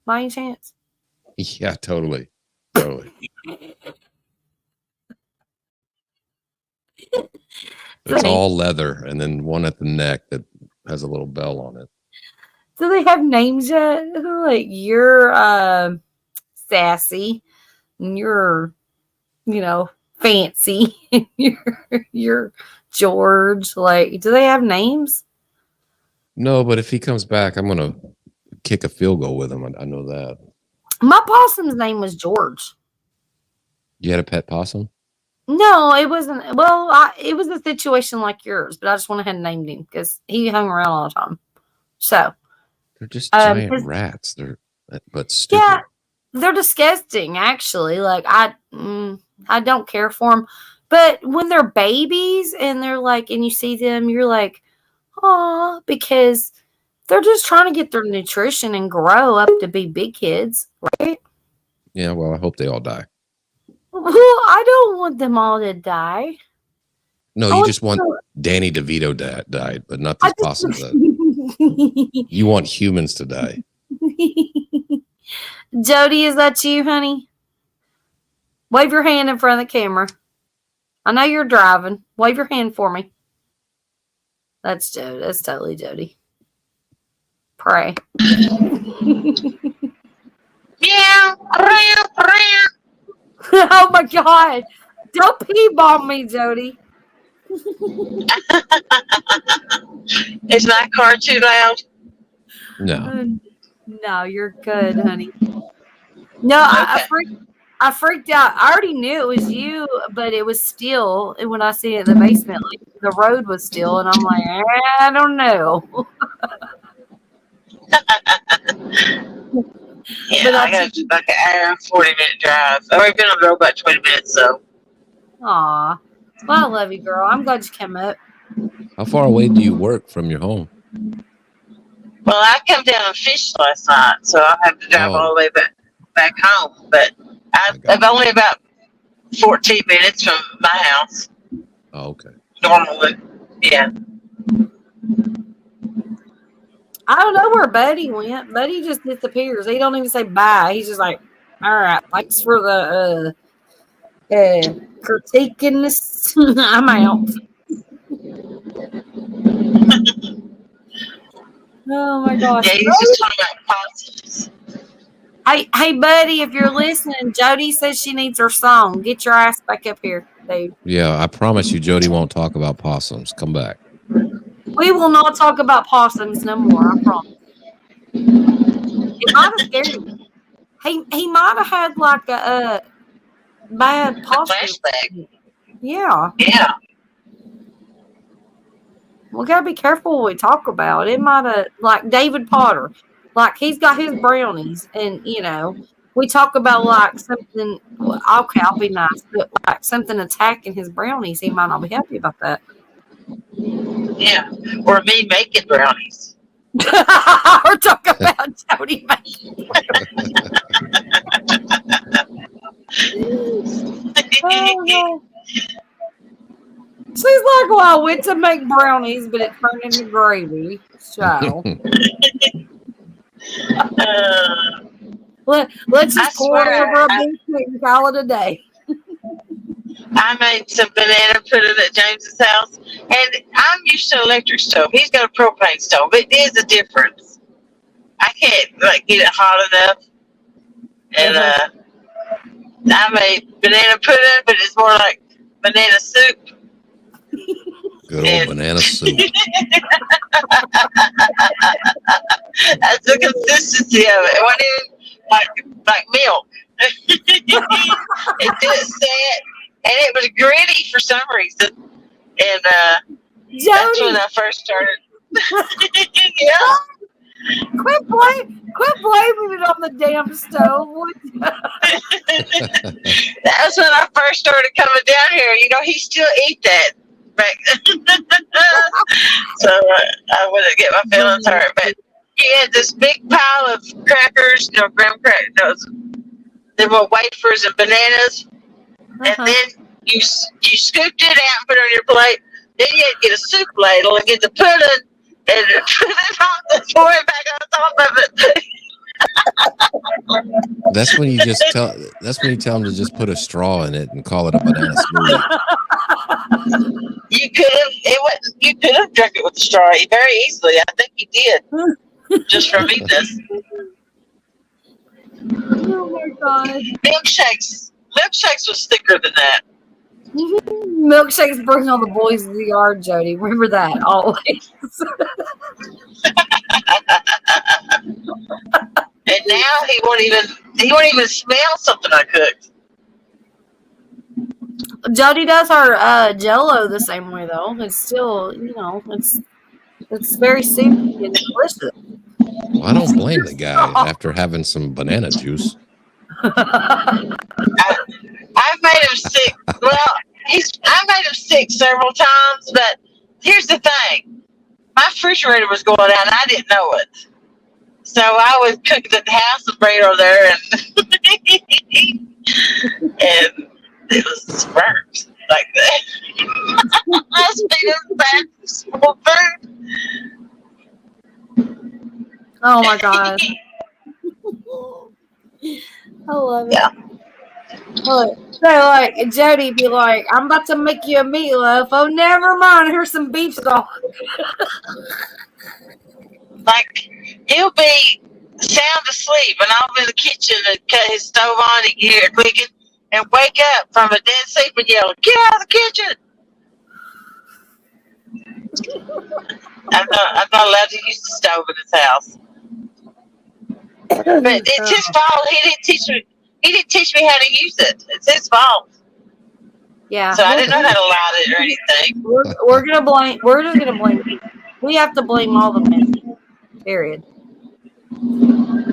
by any chance? Yeah, totally. It's all leather, and then one at the neck that has a little bell on it. Do they have names yet? Like, you're sassy, and you're, fancy. you're George. Like, do they have names? No, but if he comes back, I'm gonna kick a field goal with him. I know that. My possum's name was George. You had a pet possum? No, it wasn't. Well, it was a situation like yours, but I just went ahead and named him because he hung around all the time. So they're just giant rats. But stupid. Yeah, they're disgusting. Actually, like I don't care for them. But when they're babies and they're like, and you see them, you're like, oh, because they're just trying to get their nutrition and grow up to be big kids, right? Yeah. Well, I hope they all die. Well, I don't want them all to die. No, you just want Danny DeVito died, but not these possums. You want humans to die. Jody, is that you, honey? Wave your hand in front of the camera. I know you're driving. Wave your hand for me. That's Jody. That's totally Jody. Pray. Yeah. Oh my God. Don't pee bomb me, Jody. Is my car too loud? No. No, you're good, honey. No, okay. I freaked out. I already knew it was you, but it was still, when I see it in the basement, like the road was still, and I'm like, I don't know. Yeah, but I got like an hour and 40-minute drive. I've already been on the road about 20 minutes, so. Aw. Well, I love you, girl. I'm glad you came up. How far away do you work from your home? Well, I come down and fish last night, so I'll have to drive all the way back home. But I'm only about 14 minutes from my house. Oh, okay. Normally, yeah. I don't know where Buddy went. Buddy just disappears. He don't even say bye. He's just like, all right, thanks for the critiquing this. I'm out. Oh my gosh. Yeah, he's just talking about positives. Hey, Buddy, if you're listening, Jody says she needs her song. Get your ass back up here, dude. Yeah, I promise you, Jody won't talk about possums. Come back. We will not talk about possums no more, I promise. It might have scared me. He might have had like a bad possum. Flashback. Yeah. Yeah. We gotta be careful what we talk about. It might have, like David Potter, like he's got his brownies, and we talk about like something. Okay, I'll be nice, but like something attacking his brownies, he might not be happy about that. Yeah, or me making brownies. We're talking about Jody making brownies. She's like, well, I went to make brownies, but it turned into gravy. So let's just pour it over a biscuit and call it a day. I made some banana pudding at James's house, and I'm used to electric stove. He's got a propane stove. It is a difference. I can't get it hot enough. And I made banana pudding, but it's more like banana soup. Good old banana soup. That's the consistency of it. It wasn't even like milk. It just sat, and it was gritty for some reason. And that's when Jody, I first started. Yeah. quit blaming it on the damn stove. That was when I first started coming down here. You know, he still eat that. So I wouldn't get my feelings hurt. But he had this big pile of crackers, you know, graham crackers, there were wafers and bananas, and then you scooped it out and put it on your plate. Then you had to get a soup ladle and get the pudding and put it on the pour it back on top of it. That's when you tell them to just put a straw in it and call it a banana smoothie. You could have drank it with a straw very easily. I think he did, just from eating this. Oh my god. Milkshakes was thicker than that. Milkshakes bring all the boys to the yard, Jody. Remember that always. And now he won't even smell something I cooked. Jody does our Jello the same way though. It's still, it's very soupy and delicious. Well, I don't blame the guy after having some banana juice. I've made him sick. Well, I made him sick several times, but here's the thing. My refrigerator was going out and I didn't know it. So I was cooking at the house and bring it over there and it was burnt like that. I was making bad small food. Oh my god. I love it. Yeah. Look, so like Jody be like, I'm about to make you a meatloaf. Oh, never mind. Here's some beef stock. Like he'll be sound asleep and I'll be in the kitchen and cut his stove on and hear it clicking and wake up from a dead sleep and yell, "Get out of the kitchen!" I'm not allowed to use the stove in his house. But it's his fault. He didn't teach me how to use it. It's his fault. Yeah. So I didn't know how to light it or anything. We're just gonna blame people. We have to blame all the men. Period.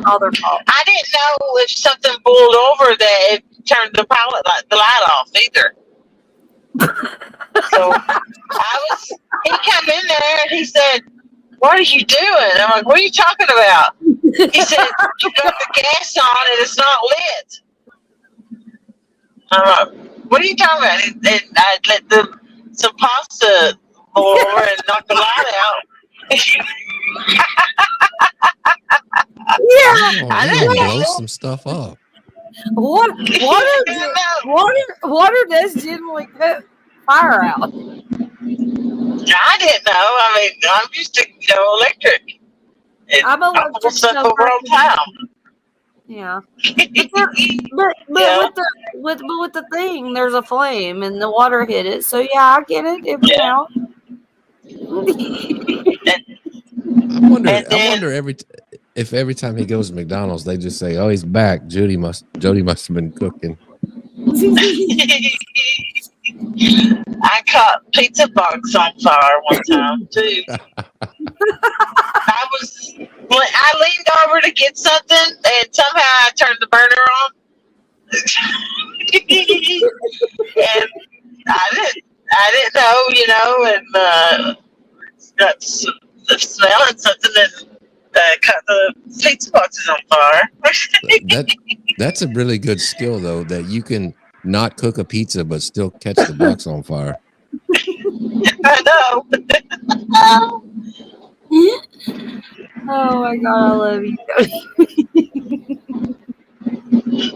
All their fault. I didn't know if something boiled over that it turned the light off either. So he came in there and he said, "What are you doing?" I'm like, "What are you talking about?" He said, "You got the gas on and it's not lit." I'm like, "What are you talking about?" And I let some pasta boil over and knock the light out. Yeah. Oh, you gonna blow some stuff up. Water does generally put fire out. I didn't know. I mean, I'm used to electric. I'm electric stuff over all the time. Yeah. But with the thing, there's a flame and the water hit it. So yeah, I get it. I wonder if every time he goes to McDonald's, they just say, "Oh, he's back." Jody must have been cooking. I caught pizza box on fire one time too. I leaned over to get something, and somehow I turned the burner on, and I didn't know, and got smelling something and cut the pizza boxes on fire. That's a really good skill, though, that you can not cook a pizza but still catch the box on fire. I know. Oh my god, I love you.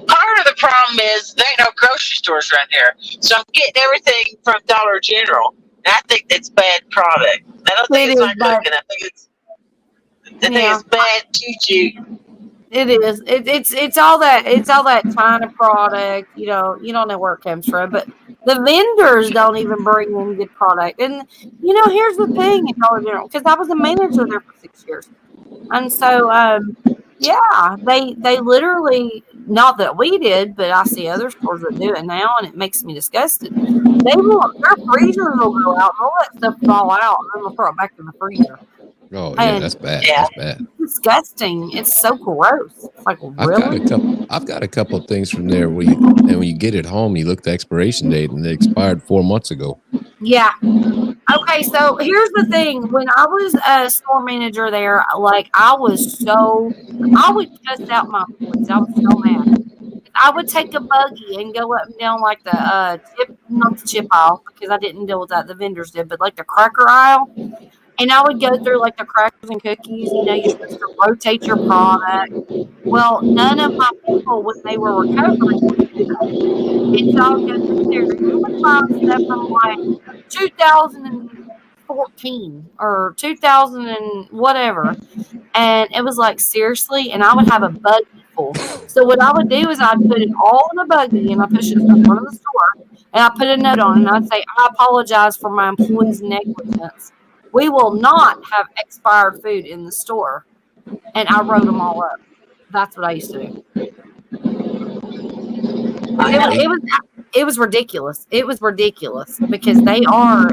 Part of the problem is there ain't no grocery stores around here, so I'm getting everything from Dollar General. And I think it's bad product. I don't think it's my cooking. I think it's bad juju. It is. It's all that China product. You don't know where it comes from. But The vendors don't even bring in good product. And, here's the thing in Dollar General, because I was a manager there for 6 years. And so, yeah, they literally, not that we did, but I see other stores that do it now, and it makes me disgusted. Their freezers will go out, and all that stuff fall out, and then they'll throw it back in the freezer. Oh yeah, And that's bad. Yeah. That's bad. it's disgusting. It's so gross. It's like, really? I've got a couple of things from there where when you get it home, you look at the expiration date and it expired 4 months ago. Yeah. Okay, so here's the thing. When I was a store manager there, like I would cuss out my employees. I was so mad. I would take a buggy and go up and down like the not the chip aisle, because I didn't deal with that. The vendors did, but like the cracker aisle. And I would go through like the crackers and cookies. You're supposed to rotate your product. Well, none of my people, when they were recovering, would do that. And so I would go through there. And I would find stuff from like 2014 or 2000 and whatever. And it was like, seriously? And I would have a buggy full. So what I would do is I'd put it all in a buggy and I push it in front of the store. And I put a note on it and I'd say, I apologize for my employees' negligence. We will not have expired food in the store. And I wrote them all up. That's what I used to do. It was ridiculous. It was ridiculous because they are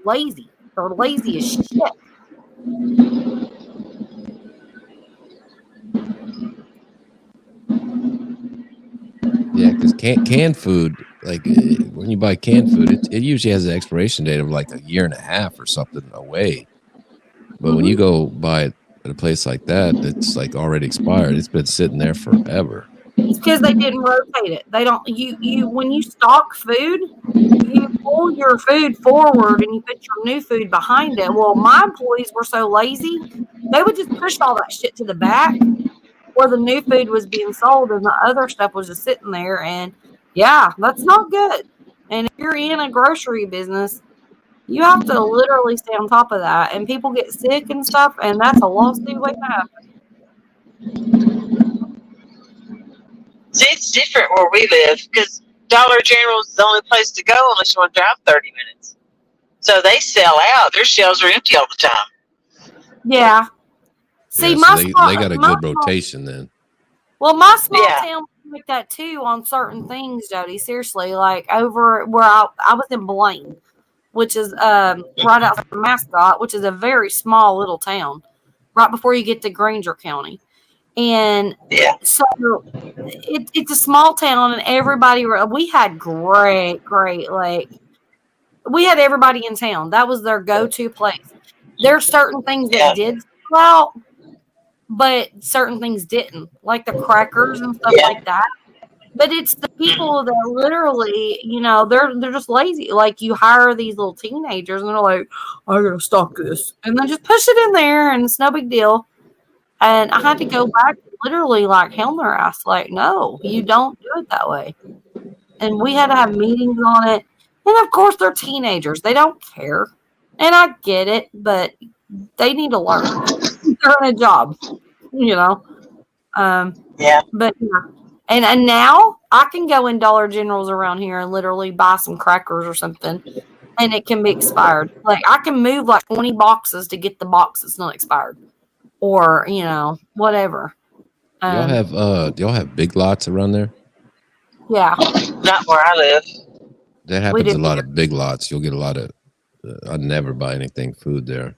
lazy. They're lazy as shit. Yeah, because canned food, like when you buy canned food, it usually has an expiration date of like a year and a half or something away. But when you go buy it at a place like that, it's like already expired. It's been sitting there forever. It's because they didn't rotate it. They don't. You when you stock food, you pull your food forward and you put your new food behind it. Well, my employees were so lazy, they would just push all that shit to the back where the new food was being sold and the other stuff was just sitting there. And yeah, that's not good. And if you're in a grocery business, you have to literally stay on top of that. And people get sick and stuff, and that's a lawsuit waiting to happen. See, it's different where we live because Dollar General is the only place to go unless you want to drive 30 minutes. So they sell out. Their shelves are empty all the time. Yeah. See, Yeah, so they got a good rotation then. Well, my small Yeah. town was like that too on certain things, Jody. Seriously, like over where I was in Blaine, which is right outside of Mascot, which is a very small little town, right before you get to Granger County. And Yeah. so it's a small town, and everybody, we had great, like, we had everybody in town. That was their go-to place. There's certain things that did sell out, but certain things didn't, like the crackers and stuff like that. But it's the people that literally, they're just lazy. Like, you hire these little teenagers, and they're like, I gotta stock this. And then just push it in there, and it's no big deal. And I had to go back and literally like hound their ass. Like, no, you don't do it that way. And we had to have meetings on it. And of course, they're teenagers. They don't care. And I get it, but they need to learn. They're in a job, Yeah. But yeah. And now I can go in Dollar Generals around here and literally buy some crackers or something, and it can be expired. Like, I can move like 20 boxes to get the box that's not expired. Or, whatever. Do y'all have Big Lots around there? Yeah. Not where I live. That happens a lot of Big Lots. You'll get a lot of. I never buy anything food there.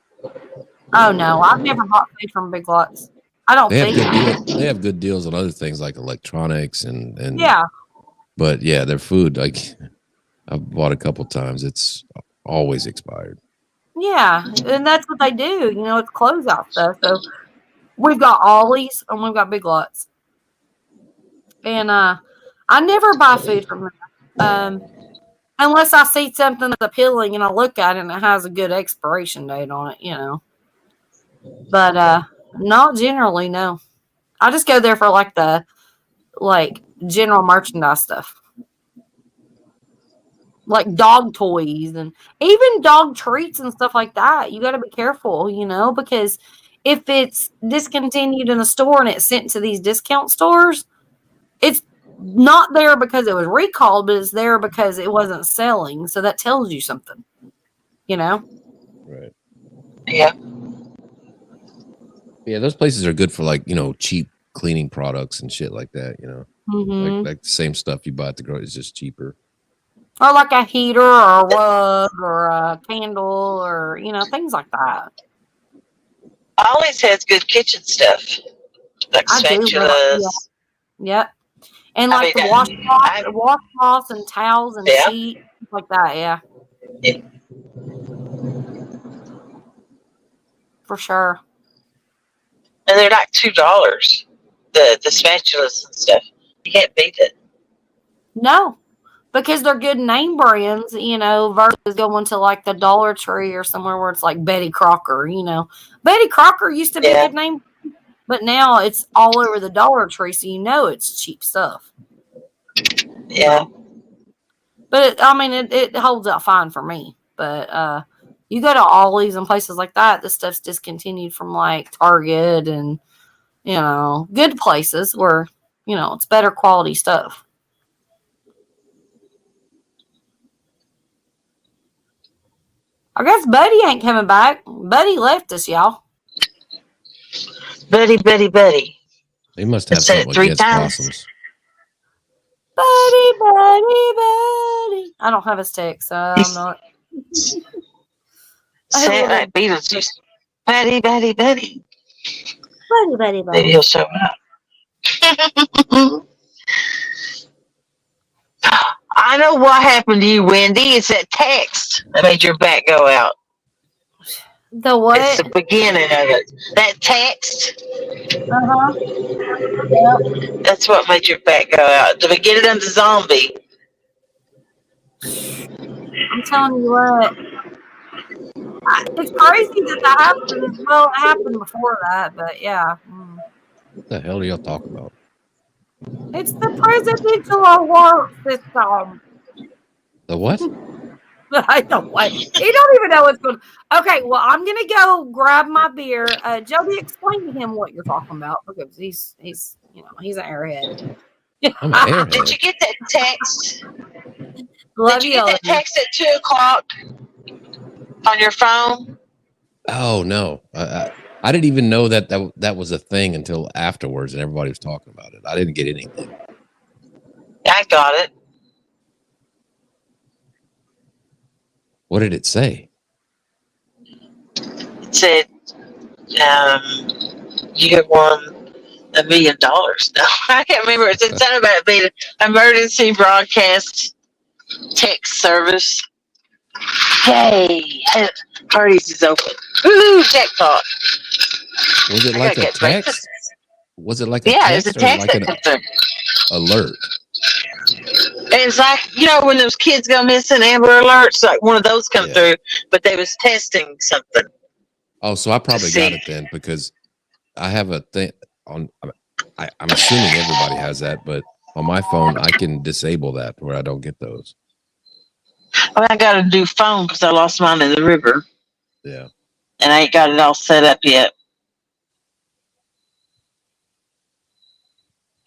Oh no, I've never bought food from Big Lots. I don't think they have good deals on other things like electronics and yeah. But yeah, their food, like I've bought a couple times. It's always expired. Yeah, and that's what they do. It's closeout stuff. So we've got Ollie's and we've got Big Lots. And I never buy food from them. Unless I see something that's appealing and I look at it and it has a good expiration date on it, But not generally, no. I just go there for the general merchandise stuff. Like dog toys and even dog treats and stuff like that. You got to be careful, because if it's discontinued in a store and it's sent to these discount stores, it's not there because it was recalled, but it's there because it wasn't selling. So that tells you something, you know? Right. Yeah. Yeah, those places are good for like, cheap cleaning products and shit like that, Mm-hmm. like the same stuff you buy at the grocery is just cheaper. Or like a heater or a rug or a candle or, things like that. Ollie's has good kitchen stuff, like I do. spatulas. Yep. And I like mean, the washcloths and towels and Yeah. sheets, like that, yeah. Yeah. For sure. And they're like $2. The spatulas and stuff. You can't beat it. No. Because they're good name brands, versus going to like the Dollar Tree or somewhere where it's like Betty Crocker, Betty Crocker used to be a good name, but now it's all over the Dollar Tree, so it's cheap stuff. Yeah. But it holds out fine for me. But you go to Ollie's and places like that, this stuff's discontinued from like Target and good places where it's better quality stuff. I guess Buddy ain't coming back. Buddy left us, y'all. Buddy. They must have Said it something 3 against times. possums. Buddy. I don't have his text, so I'm not. Say it like Beetlejuice. Buddy. Buddy. Maybe he'll show up. I know what happened to you, Wendy. It's that text that made your back go out. The what? It's the beginning of it. That text. Yep. That's what made your back go out. The beginning of the zombie. I'm telling you what. It's crazy that happened. Well, it happened before that, but yeah. What the hell are y'all talking about? It's the presidential award system. The what? I don't what. You don't even know what's going on. Okay, well, I'm gonna go grab my beer. Jody, explain to him what you're talking about because he's he's an airhead. I'm an airhead. Did you get that text? Love Did you get that text at 2:00 on your phone? Oh no, I didn't even know that was a thing until afterwards, and everybody was talking about it. I didn't get anything. I got it. What did it say? It said, you have won $1 million. No, I can't remember. It said something about it being an emergency broadcast text service. Yay! Hardee's is open. Woohoo! Jackpot. Was it like a text? Breakfast. Was it like a Yeah, text it's a or text like that an comes through. alert? It's like, when those kids go missing, Amber Alerts, like one of those come through, but they was testing something. Oh, so I probably got it then because I have a thing on. I'm assuming everybody has that, but on my phone I can disable that where I don't get those. I got a new phone because I lost mine in the river. Yeah. And I ain't got it all set up yet.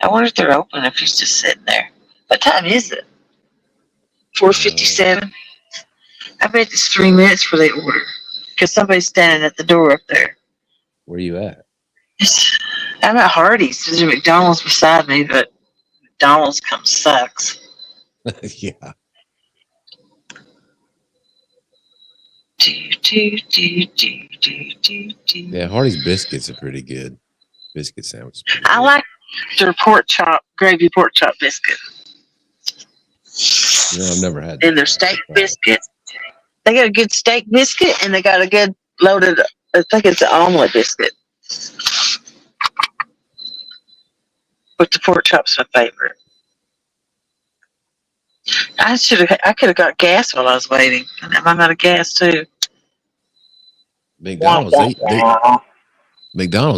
I wonder if they're open if he's just sitting there. What time is it? 4:57. I bet it's 3 minutes before they order. Because somebody's standing at the door up there. Where you at? I'm at Hardee's. There's a McDonald's beside me, but McDonald's sucks. Yeah. Yeah, Hardee's biscuits are pretty good. Biscuit sandwich. I like their gravy pork chop biscuit. I've never had And their steak biscuit. They got a good steak biscuit and they got a good loaded, I think it's an omelet biscuit. But the pork chop's my favorite. I could have got gas while I was waiting. And I'm out of gas too. McDonald's,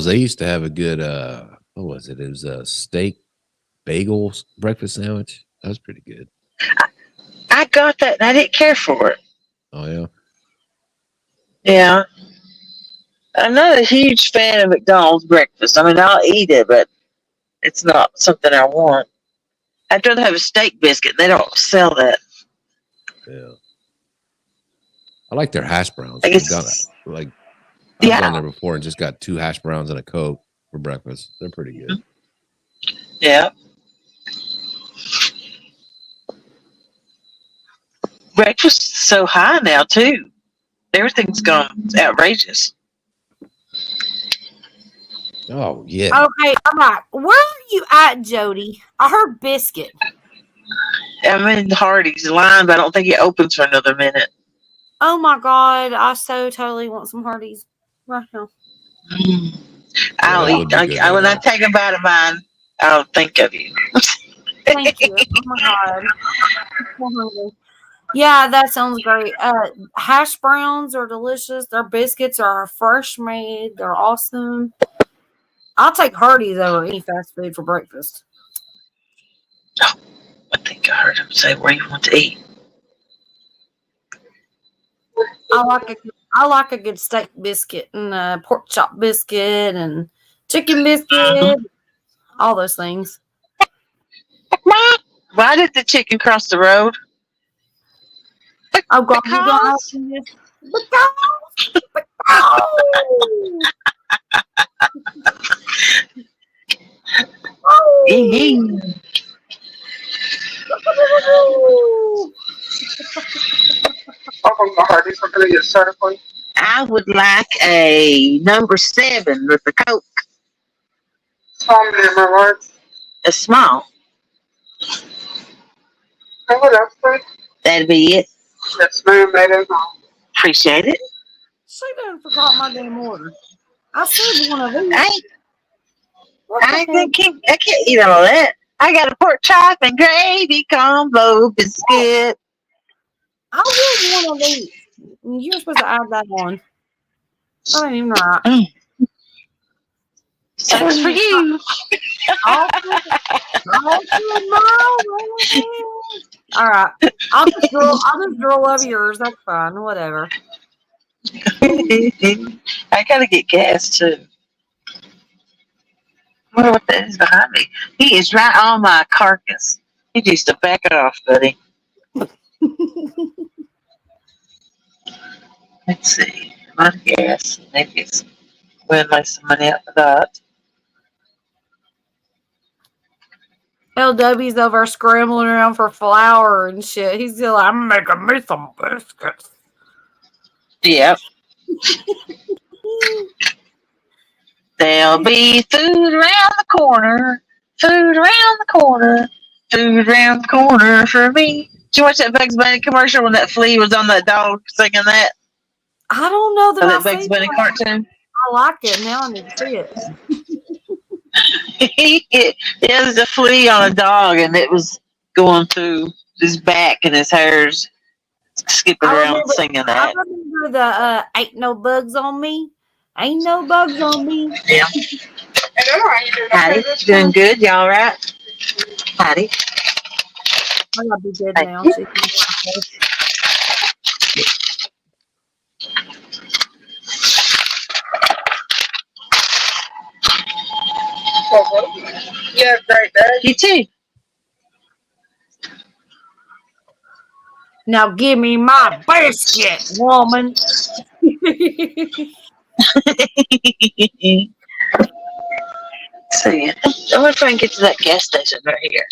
they used to have a good what was it? It was a steak bagel breakfast sandwich. That was pretty good. I got that and I didn't care for it. Oh yeah. Yeah. I'm not a huge fan of McDonald's breakfast. I mean, I'll eat it, but it's not something I want. I'd rather have a steak biscuit. They don't sell that. Yeah. I like their hash browns. I I've guess. gone there before and just got 2 hash browns and a Coke for breakfast. They're pretty good. Yeah. Breakfast is so high now too. Everything's gone outrageous. Oh yeah. Okay, all right. Where are you at, Jody? I heard biscuit. I'm in Hardee's line, but I don't think it opens for another minute. Oh my God, I so totally want some Hardee's right now. I'll that would eat. be good right When I now. take a bite of mine, I'll think of you. Thank you. Oh my God. I'm so hungry. Yeah, that sounds great. Hash browns are delicious. Their biscuits are fresh made. They're awesome. I'll take Hardee's over any fast food for breakfast. I think I heard him say where you want to eat. I like a good steak biscuit and a pork chop biscuit and chicken biscuit. All those things. Why did the chicken cross the road? Oh God, you don't ask me this. I would like a number 7 with a Coke. Small, medium, or large? A small. And what else, please? That'd be it. Yes, ma'am, that is all. Appreciate it. She done forgot my damn order. I said one of these. I can't eat all that. I got a pork chop and gravy combo biscuit. I'll get one of these. You're supposed to add that on. I don't even know. Sucks for you. All right. I'll just roll over yours. That's fine. Whatever. I gotta get gas too. I wonder what that is behind me. He is right on my carcass. He needs to back it off, buddy. Let's see. My gas. Maybe it's win my some money out for that. LW's over scrambling around for flour and shit. He's still like, I'm making me some biscuits. Yep. There'll be food around the corner. Food around the corner. Food around the corner for me. Did you watch that Bugs Bunny commercial when that flea was on that dog singing that? I don't know that That I've Bugs seen Bunny that. cartoon? I like it. Now I need to see it. Yeah, there's a flea on a dog, and it was going through his back and his hairs, skipping around singing I that. remember the Ain't No Bugs on Me. Ain't no bugs on me. Yeah. Hattie, doing good? You all right? Hattie? I gotta be good Thank now. you. So you can- You have a great day. You too. Now give me my biscuit, woman. See, I'm gonna try and get to that gas station right here.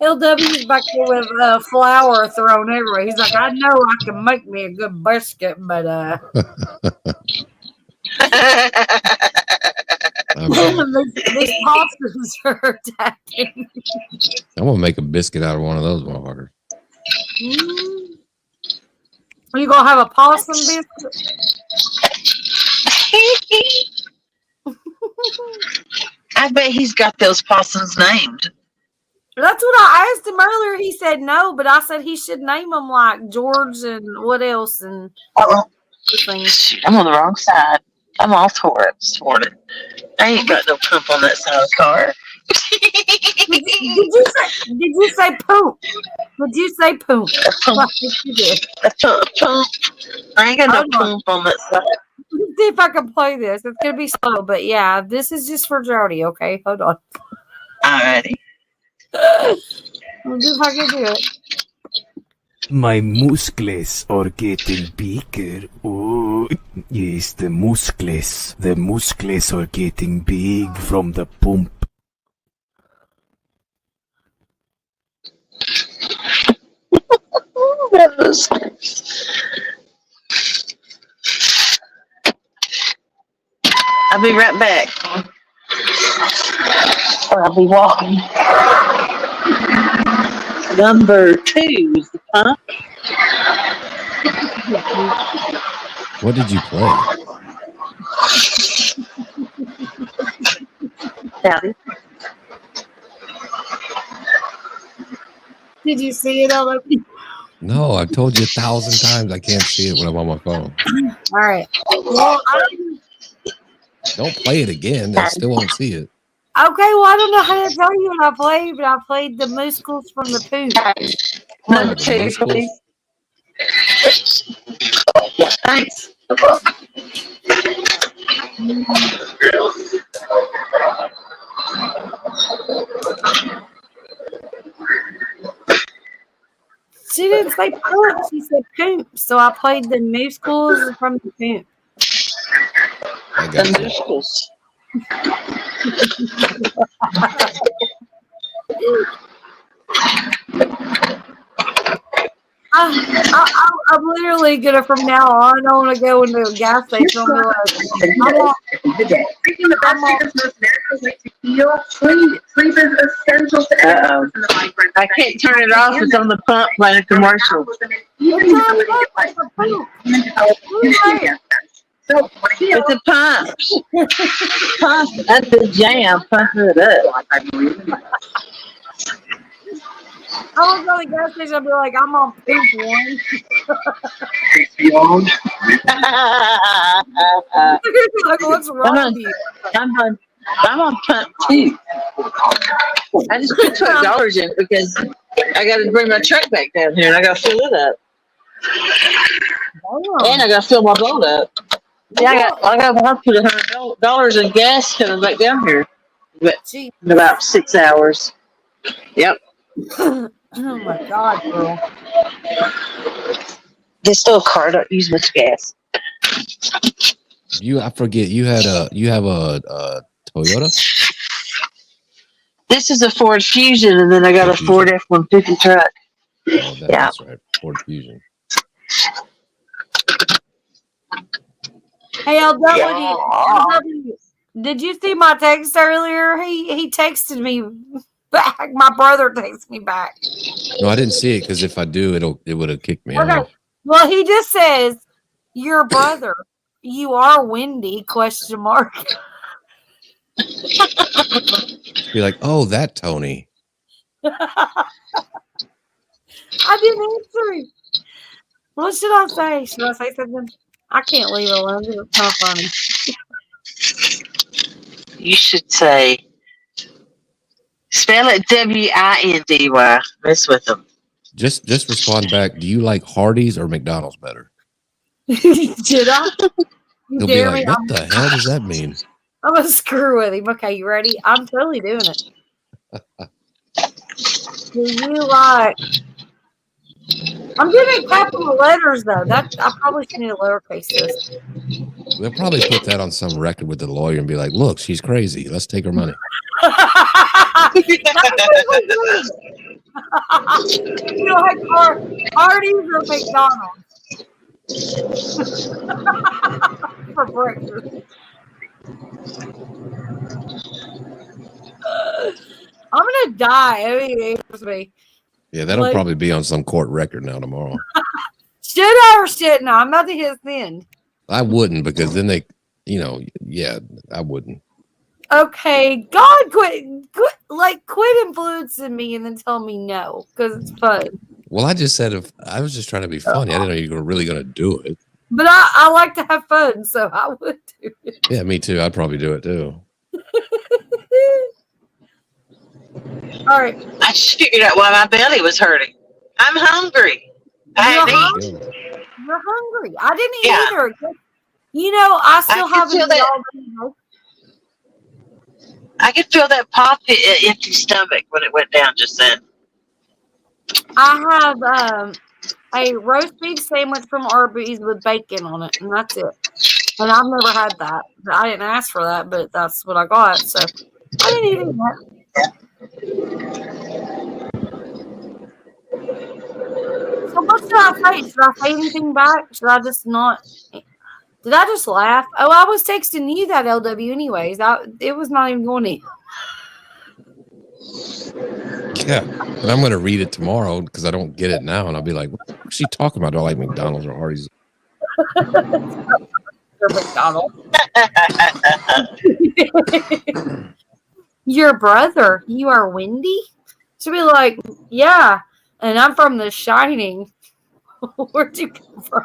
LW's back there with flour thrown everywhere. He's like, I know I can make me a good biscuit, but these possums are attacking. I'm gonna make a biscuit out of one of those motherfuckers. Are you gonna have a possum biscuit? I bet he's got those possums named. That's what I asked him earlier. He said no, but I said he should name them like George and what else and things. Shoot, I'm on the wrong side. I'm all tore up this morning. I ain't got no poop on that side of the car. Did you say poop? Did you say poop? I think you did. I ain't got no poop on that side. Let's see if I can play this. It's gonna be slow, but yeah, this is just for Jody. Okay, hold on. Alrighty. We'll see if I can do it. My muscles are getting bigger. Oh, yes, the muscles. The muscles are getting big from the pump. I'll be right back. Or I'll be walking. Number 2 is the pump. What did you play? Howdy. Did you see it, LP? No, I've told you 1,000 times I can't see it when I'm on my phone. All right. Well, Don't play it again. I still won't see it. okay, well, I don't know how to tell you what I played, but I played the musicals from the Poop. Number Oh, the 2, musicals? please. Thanks. She didn't say Poop, she said Poop. So I played the musicals from the Poop. I The got you. musicals. I'm literally gonna from now on. I want to go into a gas station and be like, Speaking the best biggest, most natural way to heal, sleep is essential to everyone in the migrant. I can't turn it off. It's on the pump playing a commercial. Even the ability to get life and develop immunity against them. So, It's a pump. Pump at the jam. Pump it up. I believe in I was on the gas station. I'd be like, I'm on Poop one. beyond. Like, what's wrong with you? I'm on pump 2. I just put $12 in because I got to bring my truck back down here and I got to fill it up. And I got to fill my boat up. Yeah, I got to put $100 in gas coming back down here. But Gee. in about 6 hours. Yep. Oh my God, girl. This little car don't use much gas. I forget you have a Toyota. This is a Ford Fusion, and then I got a Ford F-150 truck. Oh, that's right, Ford Fusion. Hey, LW, did you see my text earlier? He texted me back. My brother texted me back. No, I didn't see it because if I do, it would have kicked me off. Well, he just says, "Your brother, you are windy?" ? Be like, oh, that Tony. I didn't answer him. What should I say? Should I say something? I can't leave it alone. It's kind of funny. You should say, spell it Windy. Mess with them. Just respond back. Do you like Hardee's or McDonald's better? Did I? He'll be like, what the hell does that mean? I'm gonna screw with him. Okay, you ready? I'm totally doing it. Do you like? I'm doing capital letters though. That I probably should need a lowercase this. They'll probably put that on some record with the lawyer and be like, look, she's crazy. Let's take her money. You know, like Hardee's or McDonald's for breakfast. I'm gonna die. I mean, it was me. Yeah, that'll probably be on some court record now tomorrow. Should I or shouldn't I? I'm about to hit the end. I wouldn't because then they, I wouldn't. Okay, God, quit influencing me and then tell me no because it's fun. Well, I just said if I was just trying to be funny. I didn't know you were really going to do it. But I like to have fun, so I would do it. Yeah, me too. I'd probably do it too. All right. I just figured out why my belly was hurting. I'm hungry. I hadn't eaten. You're hungry. I didn't eat either. You know, I still haven't eaten all day. I could feel that pop empty stomach when it went down just then. I have a roast beef sandwich from Arby's with bacon on it, and that's it. And I've never had that. I didn't ask for that, but that's what I got. So I didn't even that. So what should I say? Should I say anything back? Should I just not? Did I just laugh? Oh, I was texting you that LW anyways. It was not even going in. Yeah, and I'm going to read it tomorrow because I don't get it now, and I'll be like, "What's she talking about? Do I like McDonald's or Hardee's?" McDonald's. Your brother, you are Wendy? She'll be like, yeah, and I'm from The Shining. Where'd you come from?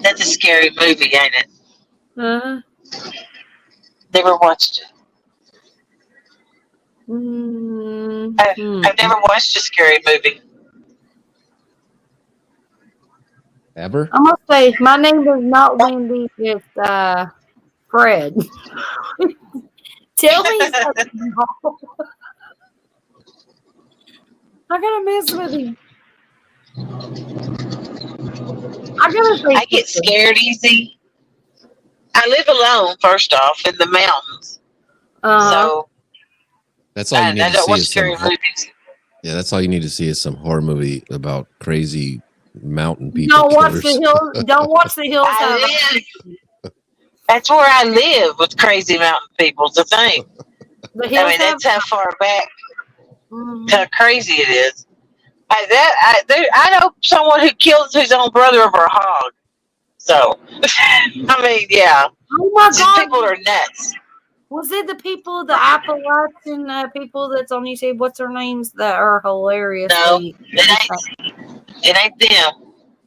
That's a scary movie, ain't it? Never watched it. I've never watched a scary movie. Ever? I'm gonna say my name is not Wendy. It's Fred. Tell me something. I gotta mess with him. I gotta say I get scared easy. I live alone, first off, in the mountains. So that's all you need I to don't see watch is scary some. movies. Yeah, that's all you need to see is some horror movie about crazy mountain people. Don't watch killers. the hills. Don't watch the hills. That's where I live with crazy mountain people. The thing. The hills I mean, that's how far back, how crazy it is. I know someone who killed his own brother over a hog. So, I mean, yeah. Oh my God. People are nuts. Was it the people, the Appalachian people that's on YouTube? What's their names that are hilarious? No, it ain't them.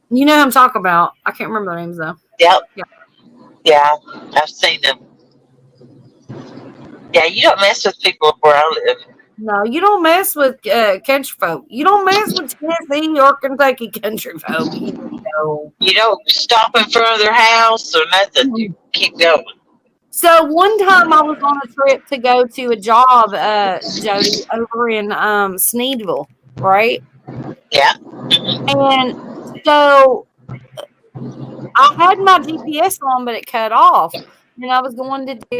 You know who I'm talking about. I can't remember their names though. Yep. Yeah, I've seen them. Yeah, you don't mess with people where I live. No, you don't mess with country folk. You don't mess with Tennessee or Kentucky country folk. You don't stop in front of their house or nothing. You keep going. So one time I was on a trip to go to a job, Jody, over in Sneedville, right? Yeah. And so I had my GPS on, but it cut off. And I was going to do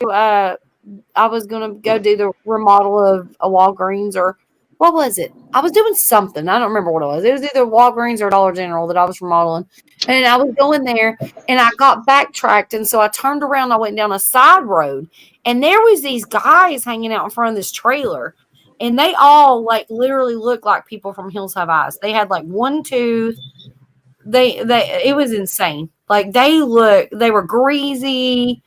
go do the remodel of a Walgreens, or what was it? I was doing something. I don't remember what it was. It was either Walgreens or Dollar General that I was remodeling. And I was going there and I got backtracked. And so I turned around, I went down a side road, and there was these guys hanging out in front of this trailer. And they all like literally looked like people from Hills Have Eyes. They had like one tooth. It was insane. Like they were greasy.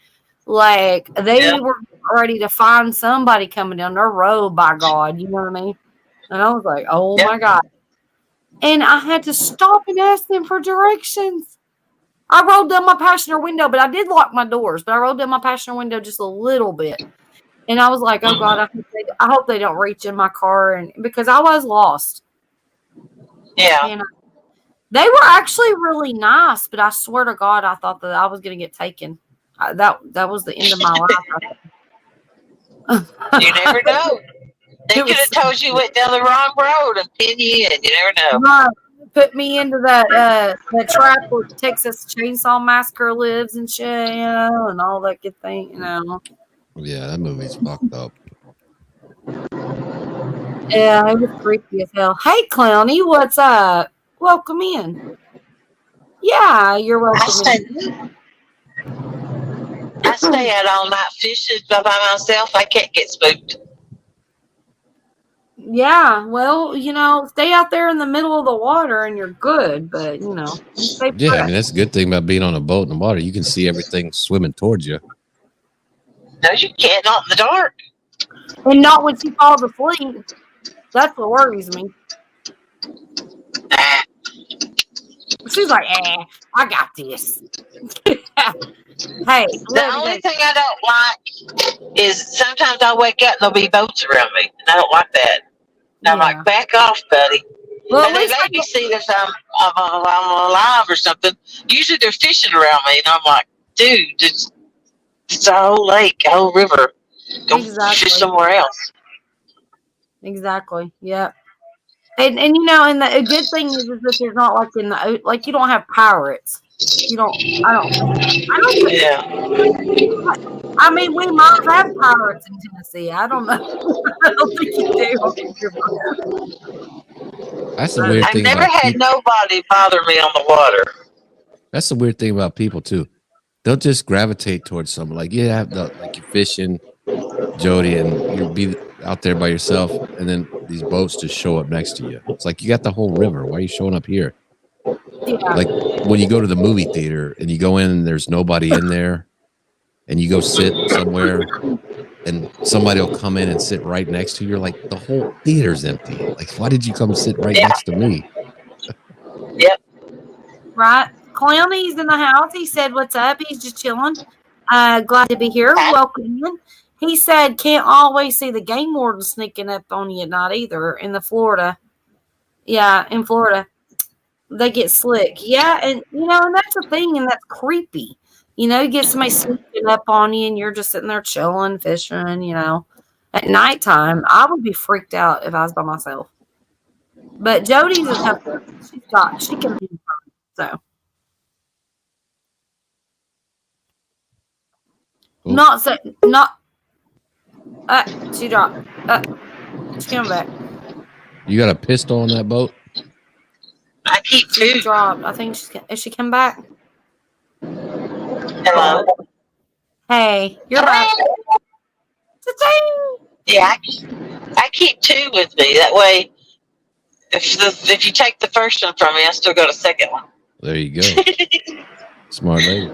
Like they were ready to find somebody coming down their road, by God. You know what I mean? And I was like, oh my God. And I had to stop and ask them for directions. I rolled down my passenger window, but I did lock my doors, but I rolled down my passenger window just a little bit. And I was like, oh God, I hope they don't reach in my car. And because I was lost. Yeah. And they were actually really nice, but I swear to God, I thought that I was going to get taken. That was the end of my life. You never know. They could have told you went down the wrong road and pin you in. You never know. Put me into that trap where Texas Chainsaw Massacre lives and shit, and all that good thing, Yeah, that movie's fucked up. Yeah, it was creepy as hell. Hey, Clowny, what's up? Welcome in. Yeah, you're welcome. I stay out all night fishing by myself. I can't get spooked. Yeah, well, stay out there in the middle of the water and you're good, but, stay Yeah, I mean, that's a good thing about being on a boat in the water. You can see everything swimming towards you. No, you can't, not in the dark. And not when she falls asleep. That's what worries me. She's like, I got this. Hey, the only thing I don't like is sometimes I wake up and there'll be boats around me. And I don't like that. And I'm like, back off, buddy. Well, and they maybe see that I'm alive or something. Usually they're fishing around me. And I'm like, dude, it's a whole lake, a whole river. Go fish somewhere else. Exactly. Yeah. And you know, and the good thing is that there's not like in the like you don't have pirates. You don't. I don't. I don't. Think, Yeah. I mean, we might have pirates in Tennessee. I don't know. I don't think you do. That's the weird I've thing never about had people. nobody bother me on the water. That's the weird thing about people too. They'll just gravitate towards something like like you're fishing, Jody, and you'll be out there by yourself, and then these boats just show up next to you. It's like you got the whole river. Why are you showing up here? Yeah. Like when you go to the movie theater and you go in and there's nobody in there, and you go sit somewhere, and somebody will come in and sit right next to you. You're like, the whole theater's empty. Like, why did you come sit right next to me? Yep. Right. Clowny's in the house. He said, "What's up?" He's just chilling. Glad to be here. Welcome in. He said, "Can't always see the game warden sneaking up on you at night either in the Florida." Yeah, in Florida, they get slick. Yeah, and you know, and that's the thing, and that's creepy. You know, you get somebody sneaking up on you, and you're just sitting there chilling, fishing. You know, at nighttime, I would be freaked out if I was by myself. But Jody's a tough one. She can be fun, so. Cool. Not she dropped. She came back. You got a pistol on that boat? I keep She two. dropped. I think is she come back? Hello. Hey, you're back. Cha-ching! Yeah, I keep two with me. That way, if you take the first one from me, I still got a second one. There you go. Smart lady.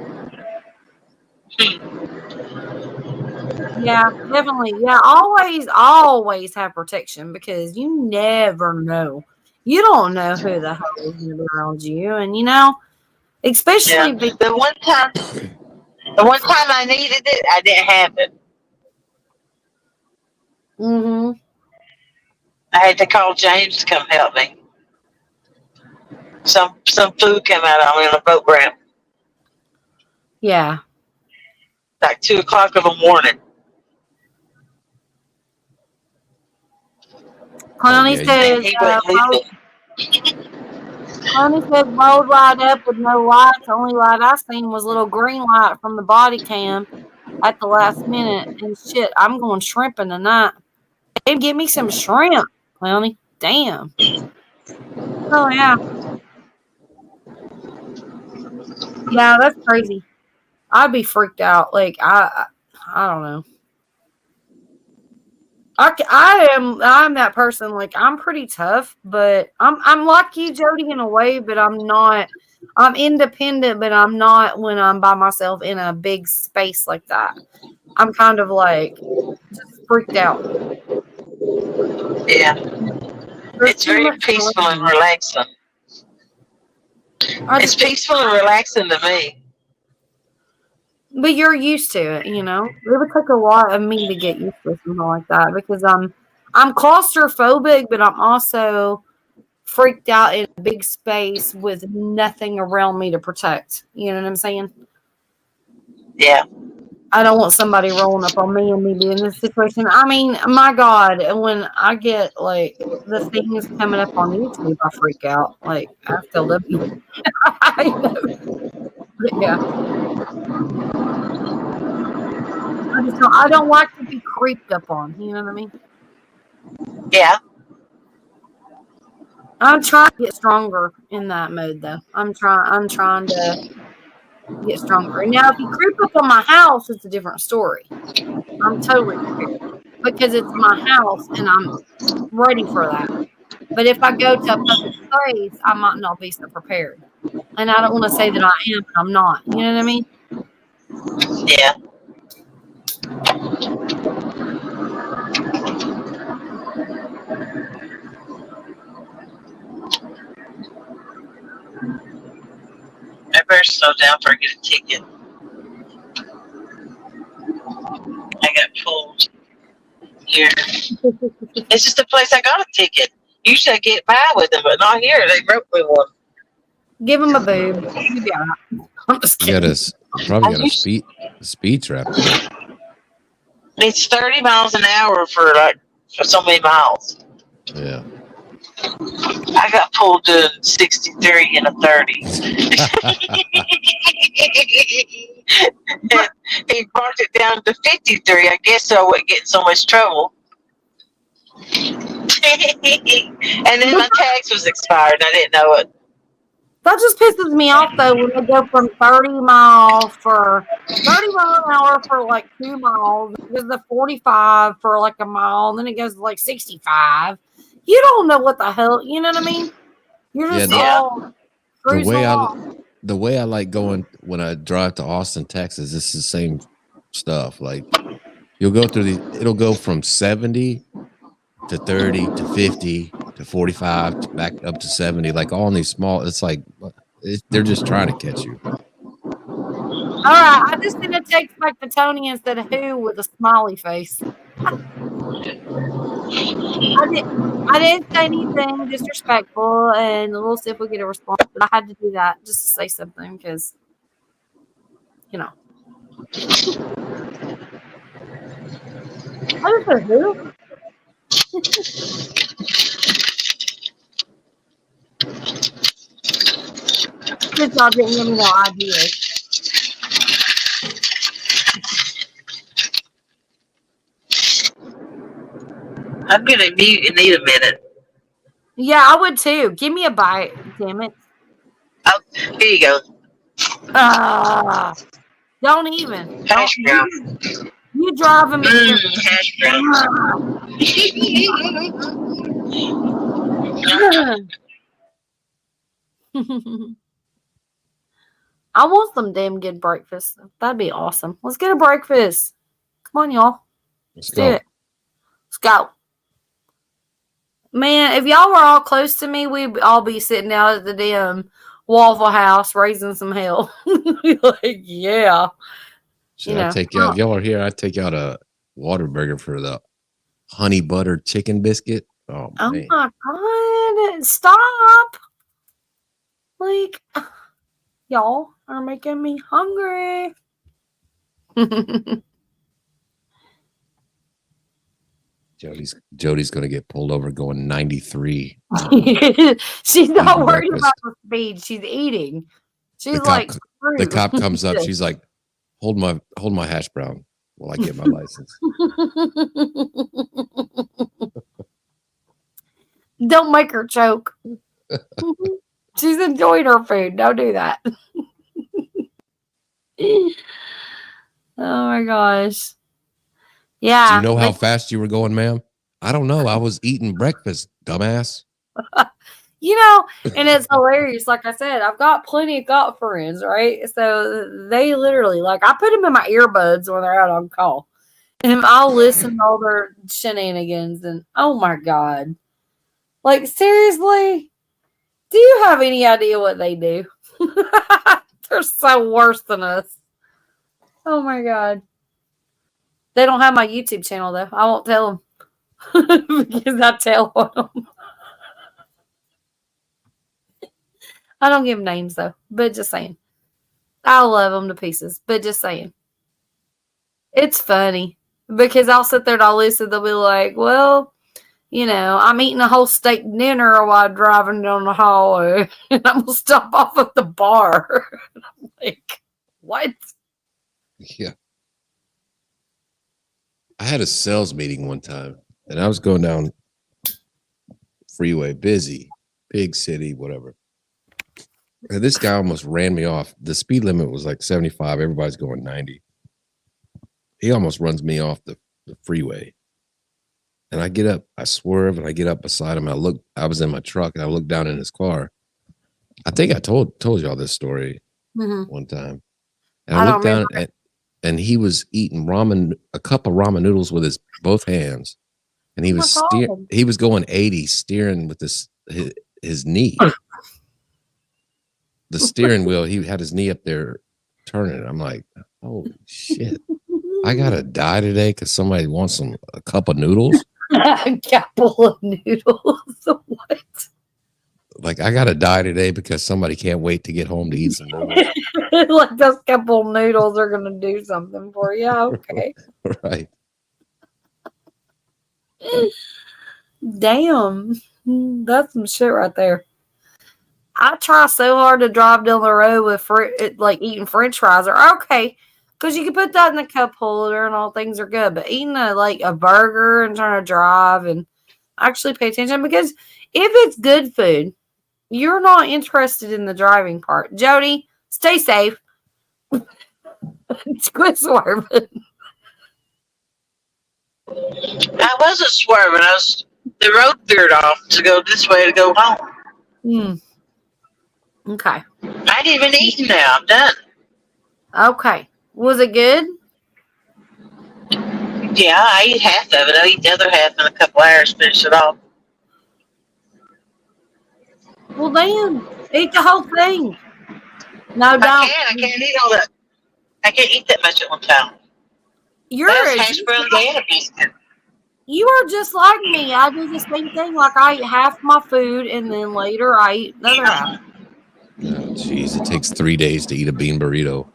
Yeah, definitely. Yeah, always have protection because you never know. You don't know who the hell is going to be around you, and you know, especially Yeah. The one time I needed it, I didn't have it. Mm-hmm. I had to call James to come help me. Some food came out on me on a boat ramp, Yeah. like 2:00 in the morning. Clowny says, He wouldn't leave it. Clowny said, rolled right up with no lights. The only light I seen was a little green light from the body cam at the last minute. And shit, I'm going shrimping tonight. Babe, get me some shrimp, Clowny. Damn. Oh, yeah. Yeah, that's crazy. I'd be freaked out. Like, I don't know. I'm that person. Like, I'm pretty tough, but I'm like you, Jody, in a way, but I'm not. I'm independent, but I'm not when I'm by myself in a big space like that. I'm kind of like just freaked out. Yeah. There's It's too very much peaceful going and on. relaxing. I It's just- peaceful and relaxing to me. But you're used to it, you know. It would take a lot of me to get used to something like that because I'm claustrophobic, but I'm also freaked out in a big space with nothing around me to protect. You know what I'm saying? Yeah. I don't want somebody rolling up on me and me being in this situation. I mean, my God, when I get like the things coming up on YouTube, I freak out. Like I have to live. I know. But yeah. I don't like to be creeped up on. You know what I mean? Yeah. I'm trying to get stronger in that mode, though. I'm trying to get stronger. And now, if you creep up on my house, it's a different story. I'm totally prepared because it's my house and I'm ready for that. But if I go to a public place, I might not be so prepared. And I don't want to say that I am, but I'm not. You know what I mean? Yeah. I better slow down before I get a ticket. I got pulled here. It's just a place I got a ticket. Usually I get by with them, but not here. They wrote me one. Give him a boob. You'll be all right. I'm just You kidding. probably got a speed trap. It's 30 miles an hour for like for so many miles. Yeah. I got pulled doing 63 and a 30. And he brought it down to 53, I guess, so I wouldn't get in so much trouble. And then my tax was expired and I didn't know it. That just pisses me off though when they go from 30 miles an hour for like 2 miles, it goes to 45 for like a mile, and then it goes to like 65. You don't know what the hell, you know what I mean? You're just all cruising along. The way I like going when I drive to Austin, Texas, it's the same stuff. Like you'll go through it'll go from 70 to 30 to 50 to 45 to back up to 70, like all in these small, it's like they're just trying to catch you. All right, I just need to text back to Tony instead of who with a smiley face. I didn't say anything disrespectful, and we'll see if we get a response. But I had to do that just to say something because, you know. I just said who? Good job, didn't give me no ideas. I'm gonna mute and need a minute. Yeah, I would too. Give me a bite, damn it. Oh, here you go. Don't even. Hash brown. You driving me. Hash brown. I want some damn good breakfast. That'd be awesome. Let's get a breakfast. Come on, y'all. Let's Do go. it. Let's go. Man, if y'all were all close to me, we'd all be sitting out at the damn Waffle House raising some hell. Like, yeah. Should I take you out? If y'all are here, I'd take you out a Whataburger for the honey butter chicken biscuit. Oh, man. My God. Stop. Like, y'all are making me hungry. Jody's gonna get pulled over going 93. She's not worried breakfast. about the speed. She's eating. She's The cop- like, The cop comes up. She's like, hold my hash brown while I get my license. Don't make her choke. She's enjoying her food. Don't do that. Oh my gosh. Yeah. Do you know how fast you were going, ma'am? I don't know. I was eating breakfast, dumbass. You know, and it's hilarious. Like I said, I've got plenty of cop friends, right? So they literally, like, I put them in my earbuds when they're out on call, and I'll listen to all their shenanigans. And oh my God, like, seriously, do you have any idea what they do? They're so worse than us. Oh my God. They don't have my YouTube channel though. I won't tell them because I tell on them. I don't give them names though, but just saying. I love them to pieces, but just saying. It's funny because I'll sit there and I'll listen. They'll be like, well, you know, I'm eating a whole steak dinner while driving down the highway and I'm going to stop off at the bar. And I'm like, what? Yeah. I had a sales meeting one time and I was going down freeway, busy, big city, whatever. And this guy almost ran me off. The speed limit was like 75. Everybody's going 90. He almost runs me off the freeway. And I get up, I swerve, and I get up beside him. I was in my truck, and I looked down in his car. I think I told y'all this story one time. And I looked down, and he was eating a cup of ramen noodles with his both hands. And he was he was going 80, steering with his knee. The steering wheel, he had his knee up there turning. I'm like, oh shit. I gotta die today because somebody wants a cup of noodles. A couple of noodles. What? Like I gotta die today because somebody can't wait to get home to eat some noodles. Like those couple of noodles are gonna do something for you. Okay. Right. Damn. That's some shit right there. I try so hard to drive down the road with like eating French fries. Or okay, because you can put that in the cup holder and all things are good. But eating a burger and trying to drive and actually pay attention, because if it's good food, you're not interested in the driving part. Jody, stay safe. Quit swerving. I wasn't swerving. The road veered off to go this way to go home. Okay. I ain't even eaten now. I'm done. Okay. Was it good? Yeah, I eat half of it. I eat the other half in a couple hours, finish it off. Well, damn. Eat the whole thing. No, don't. I can't eat all that. I can't eat that much at one time. That's hash browns and a biscuit. You are just like me. I do the same thing. Like, I eat half my food, and then later I eat the other half. Oh, jeez, it takes 3 days to eat a bean burrito.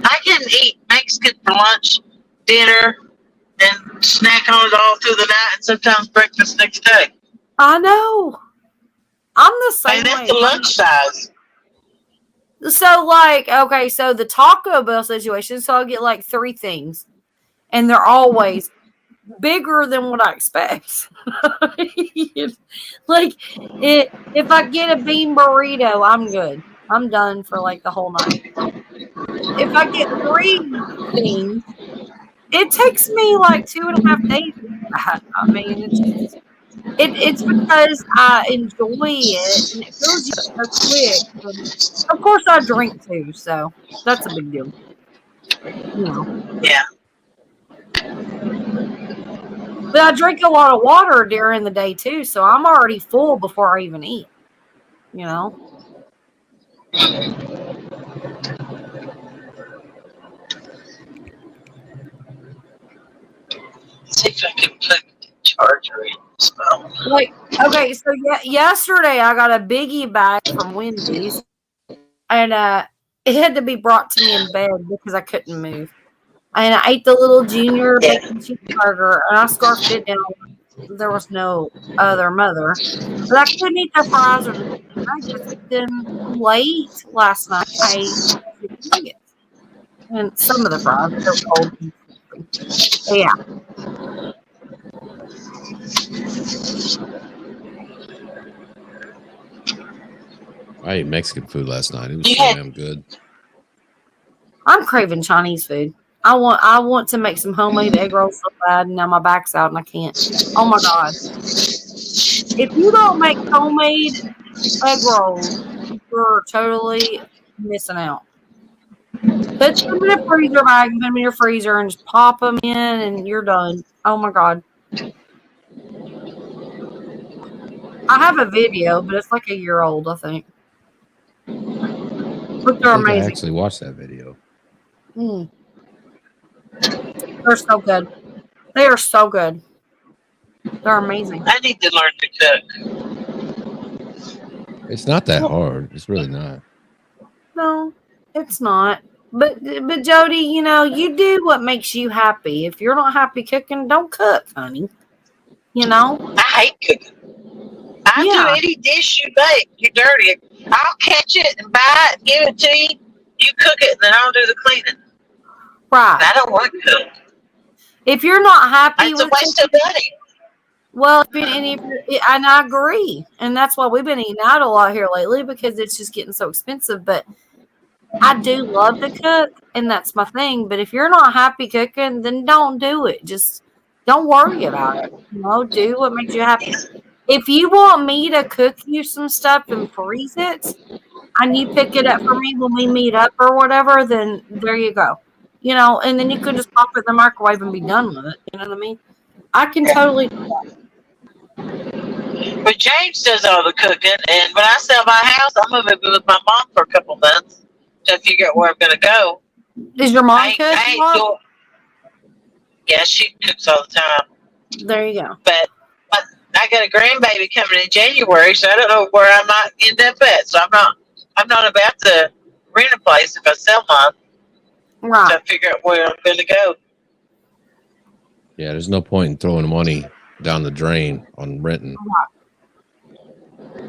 I can eat Mexican for lunch, dinner, and snack on it all through the night, and sometimes breakfast next day. I know. I'm the same And that's way. the lunch size. So, like, okay, so the Taco Bell situation, so I'll get like 3 things. And they're always bigger than what I expect. Like, if I get a bean burrito, I'm good. I'm done for like the whole night. If I get 3 things, it takes me like 2.5 days. I mean, it's because I enjoy it and it fills you up so quick. And of course, I drink too, so that's a big deal. You know. Yeah. But I drink a lot of water during the day too, so I'm already full before I even eat. You know? See if I can put the charger in this phone. Like, okay, so yesterday I got a biggie bag from Wendy's, and it had to be brought to me in bed because I couldn't move. And I ate the little junior bacon cheeseburger, and I scarfed it down. There was no other mother. But I couldn't eat the fries or the bacon. I just ate them late last night. I ate nuggets. And some of the fries, they're cold. But yeah. I ate Mexican food last night. It was so damn good. I'm craving Chinese food. I want to make some homemade egg rolls so bad, and now my back's out and I can't. Oh my god! If you don't make homemade egg rolls, you're totally missing out. Put them in a freezer bag, put them in your freezer, and just pop them in, and you're done. Oh my god! I have a video, but it's like a year old, I think. But they're amazing. I actually watched that video. They're so good. They are so good. They're amazing. I need to learn to cook. It's not that hard. It's really not. No, it's not. But Jody, you know, you do what makes you happy. If you're not happy cooking, don't cook, honey. You know? I hate cooking. I do any dish you bake. You're dirty. I'll catch it and buy it, give it to you. You cook it, and then I'll do the cleaning. Right. I don't want to cook. If you're not happy, it's a waste of money. Well, and I agree, and that's why we've been eating out a lot here lately, because it's just getting so expensive. But I do love to cook, and that's my thing. But if you're not happy cooking, then don't do it. Just don't worry about it. You know, do what makes you happy. If you want me to cook you some stuff and freeze it, and you pick it up for me when we meet up or whatever, then there you go. You know, and then you could just pop it in the microwave and be done with it. You know what I mean? I can totally do that. But James does all the cooking, and when I sell my house, I'm moving with my mom for a couple months to figure out where I'm going to go. Does your mom cook? Yeah, she cooks all the time. There you go. But I got a grandbaby coming in January, so I don't know where I might end up at. So I'm not about to rent a place if I sell mine. Right. To figure out where I'm going to go. Yeah, there's no point in throwing money down the drain on renting.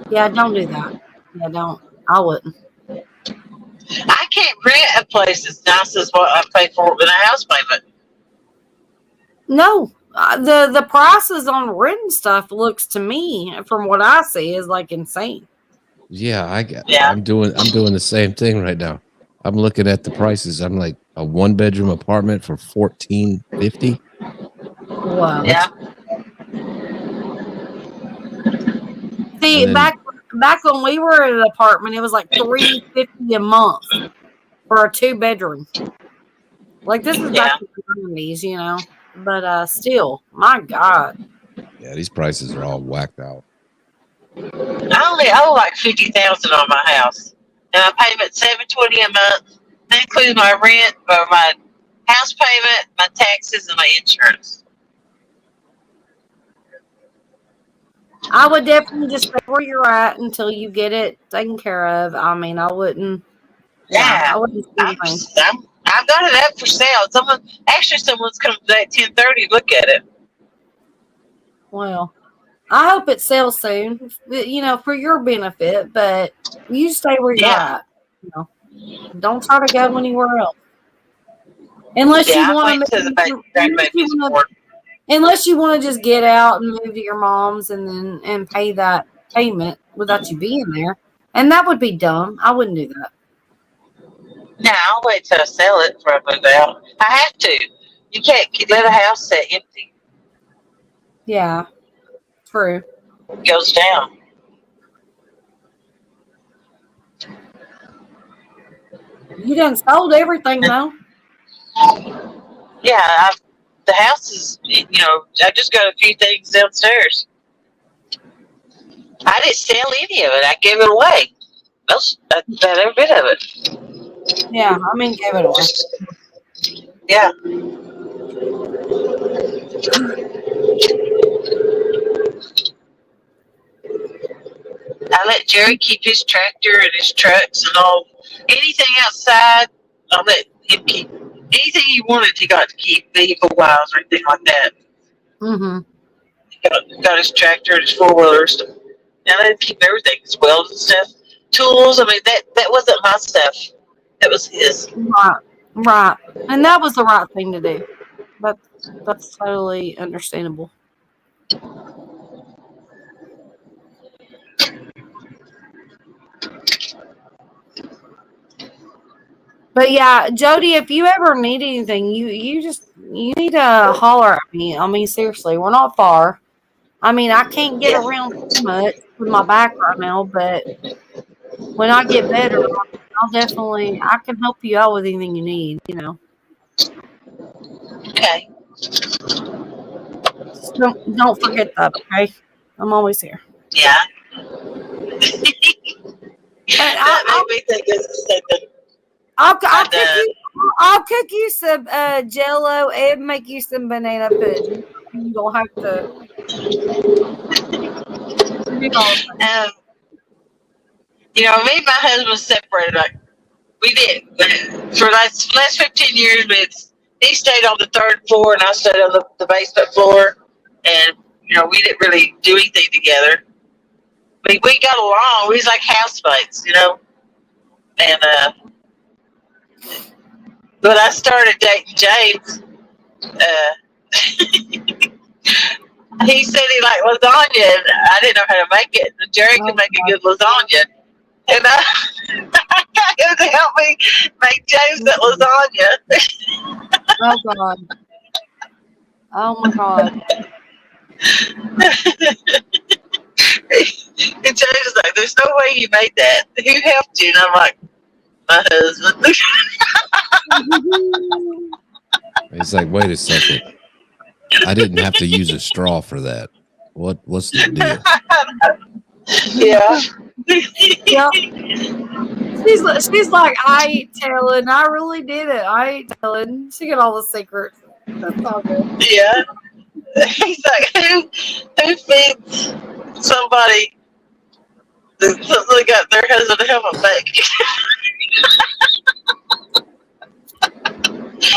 Yeah, don't do that. Yeah, don't. I wouldn't. I can't rent a place as nice as what I pay for it with a house payment. No, the prices on renting stuff looks to me, from what I see, is like insane. Yeah, Yeah. I'm doing the same thing right now. I'm looking at the prices. I'm like a 1-bedroom apartment for $14.50. Wow. Yeah. See, And then- back when we were in an apartment, it was like $350 a month for a 2-bedroom. Like this is back in the 90s, you know. But still, my God. Yeah, these prices are all whacked out. I only owe like $50,000 on my house, and I pay about $720 a month. That includes my rent, or my house payment, my taxes, and my insurance. I would definitely just stay where you're at until you get it taken care of. I mean, I wouldn't. Yeah. I wouldn't do anything. I've got it up for sale. Someone's coming today at 10:30 to look at it. Well, I hope it sells soon, you know, for your benefit, but you stay where you're Yeah. at. You know, don't try to go anywhere else. Unless Yeah, you I'm want waiting till the grandbaby's born. unless you want to just get out and move to your mom's and pay that payment without you being there. And that would be dumb. I wouldn't do that. No, I'll wait till I sell it before I move out. I have to. You can't let a house sit empty. Yeah. True. It goes down. You done sold everything though. Yeah, the house is, I just got a few things downstairs. I didn't sell any of it. I gave it away. Every bit of it. Yeah, I mean, give it away. Yeah. I let Jerry keep his tractor and his trucks and all. Anything outside, I let him keep. Anything he wanted, he got to keep, vehicle-wise or anything like that. Mm-hmm. He got his tractor and his four-wheelers. And I let him keep everything, his welds and stuff. Tools, I mean, that wasn't my stuff. That was his. Right. And that was the right thing to do. That's totally understandable. But yeah, Jody, if you ever need anything, you need to holler at me. I mean, seriously, we're not far. I mean, I can't get around too much with my back right now, but when I get better, I can help you out with anything you need, you know. Okay. Just don't forget that, okay? I'm always here. Yeah. I'll made me think of something. I'll cook you some Jello and make you some banana pudding. You don't have to. Me and my husband separated. Like we did for the last 15 years. He stayed on the 3rd floor and I stayed on the basement floor, and we didn't really do anything together. We got along. We was like housemates, and when I started dating James, he said he liked lasagna, and I didn't know how to make it. And Jerry could make a good lasagna, and I got him to help me make James that lasagna. Oh God! Oh my God! And James was like, "There's no way you made that. Who helped you?" And I'm like, "My husband." He's like, wait a second. I didn't have to use a straw for that. What's the deal? Yeah. Yep. She's like, I ain't telling. I really did it. I ain't telling. She got all the secrets. That's all good. Yeah. He's like, who feeds somebody that got their husband to help them bake?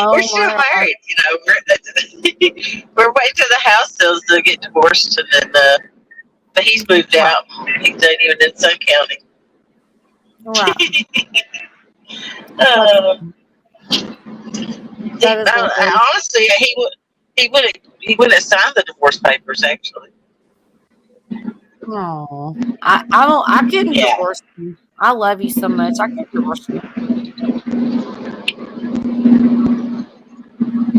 Oh We're still my married, We're waiting till the house sells to get divorced, and then but he's moved out. He's not even in Sun County. Right. That is lovely. Honestly, he wouldn't have signed the divorce papers actually. Oh, I couldn't Yeah. divorce you. I love you so much. I couldn't divorce you.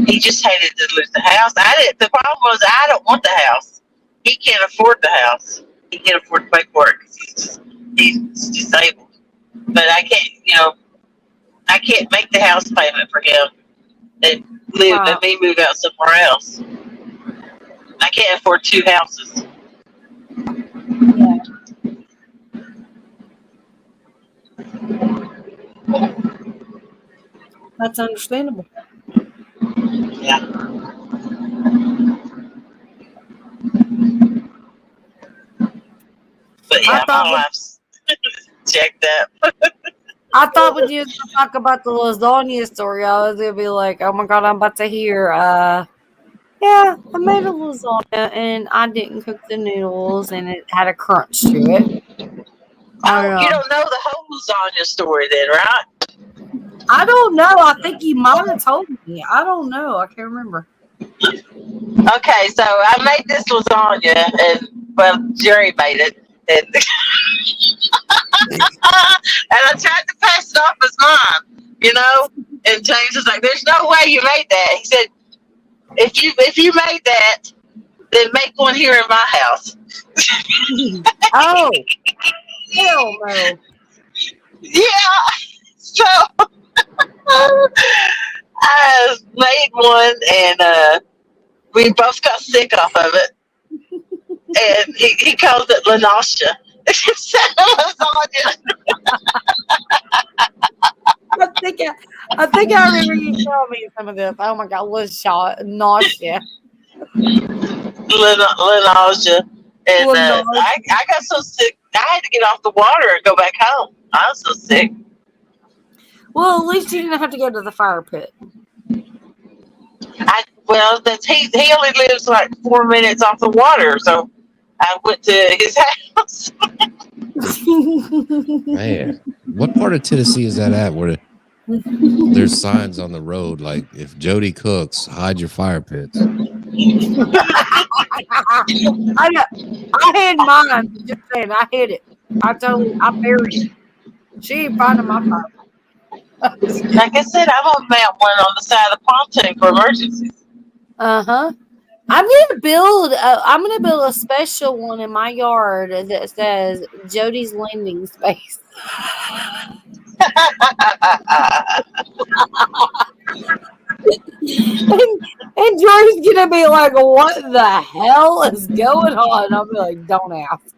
He just hated to lose the house. The problem was I don't want the house. He can't afford the house. He can't afford to pay for it because he's disabled. But I can't, I can't make the house payment for him and live and me move out somewhere else. I can't afford 2 houses. Yeah. That's understandable. Yeah. But yeah, my life's jacked up. I thought when you was gonna talk about the lasagna story, I was gonna be like, "Oh my god, I'm about to hear." Yeah, I made a lasagna and I didn't cook the noodles, and it had a crunch to it. Oh, you don't know the whole lasagna story then, right? I don't know. I think you might have told me. I don't know. I can't remember. Okay, so I made this lasagna, and Jerry made it, and and I tried to pass it off as mine, And James was like, "There's no way you made that." He said, "If you made that, then make one here in my house." Oh, hell no! Yeah, so I made one, and we both got sick off of it. And he called it La Nausea. I think I remember you telling me some of this. Oh my god, nausea. La Nausea. And I got so sick, I had to get off the water and go back home. I was so sick. Well, at least you didn't have to go to the fire pit. He only lives like 4 minutes off the water, so I went to his house. Man, what part of Tennessee is that at? Where there's signs on the road like, if Jody cooks, hide your fire pits. I hid mine. Just saying, I hid it. I buried it. She ain't finding my fire pit. Like I said, I'm gonna mount one on the side of the pontoon for emergencies. I'm gonna build a special one in my yard that says Jody's landing space. and Jory's gonna be like, "What the hell is going on?" I'll be like, "Don't ask."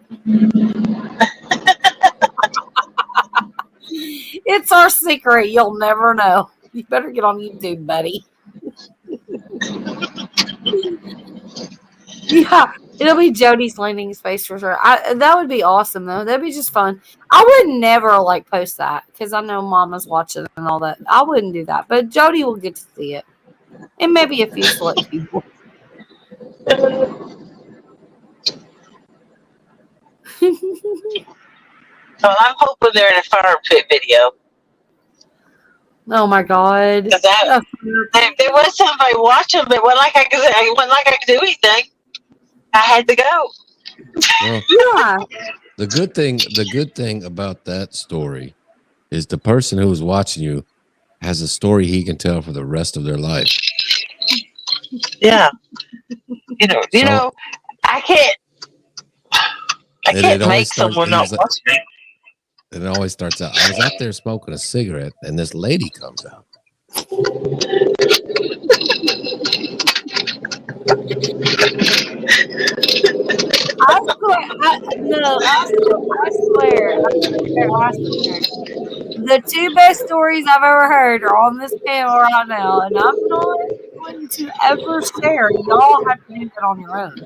It's our secret. You'll never know. You better get on YouTube, buddy. Yeah, it'll be Jody's landing space for sure. That would be awesome though. That'd be just fun. I would never post that because I know Mama's watching and all that. I wouldn't do that, but Jody will get to see it, and maybe a few select people. Well, I'm hoping they're in a fire pit video. Oh my god! Because there was somebody watching, but it wasn't like I could do anything. I had to go. Well, Yeah. The good thing about that story is the person who was watching you has a story he can tell for the rest of their life. Yeah. I can't make someone not watch me. And it always starts out, I was out there smoking a cigarette and this lady comes out. I swear. The 2 best stories I've ever heard are on this panel right now, and I'm not going to ever share. Y'all have to do that on your own.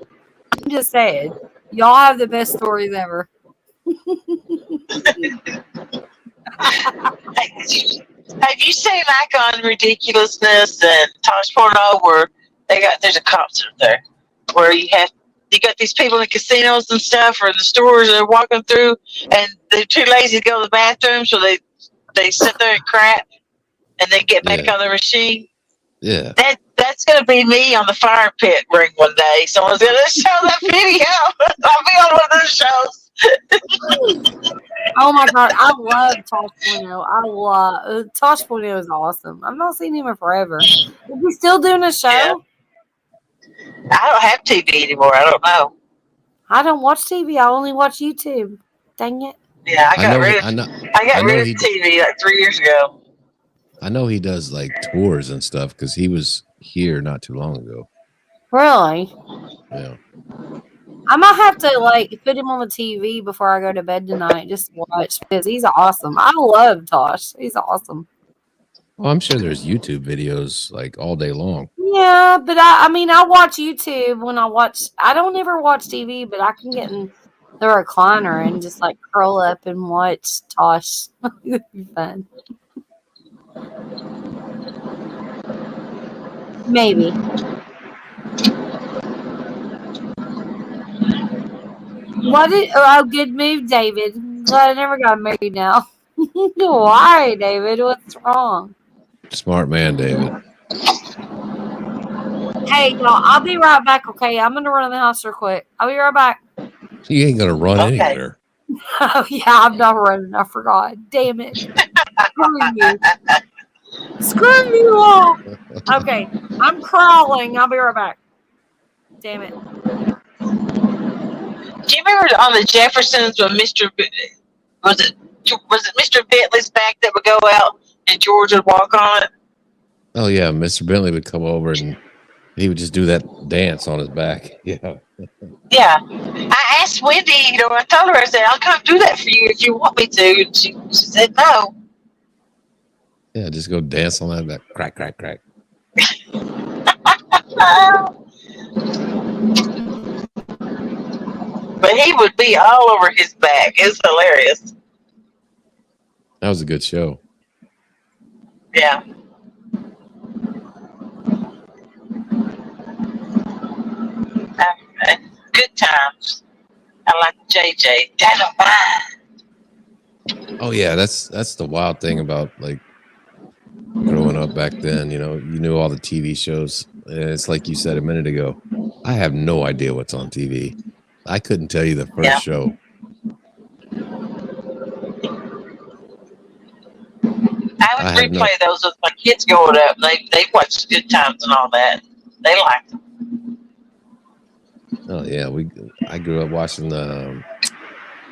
I'm just saying, y'all have the best stories ever. Hey, Have you seen Icon Ridiculousness and Tosh Porno where there's a concert there where you got these people in the casinos and stuff or in the stores they're walking through and they're too lazy to go to the bathroom, so they sit there and crap and then get back on the machine. Yeah. That's gonna be me on the fire pit ring one day. Someone's gonna show that video. I'll be on one of those shows. Oh my god, I love Tosh Bueno. I love Tosh Bueno is awesome. I've not seen him in forever. Is he still doing a show? Yeah. I don't have TV anymore. I don't know. I don't watch TV. I only watch YouTube. Dang it. Yeah, I got rid of TV like 3 years ago. I know he does like tours and stuff because he was here not too long ago. Really? Yeah. I might have to like put him on the TV before I go to bed tonight just to watch because he's awesome. I love Tosh. He's awesome. Well, I'm sure there's YouTube videos like all day long. Yeah, but I mean, I watch YouTube when I don't ever watch TV, but I can get in the recliner and just like curl up and watch Tosh. It'd be fun. Maybe. Good move, David. Glad I never got married now. Why, David? What's wrong? Smart man, David. Hey, y'all, I'll be right back, okay? I'm going to run in the house real quick. I'll be right back. You ain't going to run anywhere. Oh, yeah, I'm not running. I forgot. Damn it. Screw you. Screw you all. Okay, I'm crawling. I'll be right back. Damn it. Do you remember on the Jeffersons when was it Mr. Bentley's back that would go out and George would walk on it? Oh yeah, Mr. Bentley would come over and he would just do that dance on his back. Yeah. Yeah. I asked Wendy, I told her, I said, I'll come do that for you if you want me to. And she said no. Yeah, just go dance on that back. Crack, crack, crack. But he would be all over his back. It's hilarious. That was a good show. Yeah. Good times. I like JJ. Dynamite. Oh yeah, that's the wild thing about like growing up back then. You knew all the TV shows. And it's like you said a minute ago. I have no idea what's on TV. I couldn't tell you the first show. I would replay those with my kids growing up. They watched Good Times and all that. They liked them. Oh yeah, I grew up watching the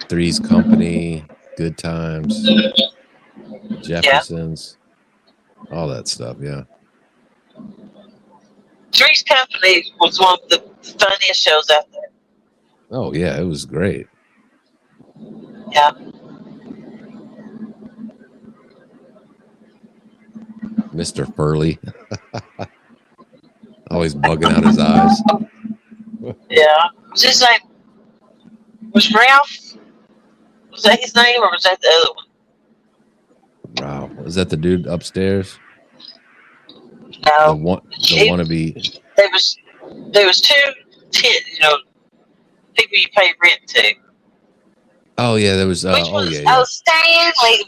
Three's Company, Good Times, Jeffersons, all that stuff. Yeah. Three's Company was one of the funniest shows out there. Oh yeah, it was great. Yeah. Mr. Furley. Always bugging out his eyes. Yeah. Was his name Ralph? Was that his name or was that the other one? Wow. Is that the dude upstairs? No. The wannabe. There was two people you pay rent to. Oh yeah, there was Which was, yeah. Stanley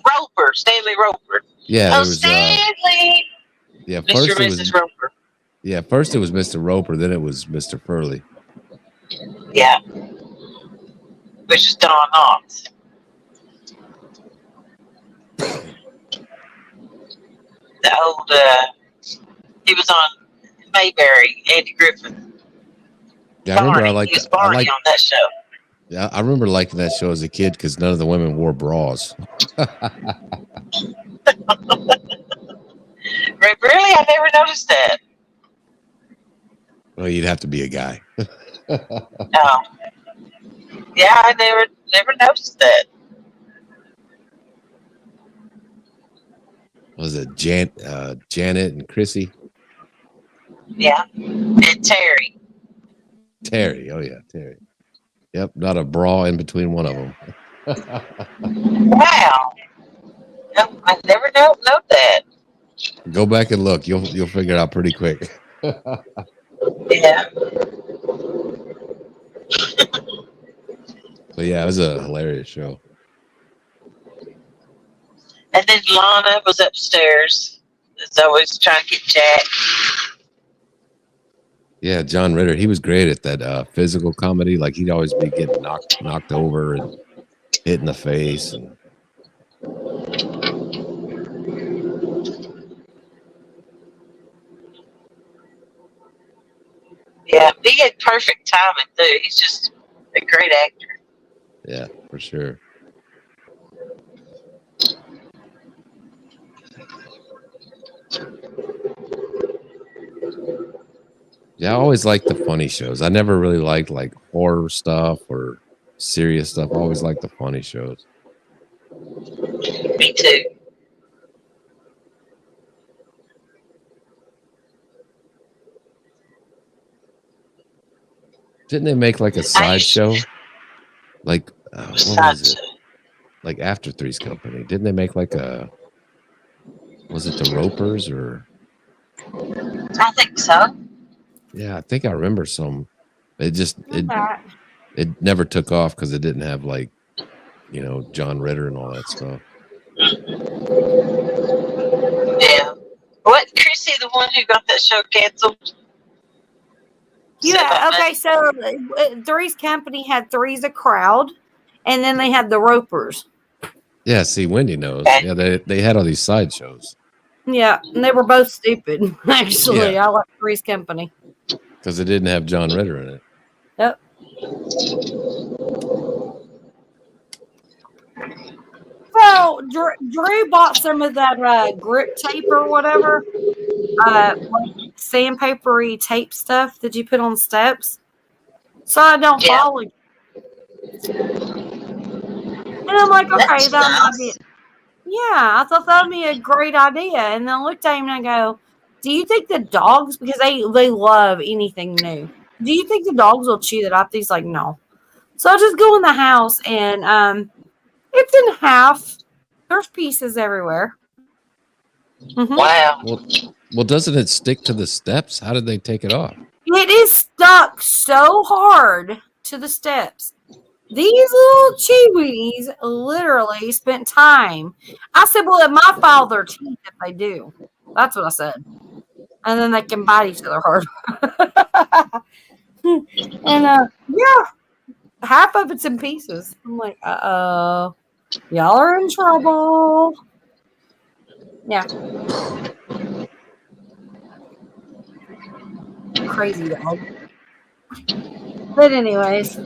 Roper. Yeah, there was Stanley. Yeah, Mr. and Mrs. Roper. Yeah, first it was Mr. Roper, then it was Mr. Furley. Yeah. Which is Don Knotts. The old he was on Mayberry, Andy Griffith. Yeah, I remember he was Barney on that show. Yeah, I remember liking that show as a kid because none of the women wore bras. Really? I never noticed that. Well, you'd have to be a guy. Oh. Yeah, I never noticed that. Was it Janet and Chrissy? Yeah. And Terry. Terry. Oh yeah, Terry. Yep, not a bra in between one of them. Wow. I never note that. Go back and look. You'll figure it out pretty quick. Yeah. But yeah, it was a hilarious show. And then Lana was upstairs. It's always trying to get Jack. Yeah, John Ritter, he was great at that physical comedy. Like he'd always be getting knocked over and hit in the face. And Yeah, he had perfect timing too. He's just a great actor. yeah, for sure. Yeah, I always liked the funny shows. I never really liked like horror stuff or serious stuff. I always liked the funny shows. Me too. Didn't they make like a side show? Like what was it? Like After Three's Company. Didn't they make like a? Was it the Ropers or? I think so. Yeah, I think I remember some. It just That. it never took off because it didn't have like, John Ritter and all that stuff. Yeah. What, Chrissy, the one who got that show canceled? Yeah, okay, so Three's Company had Three's a Crowd, and then they had the Ropers. Yeah, see, Wendy knows. Okay. Yeah, they had all these side shows Yeah, and they were both stupid, actually. Yeah. I like Three's Company. because it didn't have John Ritter in it. Yep. So, Drew bought some of that grip tape or whatever, like sandpapery tape stuff that you put on steps. So I don't Yeah. fall again. And I'm like, okay, That's that might nice. be it. Yeah, I thought that would be a great idea. And then I looked at him and I go, do you think the dogs, because they love anything new, do you think the dogs will chew that up? He's like, no. So I just go in the house and it's in half. There's pieces everywhere. Mhm. Wow. Well, doesn't it stick to the steps? How did they take it off? It is stuck so hard to the steps. These little chiwis literally spent time. I said, well, it might file their teeth if they do. That's what I said. And then they can bite each other hard. And yeah, half of it's in pieces. I'm like, uh-oh. Y'all are in trouble. Yeah. Crazy dog. But anyways.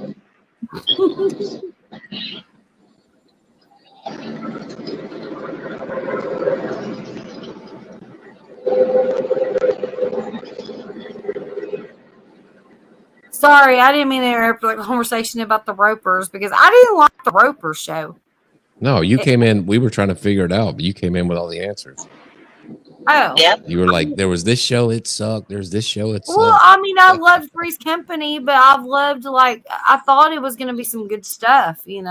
Sorry, I didn't mean to interrupt the conversation about the Ropers because I didn't like the Ropers show. No, you came in. We were trying to figure it out, but you came in with all the answers. Oh. Yep. You were like, there was this show, it sucked. There's this show, it sucked. Well, I mean, I loved Three's Company, but I've loved, like, I thought it was going to be some good stuff, and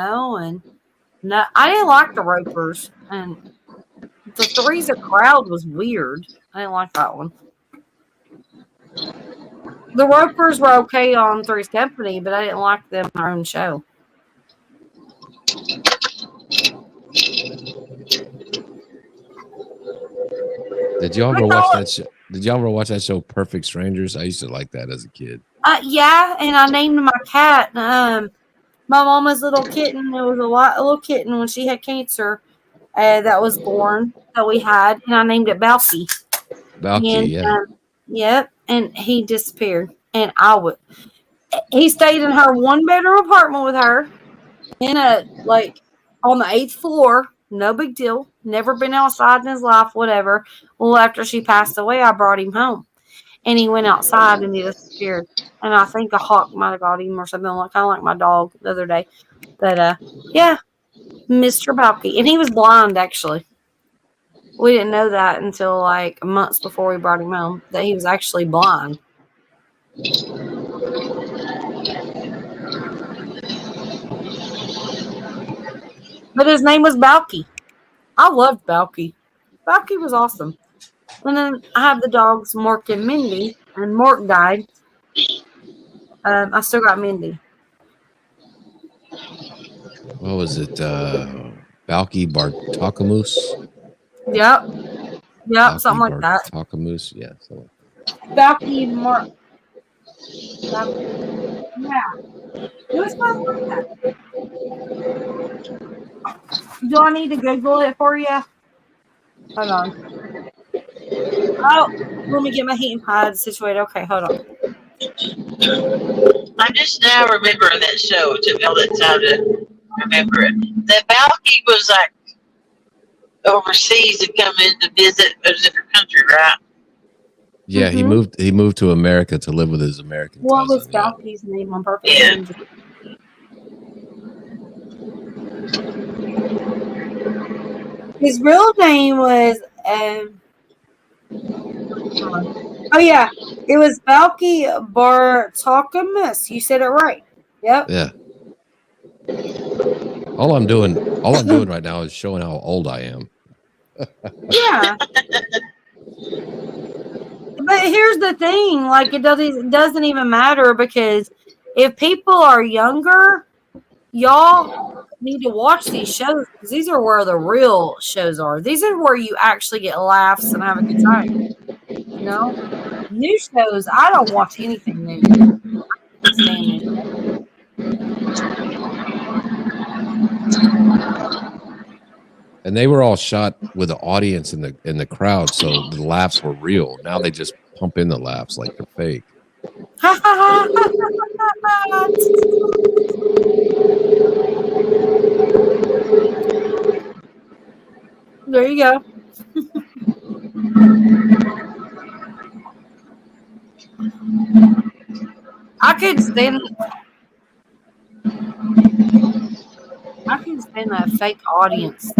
no, I didn't like the Ropers. And the Three's a Crowd was weird. I didn't like that one. The Ropers were okay on Three's Company, but I didn't like them on their own show. Did y'all ever watch that show? Did y'all ever watch that show, Perfect Strangers? I used to like that as a kid. Yeah, and I named my cat. My mama's little kitten. It was a little kitten when she had cancer that was born that we had, and I named it Balky. Balky, And, yeah. Yep, and he disappeared. And he stayed in her 1-bedroom apartment with her in on the 8th floor. No big deal. Never been outside in his life, whatever. Well, after she passed away, I brought him home. And he went outside and he disappeared. And I think a hawk might have got him or something, kind of like my dog the other day. But, yeah, Mr. Balky. And he was blind, actually. We didn't know that until, months before we brought him home, that he was actually blind. But his name was Balky. I loved Balky. Balky was awesome. And then I have the dogs Mork and Mindy, and Mork died. I still got Mindy. What was it? Balky Bartakamus? Yep, something like that. Bartakamus, yeah. So. Balky and Mork. Yeah, it was fun like that. Do I need to Google it for you? Hold on. Oh, let me get my heating pad situated. Okay, hold on. I'm just now remembering that show. It took me all that time to remember it. That Balky was like overseas and come in to visit a different country, right? Yeah, he moved to America to live with his American What was cousin. Yeah. Balky's name on purpose? Yeah. His real name was oh yeah, it was Balky Bartakamus. You said it right. Yep. Yeah. All I'm doing right now is showing how old I am. Yeah. But here's the thing, like it doesn't even matter, because if people are younger, y'all need to watch these shows, because these are where the real shows are. These are where you actually get laughs and have a good time. You know? New shows, I don't watch anything new. I can't stand new shows. And they were all shot with the audience in the crowd, so the laughs were real. Now they just pump in the laughs like they're fake. There you go. I could stand that fake audience.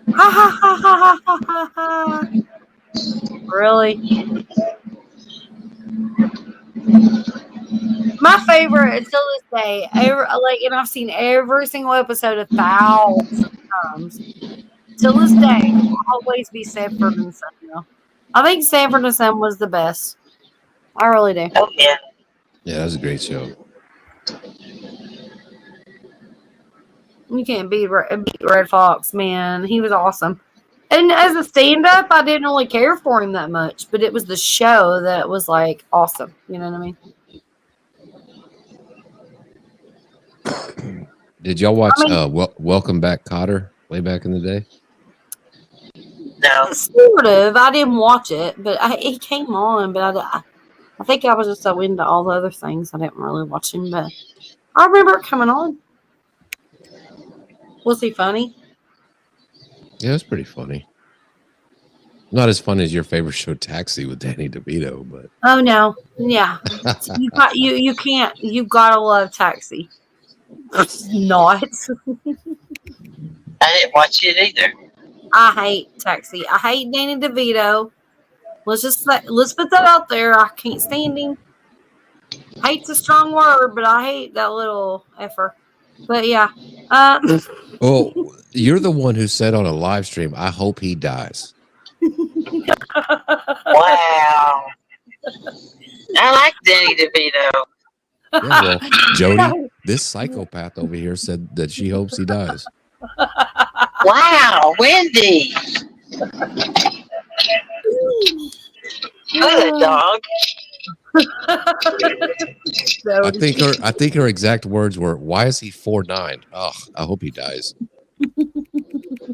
Ha ha ha ha ha ha ha. Really? My favorite until this day, and I've seen every single episode 1,000 times. Till this day, will always be Sanford and Son. Though. I think Sanford and Son was the best. I really do. Oh yeah. Yeah, that was a great show. You can't beat Red Fox, man. He was awesome. And as a stand-up, I didn't really care for him that much, but it was the show that was like awesome. You know what I mean? Did y'all watch Welcome Back, Kotter way back in the day? No. Sort of. I didn't watch it, but it came on. But I think I was just so into all the other things, I didn't really watch him. But I remember it coming on. Was he funny? Yeah, it was pretty funny. Not as fun as your favorite show, Taxi, with Danny DeVito, but Oh no, yeah. You can't. You gotta love Taxi. Not. I didn't watch it either. I hate Taxi. I hate Danny DeVito. Let's put that out there. I can't stand him. Hate's a strong word, but I hate that little effer. But yeah. well, you're the one who said on a live stream, "I hope he dies." Wow. I like Danny DeVito. Yeah, well, Jody, this psychopath over here said that she hopes he dies. Wow, Wendy. Good dog. I think her exact words were, "Why is he 4'9"? Oh, I hope he dies.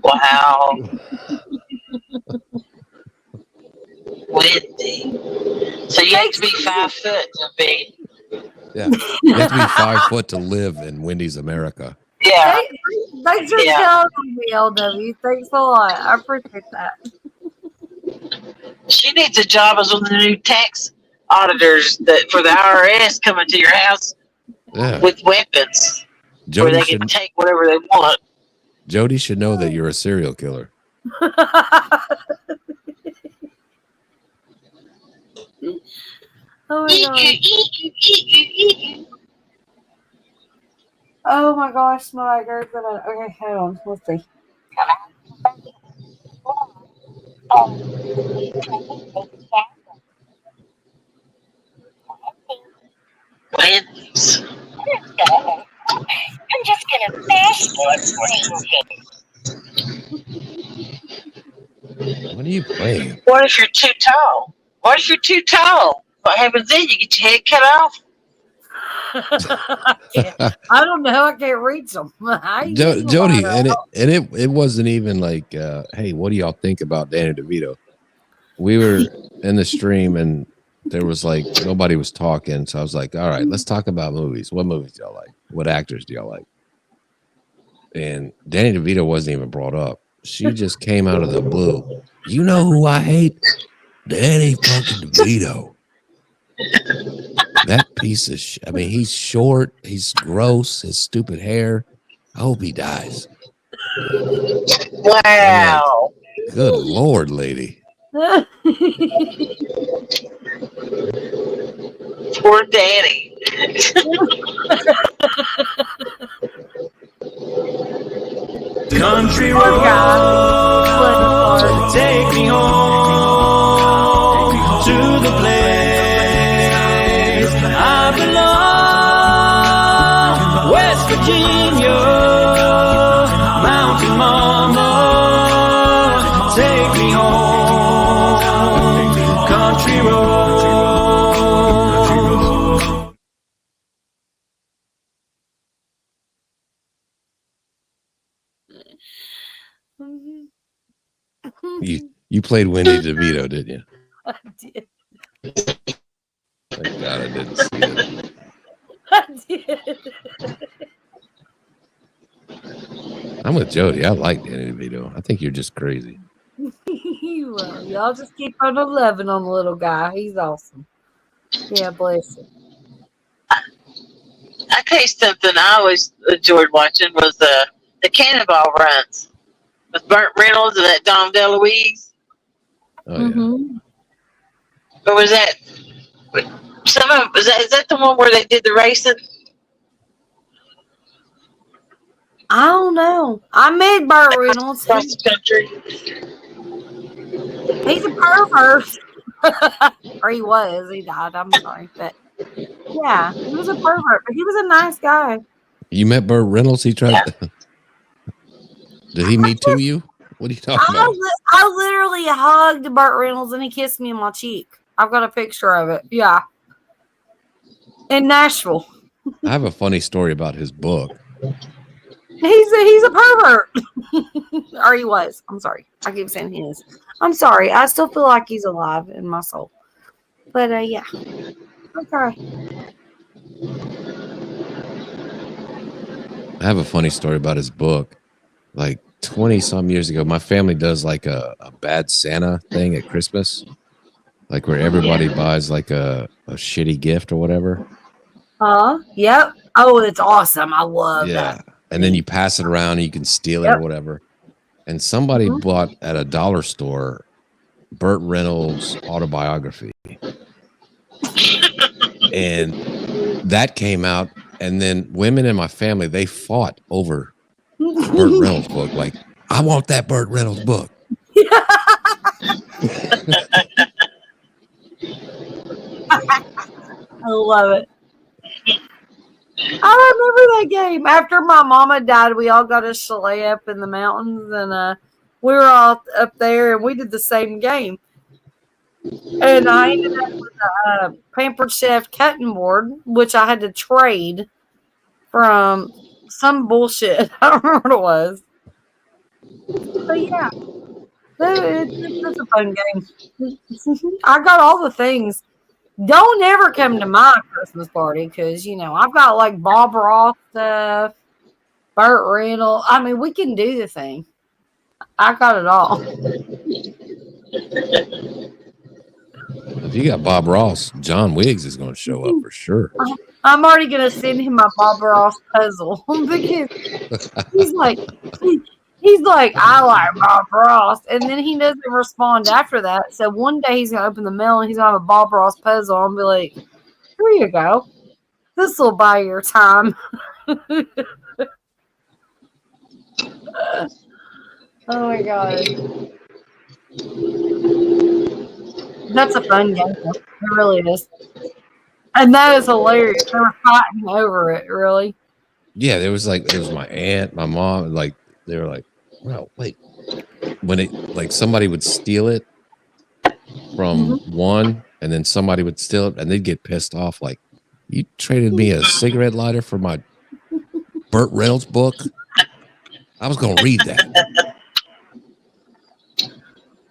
Wow. Wendy. So you have to be 5 foot to be. Yeah, you have to be 5 foot to live in Wendy's America. Yeah. Thanks for telling me, LW. Thanks a lot. I appreciate that. She needs a job as one of the new tax auditors that for the IRS coming to your house with weapons Jody where they can take whatever they want. Jody should know that you're a serial killer. Oh my god. Oh my gosh, my girl's gonna. Okay, hold on. Let's see. Wendy's. I'm just gonna bash this What are you playing? What if you're too tall? What if you're too tall? What happens then? You get your head cut off? I don't know. I can't reach them. Jody, and it wasn't even like, hey, what do y'all think about Danny DeVito? We were in the stream and there was like nobody was talking, so I was like, all right, let's talk about movies. What movies do y'all like? What actors do y'all like? And Danny DeVito wasn't even brought up. She just came out of the blue. You know who I hate? Danny fucking DeVito. That piece of shit. I mean, he's short, he's gross, his stupid hair. I hope he dies. Wow. Good Lord, lady. Poor Danny. Country road, take me home to the place I belong. West Virginia, Mountain Mama, take me home. Country road. You played Wendy DeVito, didn't you? I did. Thank God I didn't see it. I did. I'm with Jody. I like Danny DeVito. I think you're just crazy. Well, y'all just keep on loving on the little guy. He's awesome. Yeah, bless him. I tell you something I always enjoyed watching was the Cannonball runs with Burt Reynolds and that Dom DeLuise. Oh yeah. Mhm. Or was that some of is that the one where they did the racing? I don't know. I met Burt Reynolds. Across the country. He's a pervert. Or he was. He died. I'm sorry. But yeah, he was a pervert. But he was a nice guy. You met Burt Reynolds? He tried. Did he Me Too you? What are you talking about? I literally hugged Burt Reynolds and he kissed me on my cheek. I've got a picture of it. Yeah. In Nashville. I have a funny story about his book. He's a pervert. Or he was. I'm sorry. I keep saying he is. I'm sorry. I still feel like he's alive in my soul. But yeah. Okay. I have a funny story about his book. Like 20 some years ago, my family does like a bad Santa thing at Christmas. Like where everybody buys like a shitty gift or whatever. Yep. Oh, it's awesome. I love that. And then you pass it around and you can steal it or whatever. And somebody bought at a dollar store Burt Reynolds' autobiography. And that came out. And then women in my family, they fought over Burt Reynolds' book. Like, I want that Burt Reynolds book. I love it. I remember that game. After my mama died, we all got a chalet up in the mountains, and we were all up there, and we did the same game. And I ended up with a Pampered Chef cutting board, which I had to trade from some bullshit. I don't remember what it was. But yeah, it's a fun game. I got all the things. Don't ever come to my Christmas party because, you know, I've got like Bob Ross stuff, Burt Reynolds. I mean, we can do the thing. I got it all. If you got Bob Ross, John Wiggs is going to show up for sure. I'm already going to send him my Bob Ross puzzle because he's like, I like Bob Ross. And then he doesn't respond after that. So one day he's going to open the mail and he's going to have a Bob Ross puzzle and be like, here you go. This will buy your time. Oh my God. That's a fun game. It really is. And that is hilarious. They were fighting over it, really. Yeah, there was my aunt, my mom, like they were like, well, wait. When it like somebody would steal it from one and then somebody would steal it and they'd get pissed off, like, you traded me a cigarette lighter for my Burt Reynolds book. I was gonna read that.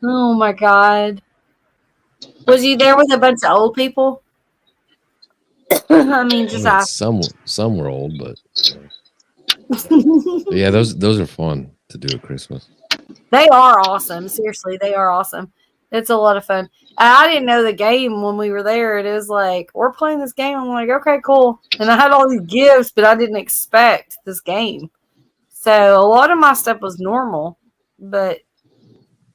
Oh my God. Was you there with a bunch of old people? I mean, just ask. Some were old, but yeah, those are fun to do at Christmas. They are awesome. Seriously, they are awesome. It's a lot of fun. I didn't know the game when we were there. It was like, we're playing this game. I'm like, okay, cool. And I had all these gifts, but I didn't expect this game. So a lot of my stuff was normal, but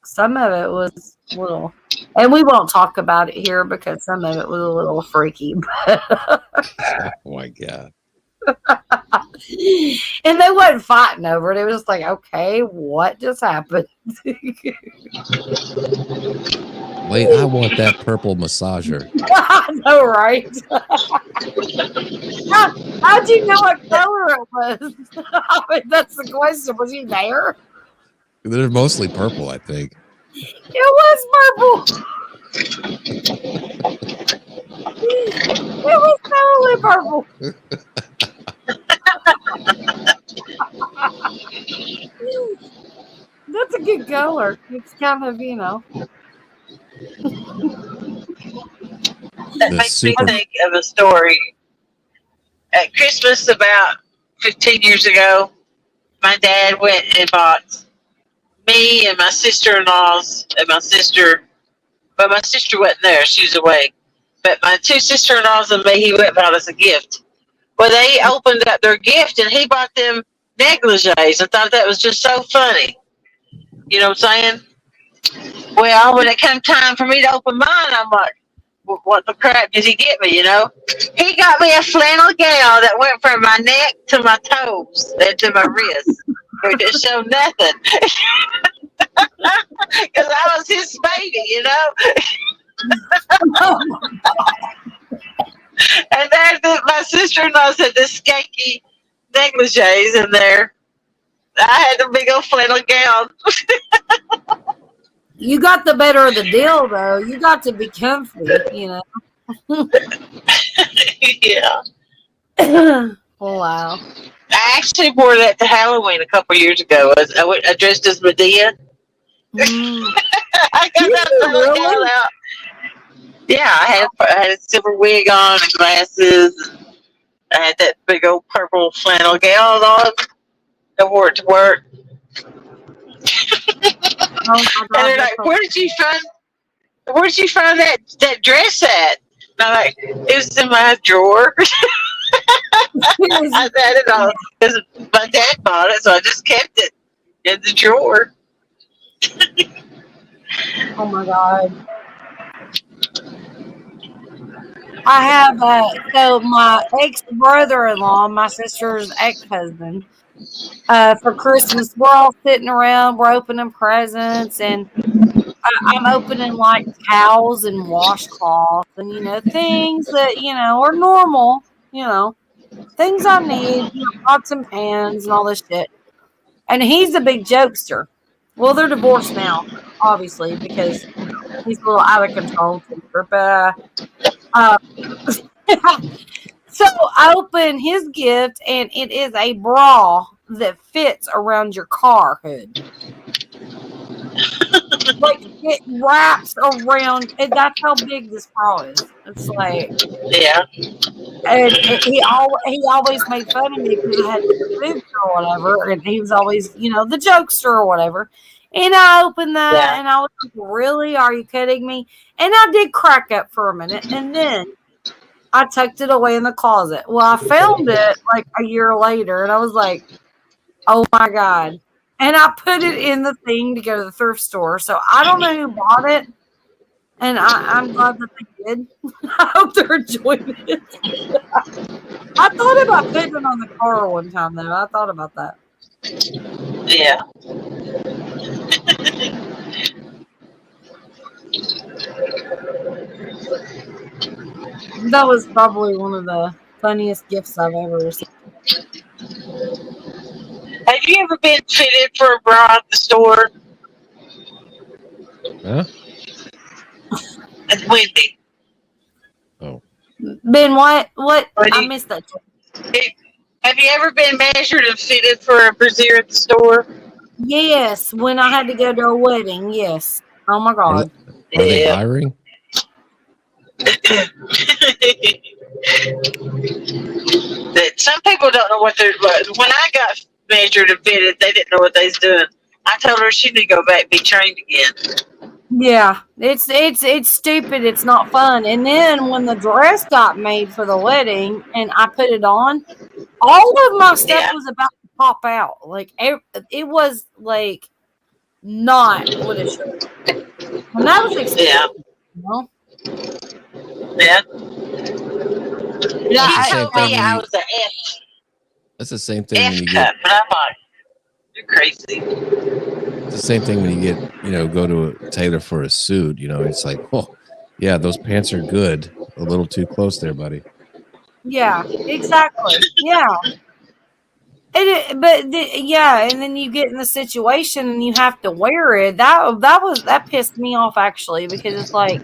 some of it was little. And we won't talk about it here because some of it was a little freaky. Oh my God. And they wasn't fighting over it. It was just like, okay, what just happened? Wait, I want that purple massager. I know, right? How'd you know what color it was? I mean, that's the question. Was he there? They're mostly purple, I think. It was purple. It was totally purple. That's a good color. It's kind of, That makes me think of a story. At Christmas about 15 years ago, my dad went and bought me and my sister-in-laws and my sister, but my sister wasn't there. She was away. But my two sister-in-laws and me, he went and bought us a gift. Well, they opened up their gift and he bought them negligees. I thought that was just so funny. You know what I'm saying? Well, when it came time for me to open mine, I'm like, what the crap did he get me, you know? He got me a flannel gown that went from my neck to my toes and to my wrists. It didn't show nothing. Because I was his baby, you know? And then my sister-in-law said the skanky negligees in there. I had a big old flannel gown. You got the better of the deal, though. You got to be comfy, Yeah. Oh, wow. I actually wore that to Halloween a couple years ago. I dressed as Medea. I got that flannel gown out. Yeah, I had a silver wig on and glasses. And I had that big old purple flannel gown on. I wore it to work. Oh, and they're like, where did you find that dress at? And I'm like, it was in my drawer. I had it on because my dad bought it, so I just kept it in the drawer. Oh my God. I have so my ex-brother-in-law, my sister's ex-husband, for Christmas, we're all sitting around, we're opening presents, and I'm opening like towels and washcloths and, things that, are normal, things I need, pots and pans and all this shit. And he's a big jokester. Well, they're divorced now, obviously, because he's a little out of control. But so I open his gift, and it is a bra that fits around your car hood. Like, it wraps around, and that's how big this bra is. It's like, yeah. And he always made fun of me because I had boobs or whatever, and he was always, the jokester or whatever. And I opened that, and I was like, really? Are you kidding me? And I did crack up for a minute, and then I tucked it away in the closet. Well, I found it like a year later, and I was like, oh my God. And I put it in the thing to go to the thrift store. So I don't know who bought it, and I'm glad that they did. I hope they're enjoying it. I thought about putting it on the car one time, though. I thought about that. Yeah. That was probably one of the funniest gifts I've ever received. Have you ever been fitted for a bra at the store? Huh? It's Wendy. Oh, Ben, what? What do I you- missed that. Have you ever been measured and fitted for a brassiere at the store? Yes, when I had to go to a wedding. Yes. Oh my God. are they Yeah. hiring? That some people don't know what they're. When I got measured and fitted, they didn't know what they was doing. I told her she need to go back and be trained again. Yeah, it's stupid. It's not fun. And then when the dress got made for the wedding and I put it on, all of my stuff Yeah. was about to pop out. Like it was like not what it should have been. And that was expensive. Yeah. You know? Yeah. Yeah, She It's the told same me thing I when you- was an That's the same thing when F you cup, get. but I'm like, you're crazy. It's the same thing when you get, go to a tailor for a suit. It's like, oh, yeah, those pants are good. A little too close there, buddy. Yeah, exactly. Yeah. And then you get in the situation and you have to wear it. That pissed me off actually, because it's like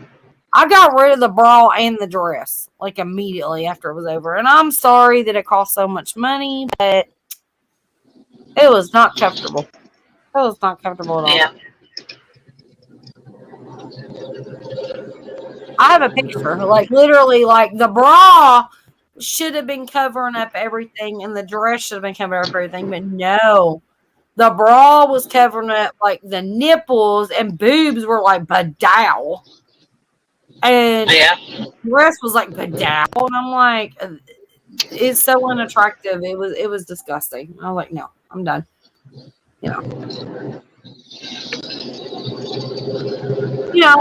I got rid of the bra and the dress like immediately after it was over. And I'm sorry that it cost so much money, but it was not comfortable. It was not comfortable at all. Yeah. I have a picture, like literally, like the bra should have been covering up everything, and the dress should have been covering up everything, but no, the bra was covering up like the nipples and boobs were like bedazzled, and Yeah. the dress was like bedazzled, and I'm like, it's so unattractive. It was disgusting. I was like, no, I'm done.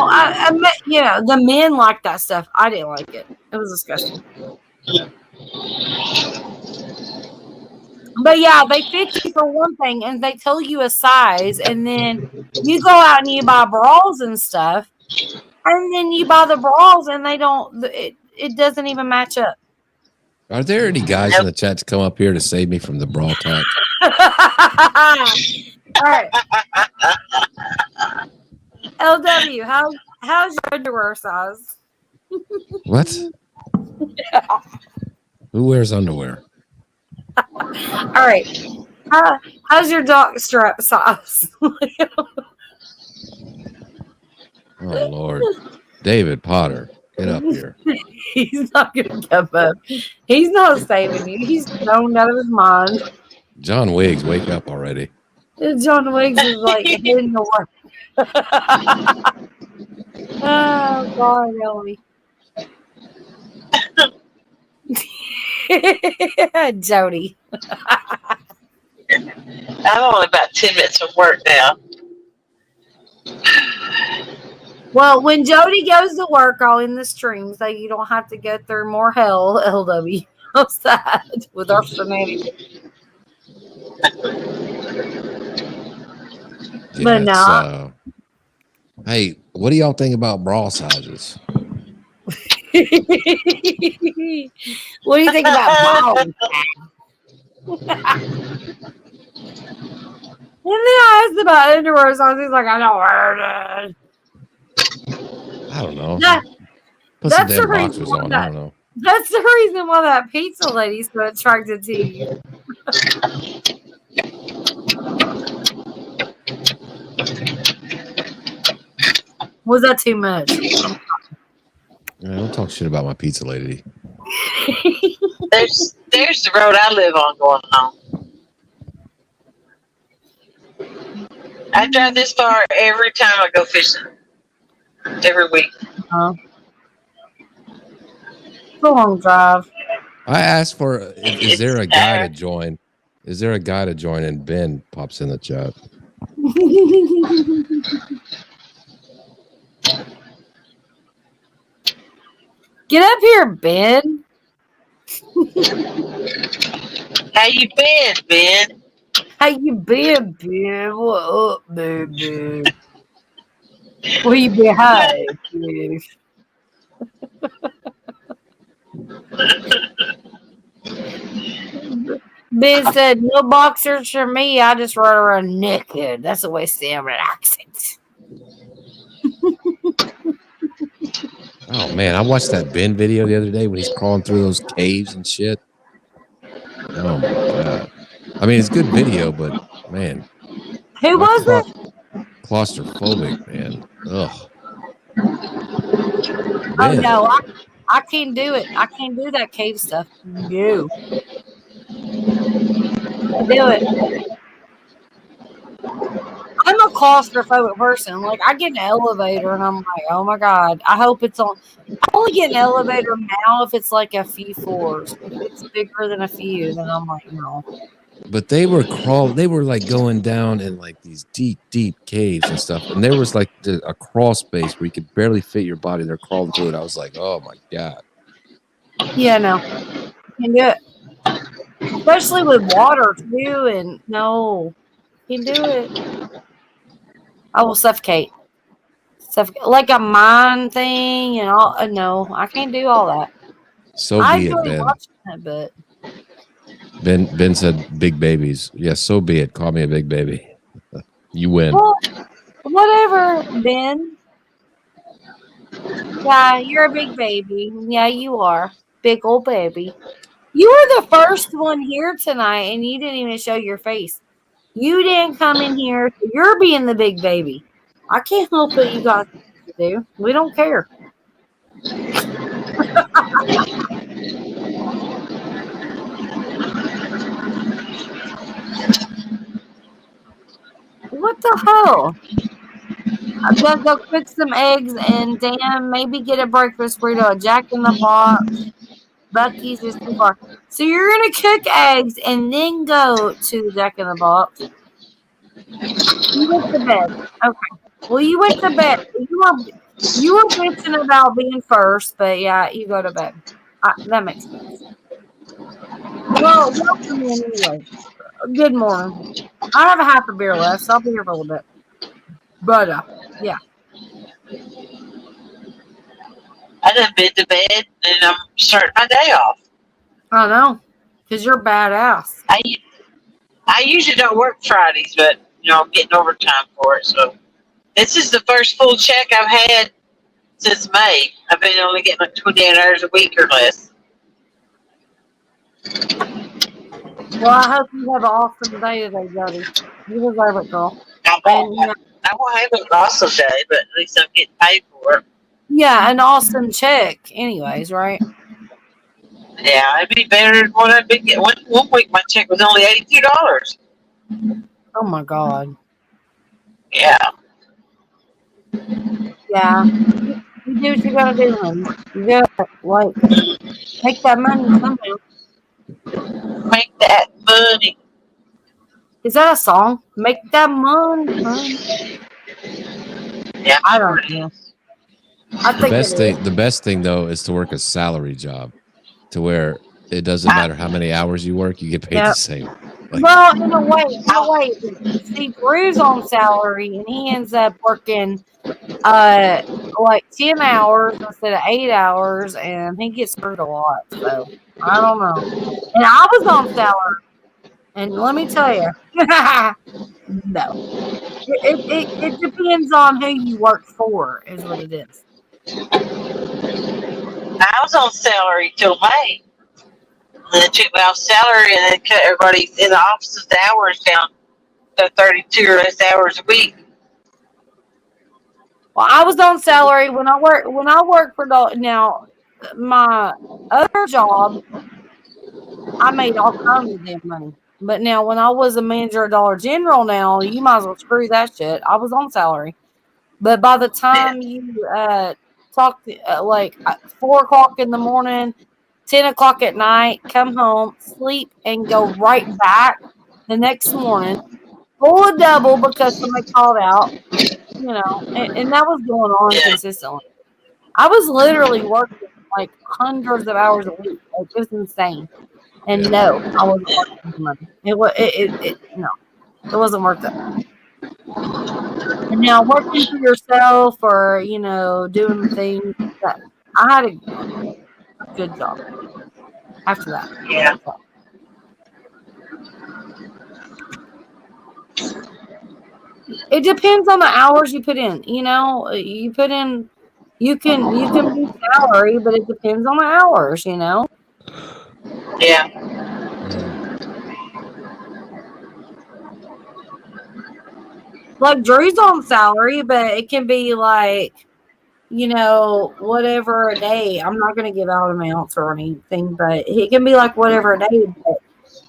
The men like that stuff. I didn't like it. It was disgusting. But yeah, they fit you for one thing, and they tell you a size, and then you go out and you buy bras and stuff, and then you buy the bras, and they don't. It doesn't even match up. Are there any guys in the chat to come up here to save me from the bra talk? All right. LW, how's your underwear size? What? Who wears underwear? All right. How's your dog strap size? Oh Lord, David Potter, get up here. He's not gonna come up. He's not saving you. He's zoned out of his mind. John Wiggs, wake up already. John Wiggs is like hitting the work. Oh God, Ellie. Jody. I'm only about 10 minutes from work now. Well, when Jody goes to work, I'll end the stream so you don't have to go through more hell, LW, outside with our shenanigans. But no. Hey, what do y'all think about bra sizes? What do you think about balls? And then I asked about underwear size. He's like, I don't wear it. I don't know. Yeah, Put some that's the damn reason boxers why on. that- I don't know. That's the reason why that pizza lady's so attracted to you. Was that too much? Don't talk shit about my pizza lady. There's the road I live on going home. I drive this far every time I go fishing. Every week. It's a long drive. I asked for, is there a It's guy to hard. join? Is there a guy to join? And Ben pops in the chat. Get up here, Ben. How you been, Ben? How you been, Ben? What up, baby? Where you been hiding, Ben? Ben said, no boxers for me. I just run around naked. That's the way Sam relaxes. Oh man, I watched that Ben video the other day when he's crawling through those caves and shit. Oh my god! I mean, it's good video, but man, Who my was it? claustrophobic, man. Ugh. Oh Ben, no, I can't do it. I can't do that cave stuff. No. Can't do it. I'm a claustrophobic person. Like I get an elevator and I'm like, oh my god, I hope it's on. I only get an elevator now if it's like a few floors. If it's bigger than a few, then I'm like, no. but they were like going down in like these deep caves and stuff, and there was like a crawl space where you could barely fit your body. They're crawling through it. I was like, oh my god. Yeah, no. Can't do it. Especially with water too, and no. Can't do it. I will suffocate. Like a mine thing and all. No, I can't do all that. So I be it, enjoy Ben. watching it, but Ben said big babies. Yes, so be it. Call me a big baby. You win. well, whatever, Ben. Yeah, you're a big baby. Yeah, you are. Big old baby. You were the first one here tonight and you didn't even show your face. You didn't come in here. So you're being the big baby. I can't help what you got to do. We don't care. What the hell? I'm gonna go cook some eggs and damn, maybe get a breakfast burrito, a Jack in the Box. Bucky's is too far. So you're gonna cook eggs and then go to the Jack in the Box. You went to bed. Okay. Well, you went to bed. You were bitching about being first, but yeah, you go to bed. That makes sense. Well, welcome in anyway. Good morning. I have a half a beer left, so I'll be here for a little bit. But yeah. I done been to bed and I'm starting my day off. I know, because you're badass. I usually don't work Fridays, but I'm getting overtime for it. So this is the first full check I've had since May. I've been only getting like 28 hours a week or less. Well, I hope you have an awesome day today, Jody. You deserve it, girl. I won't have an awesome day, but at least I'm getting paid for it. Yeah, an awesome check, anyways, right? Yeah, it'd be better than what I've been getting. One week my check was only $82. Oh my God. Yeah. Yeah. You do what you gotta do, honey. You gotta, make that money somehow. Make that money. Is that a song? Make that money, honey. Yeah. I don't know. I think The best thing though is to work a salary job, to where it doesn't matter how many hours you work, you get paid the same. Well, in a way, Steve Drew's on salary, and he ends up working 10 hours instead of 8 hours, and he gets screwed a lot. So I don't know. And I was on salary, and let me tell you, no, it depends on who you work for, is what it is. I was on salary till May. They took me off salary and then cut everybody in the office's hours down to 32 or less hours a week. Well, I was on salary when I worked for now. My other job, I made all kinds of damn money. But now, when I was a manager at Dollar General, now you might as well screw that shit. I was on salary, but by the time you talk 4 o'clock in the morning, 10 o'clock at night, come home, sleep, and go right back the next morning, full of double because somebody called out, and that was going on consistently. I was literally working like hundreds of hours a week. Like, it was insane. And no, I wasn't working for money. It wasn't worth it. And now working for yourself or, doing things that I had a good job. after that. Yeah. It depends on the hours you put in. You know, you put in, you can be salary, but it depends on the hours. You know, Yeah. like Drew's on salary, but it can be like, you know, whatever a day. I'm not going to give out amounts or anything, but it can be like whatever a day. But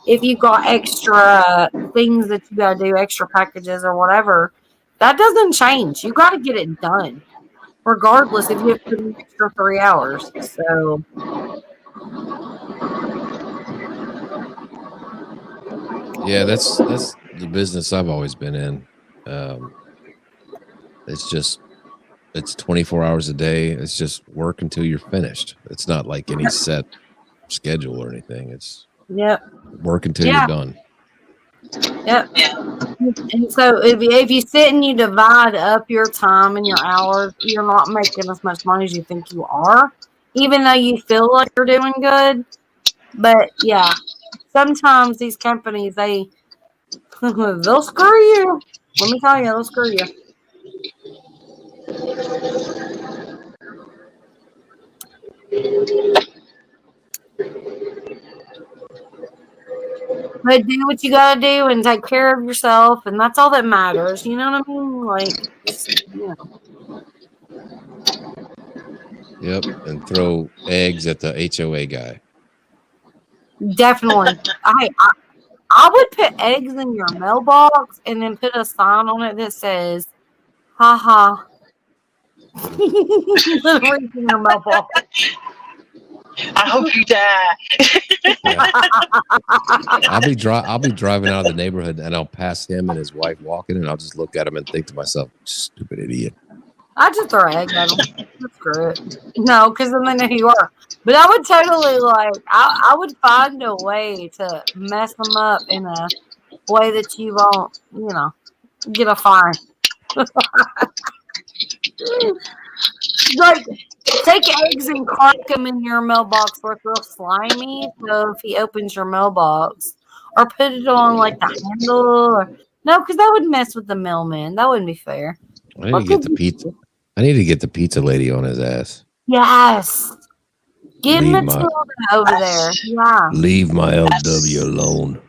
if you've got extra things that you got to do, extra packages or whatever, that doesn't change. You got to get it done, regardless if you have to put in extra 3 hours. So, Yeah, that's the business I've always been in. It's 24 hours a day. It's just work until you're finished. It's not like any set schedule or anything. It's yep. work until Yeah. you're done. Yep. Yeah. And so if you sit and you divide up your time and your hours, you're not making as much money as you think you are, even though you feel like you're doing good. But yeah, sometimes these companies, they'll screw you. Let me tell you, they'll screw you. But do what you gotta do and take care of yourself, and that's all that matters. You know what I mean? Like, just, you know. Yep, and throw eggs at the HOA guy. Definitely. I would put eggs in your mailbox and then put a sign on it that says, "Ha ha." Literally in your mailbox. I hope you die. Yeah. I'll be driving out of the neighborhood and I'll pass him and his wife walking and I'll just look at him and think to myself, stupid idiot. I just throw eggs at them. Screw it. No, because then they know who you are. But I would totally I would find a way to mess them up in a way that you won't, you know, get a fine. Like, take eggs and crack them in your mailbox where it's real slimy. So if he opens your mailbox, or put it on like the handle, or no, because that would mess with the mailman. That wouldn't be fair. I need to get the pizza. I need to get the pizza lady on his ass. Yes. Get Leave Matilda over there. Yeah. Leave my LW alone.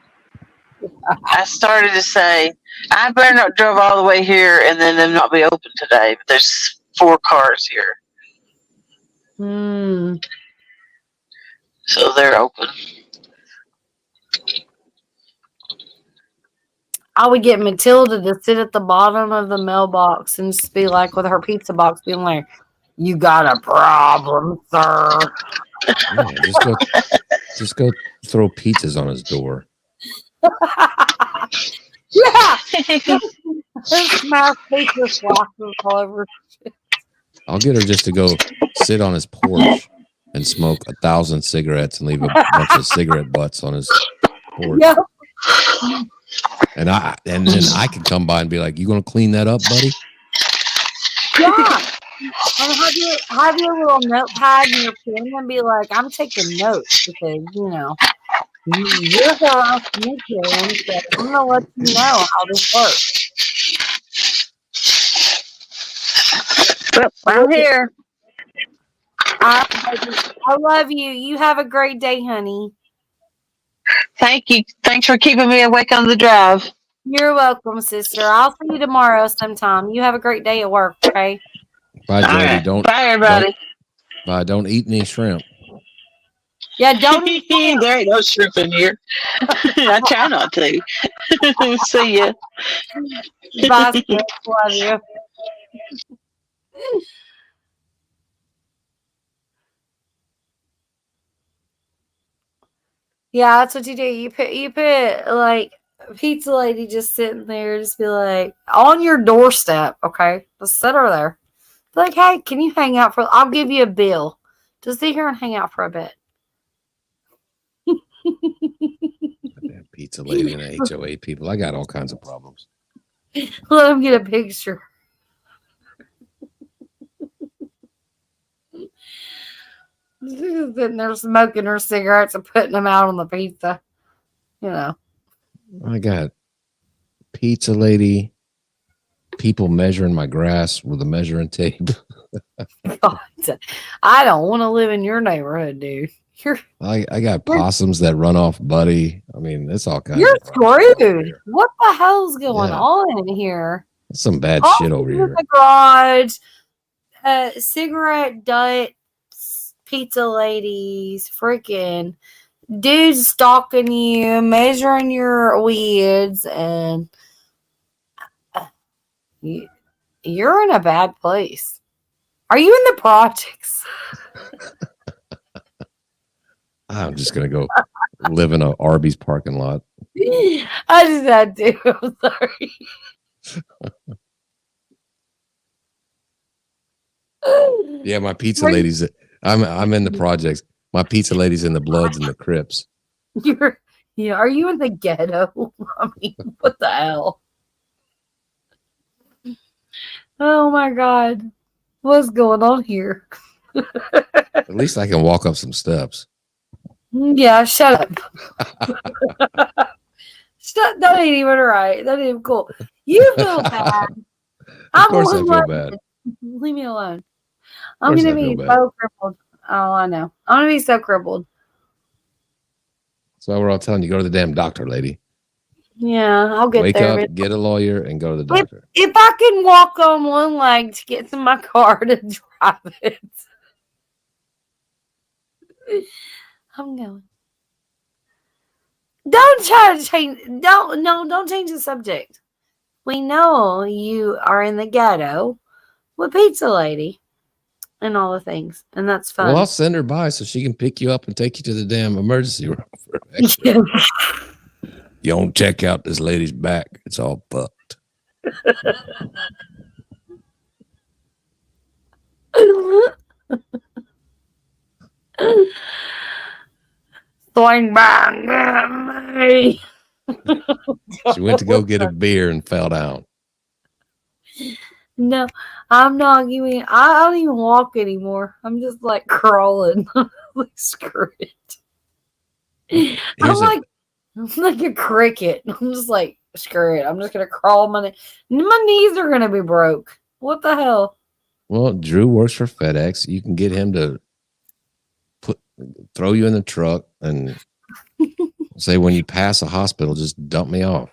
I started to say, I better not drive all the way here and then them not be open today. But there's 4 cars here, so they're open. I would get Matilda to sit at the bottom of the mailbox and just be like, with her pizza box, being like, "You got a problem, sir." Yeah, just go throw pizzas on his door. Yeah. Smash pizza slices all over. I'll get her just to go sit on his porch and smoke 1,000 cigarettes and leave a bunch of cigarette butts on his porch. Yep. And then I can come by and be like, "You gonna clean that up, buddy?" Yeah. And have your little notepad and your pen and be like, "I'm taking notes because, you know, you're harassing me, Karen, so I'm gonna let you know how this works." Well, I'm here. I love you. You have a great day, honey. Thank you. Thanks for keeping me awake on the drive. You're welcome, sister. I'll see you tomorrow sometime. You have a great day at work, okay? Bye, Jody. All right. Don't Bye, everybody. don't eat any shrimp. Yeah, don't eat shrimp. There ain't no shrimp in here. I try not to. See ya. Bye, sis. Love you. Yeah, that's what you do. You put like pizza lady just sitting there, just be like on your doorstep, okay? Just sit her there. Be like, "Hey, can you hang out for? I'll give you a bill. Just sit here and hang out for a bit." Damn pizza lady and HOA people. I got all kinds of problems. Let him get a picture. She's just sitting there smoking her cigarettes and putting them out on the pizza. You know. I got pizza lady, people measuring my grass with a measuring tape. God, I don't want to live in your neighborhood, dude. I got possums that run off Buddy. I mean, it's all kinds You're of crap over screwed. here. What the hell's going Yeah. on in here? That's some bad shit over In here. the garage, cigarette butts, pizza ladies, freaking dudes stalking you, measuring your weeds, and you're in a bad place. Are you in the projects? I'm just gonna go live in a Arby's parking lot. I just had to. I'm sorry. Yeah, my pizza ladies. I'm in the projects. My pizza ladies in the Bloods and the Crips. Are you in the ghetto? I mean, what the hell? Oh my God. What's going on here? At least I can walk up some steps. Yeah, shut up. That ain't even right. That ain't even cool. You feel bad. Of course I feel bad. Leave me alone. Of I'm course gonna I feel be bad. so crippled. Oh, I know. I'm gonna be so crippled. So we're all telling you, go to the damn doctor, lady. Yeah, I'll get Wake there. up, get a lawyer, and go to the doctor. If I can walk on one leg to get to my car to drive it, I'm going. Don't try to change. Don't change the subject. We know you are in the ghetto with Pizza Lady and all the things, and that's fun. Well, I'll send her by so she can pick you up and take you to the damn emergency room for X-ray. You don't check out this lady's back. It's all fucked. Swing bang, get me. She went to go get a beer and fell down. No, I'm not giving. I don't even walk anymore. I'm just like crawling. Like, screw it. I'm like a cricket. I'm just like, screw it. I'm just gonna crawl my knees are gonna be broke. What the hell? Well, Drew works for FedEx. You can get him to throw you in the truck and say, when you pass a hospital, just dump me off.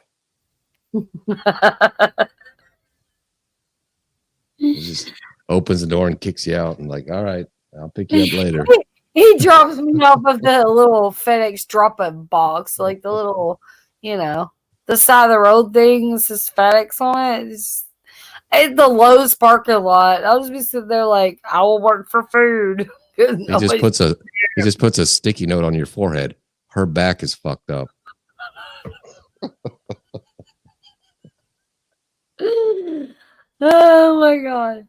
He just opens the door and kicks you out and like, all right, I'll pick you up later. He drops me off of the little FedEx drop-up box, like the little, the side of the road thing. This is FedEx on it. It's the Lowe's parking lot. I'll just be sitting there like, I will work for food. He just puts a sticky note on your forehead. Her back is fucked up. Oh my God.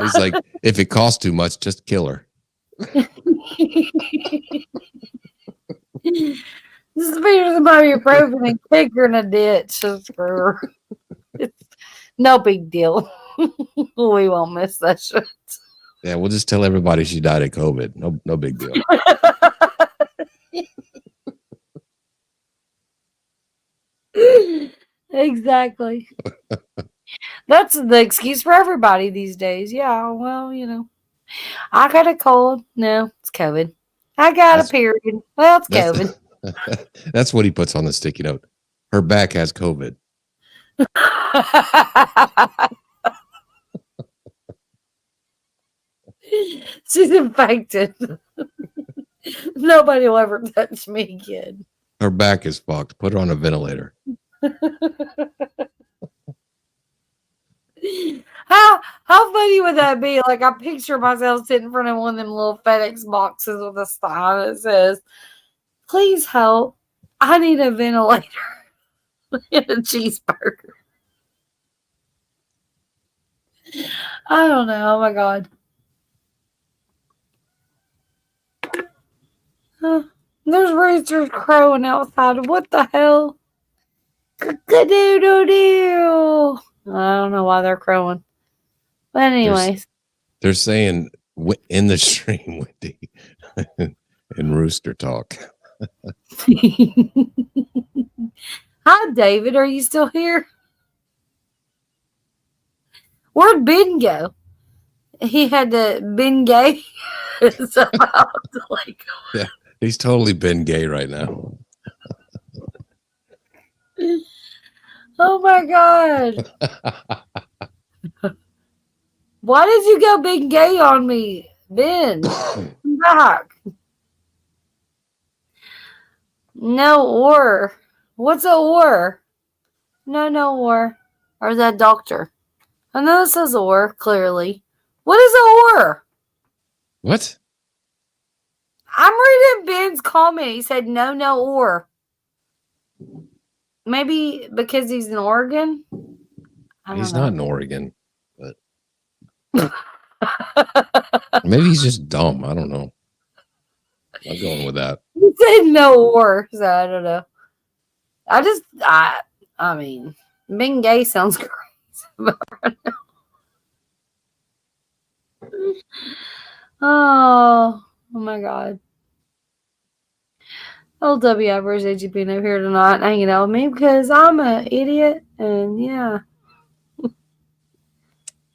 He's like, if it costs too much, just kill her. This is better than ibuprofen and kick her in a ditch. Just screw her. It's no big deal. We won't miss that shit. Yeah, we'll just tell everybody she died of COVID. No big deal. Exactly. That's the excuse for everybody these days. Yeah, well, I got a cold. No, it's COVID. I got a period. Well, it's COVID. That's what he puts on the sticky note. Her back has COVID. She's infected. Nobody will ever touch me again. Her back is fucked. Put her on a ventilator. How funny would that be? Like, I picture myself sitting in front of one of them little FedEx boxes with a sign that says, "Please help. I need a ventilator and a cheeseburger." I don't know. Oh my God. There's roosters crowing outside. What the hell? Cock-a-doodle-doo. I don't know why they're crowing. But anyways. They're saying in the stream, Wendy, in rooster talk. Hi, David. Are you still here? Where'd Ben go? He had to Ben gay. Somehow to like. Yeah, he's totally been gay right now. Oh my God. Why did you go Ben gay on me? Ben, come back. No or. What's a or? No or. Or is that doctor? I know it says or, clearly. What is a or? What? I'm reading Ben's comment. He said no or. Maybe because he's in Oregon? I He's don't not in Oregon, but maybe he's just dumb. I don't know. I'm going with that. He said no or, so I don't know. I mean, being gay sounds great. Oh my God. Old W. I appreciate you being over here tonight and hanging out with me because I'm an idiot and yeah.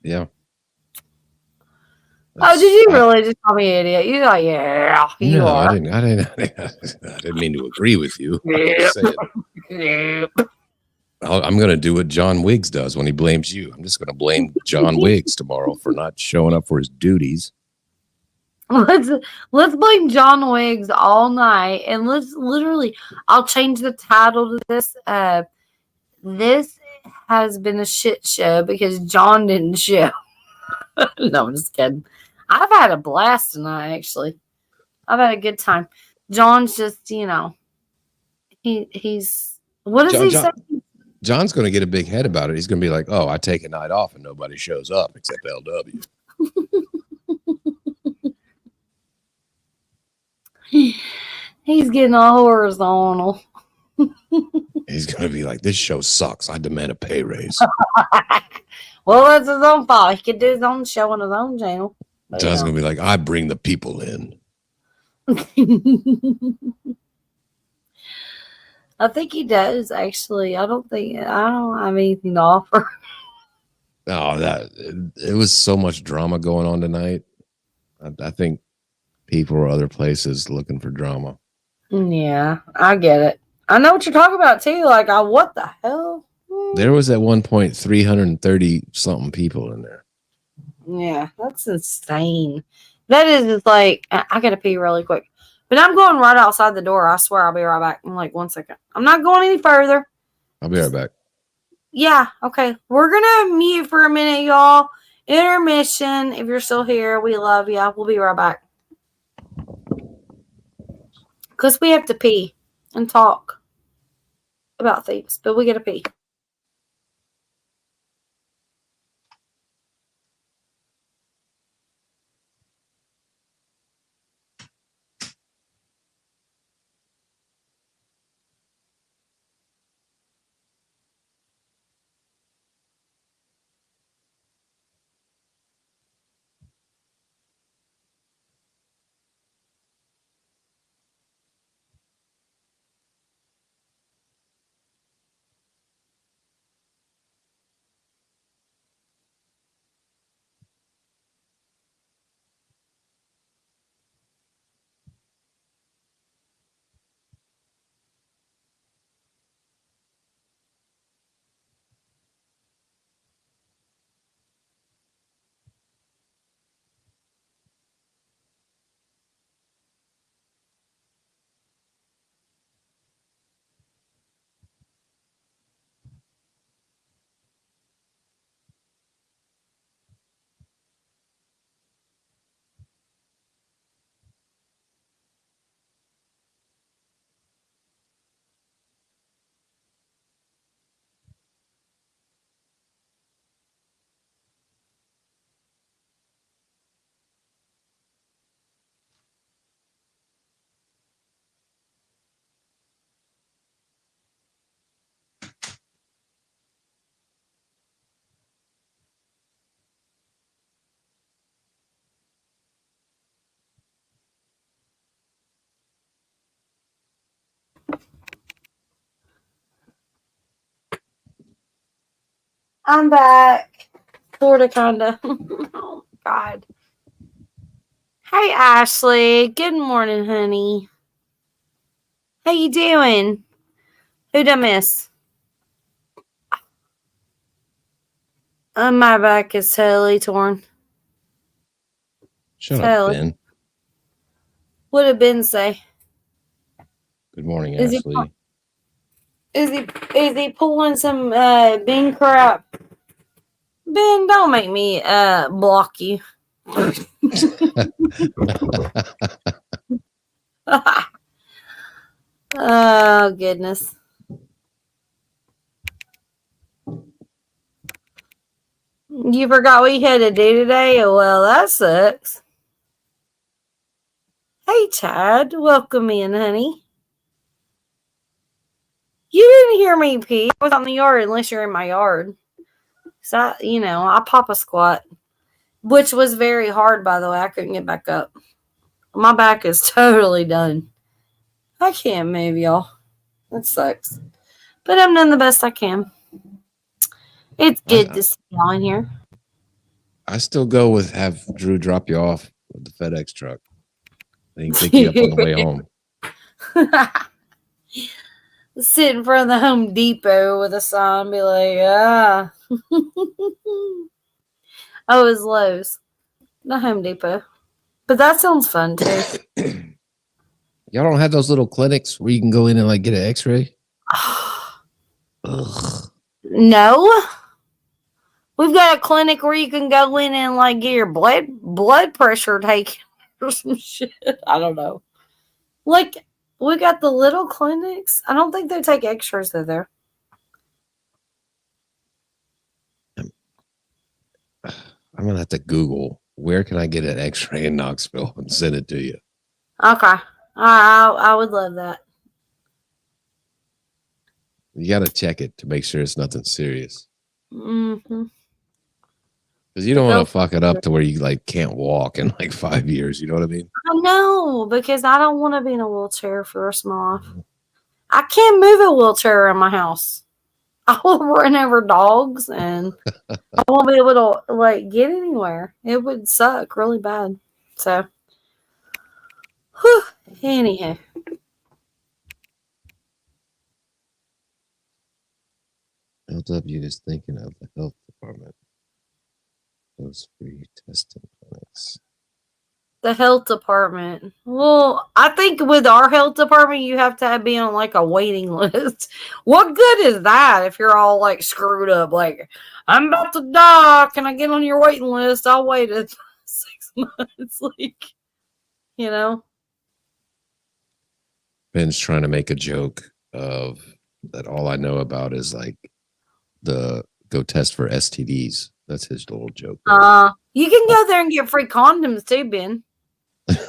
Yeah. Oh, did you really just call me an idiot? You're like, yeah, you No, are. I didn't mean to agree with you. I'm just saying. I'm going to do what John Wiggs does when he blames you. I'm just going to blame John Wiggs tomorrow for not showing up for his duties. Let's blame John Wiggs all night and let's literally I'll change the title to this. This has been a shit show because John didn't show. No, I'm just kidding. I've had a blast tonight, actually. I've had a good time. John's just, he's what does he say? John's going to get a big head about it. He's going to be like, "Oh, I take a night off and nobody shows up except LW." He's getting all horizontal. He's going to be like, "This show sucks. I demand a pay raise." Well, that's his own fault. He could do his own show on his own channel. John's going to be like, "I bring the people in." I think he does, actually. I don't have anything to offer. Oh, it was so much drama going on tonight. I think people or other places looking for drama. Yeah, I get it. I know what you're talking about too. Like, what the hell? There was at one point 330 something people in there. Yeah, that's insane. That is just like I gotta pee really quick. But I'm going right outside the door. I swear I'll be right back in like 1 second. I'm not going any further. I'll be right back. Yeah, okay. We're gonna mute for a minute, y'all. Intermission. If you're still here, we love you. We'll be right back. Because we have to pee and talk about things, but we gotta pee. I'm back. Sorta, kinda. Oh, God. Hey, Ashley. Good morning, honey. How you doing? Who'd I miss? My back is totally torn. Shut Totally. up, Ben. What did Ben say? Good morning, Is he- Ashley. Is he pulling some Ben crap? Ben, don't make me block you. Oh, goodness. You forgot what you had to do today? Well, that sucks. Hey, Chad. Welcome in, honey. You didn't hear me pee. I was on the yard unless you're in my yard. So, I pop a squat, which was very hard, by the way. I couldn't get back up. My back is totally done. I can't move, y'all. That sucks. But I'm doing the best I can. It's good to see y'all in here. I still go with have Drew drop you off with the FedEx truck. Then he can pick you up on the way home. Sit in front of the Home Depot with a sign, be like, ah. Oh, it's Lowe's. The Home Depot. But that sounds fun, too. Y'all don't have those little clinics where you can go in and like get an X-ray? Ugh. No. We've got a clinic where you can go in and like get your blood pressure taken or some shit. I don't know. Like, we got the little clinics. I don't think they take x-rays though there. I'm gonna have to Google where can I get an X-ray in Knoxville and send it to you. Okay. I would love that. You got to check it to make sure it's nothing serious. Mm-hmm. Because you don't want to fuck it up to where you like can't walk in like 5 years. You know what I mean? I know, because I don't want to be in a wheelchair for the rest of my life. I can't move a wheelchair in my house. I will run over dogs and I won't be able to like get anywhere. It would suck really bad. So, whew, anyhow. LW is thinking of the health department. Those free testing clinics. The health department. Well, I think with our health department, you have to be on like a waiting list. What good is that if you're all like screwed up? Like, I'm about to die. Can I get on your waiting list? I'll wait 6 months. Like, you know? Ben's trying to make a joke of that all I know about is like the go test for STDs. That's his little joke. You can go there and get free condoms too, Ben.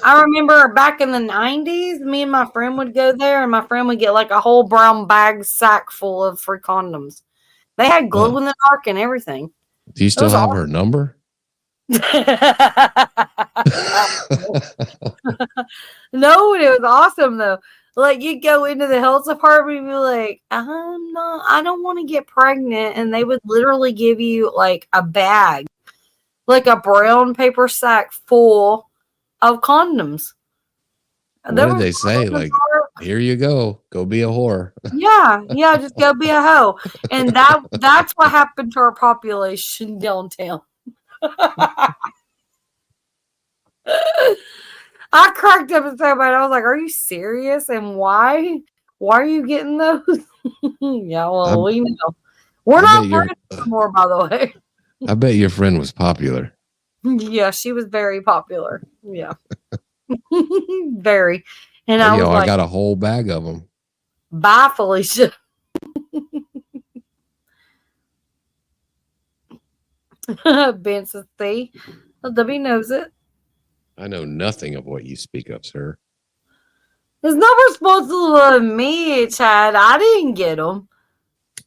I remember back in the 90s, me and my friend would go there and my friend would get like a whole brown bag sack full of free condoms. They had glow in the dark and everything. Do you still have her number? No, it was awesome though. Like you'd go into the health department and be like, I don't want to get pregnant. And they would literally give you like a bag, like a brown paper sack full of condoms. What did they say? Like, here you go. Go be a whore. Yeah, just go be a hoe. And that's what happened to our population downtown. I cracked up so bad. I was like, are you serious? And why? Why are you getting those? Yeah, well, we know. We're not friends anymore, by the way. I bet your friend was popular. Yeah, she was very popular. Yeah. Very. And I was like, I got a whole bag of them. Bye, Felicia. Ben says, see, W knows it. I know nothing of what you speak of, sir. It's not responsible of me, Chad. I didn't get them.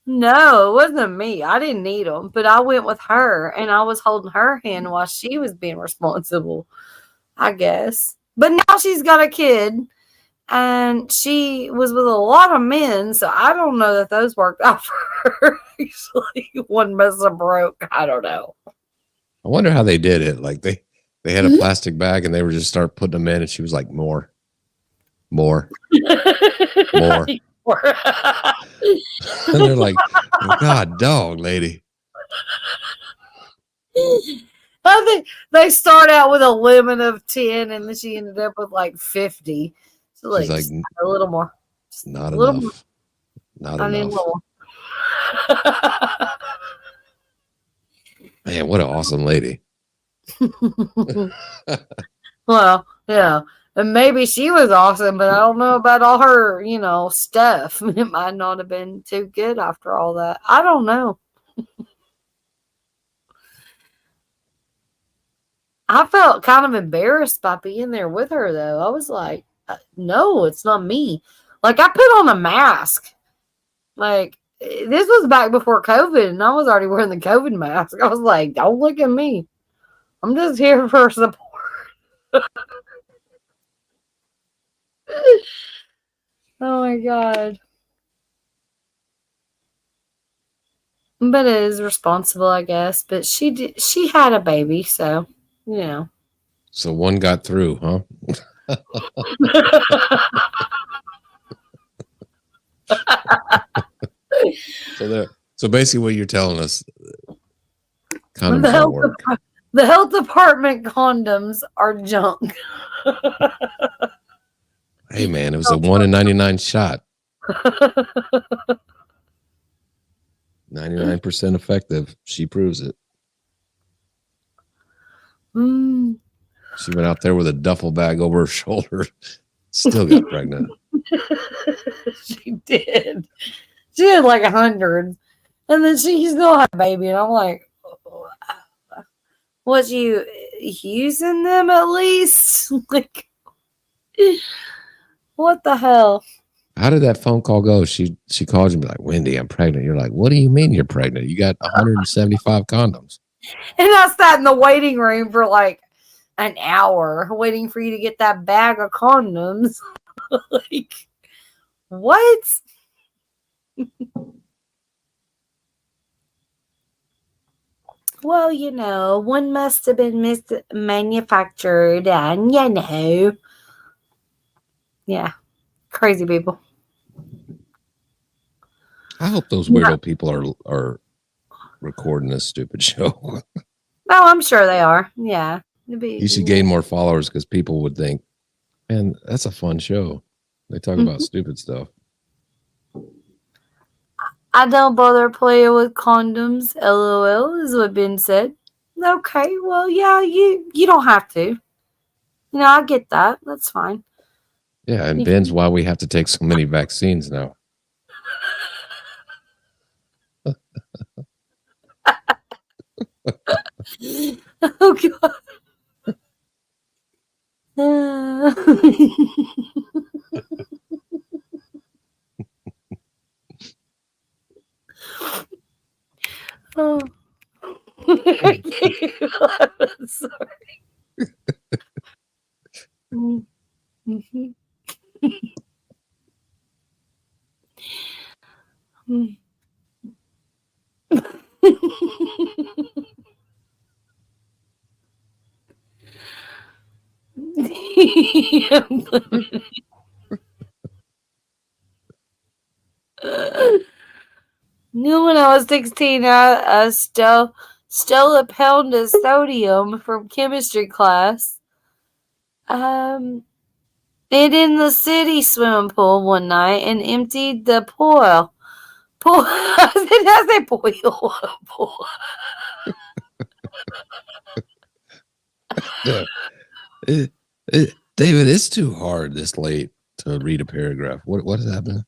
No, it wasn't me. I didn't need them, but I went with her and I was holding her hand while she was being responsible, I guess. But now she's got a kid And she was with a lot of men, so I don't know that those worked out for her. Actually, one must have broke. I don't know. I wonder how they did it. Like they had a plastic bag and they were just start putting them in, and she was like, more. And they're like, God, dog, lady. I think they start out with a limit of 10, and then she ended up with like 50. So like, She's like, just a little more. Just not a little enough. Not I need a enough. little Man, what an awesome lady. more. Well, yeah. And maybe she was awesome, but I don't know about all her, stuff. It might not have been too good after all that. I don't know. I felt kind of embarrassed by being there with her, though. I was like, no, it's not me. Like, I put on a mask. Like, this was back before COVID, and I was already wearing the COVID mask. I was like, don't look at me. I'm just here for support. Oh, my God. But it is responsible, I guess. But she had a baby, so, So one got through, huh? So basically what you're telling us, condoms don't work. The health department condoms are junk. Hey man, it was a 1 in 99 shot. 99% effective. She proves it. She went out there with a duffel bag over her shoulder. Still got pregnant. She did. She had like 100. And then she still had a baby. And I'm like, was you using them at least? Like, what the hell? How did that phone call go? She called you and be like, Wendy, I'm pregnant. You're like, what do you mean you're pregnant? You got 175 condoms. And I sat in the waiting room for like an hour waiting for you to get that bag of condoms. Like, what? Well, one must have been manufactured, and yeah, crazy people. I hope those weirdo people are recording this stupid show. Oh, I'm sure they are. Yeah. You should gain more followers because people would think, man, that's a fun show. They talk about stupid stuff. I don't bother playing with condoms. LOL is what Ben said. Okay, well, yeah, you don't have to. I get that. That's fine. Yeah, and Ben's why we have to take so many vaccines now. Oh God. Oh. I'm sorry. Mm-hmm. When I was 16, I stole a pound of sodium from chemistry class. And in the city swimming pool one night and emptied the pool. I say pool. David, it's too hard this late to read a paragraph. What is happening?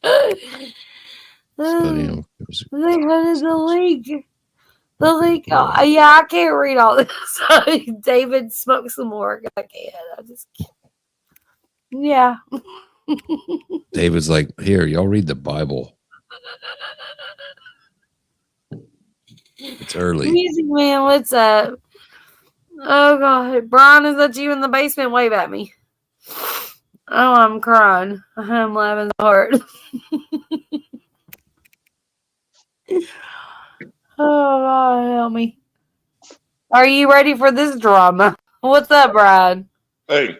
The leak. The leak. Oh, yeah, I can't read all this. David, smoke some more. I can't. I just can't. Yeah. David's like, here, y'all read the Bible. It's early. Music Man, what's up? Oh God, Brian, is that you in the basement? Wave at me. Oh, I'm crying. I'm laughing hard. Oh, God, help me. Are you ready for this drama? What's up, Brad? Hey,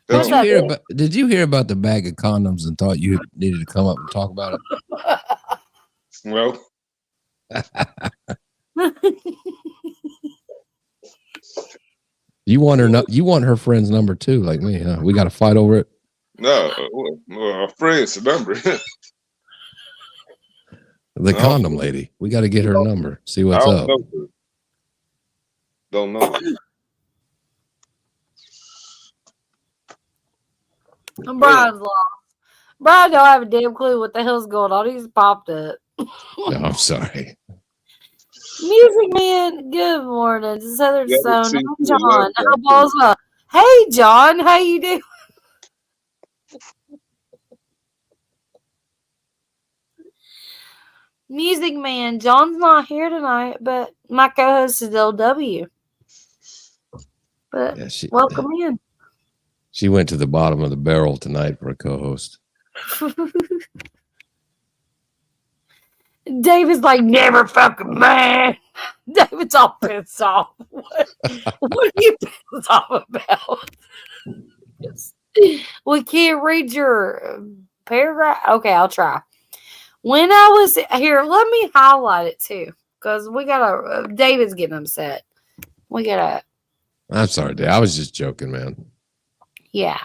What's Did you up? hear about? Did you hear about the bag of condoms and thought you needed to come up and talk about well, it? You want her? You want her friend's number too, like me? Huh? We got to fight over it. no, a friend's number. The No. condom lady. We got to get her number. See I what's don't up. know. Her. Don't know. Brian's lost. Brian don't have a damn clue what the hell's going on. He's popped up. No, I'm sorry. Music Man, good morning. Southern Yeah, Stone. see, I'm you John. love I that hope all's well. Hey, John. How you doing? Music Man. John's not here tonight, but my co-host is LW. But Yeah, welcome in. she went to the bottom of the barrel tonight for a co-host. David's like, never fucking man. David's all pissed off. What are you pissed off about? We can't read your paragraph. Okay, I'll try. When I was here, let me highlight it too, because we gotta. David's getting upset. We gotta. I'm sorry, Dave. I was just joking, man. Yeah,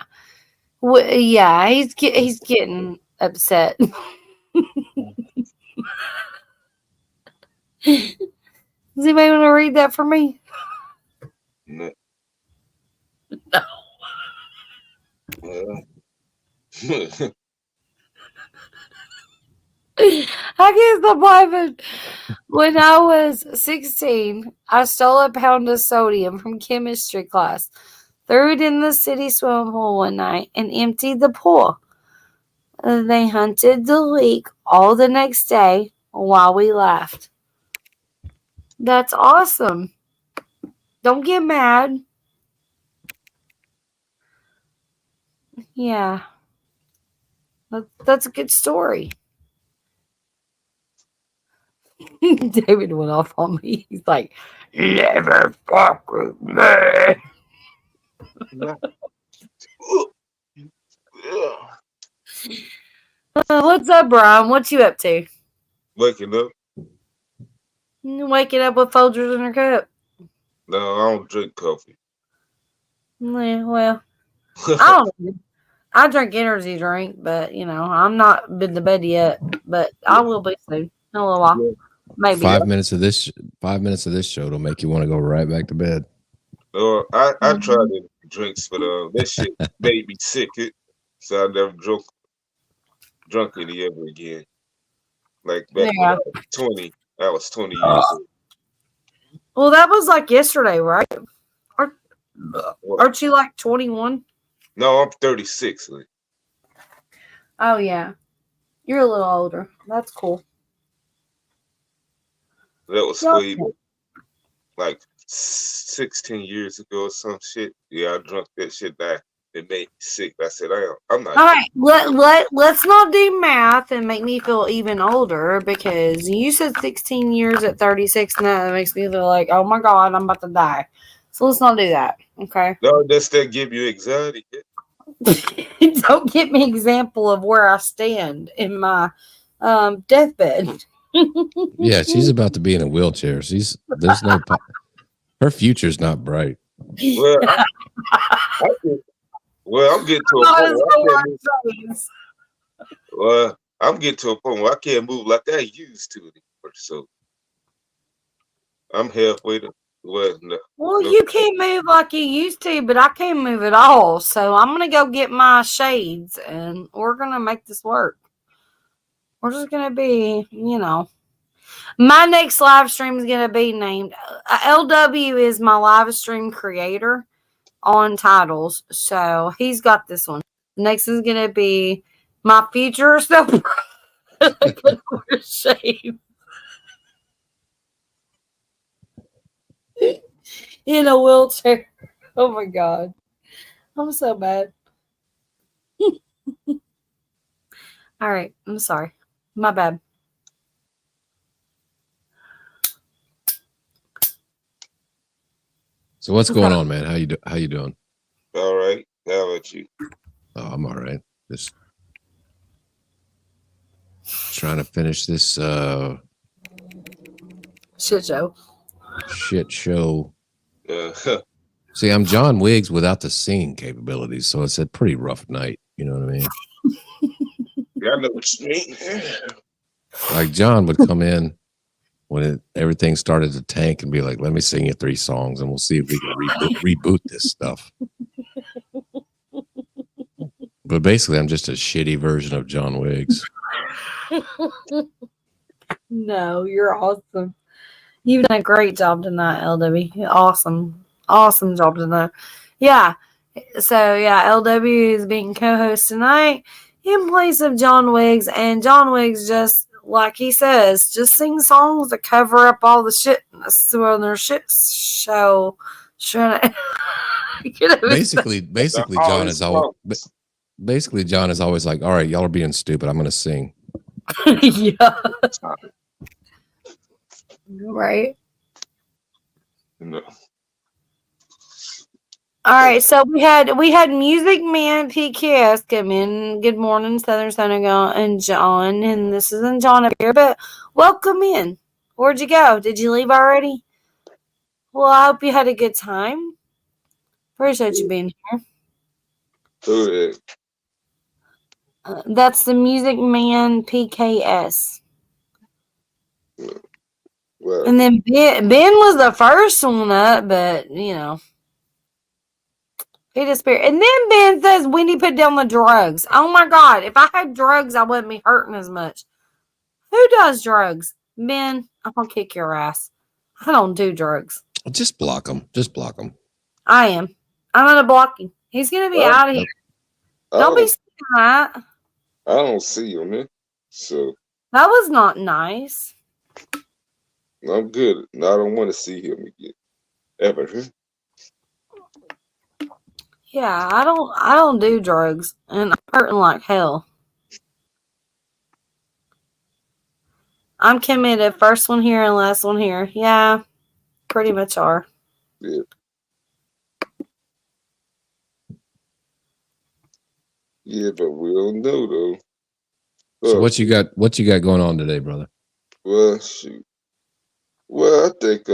yeah. He's getting upset. Does anybody want to read that for me? No. No. I guess the Bible. When I was 16, I stole a pound of sodium from chemistry class, threw it in the city swimming pool one night, and emptied the pool. They hunted the leak all the next day while we laughed. That's awesome. Don't get mad. Yeah. That's a good story. David went off on me. He's like, never fuck with me. What's up, Brian? What you up to? Waking up? Waking up with Folgers in her cup. No, I don't drink coffee. Yeah, well, I don't know. I drink energy drink, but I'm not been to bed yet. But I will be soon. In a little while. Maybe. 5 minutes of this. 5 minutes of this show will make you want to go right back to bed. I tried the drinks, but that shit made me sick. So I never drunk any ever again. Like back when I was 20, I was 20 years old. Well, that was like yesterday, right? Aren't you like 21? No, I'm 36. Like. Oh yeah, you're a little older. That's cool. That was way like 16 years ago or some shit. Yeah, I drunk that shit back. It made me sick. I said, I'm not. All right, let's not do math and make me feel even older, because you said 16 years at 36, and that makes me feel like, oh my God, I'm about to die. So let's not do that, okay? No, does that give you anxiety? Don't give me an example of where I stand in my deathbed. Yeah, she's about to be in a wheelchair. Her future's not bright. Well, I'm getting to a point where I'm getting to a point where I can't move like I used to anymore. So I'm halfway to Well, you can't move like you used to, but I can't move at all. So I'm gonna go get my shades, and we're gonna make this work. We're just gonna be, my next live stream is gonna be named LW is my live stream creator on titles, so he's got this one. Next is gonna be my future self shade in a wheelchair. Oh my God. I'm so bad. All right. I'm sorry. My bad. So what's going on, man? How you doing? All right. How about you? Oh, I'm all right. Just trying to finish this Shit show. shit show. Uh, See, I'm John Wiggs without the singing capabilities, so it's a pretty rough night. You know what I mean? yeah, I know what you mean. Like John would come in when everything started to tank and be like, "Let me sing you 3 songs, and we'll see if we can reboot this stuff." But basically, I'm just a shitty version of John Wiggs. No, you're awesome. You've done a great job tonight, LW. Awesome. Awesome job tonight. Yeah. So, yeah, LW is being co-host tonight in place of John Wiggs. And John Wiggs just, like he says, just sing songs to cover up all the shit on their shit show. Basically, All John his is always songs. basically John is always like, "All right, y'all are being stupid. I'm going to sing." Yeah. Right. No. All right, so we had Music Man PKS come in. Good morning, Southern Senegal and John, and this isn't John up here, but welcome in. Where'd you go? Did you leave already? Well, I hope you had a good time. Appreciate you being here. Who is? That's the Music Man PKS, Well, and then Ben was the first one up, but you know. He disappeared. And then Ben says Wendy put down the drugs. Oh my God. If I had drugs, I wouldn't be hurting as much. Who does drugs? Ben, I'm going to kick your ass. I don't do drugs. Just block them. Just block them. I am. I'm going to block him. He's going to be out of here. Don't be saying that. I don't see him, man. So That was not nice. I'm good. I don't want to see him again. Ever. Yeah, I don't do drugs. And I'm hurting like hell. I'm committed. First one here and last one here. Yeah, pretty much are. Yeah. Yeah, but we don't know though. So what you got going on today, brother? Well, shoot. Well, I think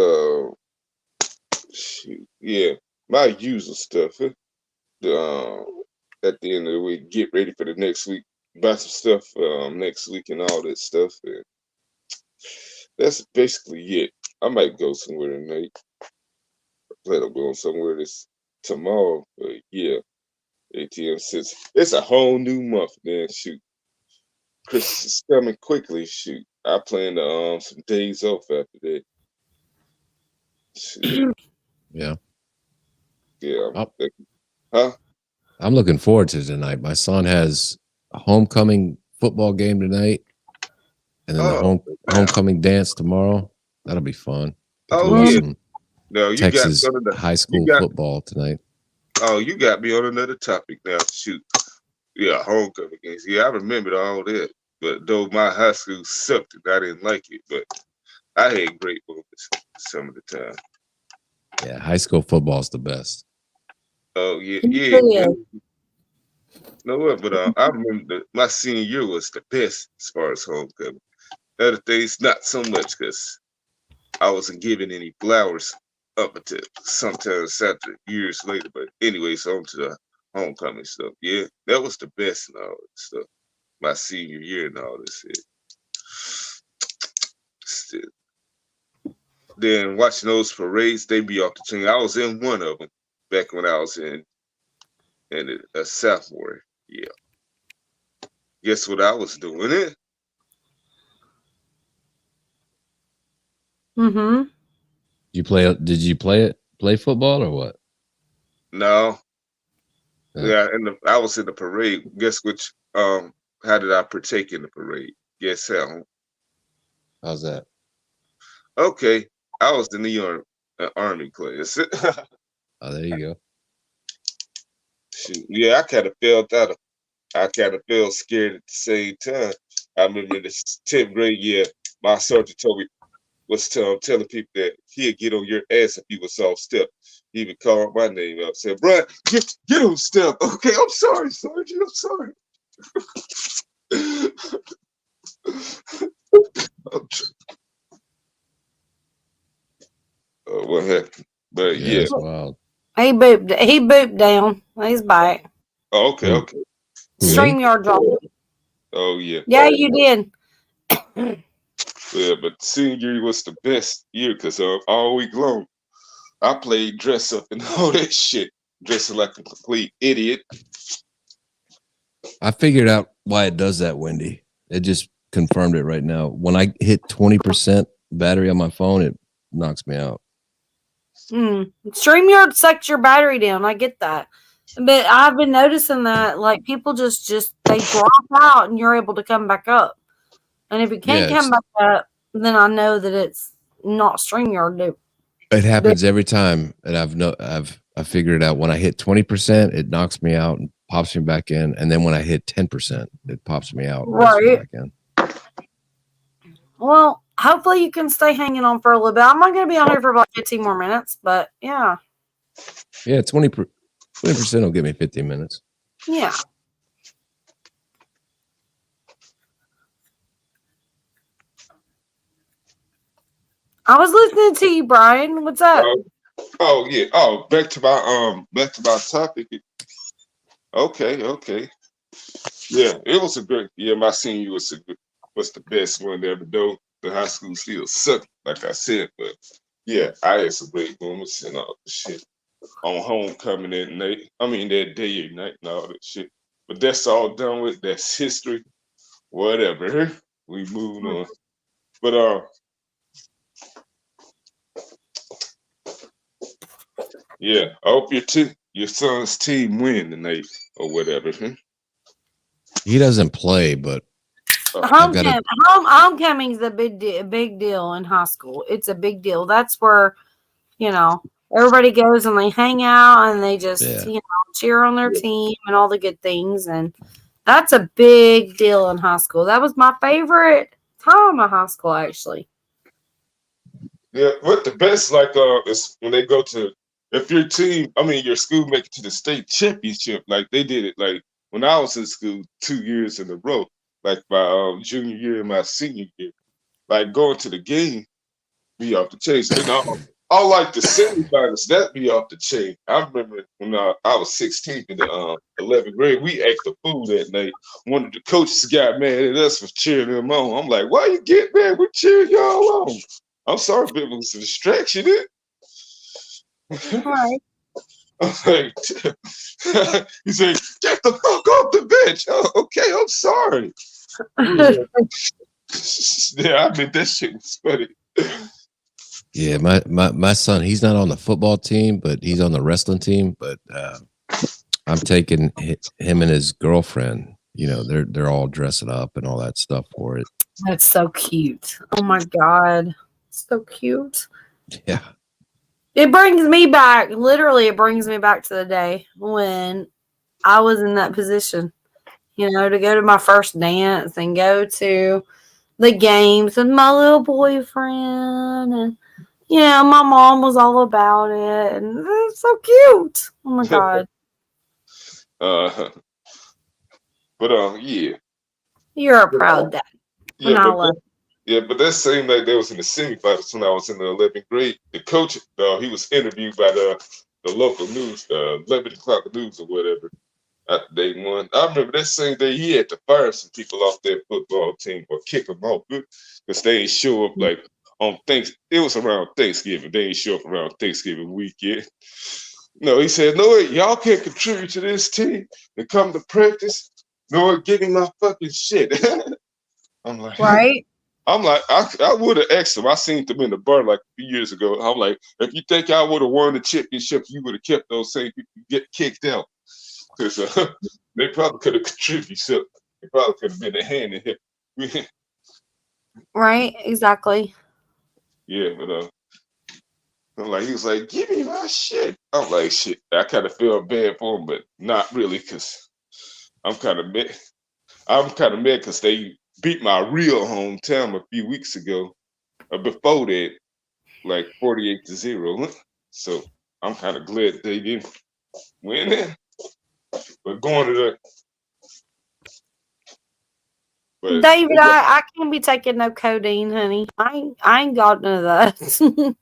shoot, yeah, my usual stuff. At the end of the week, get ready for the next week. Buy some stuff next week and all that stuff. And that's basically it. I might go somewhere tonight. I plan on going somewhere this tomorrow. But yeah, ATM since it's a whole new month, man. Shoot, Christmas is coming quickly. Shoot, I plan to some days off after that. Shoot. Yeah. Yeah. Oh. I'm looking forward to tonight. My son has a homecoming football game tonight, and then the homecoming dance tomorrow. That'll be fun. Yeah. No, you Texas got high school football tonight. Oh, you got me on another topic now. Shoot. Yeah, homecoming games. Yeah, I remembered all that. But though my high school sucked and I didn't like it, but I had great moments some of the time. Yeah, high school football is the best. Oh yeah. You know what? But I remember my senior year was the best as far as homecoming. Other things, not so much because I wasn't given any flowers up until sometimes after years later. But anyways, on to the homecoming stuff. Yeah, that was the best and all that stuff. My senior year and all this shit. Then watching those parades, they be off the chain. I was in one of them back when I was in a sophomore. Yeah. Guess what I was doing it? Mm-hmm. Did you play football or what? No. Yeah, I was in the parade. Guess which how did I partake in the parade? Guess how? How's that? Okay. I was in the Army class. Oh, there you go. shoot. Yeah, I kind of felt that. I kind of felt scared at the same time. I remember in the 10th grade year, my sergeant told me, was telling people that he'd get on your ass if you was off step. He would call my name up, said, "Brian, get on step." Okay, I'm sorry, Sergeant. I'm sorry. What happened? But Yeah, yeah. it's wild. He booped down. He's back. Oh, okay, Who? okay. Me? StreamYard dropped. Oh yeah. Yeah, you did. Yeah, but senior year was the best year because all week long I played dress up and all that shit, dressing like a complete idiot. I figured out why it does that, Wendy. It just confirmed it right now. When I hit 20% battery on my phone, it knocks me out. StreamYard sucks your battery down. I get that. But I've been noticing that like people just they drop out and you're able to come back up. And if you can't Yeah, come back up, then I know that it's not StreamYard. it happens every time, and I figured it out. When I hit 20%, it knocks me out and pops me back in, and then when I hit 10%, it pops me out and pops me back in. Well, hopefully you can stay hanging on for a little bit. I'm not going to be on here for about 15 more minutes, but yeah. Yeah, 20% will give me 15 minutes. Yeah. I was listening to you, Brian. What's up? Oh yeah. Oh, back to my topic. Okay. Yeah, it was a great year. My senior year was the best one ever, though the high school still sucked, like I said. But yeah, I had some great moments and all the shit on homecoming that night. I mean that day and night and all that shit. But that's all done with. That's history. Whatever. We moved on. But yeah, I hope your son's team win tonight or whatever. He doesn't play, but Homecoming's a big deal in high school. It's a big deal. That's where, everybody goes and they hang out and they just, cheer on their team and all the good things. And that's a big deal in high school. That was my favorite time of high school, actually. Yeah, what the best is when they go to, if your school make it to the state championship, like they did it like when I was in school 2 years in a row, like my junior year and my senior year, like going to the game be off the chain. So, I like the semifinals, that be off the chain. I remember when I was 16 in the 11th grade, we acted a fool that night. One of the coaches got mad at us for cheering them on. I'm like, why you get mad? We're cheering y'all on. I'm sorry if it was a distraction. Right. I'm like, he said, get the fuck off the bench. Oh, okay, I'm sorry. Yeah, I mean, that shit was funny. yeah, my son, he's not on the football team, but he's on the wrestling team. But I'm taking him and his girlfriend. They're all dressing up and all that stuff for it. That's so cute. Oh my God. So cute. Yeah. It brings me back. Literally, it brings me back to the day when I was in that position, to go to my first dance and go to the games with my little boyfriend. And, my mom was all about it. And it's so cute. Oh my God. Yeah. You're a proud dad. Yeah, but that same night they was in the semifinals when I was in the 11th grade. The coach, he was interviewed by the local news, the 11 o'clock news or whatever. After they won, I remember that same day he had to fire some people off their football team or kick them off because they ain't show up like on Thanksgiving. It was around Thanksgiving. They ain't show up around Thanksgiving weekend. No, he said, no, y'all can't contribute to this team and come to practice. No, give me my fucking shit. I'm like, right. I'm like, I would have asked him. I seen them in the bar like a few years ago. I'm like, if you think I would have won the championship, you would have kept those same people get kicked out. Because they probably could have contributed something. They probably could have been a hand in it. Right, exactly. Yeah, but I'm like, he was like, give me my shit. I'm like, shit. I kind of feel bad for him, but not really, because I'm kind of mad. I'm kind of mad because they beat my real hometown a few weeks ago. Before that, like 48-0. So I'm kind of glad they didn't win it. But going to the but David, I can't be taking no codeine, honey. I ain't got none of that.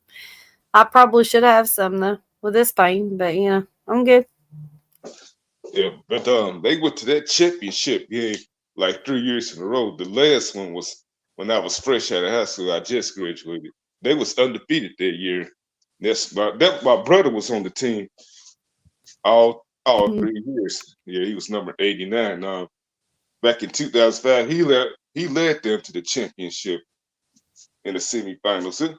I probably should have some though with this pain, but yeah, I'm good. yeah, but they went to that championship game like 3 years in a row. The last one was when I was fresh out of high school. I just graduated. They was undefeated that year. My brother was on the team all 3 years. Yeah, he was number 89. Back in 2005, he led them to the championship in the semifinals.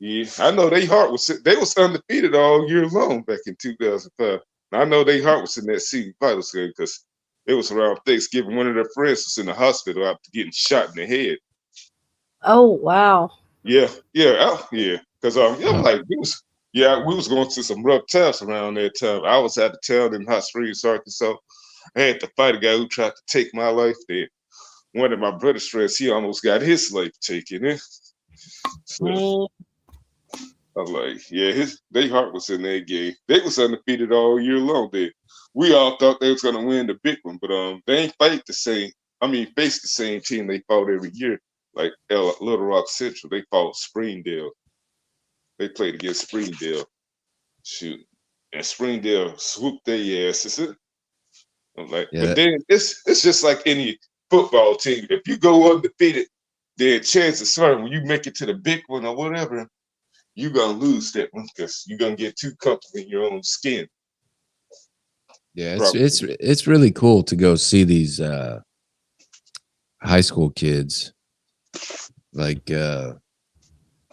Yeah, I know they was undefeated all year long back in 2005. I know they heart was in that semifinals game because it was around Thanksgiving. One of their friends was in the hospital after getting shot in the head. Oh wow. Yeah. Because I'm like, we was going through some rough times around that time. I was out of town in Hot Springs, Arkansas. I had to fight a guy who tried to take my life there. One of my brother's friends, he almost got his life taken. So I'm like, yeah, their heart was in that game. They was undefeated all year long. We all thought they was gonna win the big one, but they ain't face the same team they fought every year. Like Little Rock Central, they fought Springdale. They played against Springdale. Shoot. And Springdale swooped their asses. I'm like, Yeah. But then it's just like any football team. If you go undefeated, then chances are when you make it to the big one or whatever, you're gonna lose that one because you're gonna get too comfortable in your own skin. Yeah, it's really cool to go see these high school kids. Like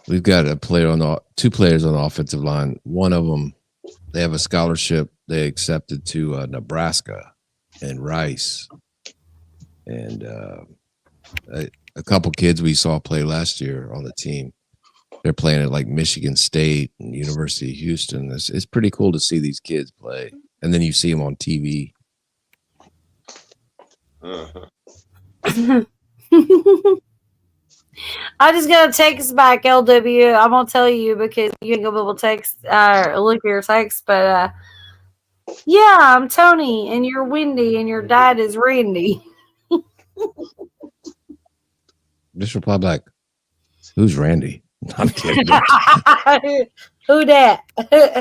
we've got two players on the offensive line. One of them, they have a scholarship they accepted to Nebraska and Rice, and a couple kids we saw play last year on the team. They're playing at like Michigan State and University of Houston. It's pretty cool to see these kids play, and then you see them on TV. I just got a text back, LW. I won't tell you because you ain't gonna be able to text look at your text, but yeah, I'm Tony and you're Wendy and your dad is Randy. Just reply back. Who's Randy? I'm kidding. Who dat?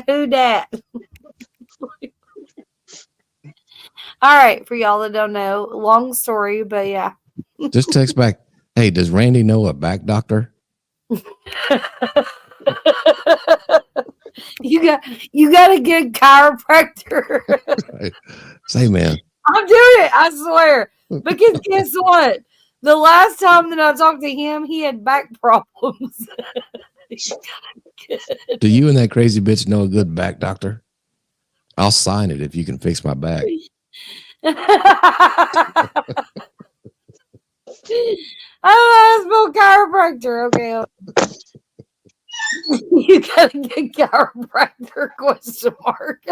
Who dat? All right, for y'all that don't know, long story, but yeah. Just text back. Hey, does Randy know a back doctor? You got a good chiropractor. Right. Say, man. I'm doing it, I swear. Because guess what? The last time that I talked to him, he had back problems. Do you and that crazy bitch know a good back doctor? I'll sign it if you can fix my back. Oh, that's chiropractor. Okay. You got a good chiropractor? Question mark.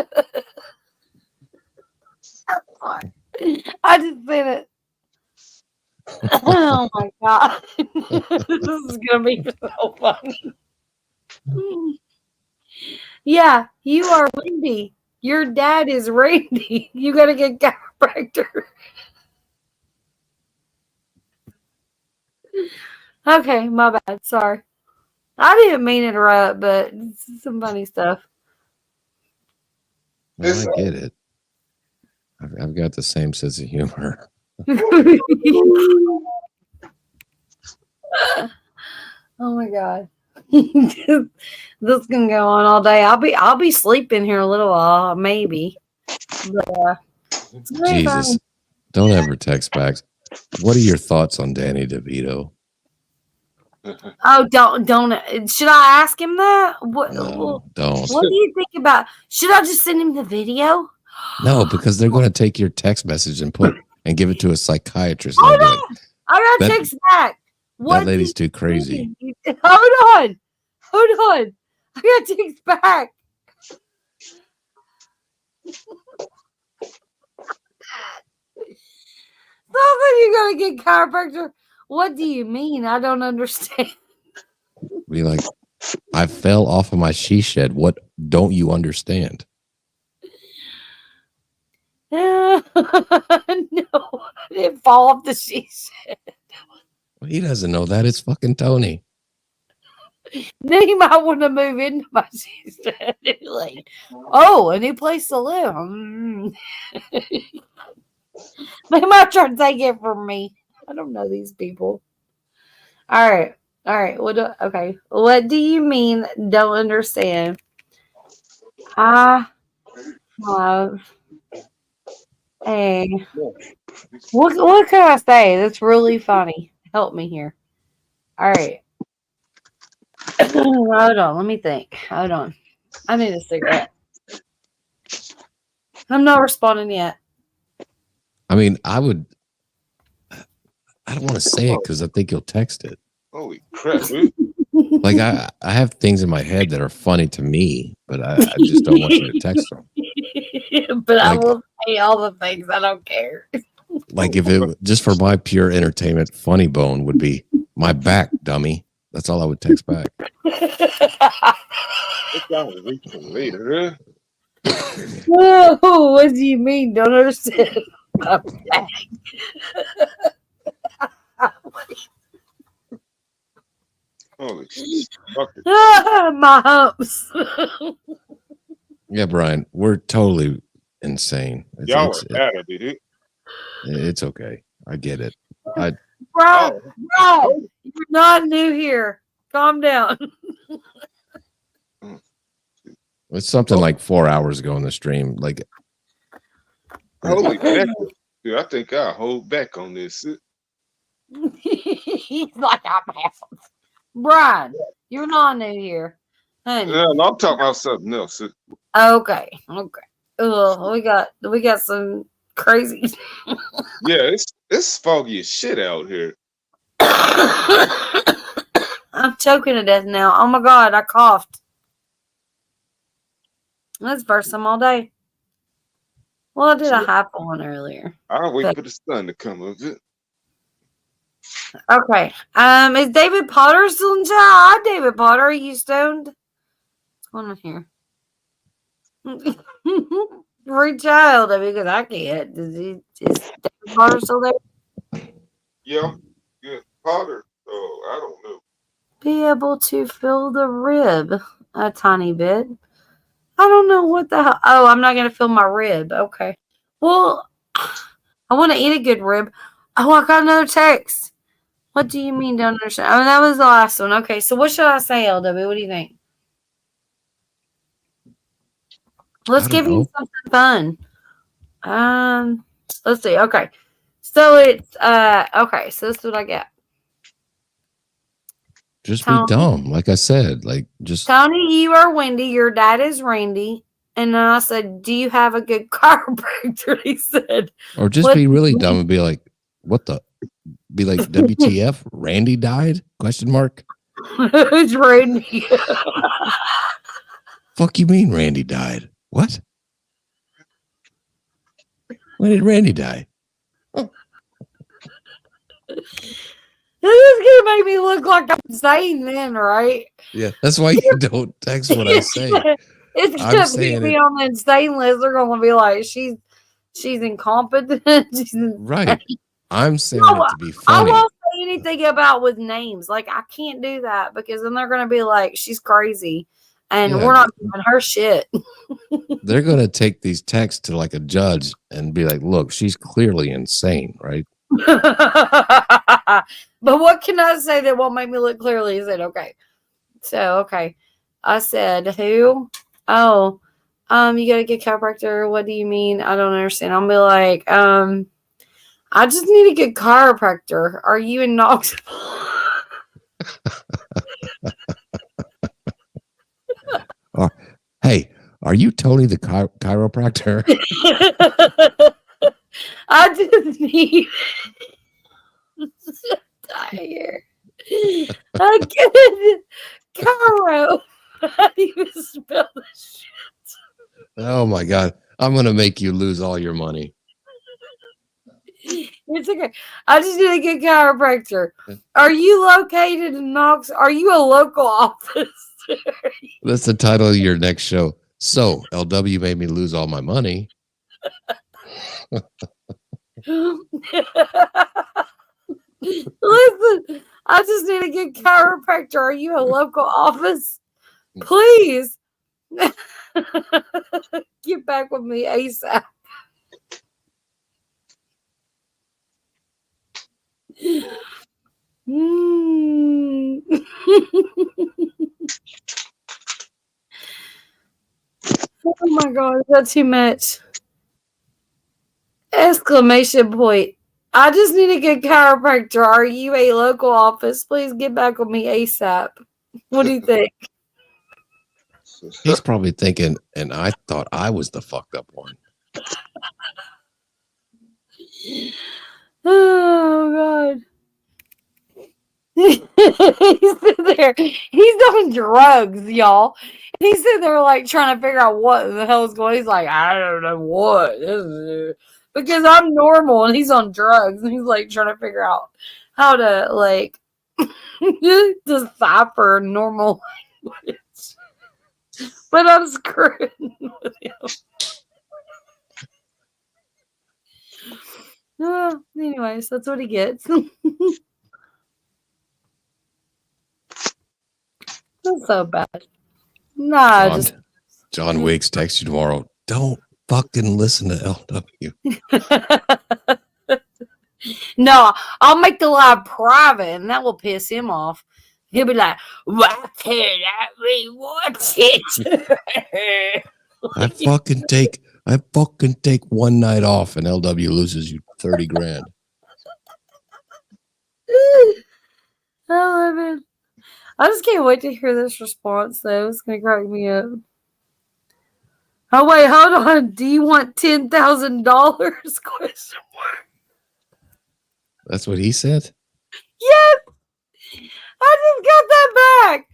I just said it. Oh my god. This is gonna be so funny. Yeah, you are Wendy. Your dad is Randy. You got a good chiropractor. Okay, my bad. Sorry. I didn't mean to interrupt, but it's some funny stuff. Well, I get it. I've got the same sense of humor. Oh my god. This can go on all day. I'll be sleeping here a little while, maybe. But, Jesus. Don't ever text back. What are your thoughts on Danny DeVito? Oh, don't. Should I ask him that? What? No, don't. What do you think about? Should I just send him the video? No, because they're going to take your text message and give it to a psychiatrist. Hold They'll on. be like, I got text back. that lady's too crazy. Hold on. I got ticks back. So you're gonna get chiropractor? What do you mean? I don't understand. Be like, I fell off of my she shed. What don't you understand? No, I didn't fall off the sheet. Well, he doesn't know that. It's fucking Tony. Then he might want to move into my sheet. Like, oh, a new place to live. They might try to take it from me. I don't know these people. All right. Okay. What do you mean? Don't understand. I have a. What can I say? That's really funny. Help me here. All right. Hold on. Let me think. Hold on. I need a cigarette. I'm not responding yet. I mean, I don't want to say it because I think you'll text it. Holy crap, dude. Like I have things in my head that are funny to me, but I just don't want you to text them. But I Like- will say all the things. I don't care. Like if it just for my pure entertainment, funny bone would be my back, dummy. That's all I would text back. It's gotta wait till later, huh? Whoa, what do you mean? Don't understand. My back. Holy shit. Fuck it. My humps. Yeah, Brian, we're totally insane. Y'all It's, are out of it. it's okay. I get it. Bro, Oh, you're not new here. Calm down. It's something like 4 hours ago in the stream. Like holy crap. Dude, I think I'll hold back on this. He's like, I'm out. Brian, you're not new here. Honey. No, I'm talking about something else. Okay. Ugh, we got some crazy. Yeah, it's foggy as shit out here. I'm choking to death now. Oh my god, I coughed. That's the first time all day. Well, I did a half one earlier. I'll wait for the sun to come up. Okay. Is David Potter still in chat? Hi, David Potter. Are you stoned? What's going on here? Reach out because I can't. Is David Potter still there? Yeah, Potter. Oh, I don't know. Be able to fill the rib a tiny bit. I don't know what the hell. Oh, I'm not going to fill my rib. Okay. Well, I want to eat a good rib. Oh, I got another text. What do you mean don't understand? Oh, that was the last one. Okay, so what should I say, LW? What do you think? Let's I don't give you know. something fun. Let's see. Okay. So it's okay, so this is what I get. just Tony. be dumb. Like I said, like just Tony, you are Wendy. Your dad is Randy. And then I said, do you have a good chiropractor? He said, or just what- be really dumb and be like, what the be like WTF? Randy died? Question mark. who's Randy? Fuck you mean Randy died? What? When did Randy die? This is going to make me look like I'm insane then, right? Yeah, that's why you don't text what I say. It's I'm going to saying put me it- on the insane list. They're going to be like, she's incompetent. Right. I'm saying No, it to be I funny. won't say anything about with names. Like, I can't do that because then they're going to be like, she's crazy. And Yeah. we're not giving her shit. They're gonna take these texts to like a judge and be like, look, she's clearly insane, right? But what can I say that won't make me look clearly? He said, okay. So, okay. I said, who? Oh, you got to get chiropractor. What do you mean? I don't understand. I'll be like, I just need a good chiropractor. Are you in Knoxville? Hey, are you Tony the chiropractor? I just need tired. I get chiro. How do you spell this shit? Oh my God. I'm going to make you lose all your money. It's okay. I just need to get chiropractor. Are you located in Knox? Are you a local office? That's the title of your next show. So LW made me lose all my money. Listen, I just need to get chiropractor. Are you a local office? Please get back with me ASAP. Mm. Oh my God, is that too much? Exclamation point. I just need to get chiropractor. Are you a local office? Please get back with me ASAP. What do you think? He's probably thinking, and I thought I was the fucked up one. Oh God. He's sitting there. He's on drugs, y'all. And he's sitting there like trying to figure out what the hell is going on. He's like, I don't know what this is. Because I'm normal and he's on drugs and he's like trying to figure out how to like decipher normal language. But I'm screwing with him. Anyways, that's what he gets. That's so bad. Nah, John Wiggs text you tomorrow. Don't fucking listen to LW. No, I'll make the live private and that will piss him off. He'll be like, why can't I rewatch it? I fucking take one night off and LW loses you 30 grand. I love it. I just can't wait to hear this response, though. It's going to crack me up. Oh, wait, hold on. Do you want $10,000? Question mark. That's what he said? Yes! I just got that back.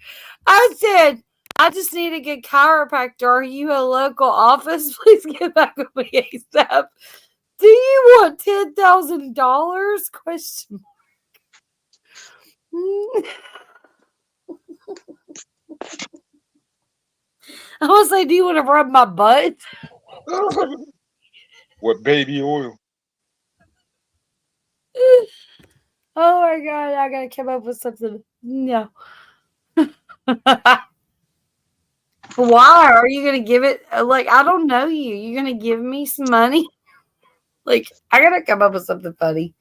I said, I just need to get chiropractor. Are you a local office? Please get back with me ASAP. Do you want $10,000? Question mark. I was like, do you want to rub my butt? What baby oil? Oh my God, I gotta come up with something. No. Why are you gonna give it? Like, I don't know you. You're gonna give me some money? Like, I gotta come up with something funny.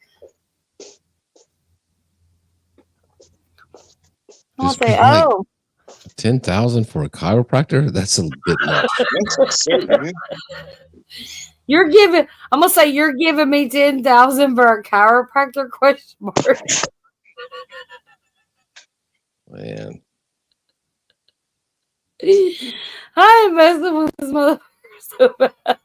I'll Just say, be like, oh. 10,000 for a chiropractor? That's a bit much. That's insane, man. You're giving. I'm gonna say you're giving me 10,000 for a chiropractor? Question mark. Man. I am messing with this motherfucker so bad.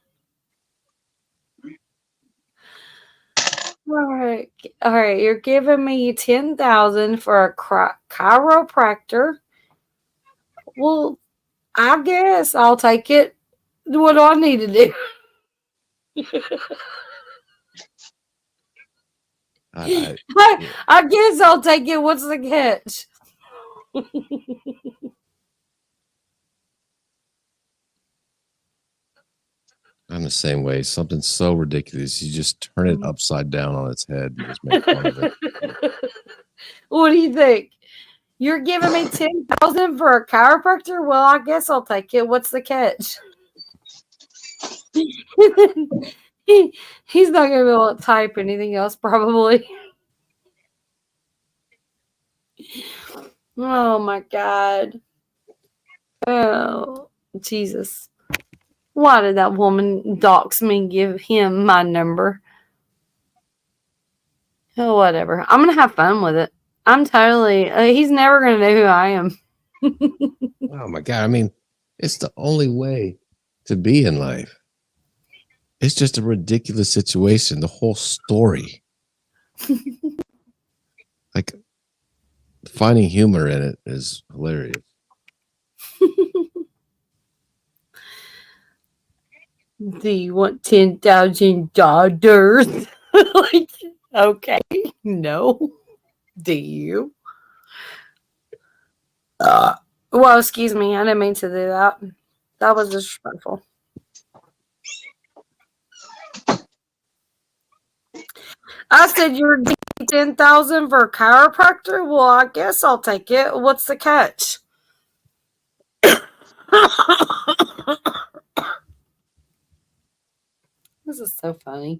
All right. You're giving me 10,000 for a chiropractor. Well, I guess I'll take it. What do I need to do? I guess I'll take it. What's the catch? I'm the same way. Something so ridiculous. You just turn it upside down on its head and just make fun of it. What do you think? You're giving me 10,000 for a chiropractor? Well, I guess I'll take it. What's the catch? He's not gonna be able to type anything else, probably. Oh my God. Oh, Jesus. Why did that woman dox me and give him my number? Oh, whatever. I'm going to have fun with it. I'm totally, he's never going to know who I am. Oh my God. I mean, it's the only way to be in life. It's just a ridiculous situation. The whole story. Like, finding humor in it is hilarious. Do you want $10,000? Like, okay, no. Do you? Well, excuse me. I didn't mean to do that. That was disrespectful. I said you're getting 10,000 for a chiropractor. Well, I guess I'll take it. What's the catch? This is so funny.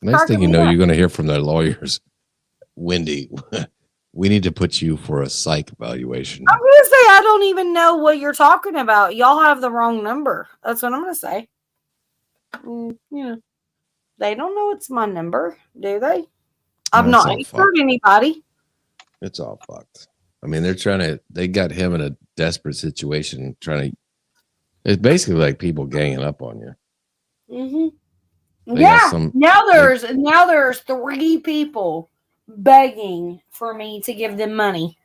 Next thing you know, you're going to hear from their lawyers. Wendy, we need to put you for a psych evaluation. I'm gonna say I don't even know what you're talking about. Y'all have the wrong number. That's what I'm gonna say. They don't know it's my number, do they? I've not answered anybody. It's all fucked. I mean, they got him in a desperate situation, it's basically like people ganging up on you. Mm-hmm. Yeah. Now there's 3 people begging for me to give them money.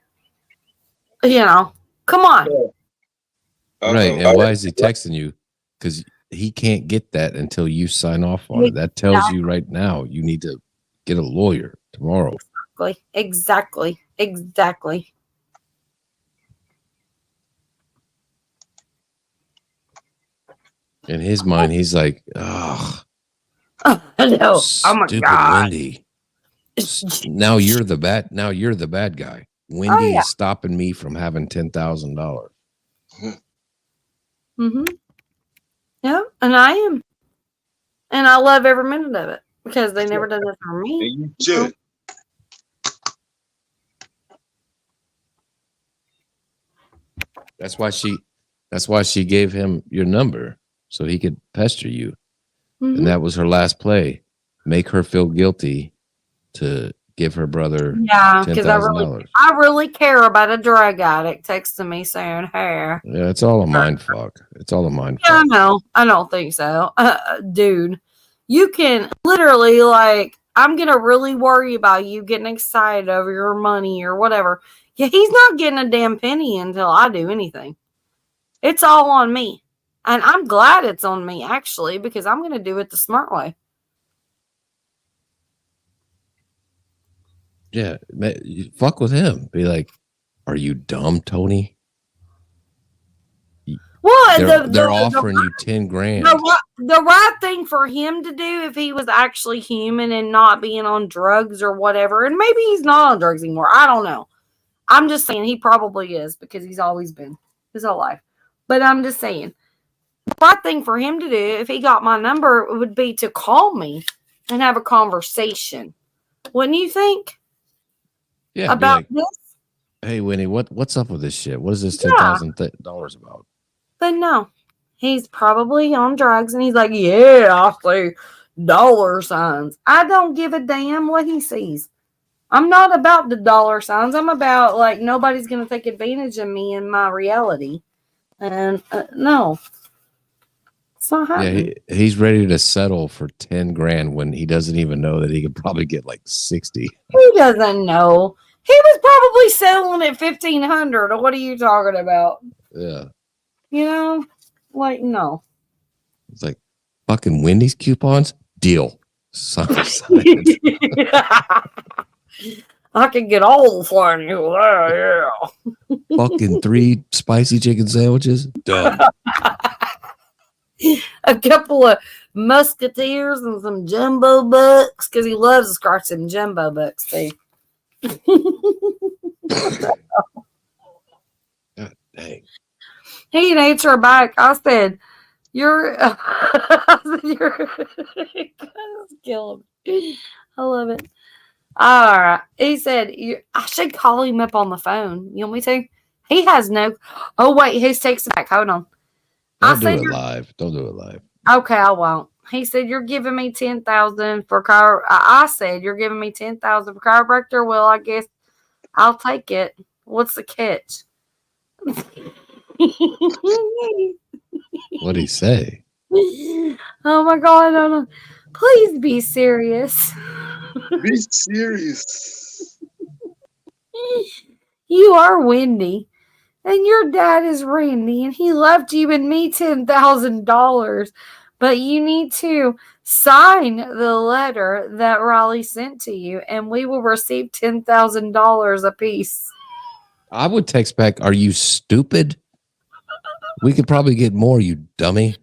Come on. Right. And why is he texting you? Because he can't get that until you sign off on it. That tells you right now you need to get a lawyer tomorrow. Exactly. In his mind, he's like, oh, no. Oh my God. Wendy. Now you're the bad guy. Wendy is stopping me from having $10,000. Mm-hmm. Yeah, and I am. And I love every minute of it because they never did it for me. You should. That's why she gave him your number so he could pester you. Mm-hmm. And that was her last play. Make her feel guilty to give her brother $10,000. I really care about a drug addict texting me saying, "Hey." Yeah, it's all a mind fuck. It's all a mind Yeah, fuck. I know. I don't think so. Dude, you can literally I'm going to really worry about you getting excited over your money or whatever. Yeah, he's not getting a damn penny until I do anything. It's all on me. And I'm glad it's on me, actually, because I'm going to do it the smart way. Yeah, fuck with him. Be like, are you dumb, Tony? Well, they're offering you 10 grand. The right thing for him to do if he was actually human and not being on drugs or whatever, and maybe he's not on drugs anymore. I don't know. I'm just saying he probably is because he's always been his whole life. But I'm just saying the right thing for him to do if he got my number would be to call me and have a conversation. Wouldn't you think? Yeah. About this? Hey, Winnie, what's up with this shit? What is this $10,000 about? But no, he's probably on drugs, and he's like, yeah, I see dollar signs. I don't give a damn what he sees. I'm not about the dollar signs. I'm about, nobody's going to take advantage of me in my reality. And no, it's not happening. Yeah, he's ready to settle for 10 grand when he doesn't even know that he could probably get 60. He doesn't know. He was probably selling at $1,500. What are you talking about? Yeah. No. It's like, fucking Wendy's coupons? Deal. I can get all for you. Yeah. Fucking 3 spicy chicken sandwiches? Done. A couple of Musketeers and some Jumbo Bucks because he loves to scratch some Jumbo Bucks too. God dang. He didn't answer back. I said, you're killing me. I love it. All right. He said, I should call him up on the phone. You want me to? He has no. Oh, wait. He's texting back. Hold on. Don't do it live. Don't do it live. Okay, I won't. He said, you're giving me $10,000 for car. I said, you're giving me $10,000 for chiropractor. Well, I guess I'll take it. What's the catch? What'd he say? Oh my God, I don't know. Please be serious. Be serious. You are Wendy. And your dad is Randy, and he left you and me $10,000. But you need to sign the letter that Raleigh sent to you, and we will receive $10,000 apiece. I would text back, "Are you stupid? We could probably get more, you dummy."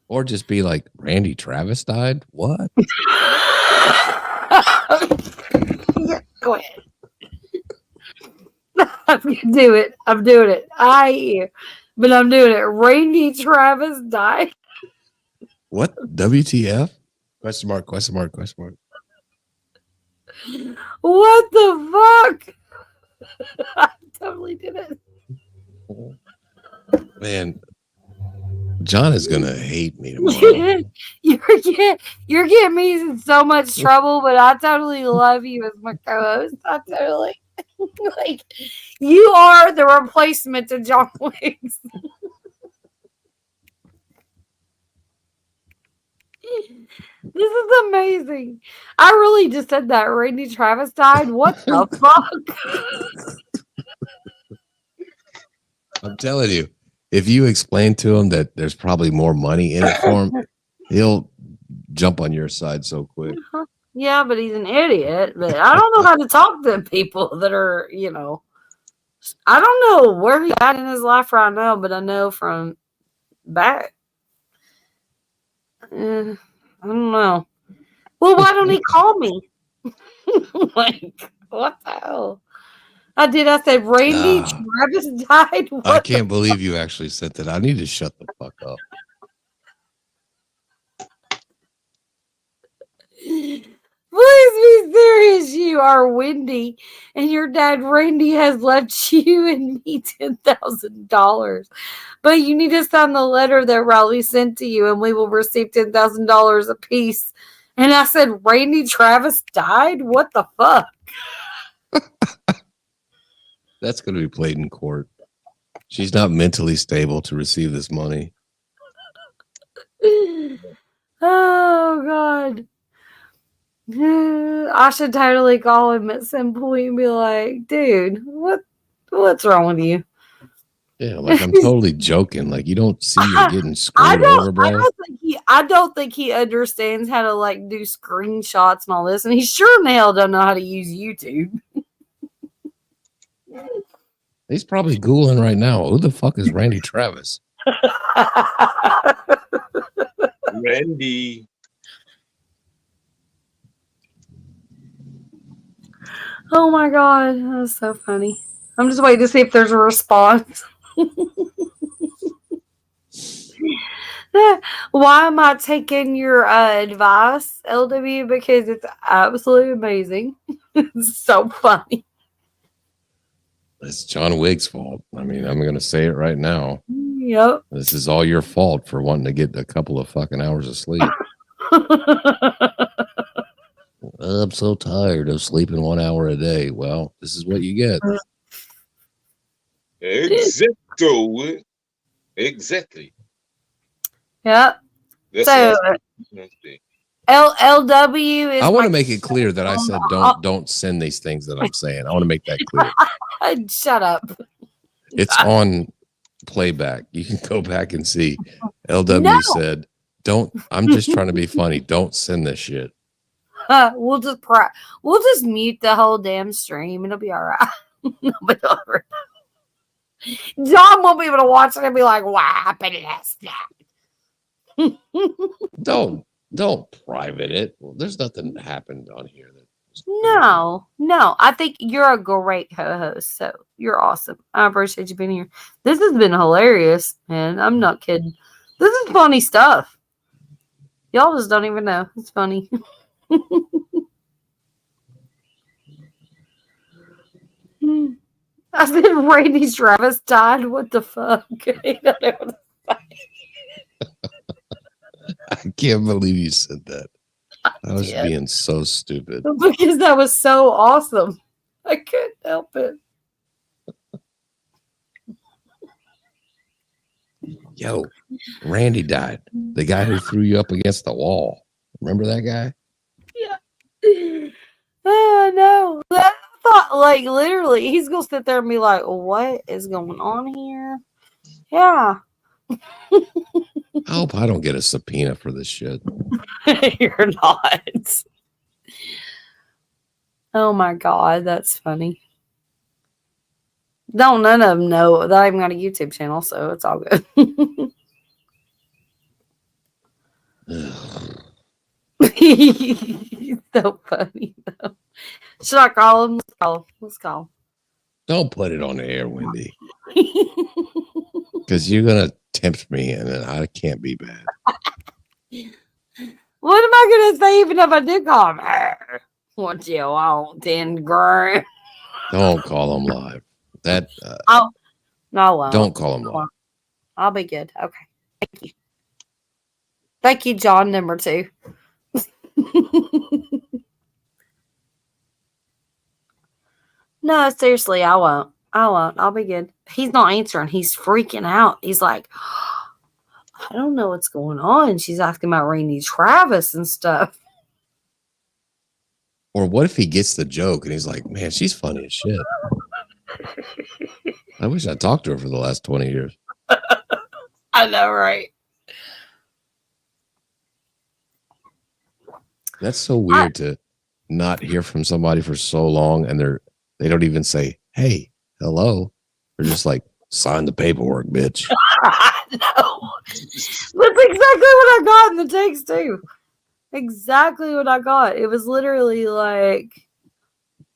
Or just be like, "Randy Travis died? What?" Yeah, go ahead. I'm gonna do it. I'm doing it. I hate you, but I'm doing it. Randy Travis died. What? WTF? Question mark, question mark, question mark. What the fuck? I totally did it. Man, John is gonna hate me tomorrow. You're getting me in so much trouble, but I totally love you as my co-host. I totally like you are the replacement to John Wicks. This is amazing. I really just said that Randy Travis died. What the fuck? I'm telling you, if you explain to him that there's probably more money in it for him, he'll jump on your side so quick. Yeah, but he's an idiot. But I don't know how to talk to people that are, I don't know where he's at in his life right now, but I know from back. I don't know. Well, why don't he call me? Like, what the hell? I said Randy Travis died. I can't believe you actually said that. I need to shut the fuck up. Please be serious. You are Wendy, and your dad Randy has left you and me $10,000. But you need to sign the letter that Raleigh sent to you, and we will receive $10,000 apiece. And I said, Randy Travis died? What the fuck? That's going to be played in court. She's not mentally stable to receive this money. Oh, God. I should totally call him at some point and be like, dude, what's wrong with you? Yeah, like I'm totally joking. Like you don't see you're getting screwed over, bro. I don't think he understands how to like do screenshots and all this, and he sure in the hell don't know how to use YouTube. He's probably Googling right now. Who the fuck is Randy Travis? Randy. Oh my God, that's so funny. I'm just waiting to see if there's a response. Why am I taking your advice, LW? Because it's absolutely amazing. It's so funny. It's John Wigg's fault. I mean, I'm going to say it right now. Yep. This is all your fault for wanting to get a couple of fucking hours of sleep. I'm so tired of sleeping 1 hour a day. Well, this is what you get. Exactly. Yep. That's So LW is. I want to make it clear that I said don't send these things that I'm saying. I want to make that clear. Shut up. It's on playback. You can go back and see. LW said, "Don't. I'm just trying to be funny. Don't send this shit." We'll just mute the whole damn stream. It'll be all right. John won't be able to watch it and be like, "What happened last night?" Don't private it. Well, there's nothing that happened on here. No. I think you're a great co-host, so you're awesome. I appreciate you being here. This has been hilarious, and I'm not kidding. This is funny stuff. Y'all just don't even know. It's funny. I said Randy Travis died. What the fuck? I can't believe you said that. I was being so stupid. Because that was so awesome. I couldn't help it. Yo, Randy died. The guy who threw you up against the wall. Remember that guy? Yeah. Oh, no. I thought like literally, he's gonna sit there and be like, "What is going on here?" Yeah, I hope I don't get a subpoena for this shit. you're not. Oh my god, that's funny. None of them know that I even got a YouTube channel, so it's all good. He's so funny though. Should I call him? Let's call him. Don't put it on the air, Wendy, because you're gonna tempt me, and then I can't be bad. What am I gonna say even if I did call him? What you want, 10 grand? Don't call him live. That Oh no, I won't. don't call him live. I'll be good. Okay. Thank you. Thank you, John number 2. No, seriously, I won't. I'll be good. He's not answering. He's freaking out. He's like, I don't know what's going on. She's asking about Randy Travis and stuff. Or what if he gets the joke and he's like, man, she's funny as shit. I wish I talked to her for the last 20 years. I know, right? That's so weird to not hear from somebody for so long and they don't even say, hey, hello. They're just like, sign the paperwork, bitch. I know. That's exactly what I got in the text too. Exactly what I got. It was literally like,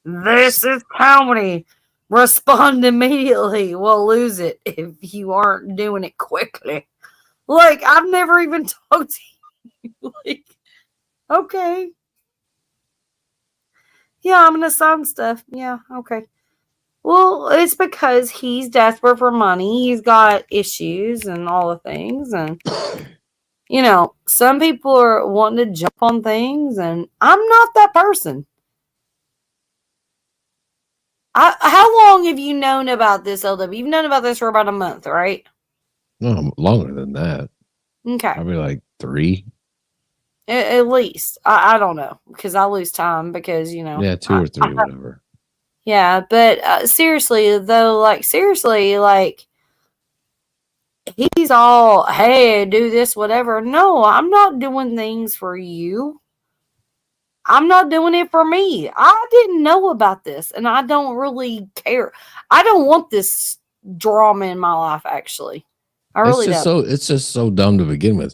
this is Tony. Respond immediately. We'll lose it if you aren't doing it quickly. Like, I've never even talked to you. Like, okay. Yeah, I'm gonna sign stuff. Yeah, okay. Well, it's because he's desperate for money. He's got issues and all the things. And, you know, some people are wanting to jump on things, and I'm not that person. How long have you known about this, LW? You've known about this for about a month, right? No, longer than that. Okay. Probably like 3. At least. I don't know, because I lose time because, you know. Yeah, 2 or 3, whatever. Yeah, but seriously, though, like, he's all, hey, do this, whatever. No, I'm not doing things for you. I'm not doing it for me. I didn't know about this, and I don't really care. I don't want this drama in my life, actually. I really don't. It's just so dumb to begin with.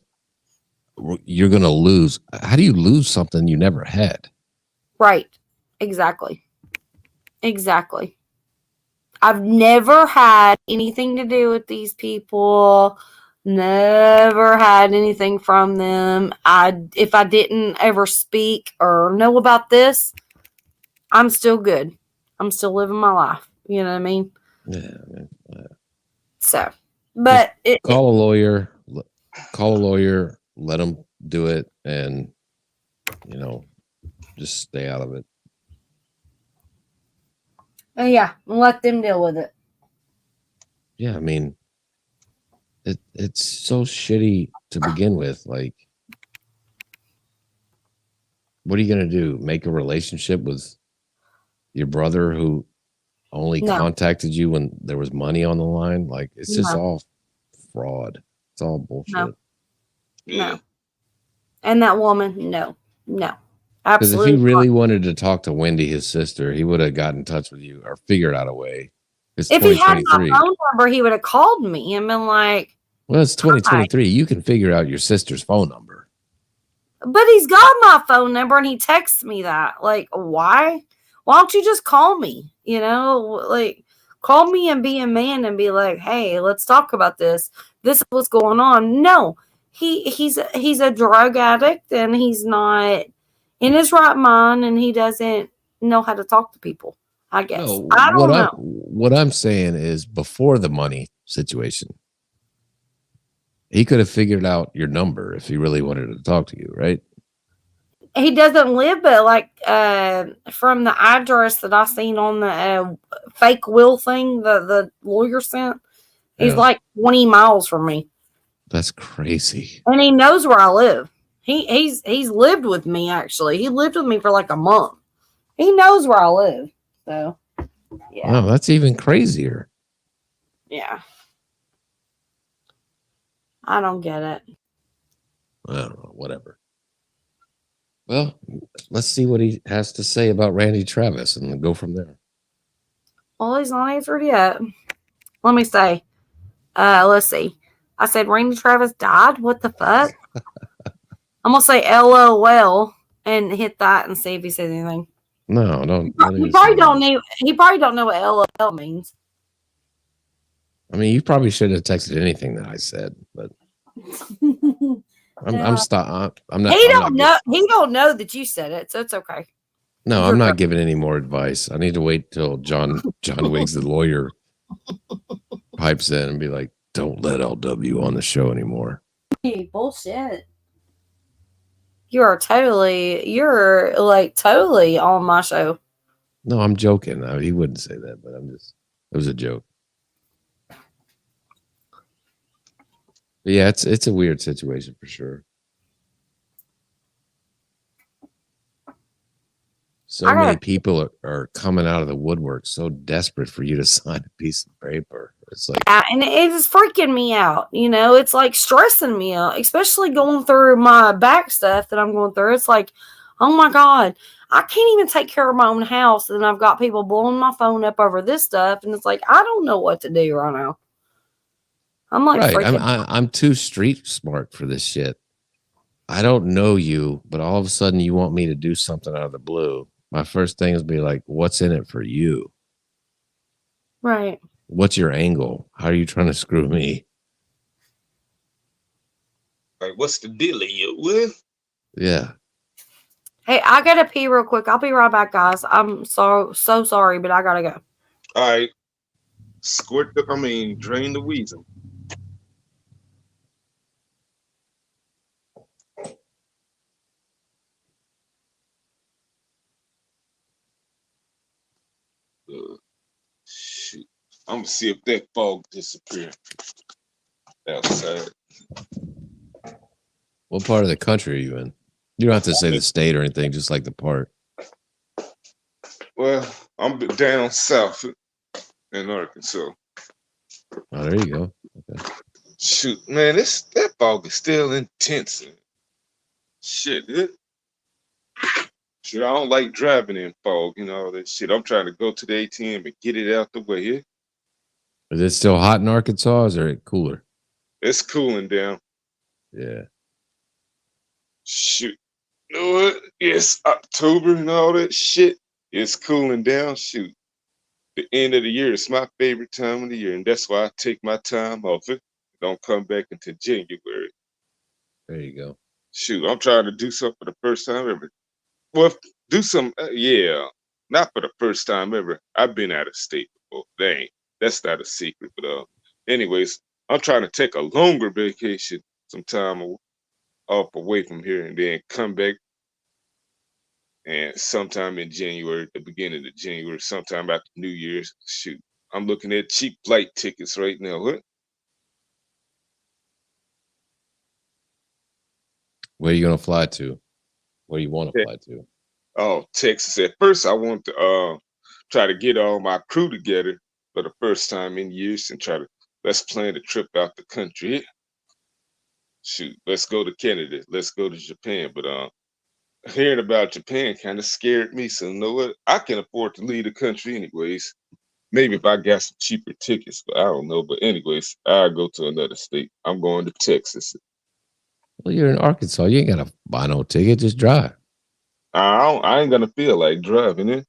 You're gonna lose. How do you lose something you never had? Right. Exactly. Exactly. I've never had anything to do with these people. Never had anything from them. If I didn't ever speak or know about this, I'm still good. I'm still living my life. You know what I mean? Yeah. So, but Call a lawyer. Call a lawyer. Let them do it, and you know, just stay out of it. yeah, let them deal with it. Yeah, I mean, it's so shitty to begin with. Like, what are you gonna do? Make a relationship with your brother who only contacted you when there was money on the line? Like, it's just all fraud. It's all bullshit. No. And that woman, no. Because Absolutely. if he really wanted to talk to Wendy, his sister, he would have gotten in touch with you or figured out a way. It's if he had 2023. my phone number, he would have called me and been like, Well, it's 2023. You can figure out your sister's phone number. but he's got my phone number and he texts me that. Like, why? Why don't you just call me? You know, like, call me and be a man and be like, hey, let's talk about this. This is what's going on. No, he's a drug addict and he's not in his right mind and he doesn't know how to talk to people, I guess. No, I don't know. What I'm saying is before the money situation, he could have figured out your number if he really wanted to talk to you, right? He doesn't live, but like from the address that I seen on the fake will thing the lawyer sent, he's like 20 miles from me. That's crazy. And he knows where I live. He's lived with me, actually. He lived with me for like a month. He knows where I live. So, yeah. Wow, that's even crazier. Yeah. I don't get it. I don't know, whatever. Well, let's see what he has to say about Randy Travis and then go from there. Well, he's not answered yet. Let me say. Let's see. I said Randy Travis died. What the fuck? I'm gonna say LOL and hit that and see if he says anything. No, don't. He probably don't know. He probably don't know what LOL means. I mean, you probably shouldn't have texted anything that I said, but I'm Yeah. I'm stop. I'm not. He I'm don't not know. He don't know that you said it, so it's okay. No, You're I'm not good. giving any more advice. I need to wait till John Wiggs, the lawyer, pipes in and be like, "Don't let LW on the show anymore." Hey, bullshit. You're like totally on my show. No, I'm joking. He wouldn't say that, but it was a joke. But yeah, it's a weird situation for sure. So many people are coming out of the woodwork so desperate for you to sign a piece of paper. It's like, And it's freaking me out. You know, it's like stressing me out, especially going through my back stuff that I'm going through. It's like, oh my God, I can't even take care of my own house. And I've got people blowing my phone up over this stuff. And it's like, I don't know what to do right now. I'm like, right. freaking. I'm too street smart for this shit. I don't know you, but all of a sudden you want me to do something out of the blue. My first thing is be like, what's in it for you? Right. What's your angle? How are you trying to screw me? Like, what's the deal you with? Yeah. Hey, I gotta pee real quick. I'll be right back, guys. I'm so sorry, but I gotta go. All right. Drain the weasel. Shoot. I'm gonna see if that fog disappears outside. What part of the country are you in? You don't have to say the state or anything, just like the part. Well, I'm down south in Arkansas. Oh, there you go. Okay. Shoot, man, that fog is still intense. Shit, I don't like driving in fog, all that shit. I'm trying to go to the ATM and get it out the way. Yeah? Is it still hot in Arkansas or is it cooler? It's cooling down. Yeah. Shoot. You know what? It's October and all that shit. It's cooling down. Shoot. The end of the year is my favorite time of the year, and that's why I take my time off it. Don't come back until January. There you go. Shoot, I'm trying to do something for the first time ever. Well, do some, not for the first time ever. I've been out of state before. That's not a secret. But anyways, I'm trying to take a longer vacation, some time off away from here, and then come back. And sometime in January, the beginning of January, sometime after New Year's, shoot, I'm looking at cheap flight tickets right now. What? Where are you gonna fly to? Where do you want to fly to? Oh, Texas. At first, I want to try to get all my crew together for the first time in years and let's plan a trip out the country. Shoot, let's go to Canada. Let's go to Japan. But hearing about Japan kind of scared me. So you know what? I can afford to leave the country anyways. Maybe if I got some cheaper tickets, but I don't know. But anyways, I'll go to another state. I'm going to Texas. Well, you're in Arkansas. You ain't gotta buy no ticket. Just drive. I ain't gonna feel like driving it.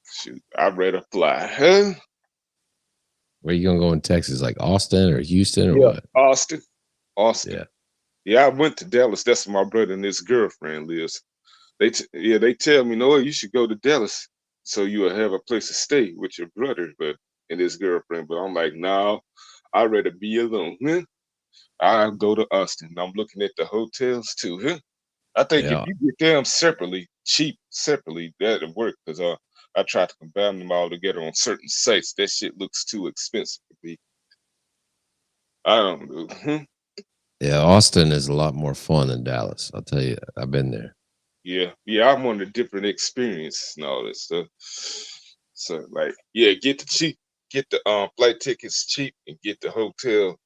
Shoot, I'd rather fly. Huh? Where you gonna go in Texas? Like Austin or Houston or what? Austin. Yeah. Yeah, I went to Dallas. That's where my brother and his girlfriend lives. They tell me, no, you should go to Dallas so you'll have a place to stay with your brother, and his girlfriend. But I'm like, no, I'd rather be alone. Huh? I'll go to Austin. I'm looking at the hotels too. Huh? I think if you get them cheap separately, that'll work. Because I tried to combine them all together on certain sites. That shit looks too expensive to me. I don't know. Yeah, Austin is a lot more fun than Dallas. I'll tell you, I've been there. Yeah, yeah, I want a different experience and all that stuff. So like, yeah, get the flight tickets cheap and get the hotel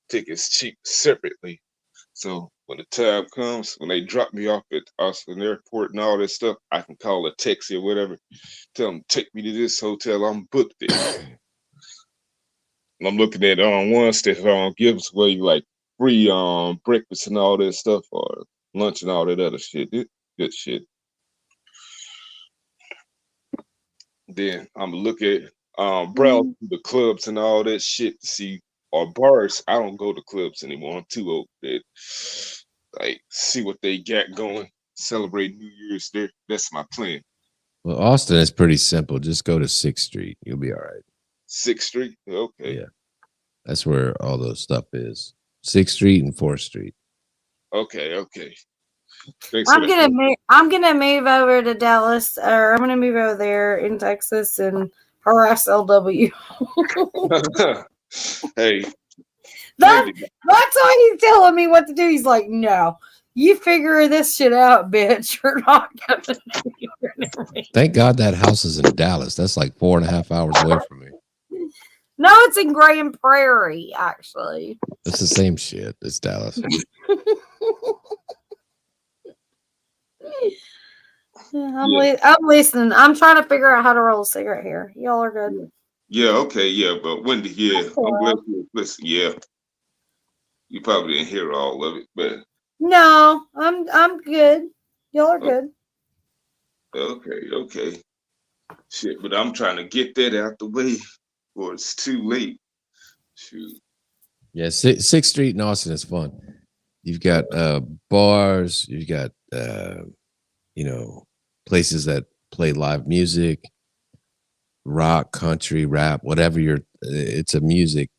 tickets cheap separately. So when the time comes, when they drop me off at Austin Airport and all that stuff, I can call a taxi or whatever, tell them take me to this hotel. I'm booked there. And I'm looking at ones that gives away like free breakfast and all that stuff or lunch and all that other shit. Good shit. Then I'm gonna look at browse through the clubs and all that shit to see or bars. I don't go to clubs anymore. I'm too old for that. Like see what they got going. Celebrate New Year's there. That's my plan. Well, Austin is pretty simple. Just go to 6th Street. You'll be all right. 6th Street. Okay. Yeah. That's where all those stuff is. 6th Street and 4th Street. Okay. Thanks I'm for gonna move. I'm gonna move over to Dallas, or I'm gonna move over there in Texas and harass LW. that. Hey, That's Wendy, why he's telling me what to do. He's like, "No, you figure this shit out, bitch. You're not gonna do it." Thank God that house is in Dallas. That's like 4.5 hours away from me. No, it's in Graham Prairie, actually. It's the same shit. It's Dallas. I'm listening. I'm trying to figure out how to roll a cigarette here. Y'all are good. yeah, okay, yeah, but Wendy, yeah, I'm glad you listen. Yeah, you probably didn't hear all of it, but No, I'm good. Y'all are good. okay. Shit, but I'm trying to get that out the way before it's too late. Shoot. Yeah, 6th Street in Austin is fun. You've got bars, you've got places that play live music, rock, country, rap, whatever it's a music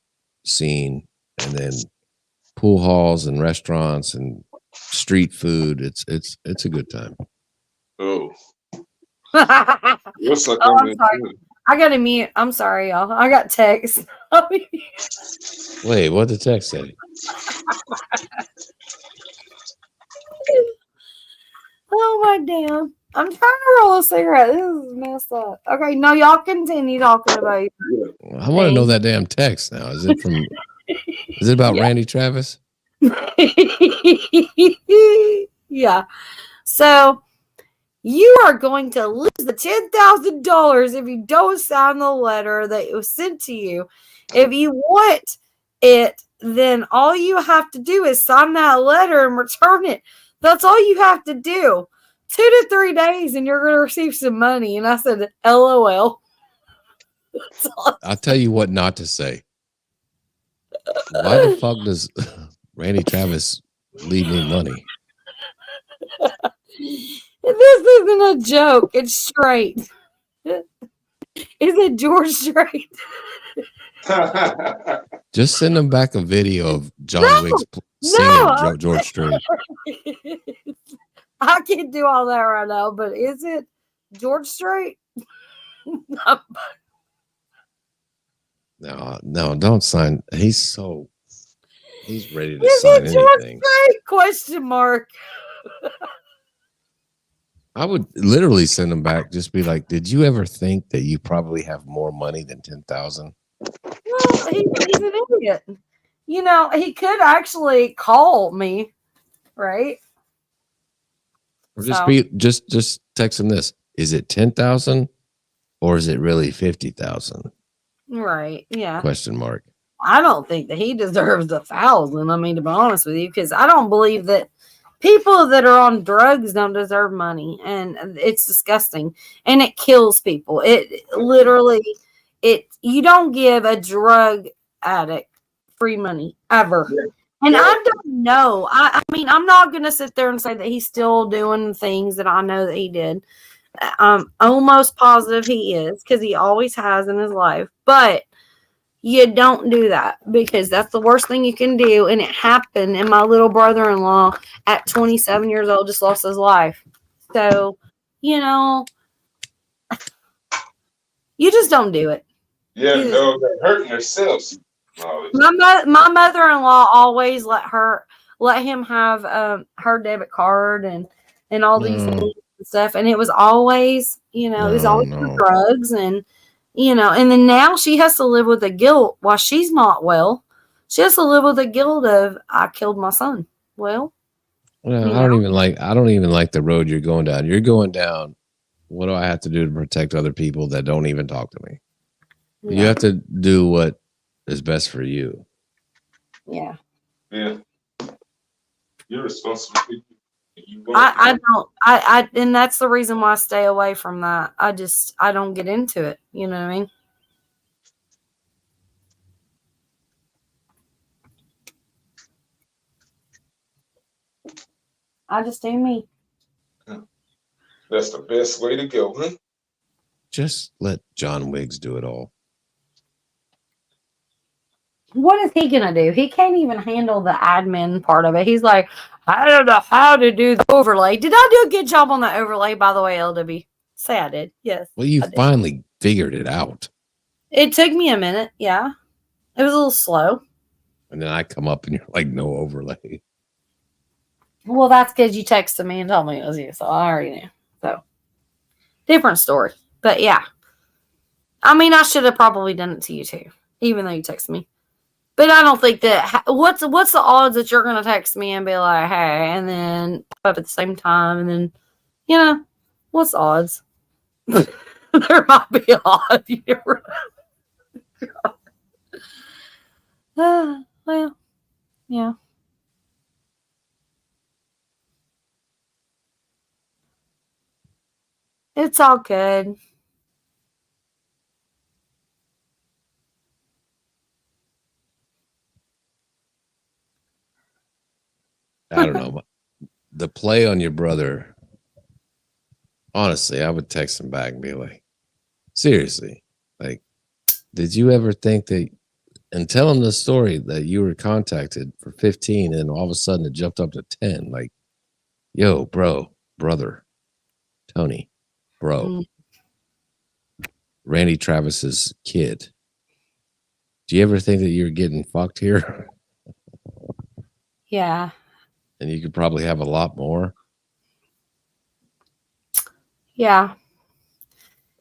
scene, and then pool halls and restaurants and street food. It's a good time. Oh, Oh, looks like I'm sorry. I got to mute. I'm sorry, y'all. I got text. Wait, what did the text say? Oh my damn. I'm trying to roll a cigarette. This is messed up. Okay, no, y'all continue talking about you. I want to know that damn text now. Is it about Randy Travis? Yeah. So you are going to lose the $10,000 if you don't sign the letter that was sent to you. If you want it, then all you have to do is sign that letter and return it. That's all you have to do. 2 to 3 days and you're going to receive some money. And I said, LOL. I'll tell you what not to say. Why the fuck does Randy Travis leave me money? This isn't a joke. It's straight. Is it George Strait? Just send them back a video of John Wicks singing George Strait. I can't do all that right now, but is it George Strait? No, don't sign. He's ready to Is sign it George anything. Strait? Question mark. I would literally send him back. Just be like, did you ever think that you probably have more money than 10,000? Well, he's an idiot. You know, he could actually call me, right? Or just text him this. Is it 10,000 or is it really 50,000? Right. Yeah. Question mark. I don't think that he deserves 1,000. I mean, to be honest with you, because I don't believe that people that are on drugs don't deserve money, and it's disgusting, and it kills people. It literally, you don't give a drug addict free money ever. And I don't know. I mean, I'm not going to sit there and say that he's still doing things that I know that he did. I'm almost positive he is, because he always has in his life. But you don't do that, because that's the worst thing you can do. And it happened. And my little brother-in-law at 27 years old just lost his life. So, you know, you just don't do it. Yeah, no, they're hurting themselves. My mother-in-law always let him have her debit card, and and all these things and stuff. And it was always, it was always for drugs and, and then now she has to live with the guilt while she's not well. She has to live with the guilt of, I killed my son. Well, I don't even like the road you're going down. You're going down. What do I have to do to protect other people that don't even talk to me? Yeah. You have to do what is best for you. Yeah. Yeah. You're responsible. And that's the reason why I stay away from that. I don't get into it. You know what I mean? I just do me. That's the best way to go, huh? Just let John Wiggs do it all. What is he gonna do? He can't even handle the admin part of it. He's like, I don't know how to do the overlay. Did I do a good job on the overlay, by the way, LW? Say I did. Yes. Well, you finally figured it out. It took me a minute. Yeah. It was a little slow. And then I come up and you're like, no overlay. Well, that's because you texted me and told me it was you. So I already knew. So different story. But yeah. I mean, I should have probably done it to you too, even though you texted me. But I don't think that, what's the odds that you're going to text me and be like, hey, and then up at the same time, and then, what's the odds? There might be an odd. You never know. Well, yeah. It's all good. I don't know. The play on your brother, honestly, I would text him back and be like, seriously, like, did you ever think that, and tell him the story that you were contacted for 15 and all of a sudden it jumped up to 10. Like, yo, brother, Tony, bro, Randy Travis's kid. Do you ever think that you're getting fucked here? Yeah. And you could probably have a lot more. Yeah.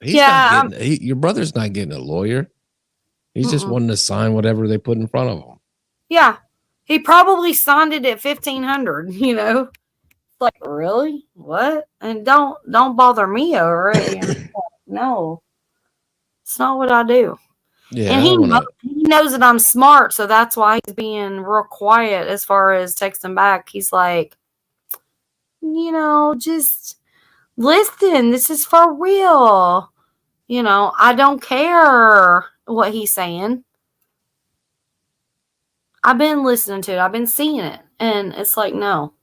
Your brother's not getting a lawyer. He's just wanting to sign whatever they put in front of him. Yeah. He probably signed it at 1,500, Like, really? What? And don't bother me over it. No. It's not what I do. Yeah. And he knows that I'm smart, so that's why he's being real quiet as far as texting back. He's like, just listen, this is for real. I don't care what he's saying. I've been listening to it. I've been seeing it. And it's like, no.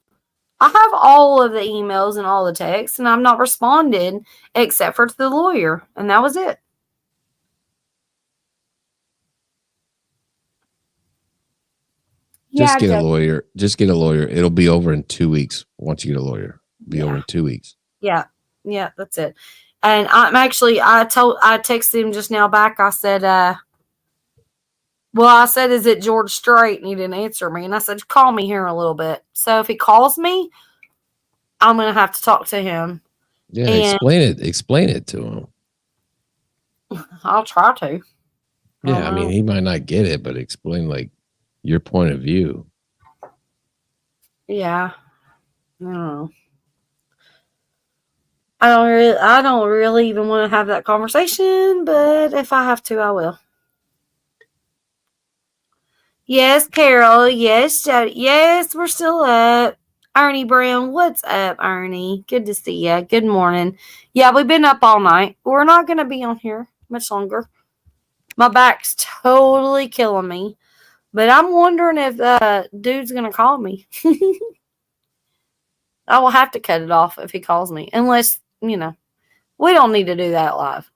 I have all of the emails and all the texts, and I've not responded except for to the lawyer. And that was it. Just get a lawyer. Just get a lawyer. It'll be over in 2 weeks. Once you get a lawyer, it'll be over in 2 weeks. Yeah. Yeah, that's it. And I'm actually, I texted him just now back. I said, is it George Strait? And he didn't answer me. And I said, call me here in a little bit. So if he calls me, I'm going to have to talk to him. Yeah. Explain it to him. I'll try to. Yeah. I mean, he might not get it, but explain like your point of view. Yeah. I don't know. I don't really even want to have that conversation, but if I have to, I will. Yes, Carol. Yes, yes, we're still up. Ernie Brown, what's up, Ernie? Good to see you. Good morning. Yeah, we've been up all night. We're not going to be on here much longer. My back's totally killing me, but I'm wondering if dude's going to call me. I will have to cut it off if he calls me, unless, we don't need to do that live.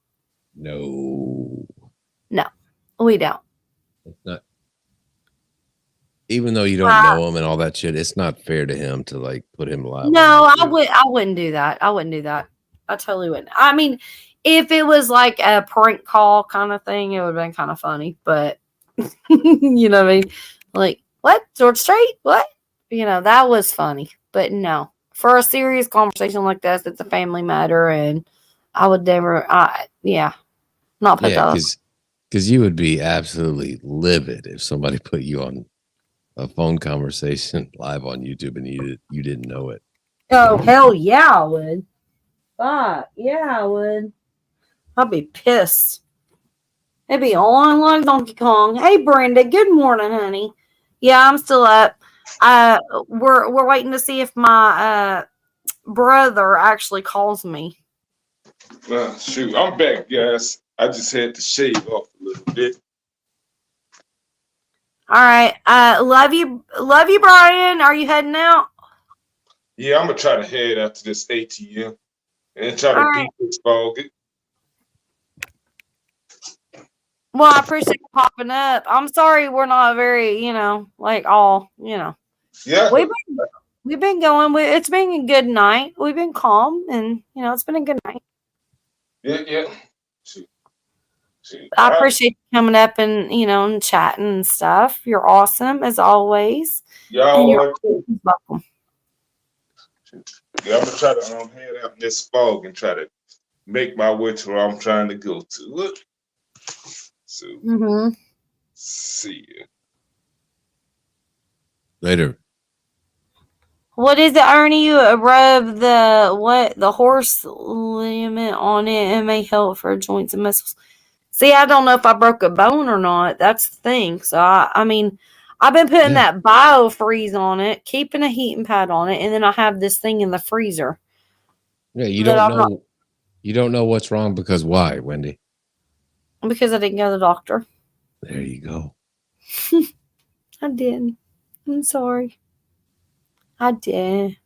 No, we don't. It's not. Even though you don't know him and all that shit, it's not fair to him to like put him live. No, I wouldn't do that. I wouldn't do that. I totally wouldn't. I mean, if it was like a prank call kind of thing, it would have been kind of funny. But you know what I mean? Like, what? George Strait? What? That was funny. But no, for a serious conversation like this, it's a family matter, and I would never, not put Yeah, that. because you would be absolutely livid if somebody put you on a phone conversation live on YouTube and you didn't know it. Oh, hell yeah, I would. Fuck, yeah, I would. I'd be pissed. It'd be on like Donkey Kong. Hey, Brenda, good morning, honey. Yeah, I'm still up. We're waiting to see if my brother actually calls me. Shoot, I'm back, guys. I just had to shave off a little bit. All right. Love you, Brian. Are you heading out? Yeah, I'm gonna try to head out to this ATM and try to All beat this fog. Well, I appreciate you popping up. I'm sorry we're not very, Yeah, we've been going. It's been a good night. We've been calm, and it's been a good night. yeah. Shoot. I appreciate you coming up and and chatting and stuff. You're awesome as always. Y'all And you're are too. welcome. Yeah, I'm gonna try to head out in this fog and try to make my way to where I'm trying to go to. Look. So see ya. Later. What is it, Ernie? You rub the horse limit on it and may help for joints and muscles. See, I don't know if I broke a bone or not. That's the thing. So I mean, I've been putting that BioFreeze on it, keeping a heating pad on it, and then I have this thing in the freezer. Yeah, you don't know. You don't know what's wrong because why, Wendy? Because I didn't go to the doctor. There you go. I didn't. I'm sorry. I did.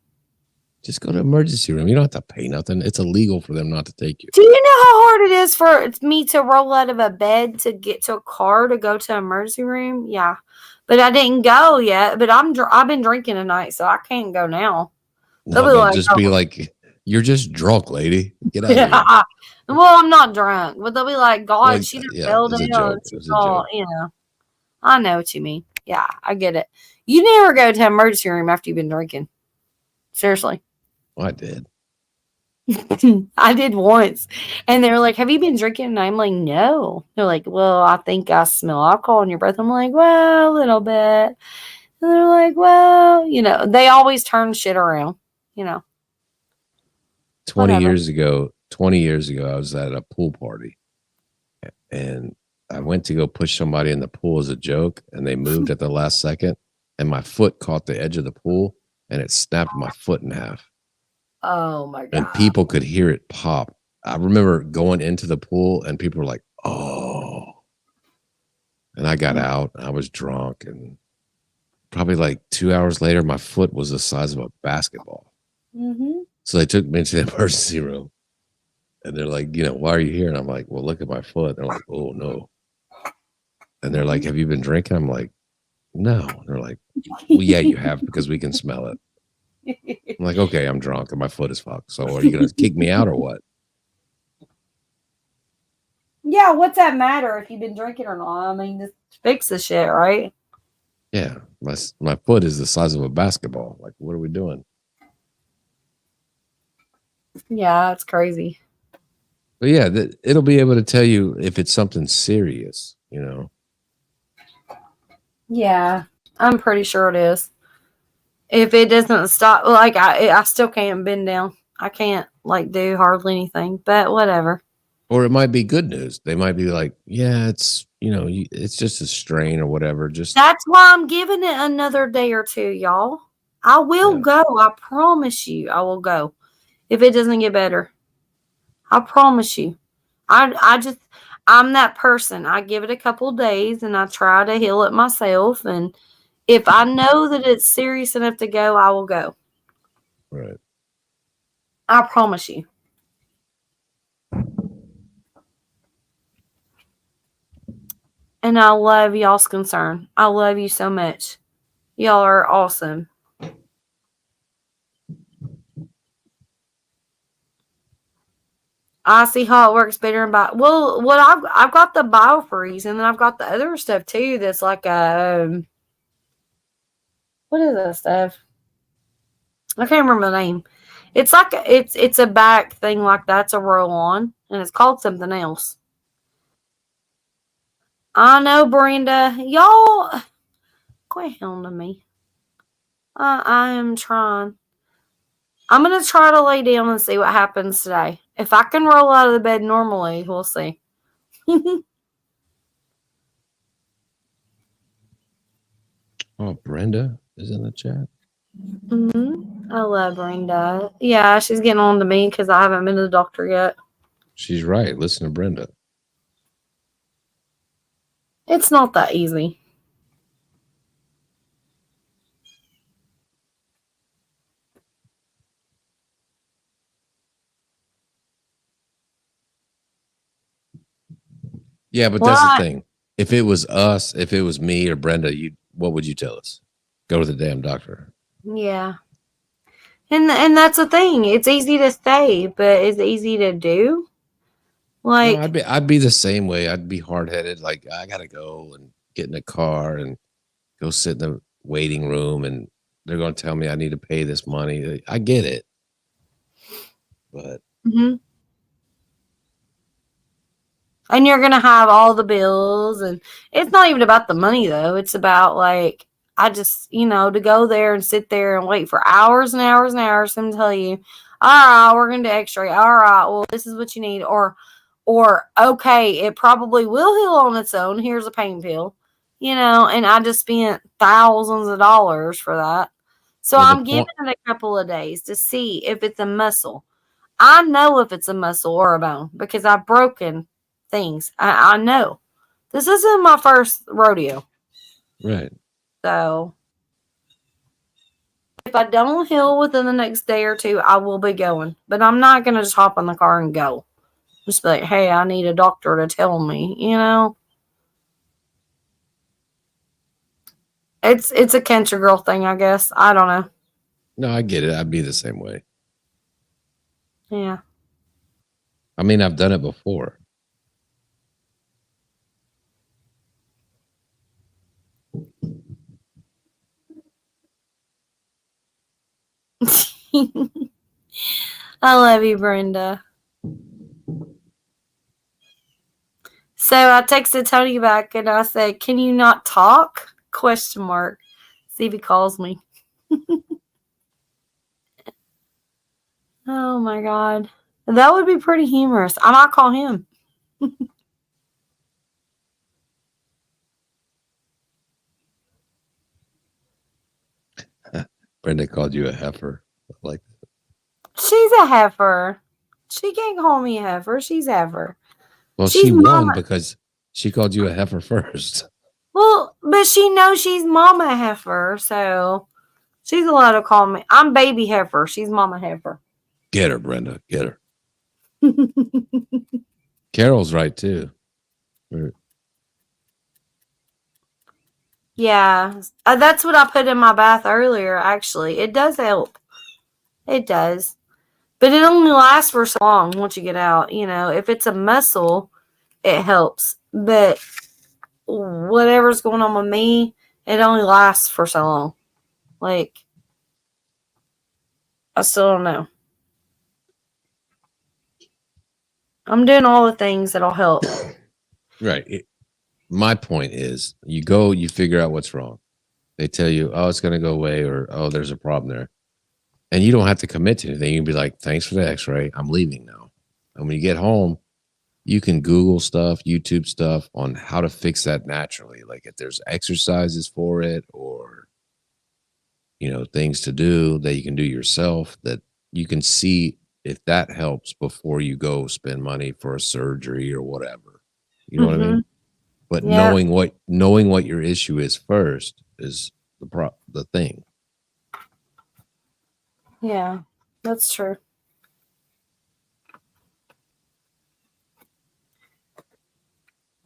Just go to emergency room. You don't have to pay nothing. It's illegal for them not to take you. Do you know how hard it is for me to roll out of a bed to get to a car to go to an emergency room? Yeah. But I didn't go yet. But I've been drinking tonight, so I can't go now. No, they'll just be like, you're just drunk, lady. Get out of here. Well, I'm not drunk. But they'll be like, God, Well, she just yeah, fell it was a down. joke. It was a joke. I know what you mean. Yeah, I get it. You never go to an emergency room after you've been drinking. Seriously. Well, I did. I did once. And they were like, have you been drinking? And I'm like, no. They're like, well, I think I smell alcohol in your breath. I'm like, well, a little bit. And they're like, well, they always turn shit around, 20 Whatever. years ago, I was at a pool party and I went to go push somebody in the pool as a joke and they moved at the last second and my foot caught the edge of the pool and it snapped my foot in half. Oh my God. And people could hear it pop. I remember going into the pool and people were like, oh. And I got out. I was drunk. And probably like 2 hours later, my foot was the size of a basketball. Mm-hmm. So they took me to the emergency room. And they're like, why are you here? And I'm like, well, look at my foot. They're like, oh, no. And they're like, have you been drinking? I'm like, no. And they're like, well, yeah, you have because we can smell it. I'm like, okay, I'm drunk and my foot is fucked. So are you going to kick me out or what? Yeah, what's that matter if you've been drinking or not? I mean, just fix the shit, right? Yeah, my foot is the size of a basketball. Like, what are we doing? Yeah, it's crazy. But yeah, it'll be able to tell you if it's something serious, Yeah, I'm pretty sure it is. If it doesn't stop, like I still can't bend down. I can't do hardly anything, but whatever. Or it might be good news. They might be like, yeah, it's it's just a strain or whatever. Just that's why I'm giving it another day or two, y'all. I will go. I promise you, I will go if it doesn't get better. I promise you. I'm that person. I give it a couple of days and I try to heal it myself. And if I know that it's serious enough to go, I will go. Right. I promise you. And I love y'all's concern. I love you so much. Y'all are awesome. I see how it works better and what I've got the BioFreeze and then I've got the other stuff too. That's like what is that stuff? I can't remember the name. It's like it's a back thing like that's a roll on, and it's called something else. I know, Brenda. Y'all, quit hounding me. I am trying. I'm gonna try to lay down and see what happens today. If I can roll out of the bed normally, we'll see. Oh, Brenda is in the chat. I love Brenda. Yeah, she's getting on to me because I haven't been to the doctor yet. She's right. Listen to Brenda. It's not that easy. Yeah, but that's the thing. If it was us, if it was me or Brenda, what would you tell us? Go to the damn doctor. Yeah. And that's the thing. It's easy to say, but it's easy to do. Like, no, I'd be the same way. I'd be hard headed. Like I gotta go and get in the car and go sit in the waiting room, and they're gonna tell me I need to pay this money. I get it, but and you're gonna have all the bills, and it's not even about the money though. It's about like I just to go there and sit there and wait for hours and hours and hours. Them tell you, all right, we're gonna do X-ray. All right, well this is what you need, or okay, it probably will heal on its own. Here's a pain pill, and I just spent thousands of dollars for that. So Well, I'm giving it a couple of days to see if it's a muscle. I know if it's a muscle or a bone because I've broken things. I know. This isn't my first rodeo. right. So if I don't heal within the next day or two, I will be going. But I'm not going to just hop in the car and go. Just be like, hey, I need a doctor to tell me, It's a country girl thing, I guess. I don't know. No, I get it. I'd be the same way. Yeah. I mean, I've done it before. I love you, Brenda. So I texted Tony back and I said, can you not talk? ? See if he calls me. Oh my God. That would be pretty humorous. I might call him. Brenda called you a heifer. Like She's a heifer. She can't call me a heifer. She's heifer. well, She's she won mama. because she called you a heifer first. Well, but she knows she's mama heifer, so she's allowed to call me. I'm baby heifer. She's mama heifer. Get her, Brenda. Get her. Carol's right too. Yeah, that's what I put in my bath earlier. Actually, it does help. It does, but it only lasts for so long once you get out. If it's a muscle, it helps. But whatever's going on with me, it only lasts for so long. Like, I still don't know. I'm doing all the things that'll help. Right. My point is, you go, you figure out what's wrong. They tell you, oh, it's going to go away, or oh, there's a problem there. And you don't have to commit to anything. You can be like, thanks for the x-ray. I'm leaving now. And when you get home, you can Google stuff, YouTube stuff on how to fix that naturally. Like if there's exercises for it, or, things to do that you can do yourself, that you can see if that helps before you go spend money for a surgery or whatever. You know what I mean? But knowing what your issue is first is the thing. Yeah, that's true.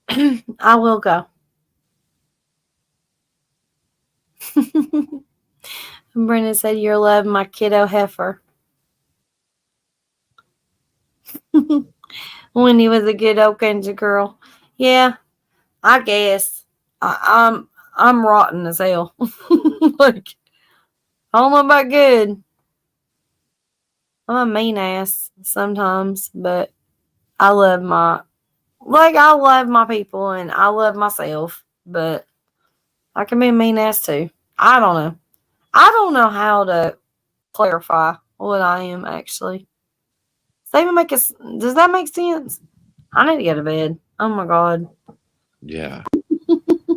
I will go. Brenda said, you're loving my kiddo heifer. Wendy was a good old country girl. Yeah, I guess. I'm rotten as hell. Like, I don't know about good. I'm a mean ass sometimes, but I love my people and I love myself, but I can be a mean ass too. I don't know. I don't know how to clarify what I am actually. Does that make sense? I need to go to bed. Oh my god. Yeah.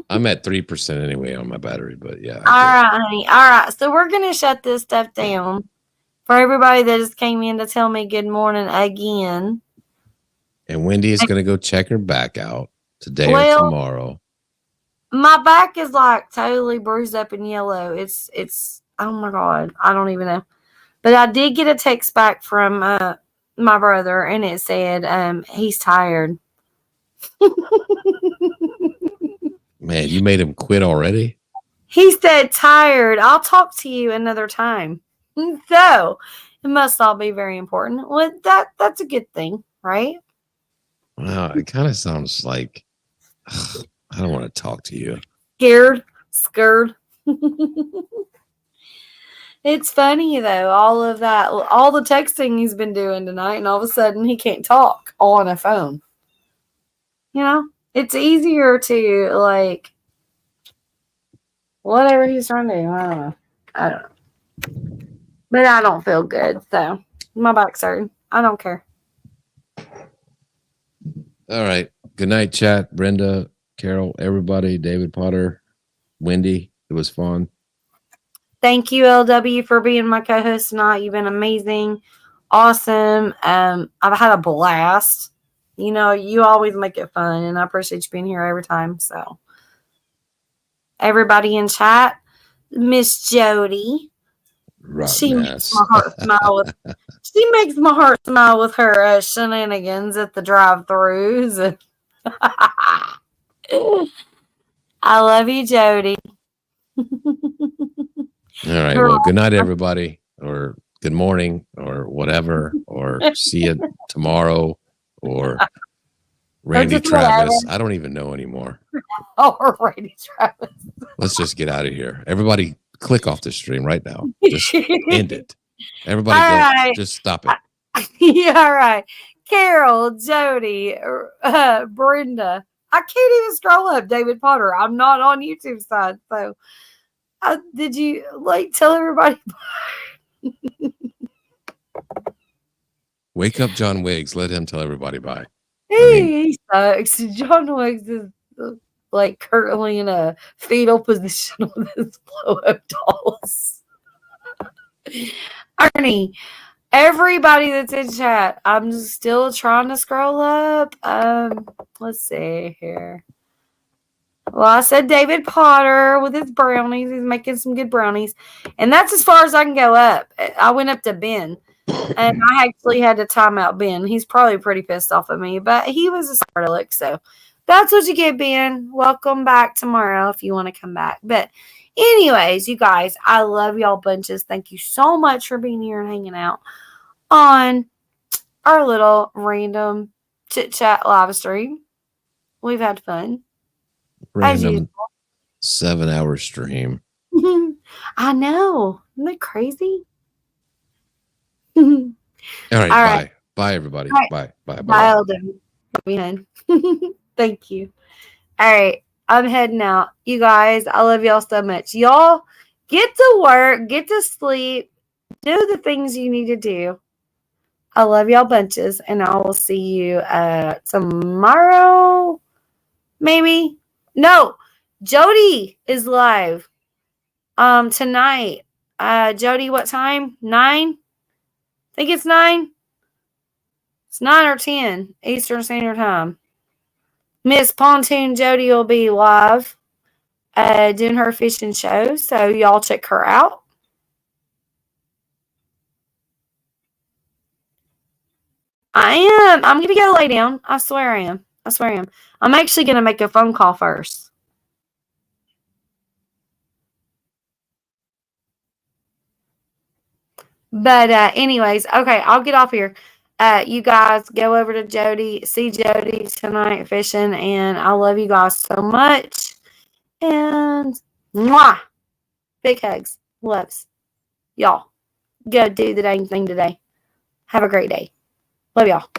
I'm at 3% anyway on my battery, but yeah. All right, honey. All right. So we're gonna shut this stuff down. For everybody that just came in to tell me good morning again. And Wendy is going to go check her back out today or tomorrow. My back is like totally bruised up and yellow. It's oh my god, I don't even know. But I did get a text back from my brother, and it said he's tired. Man, you made him quit already? He said tired. I'll talk to you another time. So it must all be very important. Well, that's a good thing, right? Wow, it kind of sounds like I don't want to talk to you. Scared. It's funny though, all of that, all the texting he's been doing tonight, and all of a sudden he can't talk on a phone. You know, it's easier to like whatever he's trying to do. I don't know. But I don't feel good, so my back's hurting. I don't care. All right. Good night, chat. Brenda, Carol, everybody, David Potter, Wendy. It was fun. Thank you, LW, for being my co-host tonight. You've been amazing, awesome. I've had a blast. You know, you always make it fun, and I appreciate you being here every time. So, everybody in chat, Miss Jody, she makes my heart smile. She makes my heart smile with her shenanigans at the drive-throughs. I love you, Jody. All right. Well, good night, everybody, or good morning, or whatever, or see you tomorrow, or Randy Travis. I don't even know anymore. Oh, Randy Travis. Let's just get out of here. Everybody, click off the stream right now. Just end it. Everybody, go. Just stop it. Yeah, all right. Carol, Jody, Brenda. I can't even scroll up David Potter. I'm not on YouTube side, so. Did you tell everybody? Wake up, John Wiggs. Let him tell everybody bye. He sucks. John Wiggs is currently in a fetal position with his blow-up dolls. Ernie, everybody that's in chat, I'm still trying to scroll up. Let's see here. Well, I said David Potter with his brownies. He's making some good brownies. And that's as far as I can go up. I went up to Ben. And I actually had to time out Ben. He's probably pretty pissed off at me. But he was a smart aleck. So that's what you get, Ben. Welcome back tomorrow if you want to come back. But anyways, you guys, I love y'all bunches. Thank you so much for being here and hanging out on our little random chit-chat live stream. We've had fun. Random 7-hour stream. I know. Isn't that crazy? All right. Bye. Bye, everybody. Right. Bye. Bye. Bye. Bye. Thank you. All right. I'm heading out. You guys, I love y'all so much. Y'all get to work, get to sleep, do the things you need to do. I love y'all bunches, and I will see you tomorrow. Maybe. No, Jody is live tonight. Jody, what time? 9? I think it's 9. It's 9 or 10 Eastern Standard Time. Miss Pontoon Jody will be live doing her fishing show, so y'all check her out. I'm going to go lay down. I swear I am. I'm actually going to make a phone call first. But anyways, okay, I'll get off here. You guys go over to Jody, see Jody tonight fishing, and I love you guys so much. And mwah, big hugs, loves. Y'all, go do the dang thing today. Have a great day. Love y'all.